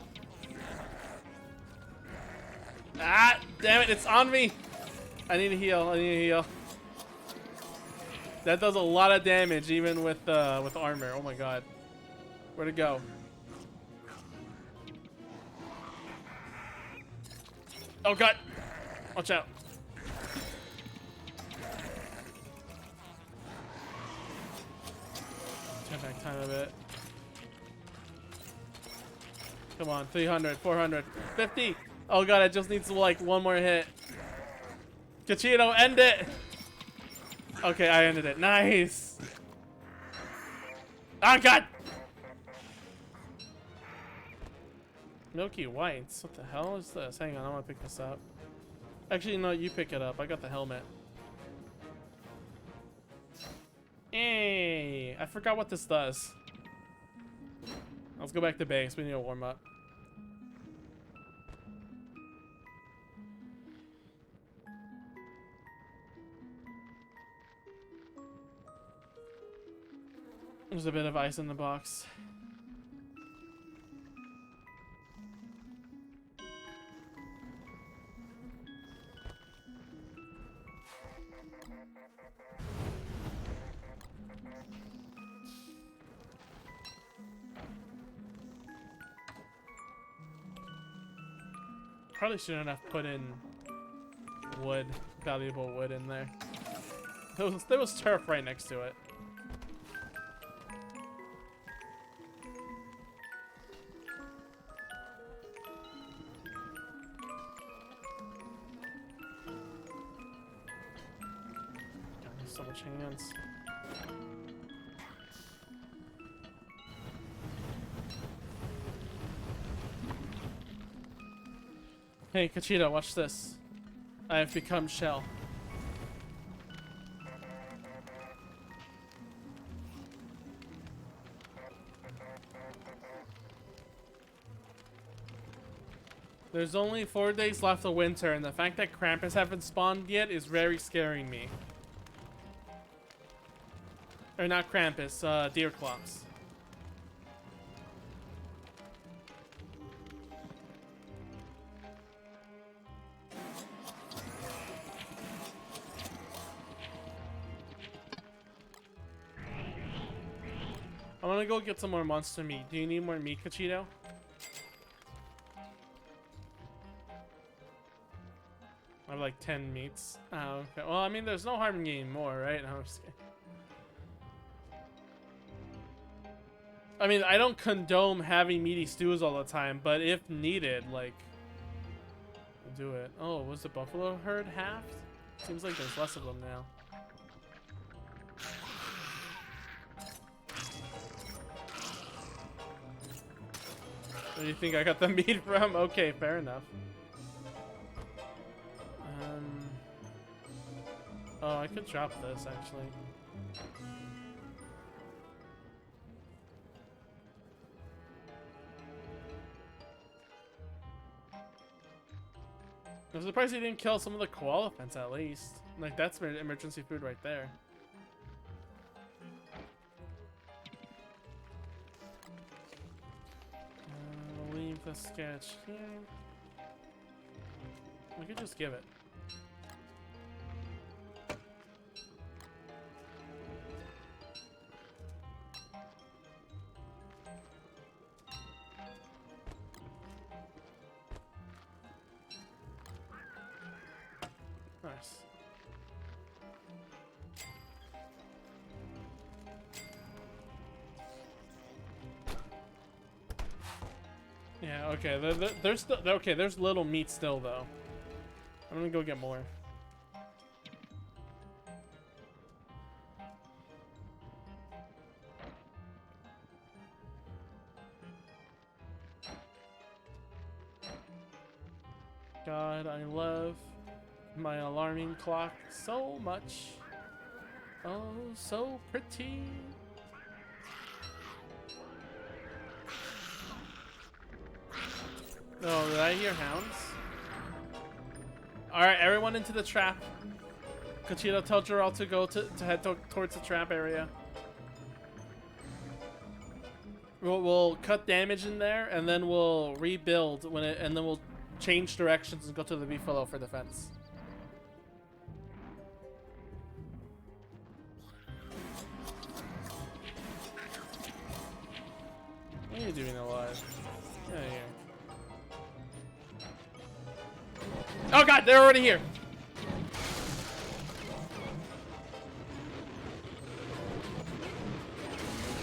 Ah, damn it, it's on me. I need to heal, I need to heal. That does a lot of damage even with armor. Oh my god. Where'd it go? Oh god. Watch out. Turn back time a bit. Come on, 300, 400, 50. Oh god, it just needs like one more hit. Cachito, end it. Okay, I ended it. Nice. Oh god. Milky Whites. What the hell is this? Hang on, I want to pick this up. Actually, no, you pick it up. I got the helmet. Hey, I forgot what this does. Let's go back to base. We need to warm up. There's a bit of ice in the box. Probably shouldn't have put in wood, valuable wood in there. There was turf right next to it. God, there's so much hands. Hey, Cachito, watch this. I have become Shell. There's only 4 days left of winter, and the fact that Krampus haven't spawned yet is very scaring me. Or not Krampus, Deer Clops. I want to go get some more monster meat. Do you need more meat, Cachito? I have like 10 meats. Oh, okay. Well, I mean, there's no harm in getting more, right? No, I'm just kidding. I mean, I don't condone having meaty stews all the time, but if needed, like, we'll do it. Oh, was the buffalo herd halved? Seems like there's less of them now. Where do you think I got the meat from? Okay, fair enough. Oh, I could drop this, actually. I'm surprised he didn't kill some of the koala fence at least. Like, that's emergency food right there. Leave the sketch here. We could just give it. Nice. Yeah, okay. There's still okay. There's little meat still though. I'm gonna go get more. god, I love my alarming clock so much. Oh, so pretty. Oh, did I hear hounds? Alright, everyone into the trap. Conchita, tell Geralt to go to head towards the trap area. We'll cut damage in there, and then we'll rebuild and then we'll change directions and go to the beefalo for defense. What are you doing alive? Yeah, here. Oh god, they're already here.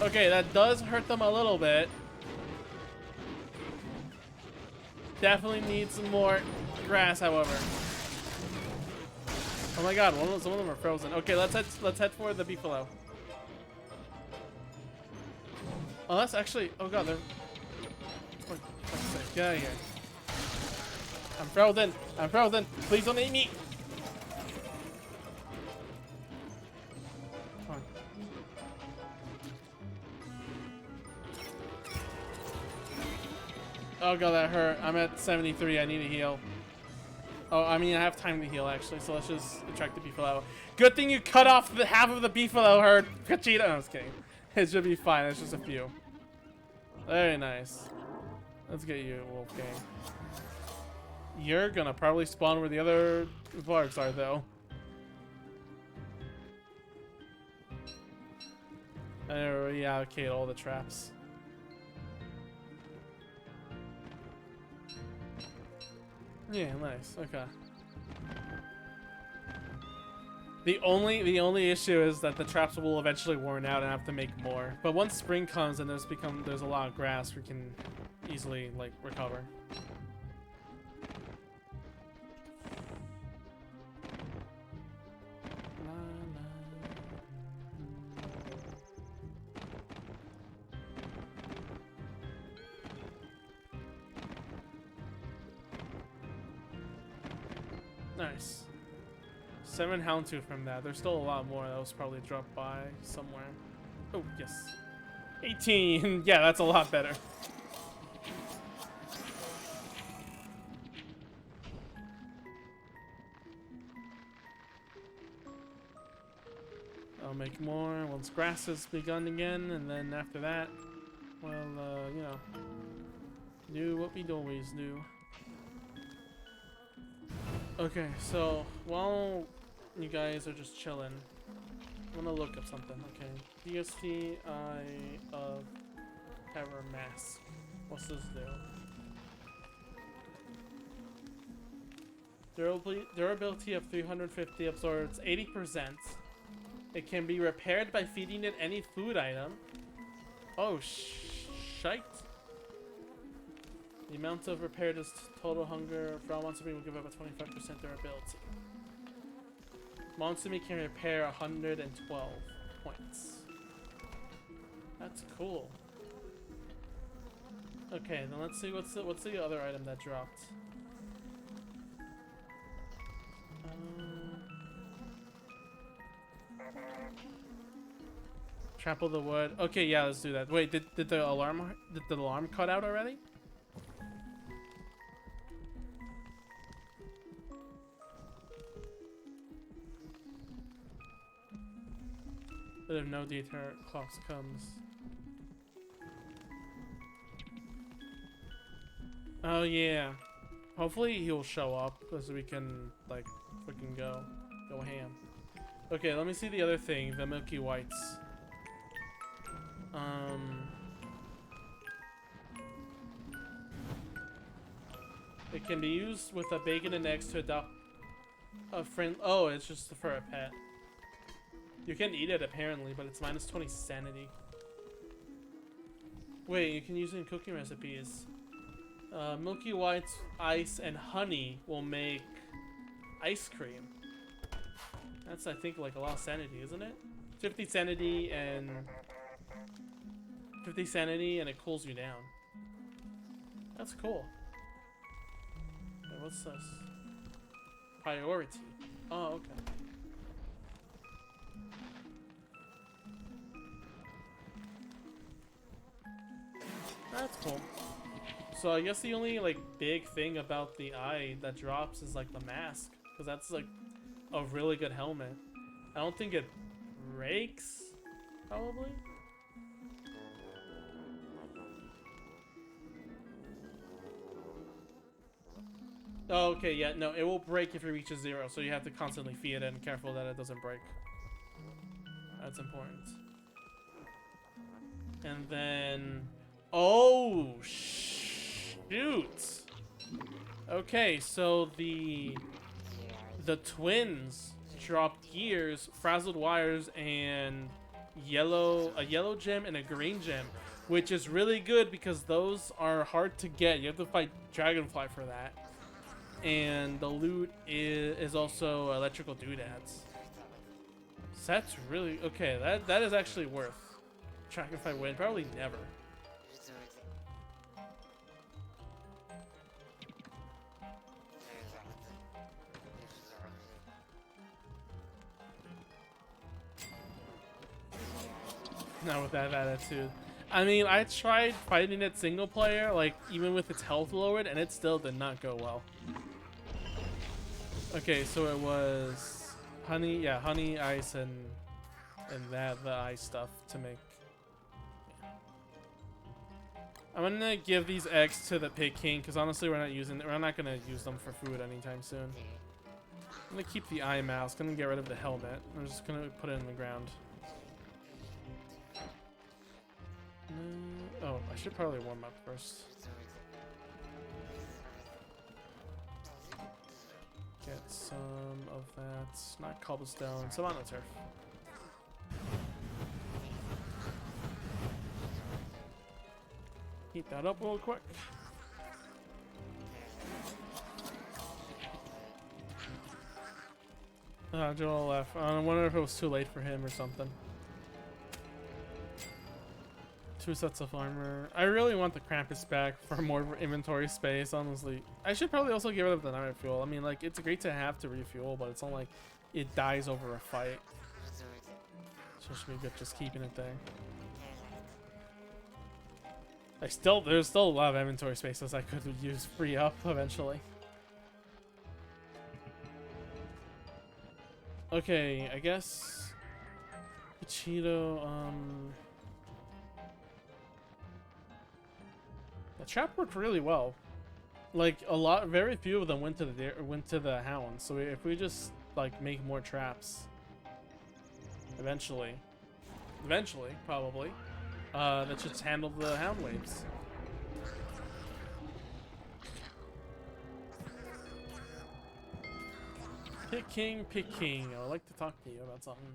Okay, that does hurt them a little bit. Definitely need some more grass, however. Oh my god, some of them are frozen. Okay, let's head for the beefalo. Oh, that's actually. Oh god, they're. Get out of here. I'm frozen. I'm frozen. Please don't eat me. Come on. Oh god, that hurt. I'm at 73. I need a heal. Oh, I mean, I have time to heal actually, so let's just attract the beefalo. Good thing you cut off the half of the beefalo herd, Conchita. No, I was kidding. It should be fine. It's just a few. Very nice. Let's get you, Wolfgang. You're gonna probably spawn where the other Vargs are, though. I reallocate all the traps. Yeah, nice. Okay. The only issue is that the traps will eventually worn out and I have to make more. But once spring comes and there's a lot of grass, we can easily like recover. Nice. 7 Houndtooth from that. There's still a lot more that was probably dropped by somewhere. Oh, yes. 18! Yeah, that's a lot better. I'll make more once grass has begun again, and then after that, well, you know, do what we always do. Okay, so while you guys are just chilling, I'm gonna look up something. Okay, DSTI of Terror Mask. What's this do? Durability of 350 absorbs 80%. It can be repaired by feeding it any food item. Oh, shite. The amount of repaired is total hunger. For all Monsumi will give up a 25% durability. Monsumi can repair 112 points. That's cool. Okay, then let's see what's the other item that dropped. Trample the wood. Okay, yeah, let's do that. Wait, did the alarm cut out already? But if no detour clocks comes. Oh yeah. Hopefully he'll show up so we can like freaking go ham. Okay, let me see the other thing, the Milky Whites. It can be used with a bacon and eggs to adopt a friend. Oh, it's just for a pet. You can eat it apparently, but it's minus 20 sanity. Wait, you can use it in cooking recipes. Milky Whites, ice, and honey will make ice cream. That's, I think, like a lot of sanity, isn't it? 50 sanity and it cools you down. That's cool. Wait, What's this? Priority. Oh, okay. That's cool. So I guess the only like big thing about the eye that drops is like the mask, because that's like a really good helmet. I don't think it breaks, probably. Oh, okay, yeah, no, it will break if it reaches 0, so you have to constantly feed it and careful that it doesn't break. That's important. And then, oh shoot. Okay, so the twins drop gears, frazzled wires, and a yellow gem and a green gem, which is really good because those are hard to get. You have to fight Dragonfly for that. And the loot is also electrical doodads. So that's really okay. That is actually worth. Dragonfly win, probably never. Not with that attitude. I mean, I tried fighting it single player, like even with its health lowered, and it still did not go well. Okay, so it was honey, yeah, honey, ice, and the ice stuff to make. I'm gonna give these eggs to the Pig King because honestly, we're not gonna use them for food anytime soon. I'm gonna keep the eye mask. I'm gonna get rid of the helmet. I'm just gonna put it in the ground. Oh, I should probably warm up first. Get some of that, not cobblestone, some monoturf. Heat that up real quick. Joel left. I wonder if it was too late for him or something. 2 sets of armor. I really want the Krampus back for more inventory space, honestly. I should probably also get rid of the nightmare fuel. I mean, like, it's great to have to refuel, but it's not like it dies over a fight. So it should be good just keeping it there. There's still a lot of inventory spaces I could use free up eventually. Okay, I guess Cheeto, the trap worked really well. Like very few of them went to the hound. So if we just like make more traps, eventually, probably, that should handle the hound waves. Pig King, I would like to talk to you about something.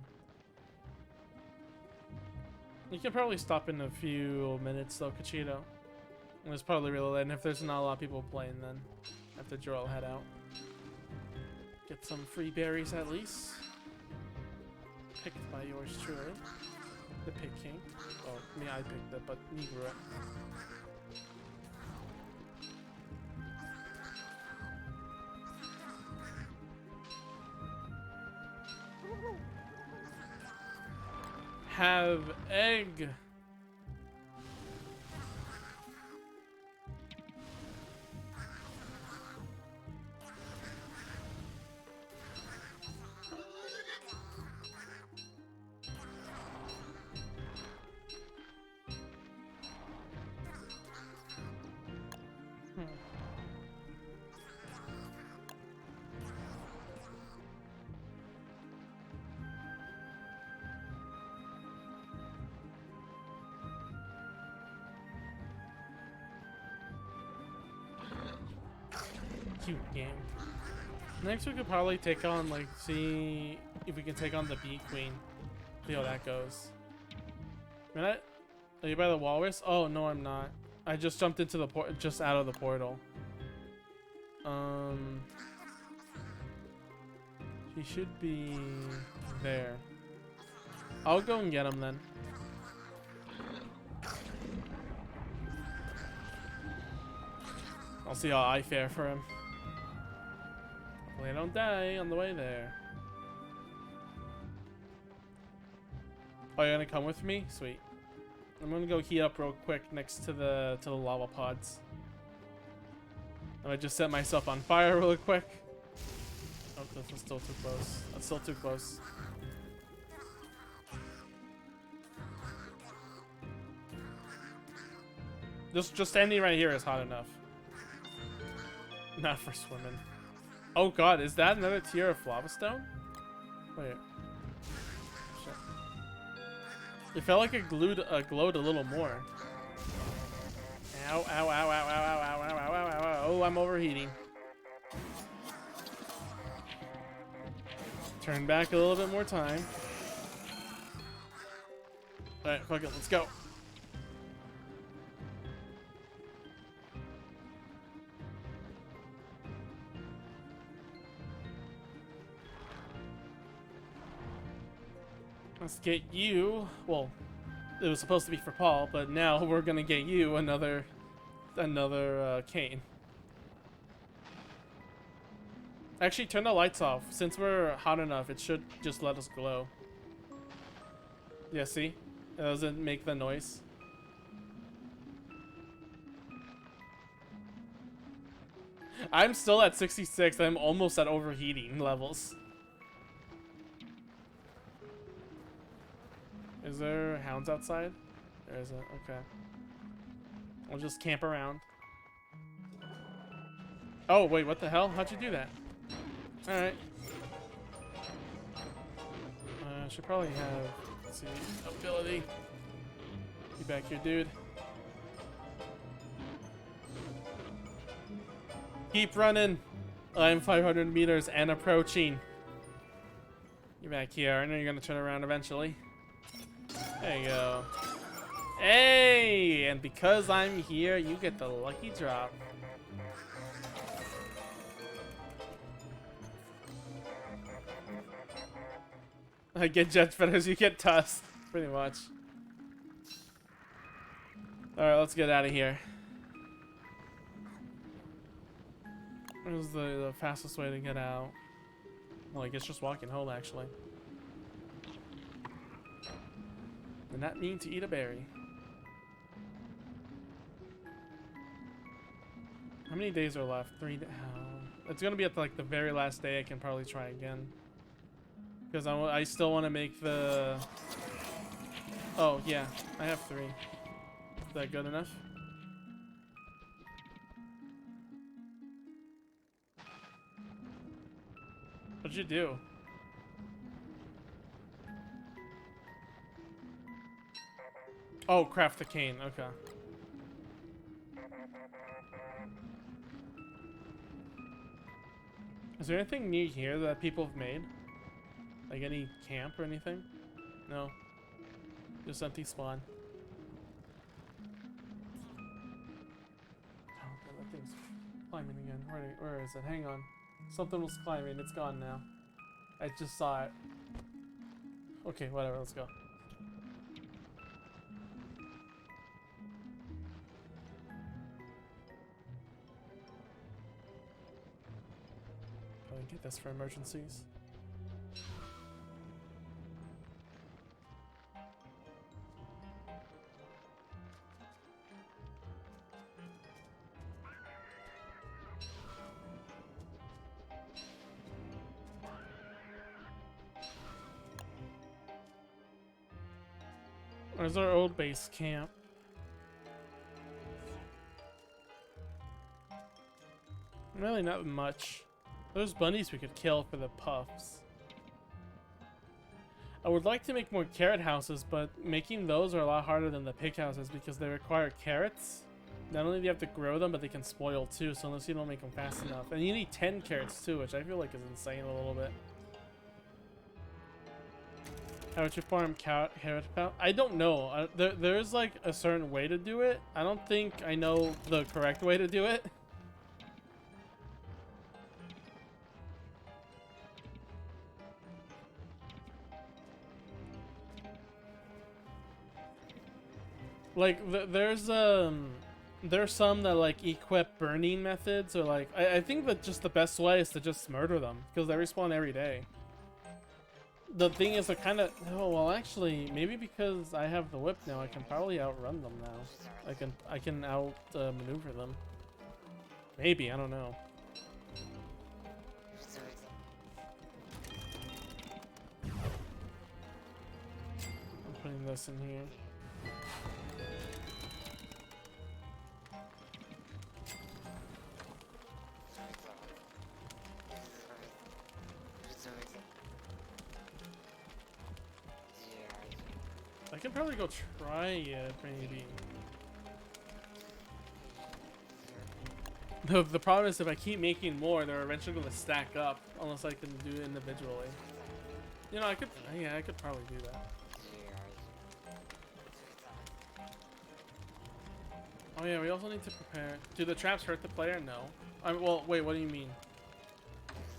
You can probably stop in a few minutes though, Cachito. It's probably really late, and if there's not a lot of people playing, then after Joel head out. Get some free berries at least. Picked by yours truly. The Pig King. Oh, I mean, I picked it, but he grew it. Have egg. Cute game. Next we could probably take on, like, see if we can take on the Bee Queen. See how that goes. Are you by the walrus? Oh, no, I'm not. I just jumped into the just out of the portal. He should be there. I'll go and get him then. I'll see how I fare for him. Hopefully I don't die on the way there. Oh, you're gonna come with me? Sweet. I'm gonna go heat up real quick next to the lava pods. I just set myself on fire really quick. Oh, this is still too close. That's still too close. Just standing right here is hot enough. Not for swimming. Oh god, is that another tier of lava stone? Wait. Shit. It felt like it glowed a little more. Ow, ow, ow, ow, ow, ow, ow, ow, ow, ow, ow. Oh, I'm overheating. Turn back a little bit more time. Alright, fuck it, let's go. Let's get you. Well, it was supposed to be for Paul, but now we're gonna get you another cane. Actually, turn the lights off. Since we're hot enough, it should just let us glow. Yeah, see? It doesn't make the noise. I'm still at 66. I'm almost at overheating levels. Is there hounds outside? There isn't. Okay. I'll just camp around. Oh, wait, what the hell? How'd you do that? Alright. Should probably have, let's see, ability. Get back here, dude. Keep running. I'm 500 meters and approaching. Get back here. I know you're gonna turn around eventually. There you go. Hey! And because I'm here, you get the lucky drop. I get jet feathers, you get dust. Pretty much. Alright, let's get out of here. Where's the fastest way to get out? Well, I guess just walking home, actually. And that means to eat a berry. How many days are left? 3 days. Oh. It's gonna be at like the very last day. I can probably try again. Because I still want to make the... Oh, yeah. I have 3. Is that good enough? What'd you do? Oh, craft the cane. Okay. Is there anything near here that people have made? Like any camp or anything? No. Just empty spawn. Oh, God, that thing's climbing again. Where is it? Hang on. Something was climbing. It's gone now. I just saw it. Okay, whatever. Let's go. Probably get this for emergencies. Where's our old base camp? Really not much. There's bunnies we could kill for the puffs. I would like to make more carrot houses, but making those are a lot harder than the pig houses because they require carrots. Not only do you have to grow them, but they can spoil too, so unless you don't make them fast enough. And you need 10 carrots too, which I feel like is insane a little bit. How would you farm carrot pound? I don't know. There's like a certain way to do it. I don't think I know the correct way to do it. Like there's There's some that like equip burning methods, or like I think that just the best way is to just murder them because they respawn every day. The thing is, I kind of well actually maybe because I have the whip now, I can probably outrun them now. I can out maneuver them. Maybe, I don't know. I'm putting this in here. I can probably go try it, maybe. The problem is if I keep making more, they're eventually going to stack up, unless I can do it individually. You know, I could probably do that. Oh yeah, we also need to prepare. Do the traps hurt the player? No. Well, wait, what do you mean?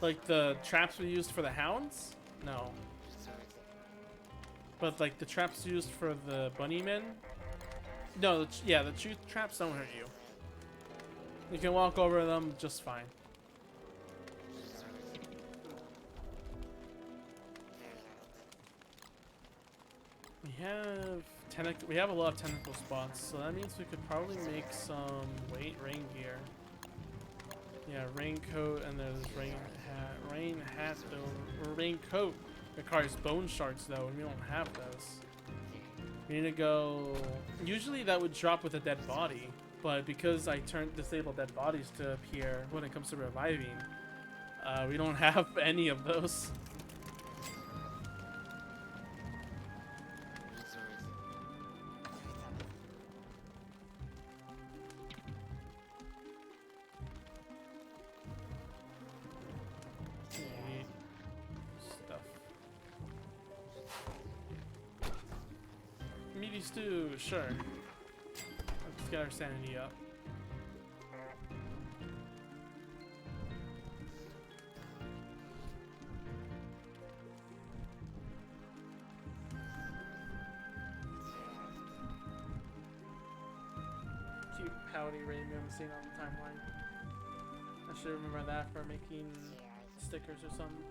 Like the traps we used for the hounds? No. But like the traps used for the bunnymen? No, yeah, the traps don't hurt you. You can walk over them just fine. We have a lot of tentacle spots, so that means we could probably make some rain gear. Yeah, raincoat, and there's rain hat though. Raincoat requires bone shards though, and we don't have those. We need to go. Usually that would drop with a dead body, but because I disable dead bodies to appear when it comes to reviving, we don't have any of those. Meaty stew, sure. Let's get our sanity up. Cute pouty rainbow scene on the timeline. I should remember that for making stickers or something.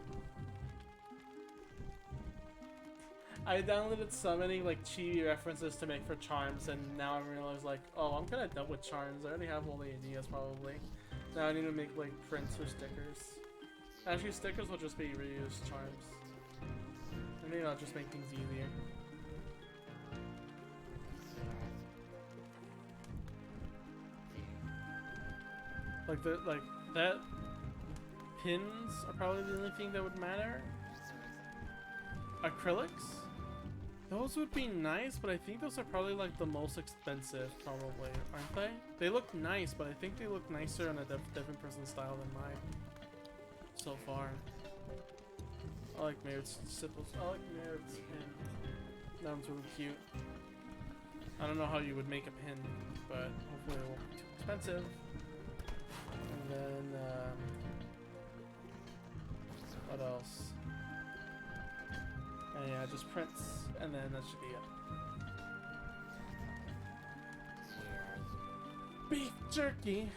I downloaded so many like chibi references to make for charms, and now I realize like, oh, I'm kind of done with charms. I already have all the ideas probably. Now I need to make like prints or stickers. Actually, stickers will just be reused charms. I think I'll just make things easier. Like that pins are probably the only thing that would matter. Acrylics? Those would be nice, but I think those are probably like the most expensive, probably, aren't they? They look nice, but I think they look nicer on a different person's style than mine. So far. I like Maird's Sipples. I like Maird's pin. That one's really cute. I don't know how you would make a pin, but hopefully it won't be too expensive. And then, what else? And yeah, just prints, and then that should be it. Beef jerky.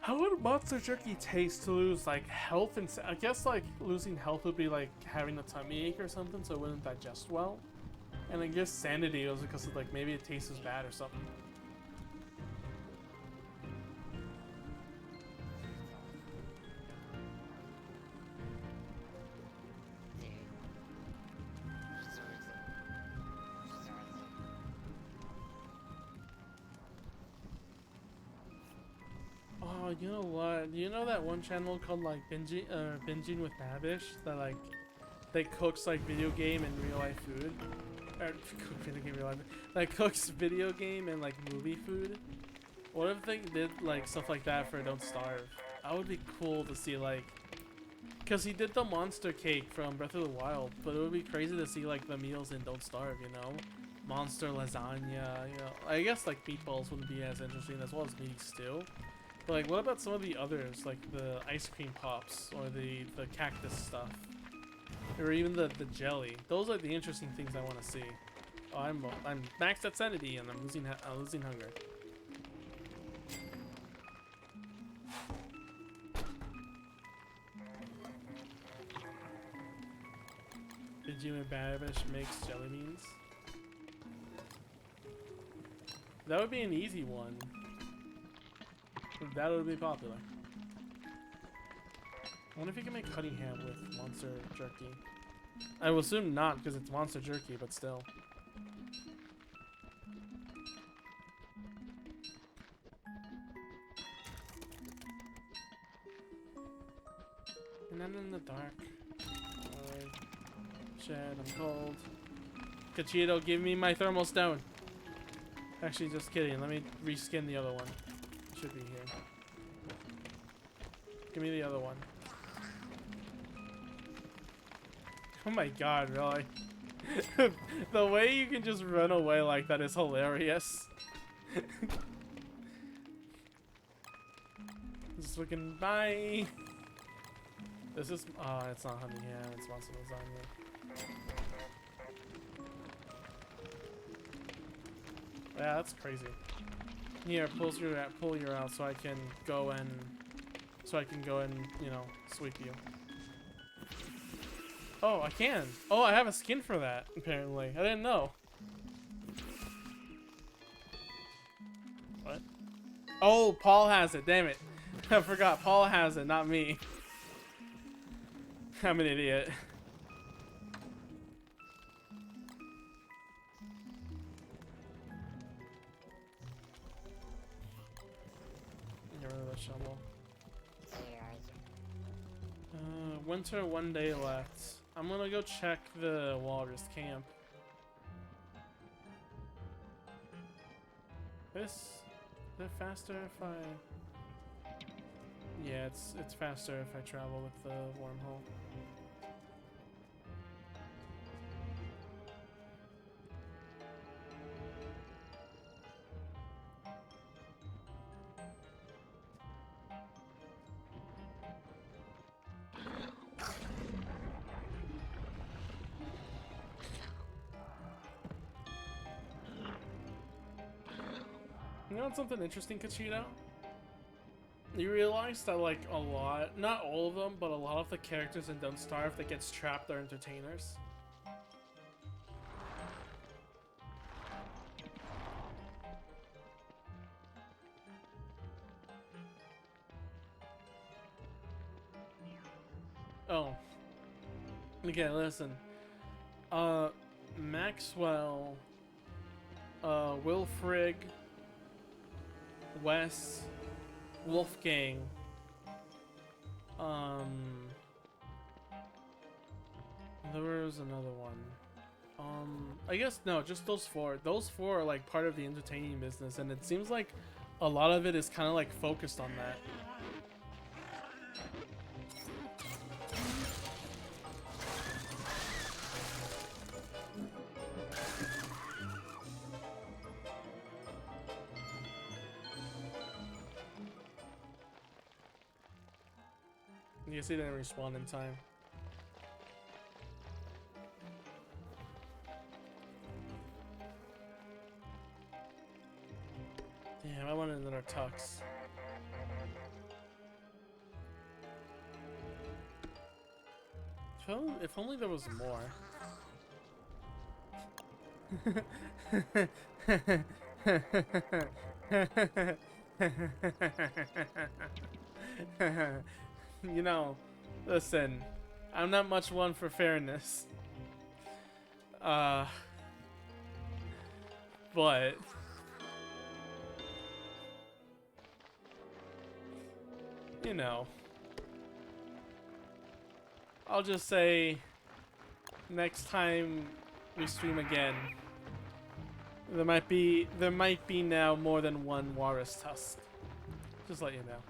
How would monster jerky taste to lose like health and I guess like losing health would be like having a tummy ache or something, so it wouldn't digest well. And I guess sanity was because of like maybe it tastes as bad or something. Oh, you know what? You know that one channel called like Binging with Babish that like they cooks like video game and real life food? Or cook video game, real life. Like cooks video game and like movie food. What if they did like stuff like that for Don't Starve? That would be cool to see, like, cause he did the monster cake from Breath of the Wild, but it would be crazy to see like the meals in Don't Starve, you know? Monster lasagna, you know. I guess like meatballs wouldn't be as interesting as well as meaty stew. But like, what about some of the others, like the ice cream pops or the cactus stuff, or even the jelly? Those are the interesting things I want to see. Oh, I'm maxed at sanity and I'm losing hunger. Did you and Babish mix jelly beans? That would be an easy one. That would be popular. I wonder if you can make honey ham with monster jerky. I will assume not because it's monster jerky, but still. And I'm in the dark. Shit, I'm cold. Cachito, give me my thermal stone. Actually, just kidding. Let me reskin the other one. It should be here. Give me the other one. Oh my god, really? The way you can just run away like that is hilarious. Just looking, bye. This is, it's not honey ham, it's monster lasagna. Yeah, that's crazy. Here, pull your out so I can go and, you know, sweep you. Oh, I can. Oh, I have a skin for that, apparently. I didn't know. What? Oh, Paul has it. Damn it. I forgot. Paul has it, not me. I'm an idiot. Get rid of the shovel. Winter, 1 day left. I'm gonna go check the walrus camp. Is it faster if I... Yeah, it's faster if I travel with the wormhole. You know what's something interesting, Cachito? You realize that, like, a lot, not all of them, but a lot of the characters in Don't Starve that gets trapped are entertainers. Oh. Okay, listen. Maxwell, Wilfrig, Wes, Wolfgang, there was another one. I guess no, just those four. Those four are like part of the entertaining business, and it seems like a lot of it is kind of like focused on that. You can see they didn't respawn in time. Damn, I wanted another tux. If only there was more. You know, listen, I'm not much one for fairness. But you know, I'll just say next time we stream again, there might be now more than one walrus tusk. Just let you know.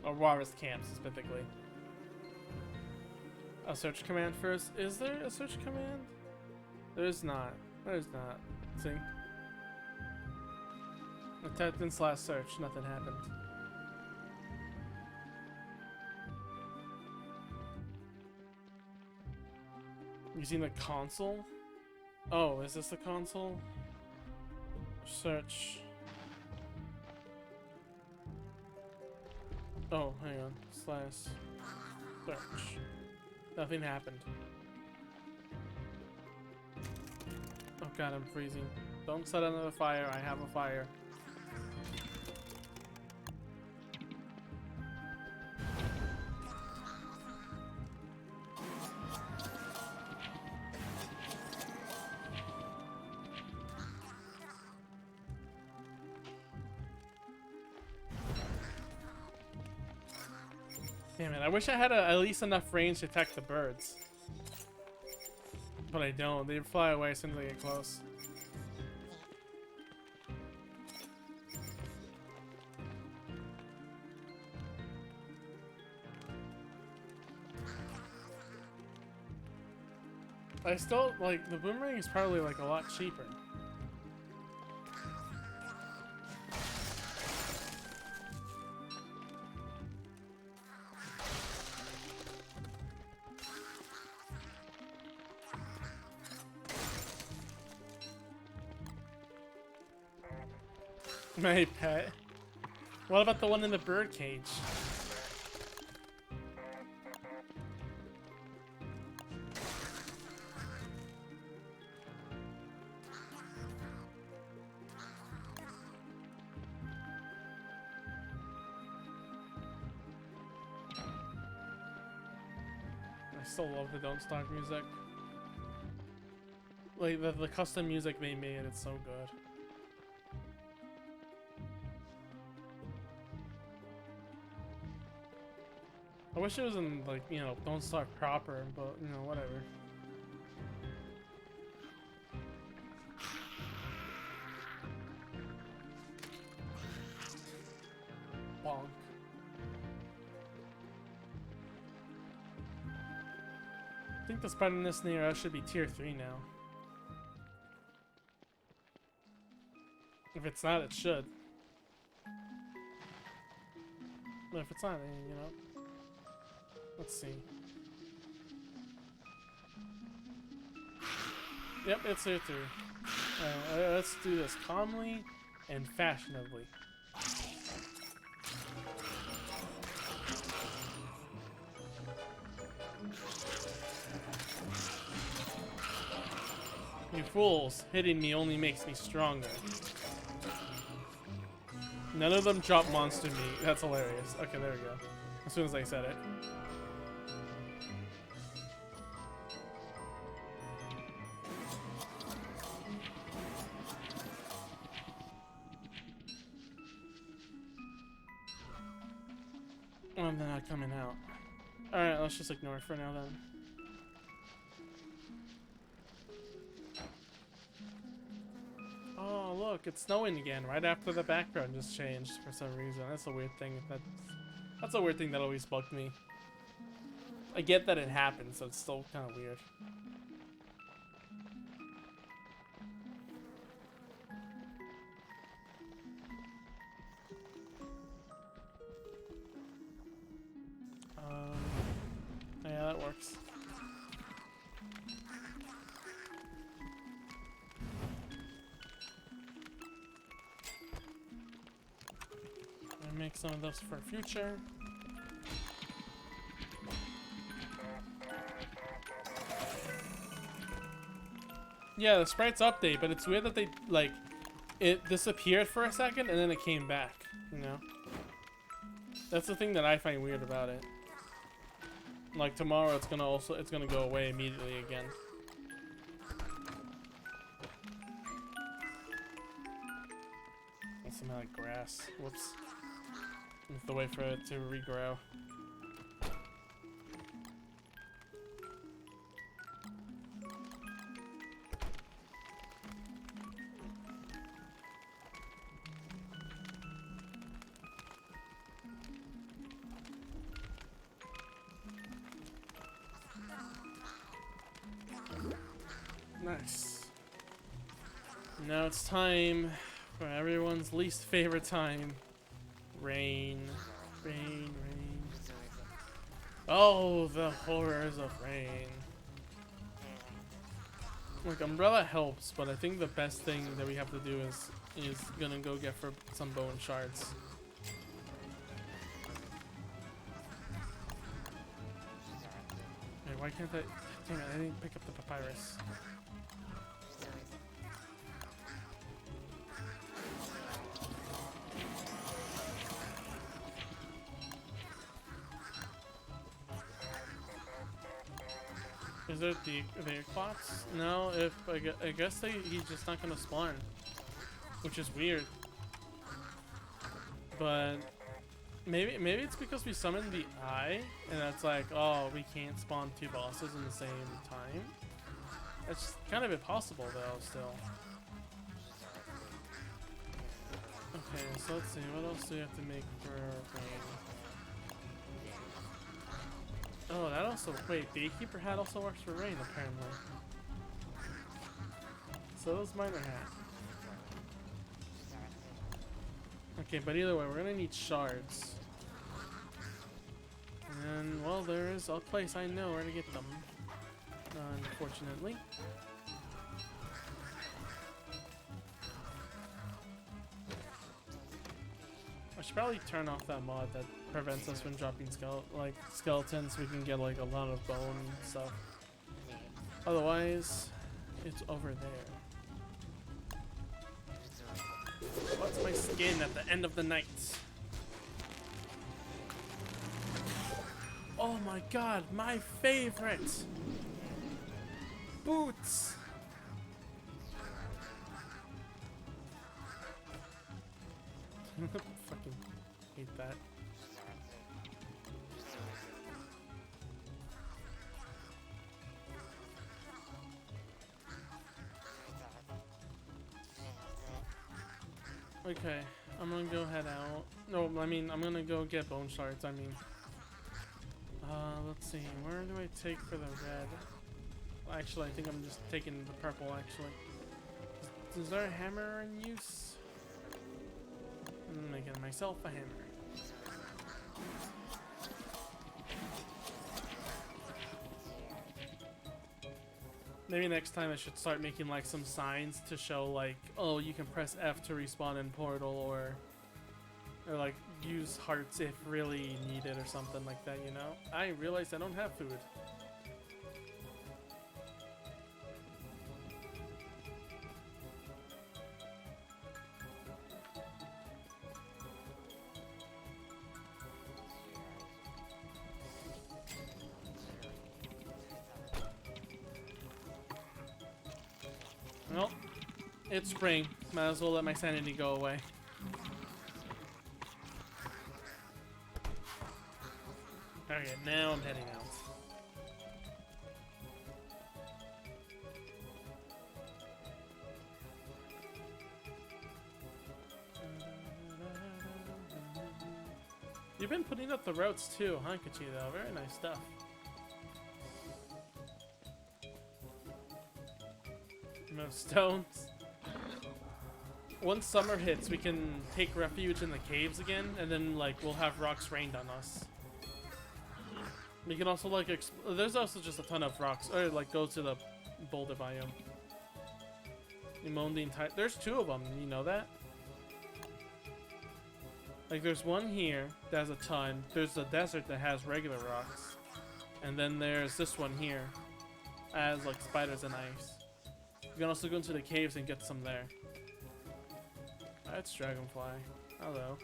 Or walrus camp specifically. A search command first. Is there a search command? There is not. There's not. See? I typed in /search, nothing happened. Using the console? Oh, is this the console? Search. Oh, hang on. Slash. Search. Nothing happened. Oh god, I'm freezing. Don't set another fire. I have a fire. Damn it, I wish I had at least enough range to attack the birds. But I don't. They fly away as soon as I get close. I still, like, the boomerang is probably, like, a lot cheaper. My pet. What about the one in the bird cage? I still love the Don't Starve music. Like the custom music they made, it's so good. I wish it was in, like, you know, Don't Starve proper, but, you know, whatever. Bonk. I think the spreadiness near us should be tier 3 now. If it's not, it should. But if it's not, then, you know. Let's see. Yep, it's here too. Let's do this calmly and fashionably. You fools, hitting me only makes me stronger. None of them drop monster meat. That's hilarious. Okay, there we go. As soon as I said it. Oh, they're not coming out. Alright, let's just ignore it for now then. Oh, look, it's snowing again right after the background just changed for some reason. That's a weird thing. That's a weird thing that always bugged me. I get that it happens, so it's still kind of weird. Yeah, that works. I'll make some of those for future. Yeah, the sprites update, but it's weird that they, like, it disappeared for a second and then it came back, you know? That's the thing that I find weird about it. Like tomorrow it's gonna go away immediately again. That's some like grass. Whoops. You have to wait for it to regrow. Nice. Now it's time for everyone's least favorite time. Rain. Rain, rain. Oh, the horrors of rain. Like, umbrella helps, but I think the best thing that we have to do is gonna go get for some bone shards. Wait, why can't I? Damn it, I didn't pick up the papyrus. Is there the clocks? No, if I guess he's just not gonna spawn, which is weird. But maybe it's because we summoned the eye, and that's like, oh, we can't spawn two bosses in the same time. That's kind of impossible though, still. Okay, so let's see, what else do we have to make for rain? Oh, that also, wait, Beekeeper hat also works for rain, apparently. So does Miner hat. Okay, but either way, we're gonna need shards. And, well, there is a place I know where to get them. Unfortunately. I should probably turn off that mod that prevents us from dropping skeletons so we can get like a lot of bone and stuff. Otherwise, it's over there. What's my skin at the end of the night? Oh my god, my favorite! Boots! Fucking hate that. Okay, I'm gonna go head out. No, I mean, I'm gonna go get bone shards, I mean. Let's see, where do I take for the red? Well, actually, I think I'm just taking the purple, actually. Is there a hammer in use? I'm making myself a hammer. Maybe next time I should start making like some signs to show like, oh, you can press F to respawn in portal, or like use hearts if really needed or something like that, you know? I realized I don't have food. Well, it's spring. Might as well let my sanity go away. Okay, now I'm heading out. You've been putting up the routes too, huh, Kachito? Very nice stuff. No stones. Once summer hits, we can take refuge in the caves again, and then like we'll have rocks rained on us. We can also like there's also just a ton of rocks, or like go to the boulder biome. There's two of them. You know that? Like there's one here that has a ton. There's a desert that has regular rocks, and then there's this one here, as like spiders and ice. You can also go into the caves and get some there. That's Dragonfly. Hello.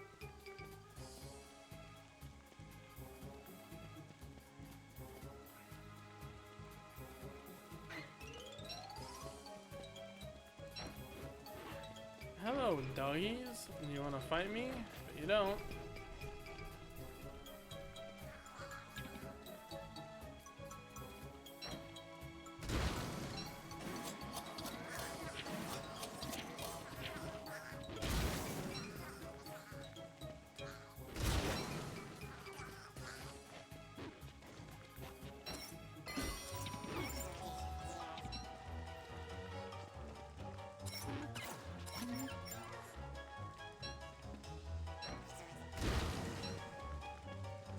Hello, doggies. You wanna fight me? But you don't.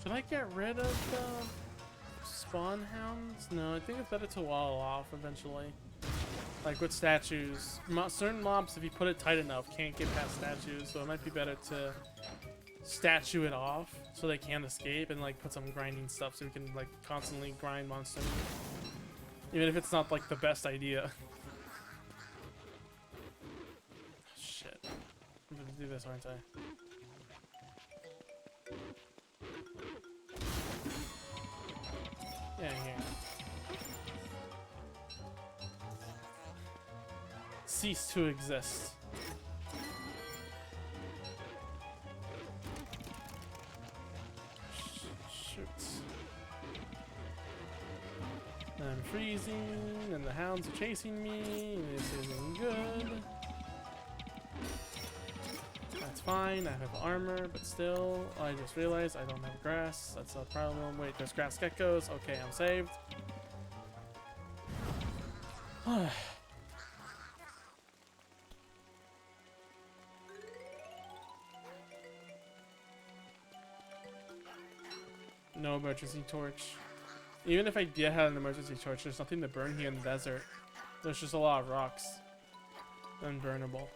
Should I get rid of the spawn hounds? No, I think it's better to wall off eventually. Like with statues, certain mobs, if you put it tight enough, can't get past statues, so it might be better to statue it off so they can't escape, and like put some grinding stuff so we can like constantly grind monsters, even if it's not like the best idea. Shit, I'm gonna do this, aren't I? Yeah, here. Cease to exist. Shoot. I'm freezing, and the hounds are chasing me. This isn't good. That's fine. I have armor, but still, I just realized I don't have grass. That's a problem. Wait, there's grass geckos. Okay, I'm saved. No emergency torch. Even if I did have an emergency torch, there's nothing to burn here in the desert. There's just a lot of rocks. Unburnable.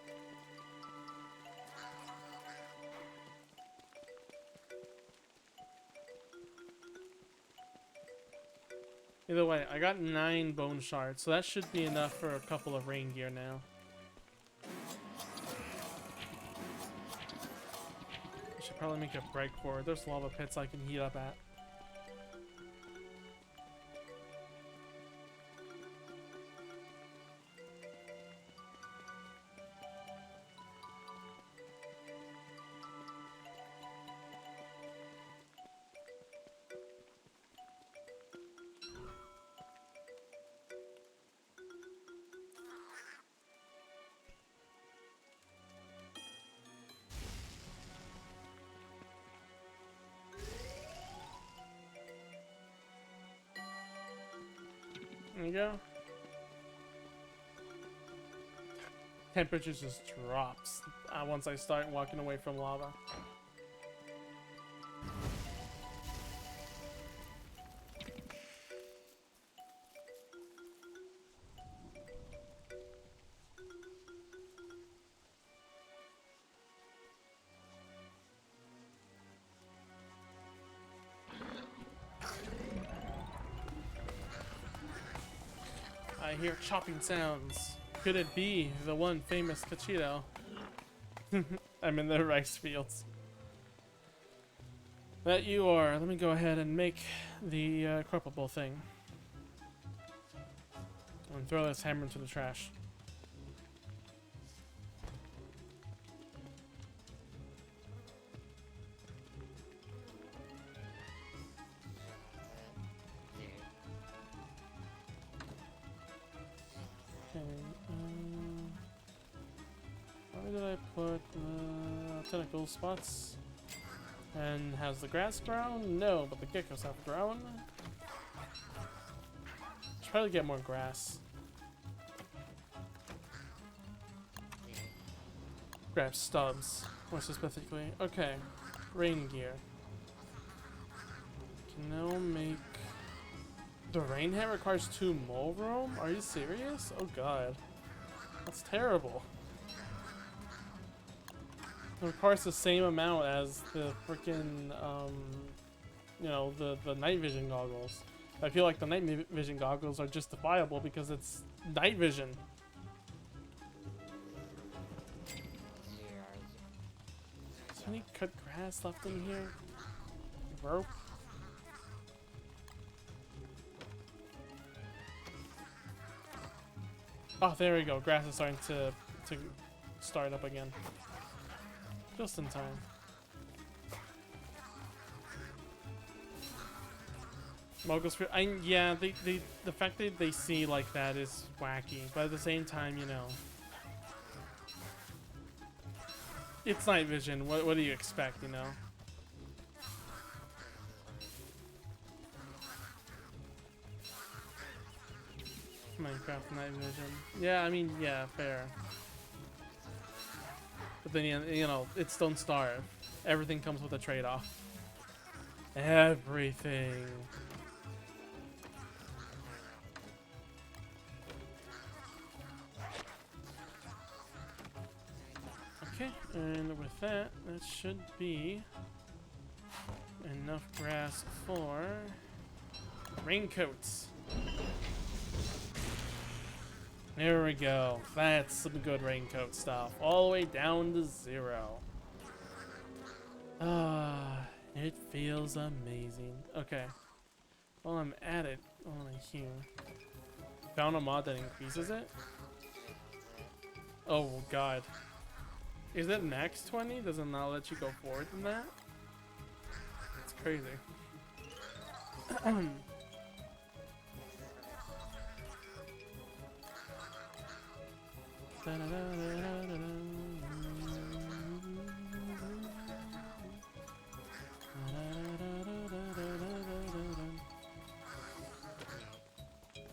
Either way, I got 9 bone shards, so that should be enough for a couple of rain gear now. I should probably make a break for it. There's lava pits I can heat up at. There you go. Temperature just drops once I start walking away from lava. I hear chopping sounds. Could it be the one famous Cachito? I'm in the rice fields. That you are. Let me go ahead and make the corpable thing. And throw this hammer into the trash. Where did I put the tentacle spots? And has the grass grown? No, but the geckos have grown. Should probably get more grass. Grab stubs, more specifically. Okay, rain gear. Can now make... The rain hat requires 2 mole roam? Are you serious? Oh god. That's terrible. It requires the same amount as the freaking, you know, the night vision goggles. I feel like the night vision goggles are justifiable because it's night vision. Is there any cut grass left in here? Rope? Oh, there we go. Grass is starting to start up again. Just in time. Moguls, yeah, the fact that they see like that is wacky, but at the same time, you know, it's night vision. What do you expect, you know? Minecraft night vision. Yeah, I mean, yeah, fair. But then, you know, it's Don't Starve. Everything comes with a trade-off. Everything. Okay, and with that, that should be enough grass for raincoats. There we go. That's some good raincoat stuff. All the way down to 0. Ah, it feels amazing. Okay. While I'm at it, while I'm here. Found a mod that increases it? Oh god. Is it max 20? Does it not let you go forward than that? It's crazy.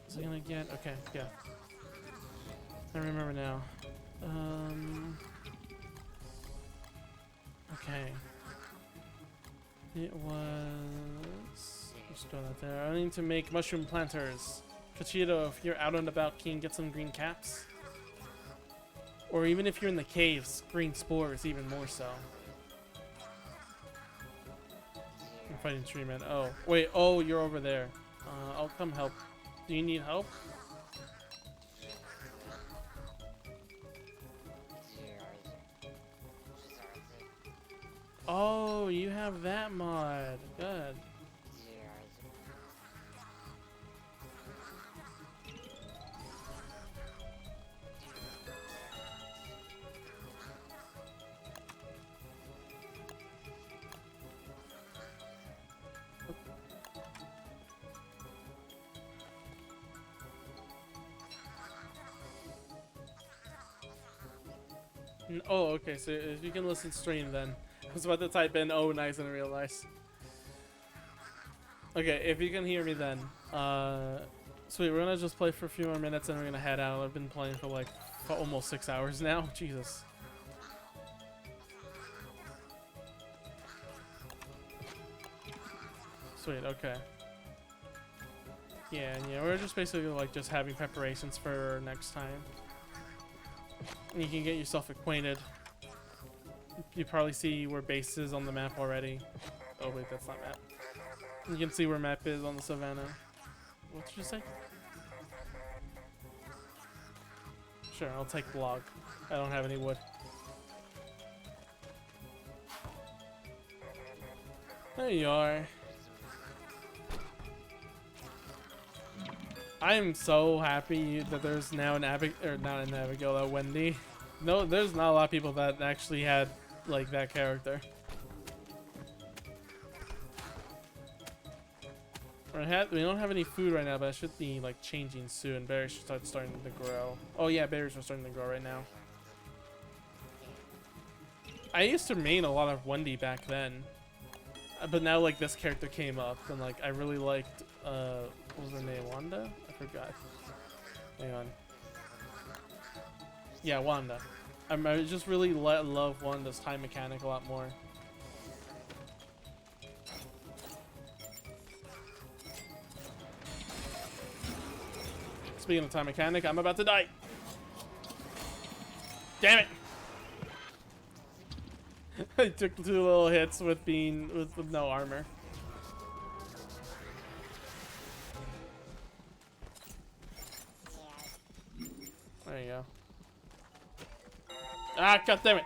Is it gonna get? Okay, yeah. I remember now. Okay. It was. Just throw that there. I need to make mushroom planters. Cachito, if you're out and about, can you get some green caps? Or even if you're in the caves, green spores, even more so. I'm fighting Treeman. Oh, wait. Oh, you're over there. I'll come help. Do you need help? Oh, you have that mod. Good. Oh, okay, so if you can listen stream then. I was about to type in "oh nice" and realize. Okay, if you can hear me then. Sweet, we're gonna just play for a few more minutes and we're gonna head out. I've been playing for like almost 6 hours now. Jesus. Sweet, okay. Yeah, we're just basically like just having preparations for next time. You can get yourself acquainted. You probably see where base is on the map already. Oh wait, that's not map. You can see where map is on the savannah. What did you say? Sure, I'll take blog. I don't have any wood. There you are. I am so happy that there's now an Wendy. No, there's not a lot of people that actually had like that character. We don't have any food right now, but it should be like changing soon. Berries should start starting to grow. Oh yeah, berries are starting to grow right now. I used to main a lot of Wendy back then, but now like this character came up and like I really liked what was her name? Wanda? I forgot. Hang on. Yeah, Wanda. I just really love Wanda's time mechanic a lot more. Speaking of time mechanic, I'm about to die. Damn it! I took 2 little hits with no armor. There you go. Ah, god damn it!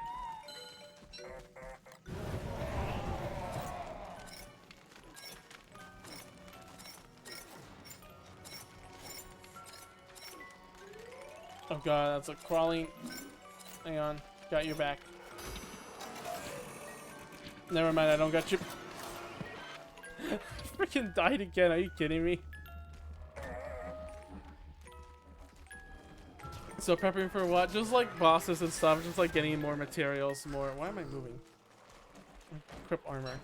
Oh god, that's a crawling. Hang on, got your back. Never mind, I don't got you. Freaking died again, are you kidding me? So prepping for what? Just like bosses and stuff, just like getting more materials, more. Why am I moving? Equip armor.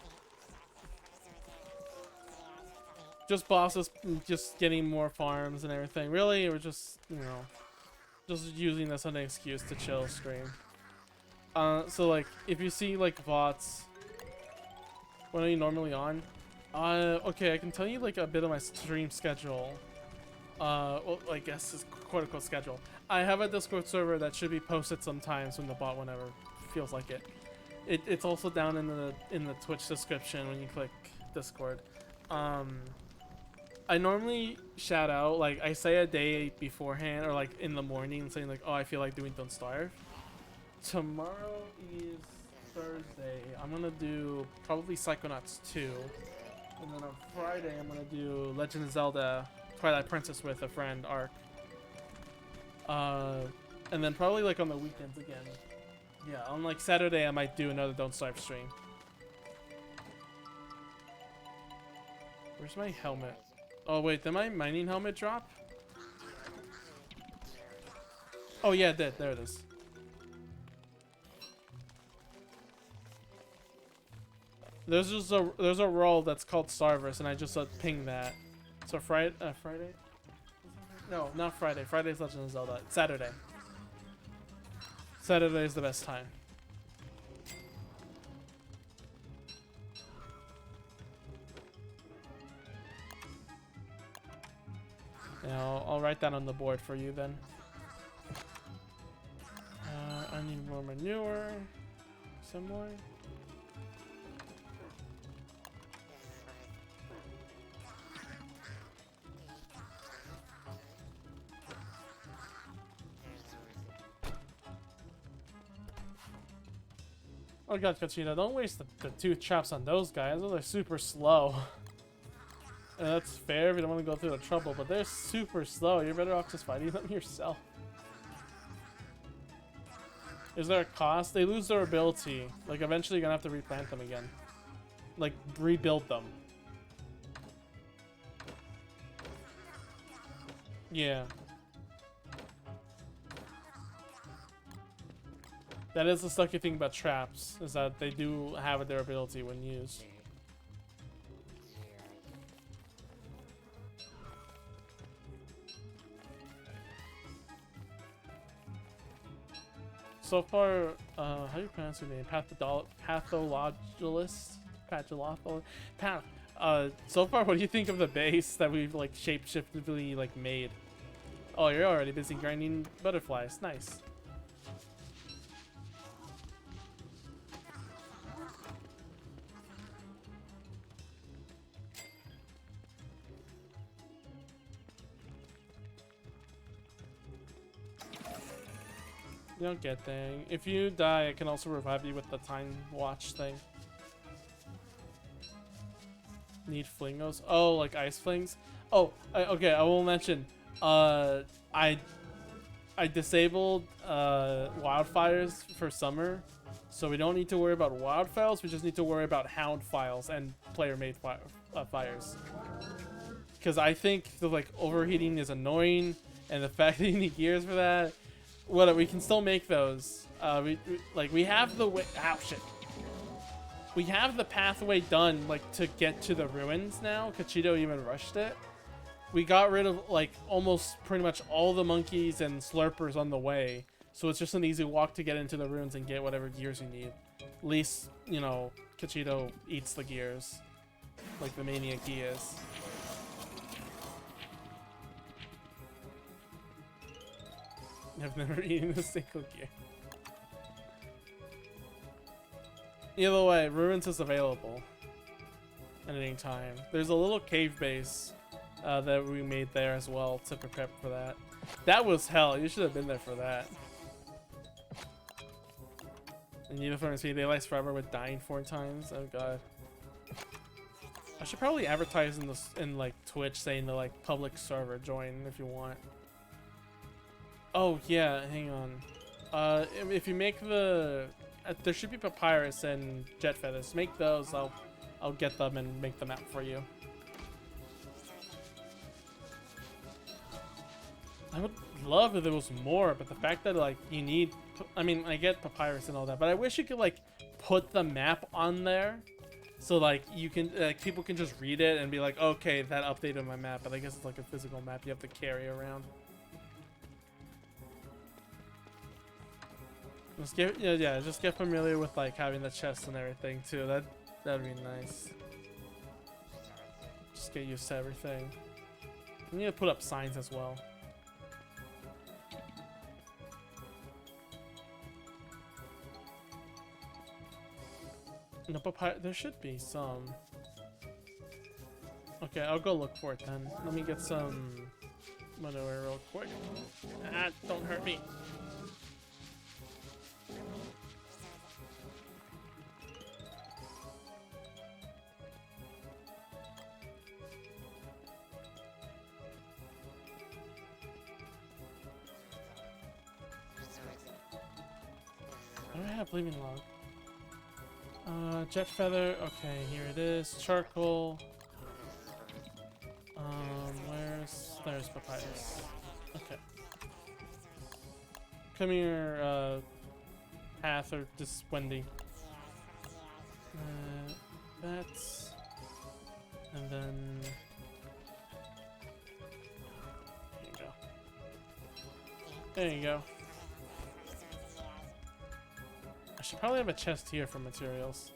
Just bosses, just getting more farms and everything. Really, we're just, you know, just using this as an excuse to chill stream. So like, if you see like VODs, when are you normally on? Okay, I can tell you like a bit of my stream schedule. Well, I guess it's quote-unquote schedule. I have a Discord server that should be posted sometimes when the bot whenever feels like it. It's also down in the Twitch description when you click Discord. I normally shout out, like, I say a day beforehand or like in the morning saying like, oh, I feel like doing Don't Starve. Tomorrow is Thursday. I'm gonna do probably Psychonauts 2. And then on Friday I'm gonna do Legend of Zelda Twilight Princess with a friend arc. And then probably like on the weekends again. Yeah, on like Saturday I might do another Don't Starve stream. Where's my helmet? Oh wait, did my mining helmet drop? Oh yeah, it did. There it is. There's a role that's called Starverse, and I just ping that. So Friday? No, not Friday. Friday's Legend of Zelda. It's Saturday. Saturday is the best time. Yeah, I'll write that on the board for you then. I need more manure. Some more. Oh god, Kachina, don't waste the tooth traps on those guys. Those are super slow. And that's fair if you don't want to go through the trouble, but they're super slow. You're better off just fighting them yourself. Is there a cost? They lose their ability. Like, eventually you're gonna have to replant them again. Like, rebuild them. Yeah. That is the sucky thing about traps, is that they do have a durability when used. So far, how do you pronounce your name? Pathologist? So far, what do you think of the base that we've like shapeshiftedly like made? Oh, you're already busy grinding butterflies. Nice. You don't get thing. If you die, I can also revive you with the time watch thing. Need flingos? Oh, like ice flings? Oh, okay. I will mention. I disabled wildfires for summer, so we don't need to worry about wildfires. We just need to worry about hound files and player-made fires. Because I think the like overheating is annoying, and the fact that you need gears for that. What we can still make those. We have the way. Ow, shit. We have the pathway done, like, to get to the ruins now. Kachito even rushed it. We got rid of like almost pretty much all the monkeys and slurpers on the way, so it's just an easy walk to get into the ruins and get whatever gears you need. At least, you know, Kachito eats the gears, like the maniac he is. I've never eaten a single gear. Either way, Ruins is available at any time. There's a little cave base that we made there as well to prepare for that. That was hell. You should have been there for that. And Uniform Speed Daylights Forever with dying 4 times. Oh god. I should probably advertise in like Twitch saying the like public server join if you want. Oh yeah, hang on. If you make the, there should be papyrus and jet feathers. Make those. I'll get them and make the map for you. I would love if there was more, but the fact that like you need, I mean, I get papyrus and all that, but I wish you could like put the map on there, so like you can, like people can just read it and be like, okay, that updated my map. But I guess it's like a physical map you have to carry around. Just get, yeah, just get familiar with like having the chest and everything too. That'd be nice. Just get used to everything. You need to put up signs as well. No papaya. There should be some. Okay, I'll go look for it then. Let me get some whatever real quick. Ah, don't hurt me. What do I have leaving log? Jet feather. Okay, here it is. Charcoal. There's papyrus. Okay. Come here, Path or just Wendy. That's, and then there you go. There you go. I should probably have a chest here for materials.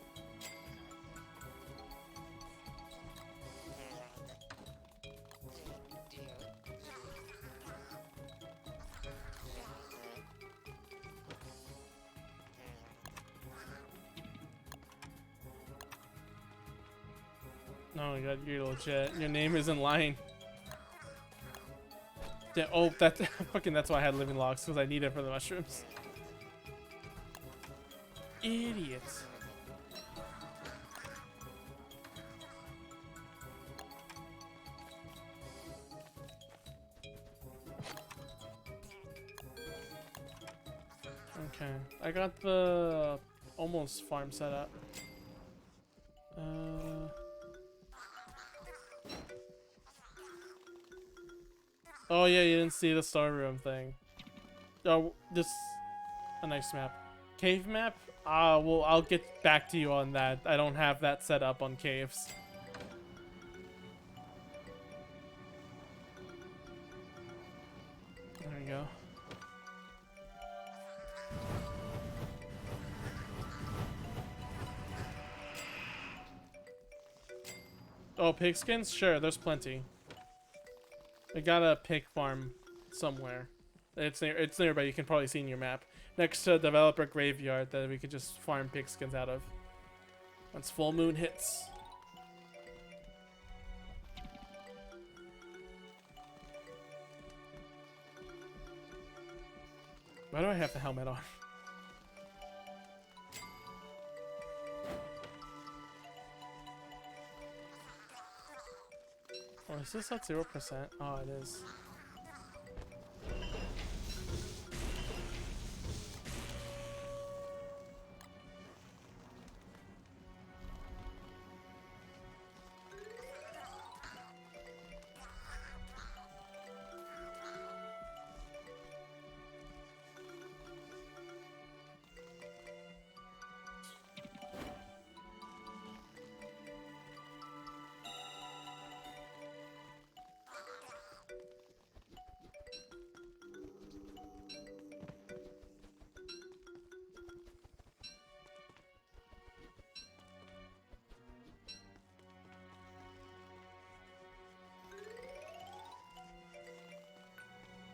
Oh my god, you're legit. Your name isn't lying. Yeah, oh, that fucking that's why I had living logs, because I need it for the mushrooms. Idiots. Okay, I got the almost farm set up. Oh yeah, you didn't see the storeroom thing. Oh, this a nice map. Cave map? Well, I'll get back to you on that. I don't have that set up on caves. There we go. Oh, pigskins? Sure, there's plenty. I got a pig farm somewhere. It's nearby. You can probably see in your map. Next to a developer graveyard that we could just farm pigskins out of. Once full moon hits. Why do I have the helmet on? Oh, is this at 0%? Oh, it is.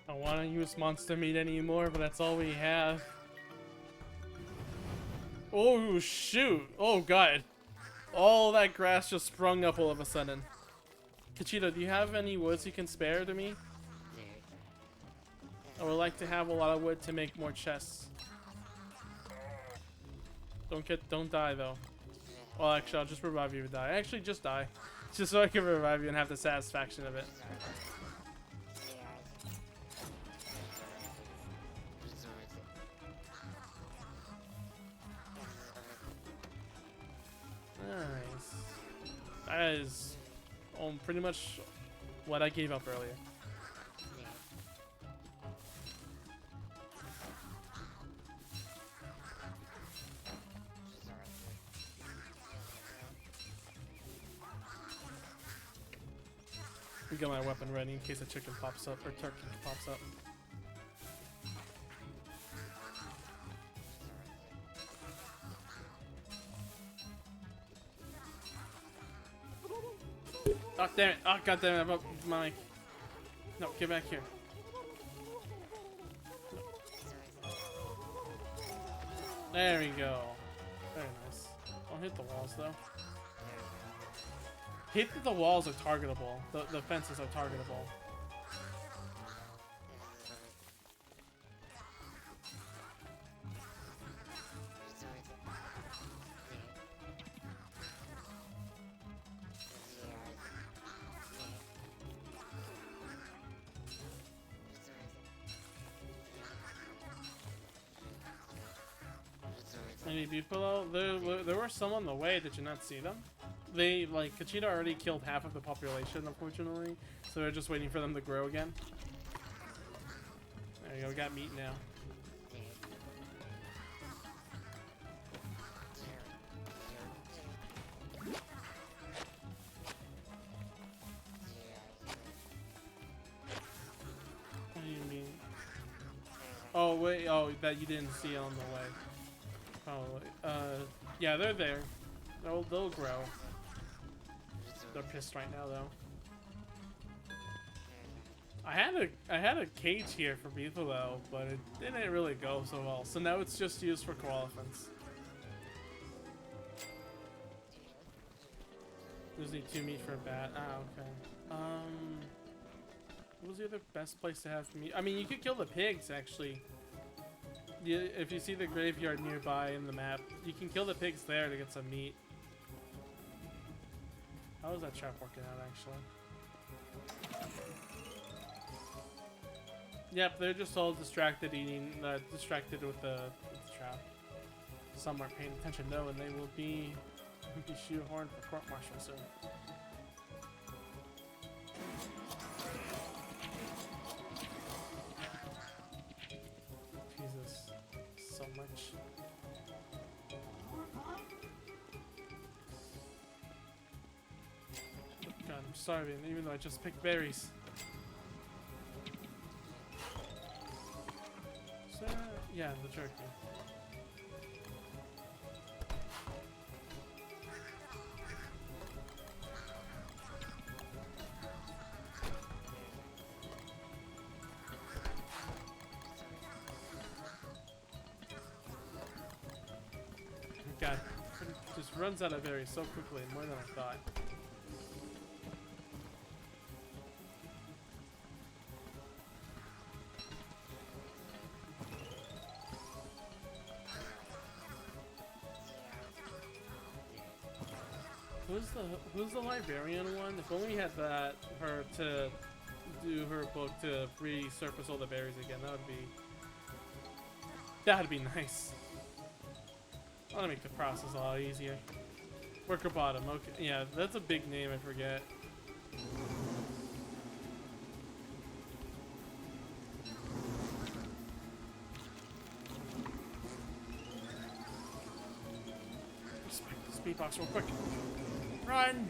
I don't want to use monster meat anymore, but that's all we have. Oh shoot! Oh god! All that grass just sprung up all of a sudden. Kachito, do you have any woods you can spare to me? I would like to have a lot of wood to make more chests. Don't die though. Well, actually, I'll just revive you if you die. Actually, just die, just so I can revive you and have the satisfaction of it. Nice. That is pretty much what I gave up earlier. Get my weapon ready in case a chicken pops up or turkey pops up. Oh damn it! Oh god damn it! My no, get back here. There we go. Very nice. Oh hit the walls though. Hate that the walls are targetable. The fences are targetable. Any below? There were some on the way. Did you not see them? They, like, Kachita already killed half of the population, unfortunately. So they're just waiting for them to grow again. There you go, we got meat now. What do you mean? Oh, wait, oh, that you didn't see on the way. Probably. Yeah, they're there. They'll grow. They're pissed right now, though. I had a cage here for Beefalo, but it didn't really go so well. So now it's just used for co-elephants. Just need 2 meat for a bat. Ah, okay. What was the other best place to have meat? I mean, you could kill the pigs, actually. If you see the graveyard nearby in the map, you can kill the pigs there to get some meat. How is that trap working out, actually? Yep, they're just all distracted eating, distracted with the trap. Some aren't paying attention though, and they will be shoehorned for court-martial soon. Jesus, so much. God, I'm starving, even though I just picked berries. So, yeah, the jerky. God, it just runs out of berries so quickly, more than I thought. Who's the librarian one? If only we had her to do her book to resurface all the berries again, that'd be nice. That'll make the process a lot easier. Worker bottom, okay, yeah, that's a big name, I forget. Let's pick the speed box real quick. Run!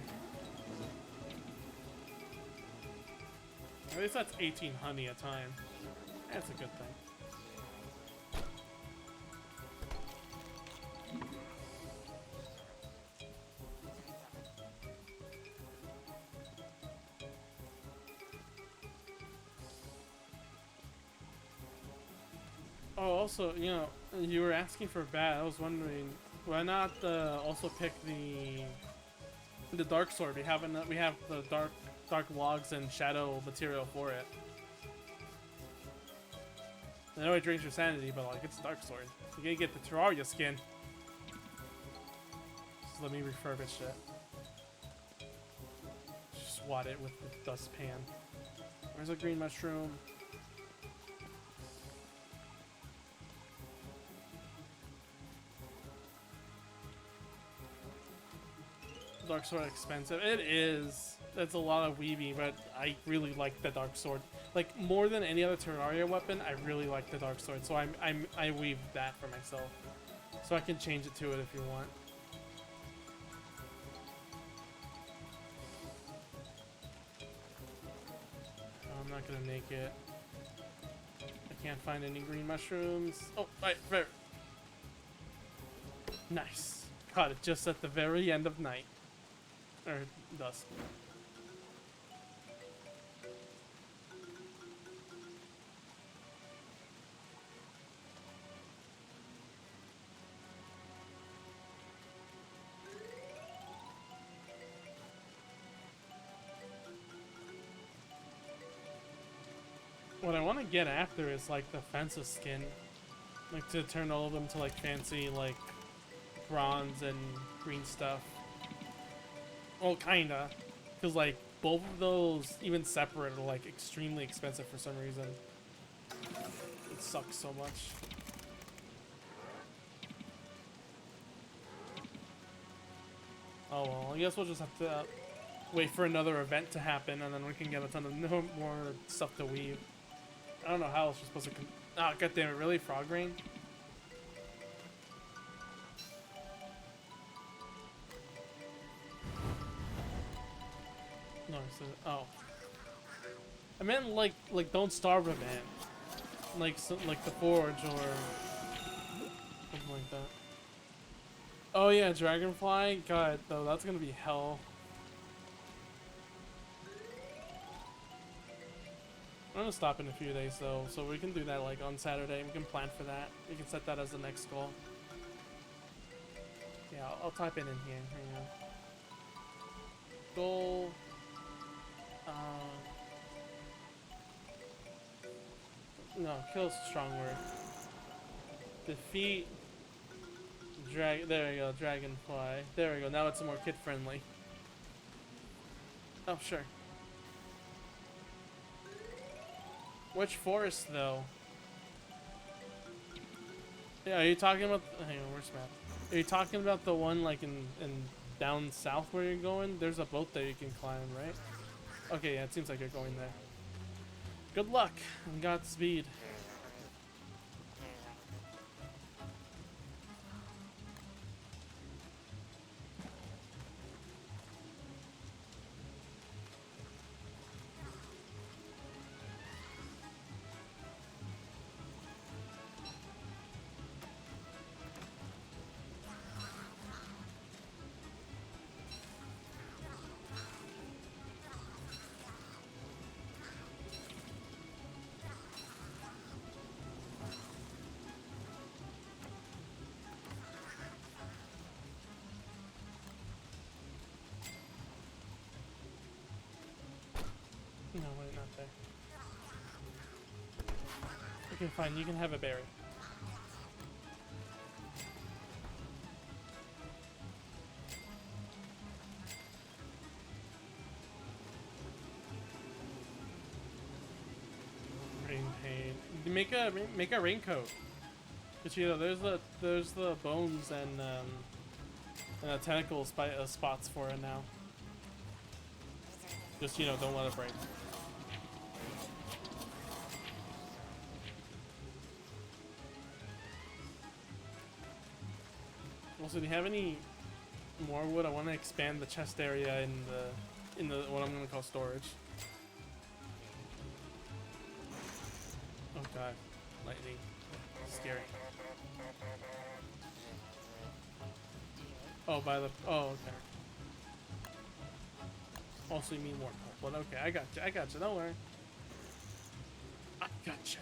At least that's 18 honey a time. That's a good thing. Oh, also, you know, you were asking for a bat. I was wondering, why not also pick the dark sword? We have the dark logs and shadow material for it. I know it drains your sanity, but like it's dark sword. You gotta get the Terraria skin. Just let me refurbish it. Just swat it with the dustpan. Where's a green mushroom? Dark sword expensive. It is. That's a lot of weaving, but I really like the dark sword. Like more than any other Terraria weapon, I really like the dark sword. So I weave that for myself. So I can change it to it if you want. I'm not gonna make it. I can't find any green mushrooms. Oh, right, there. Nice. Caught it just at the very end of night. Or dusk. What I want to get after is like the fences skin, like to turn all of them to like fancy like bronze and green stuff. Well, kinda, because like both of those, even separate, are like extremely expensive for some reason. It sucks so much. Oh well, I guess we'll just have to wait for another event to happen, and then we can get a ton of more stuff to weave. I don't know how else we're supposed to. Ah, god damn it! Really, frog rain? No, oh. I meant like don't starve a man. Like like the forge or something like that. Oh yeah, dragonfly. God, though that's gonna be hell. I'm gonna stop in a few days though, so we can do that like on Saturday. We can plan for that. We can set that as the next goal. Yeah, I'll type it in here. Hang on. Goal. No, kill's a strong word. Defeat. There we go, dragonfly. There we go. Now it's more kid friendly. Oh sure. Which forest though? Yeah, are you talking about? Hang on, where's map? Are you talking about the one like in down south where you're going? There's a boat there you can climb, right? Okay, yeah, it seems like you're going there. Good luck and Godspeed. No, wait, not there. Okay, fine, you can have a berry. Rain paint. Make a raincoat. But you know, there's the bones and the tentacle spots for it now. Just, you know, don't let it break. Also, do you have any more wood? I want to expand the chest area in the what I'm gonna call storage. Oh god, lightning, scary. Oh, okay. Also, you mean more coal, but okay, I got you. Don't worry. I gotcha.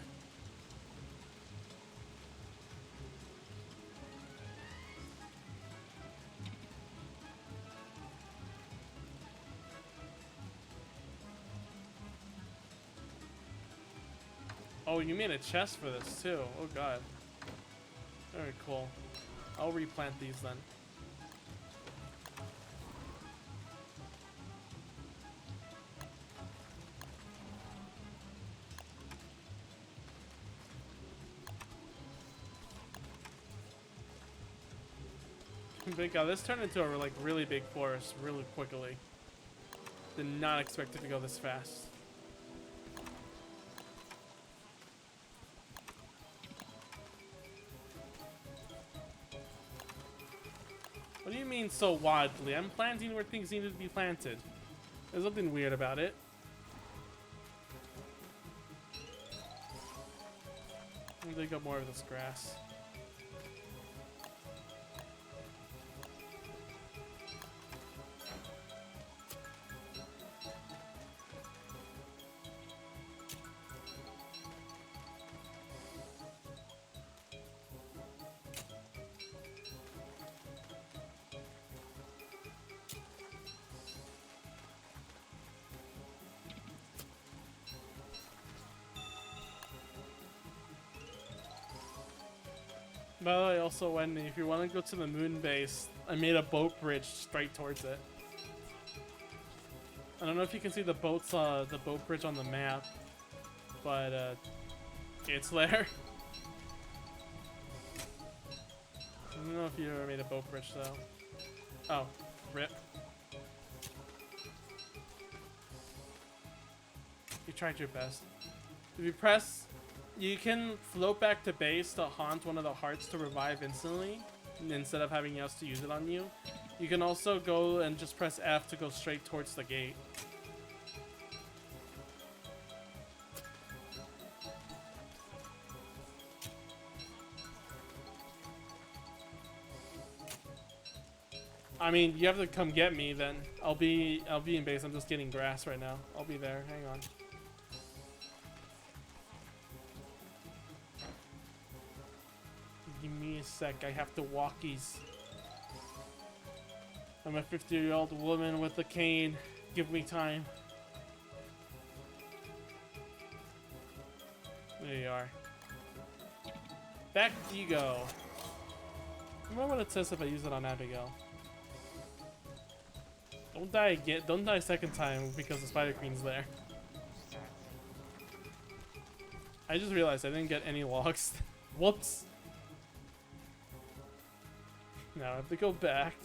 Oh, you made a chest for this too. Oh god. Very cool. I'll replant these then. Big god, this turned into a like really big forest really quickly. Did not expect it to go this fast. What do you mean so wildly? I'm planting where things need to be planted. There's nothing weird about it. Let me dig up more of this grass. By the way, also, Wendy, if you want to go to the moon base, I made a boat bridge straight towards it. I don't know if you can see the boat bridge on the map, but it's there. I don't know if you ever made a boat bridge though. Oh, rip. You tried your best. If you press, you can float back to base to haunt one of the hearts to revive instantly, instead of having us to use it on you. You can also go and just press F to go straight towards the gate. I mean, you have to come get me then. I'll be in base. I'm just getting grass right now. I'll be there. Hang on. Give me a sec. I have to walkies. I'm a 50-year-old woman with a cane. Give me time. There you are. Back you go. Remember what it says if I use it on Abigail. Don't die again. Don't die a second time because the Spider Queen's there. I just realized I didn't get any logs. Whoops. Now I have to go back.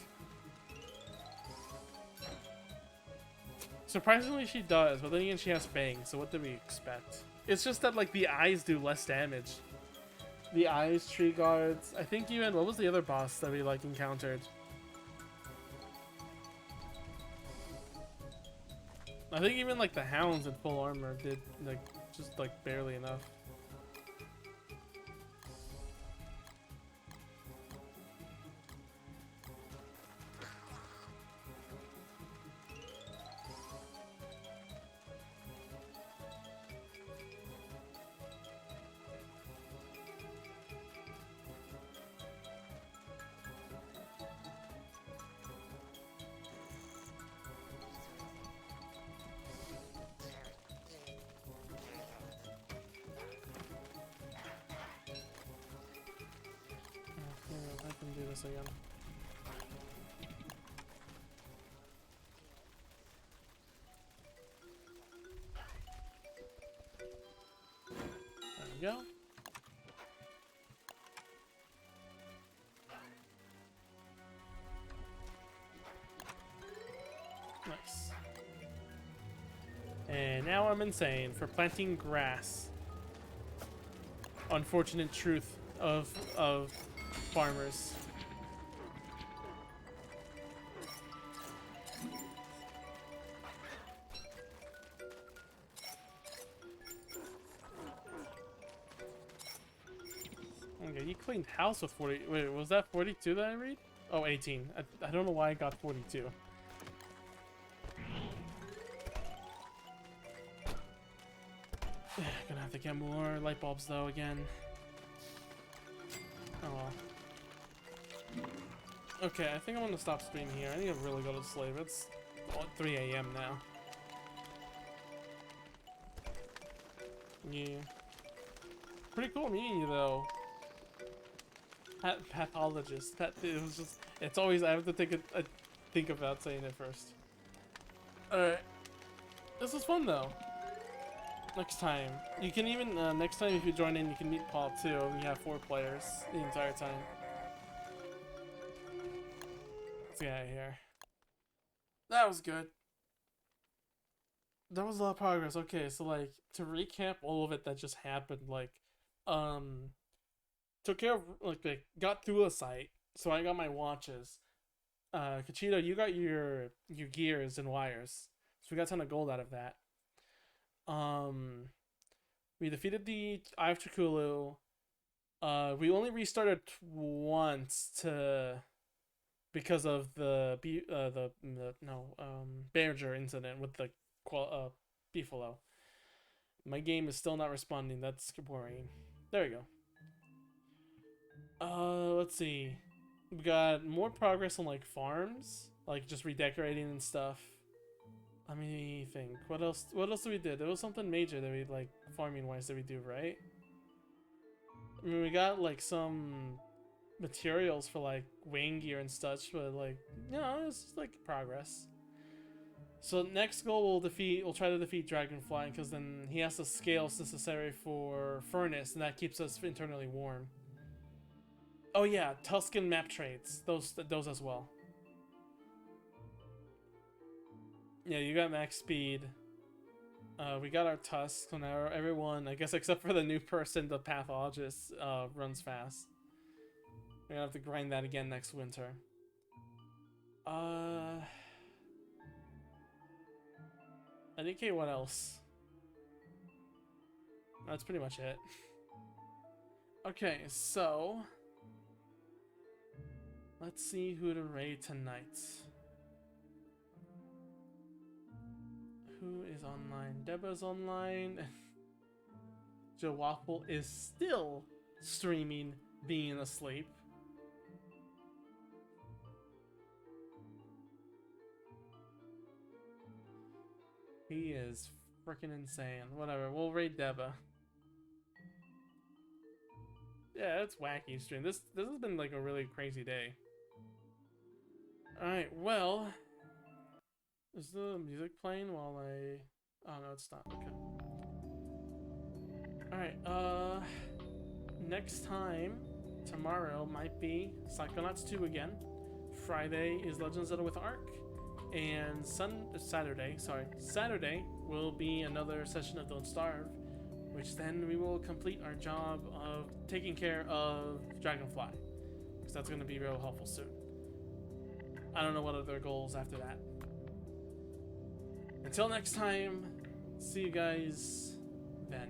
Surprisingly, she does, but then again, she has fangs. So what do we expect? It's just that like the eyes do less damage. The eyes, tree guards. I think even what was the other boss that we like encountered? I think even like the hounds in full armor did like just like barely enough. Again. There we go. Nice. And now I'm insane for planting grass. Unfortunate truth of farmers. Okay, you cleaned house with 40. Wait, was that 42 that I read? Oh, 18. I don't know why I got 42. Gonna have to get more light bulbs though again. Oh well. Okay, I think I'm gonna stop streaming here. I need to really go to sleep. It's 3 a.m. now. Yeah. Pretty cool meeting you though. Pathologist. It was just. It's always. I have to think about saying it first. All right. This was fun though. Next time, you can even next time if you join in, you can meet Paul too. We have 4 players the entire time. Let's get out of here. That was good. That was a lot of progress. Okay, so like to recap all of it that just happened, like took care of like got through a site, so I got my watches. Kachito, you got your gears and wires, so we got a ton of gold out of that. We defeated the Eye of Chikulu. We only restarted once because of the Berger incident with the Beefalo. My game is still not responding. That's worrying. There we go. Let's see. We got more progress on like farms, like just redecorating and stuff. Let me think. What else did we do? There was something major that we like farming wise that we do, right? I mean, we got like some materials for like wing gear and such, but like, you know, it's just like progress. So next goal we'll try to defeat Dragonfly, because then he has the scales necessary for Furnace, and that keeps us internally warm. Oh yeah, Tuscan map trades, those as well. Yeah, you got max speed. We got our Tusk, so now everyone, I guess except for the new person, the Pathologist, runs fast. We're gonna have to grind that again next winter. IDK, what else? That's pretty much it. Okay, so let's see who to raid tonight. Who is online? Deba's online. Joe Waffle is still streaming being asleep. He is freaking insane. Whatever, we'll raid Deba. Yeah, it's wacky stream. This has been like a really crazy day. Alright, well, is the music playing while I... Oh no, it's not. Okay. Alright, next time, tomorrow might be Psychonauts 2 again. Friday is Legend of Zelda with Ark. And Saturday will be another session of Don't Starve, which then we will complete our job of taking care of Dragonfly, because that's going to be real helpful soon. I don't know what other goals after that. Until next time, see you guys then.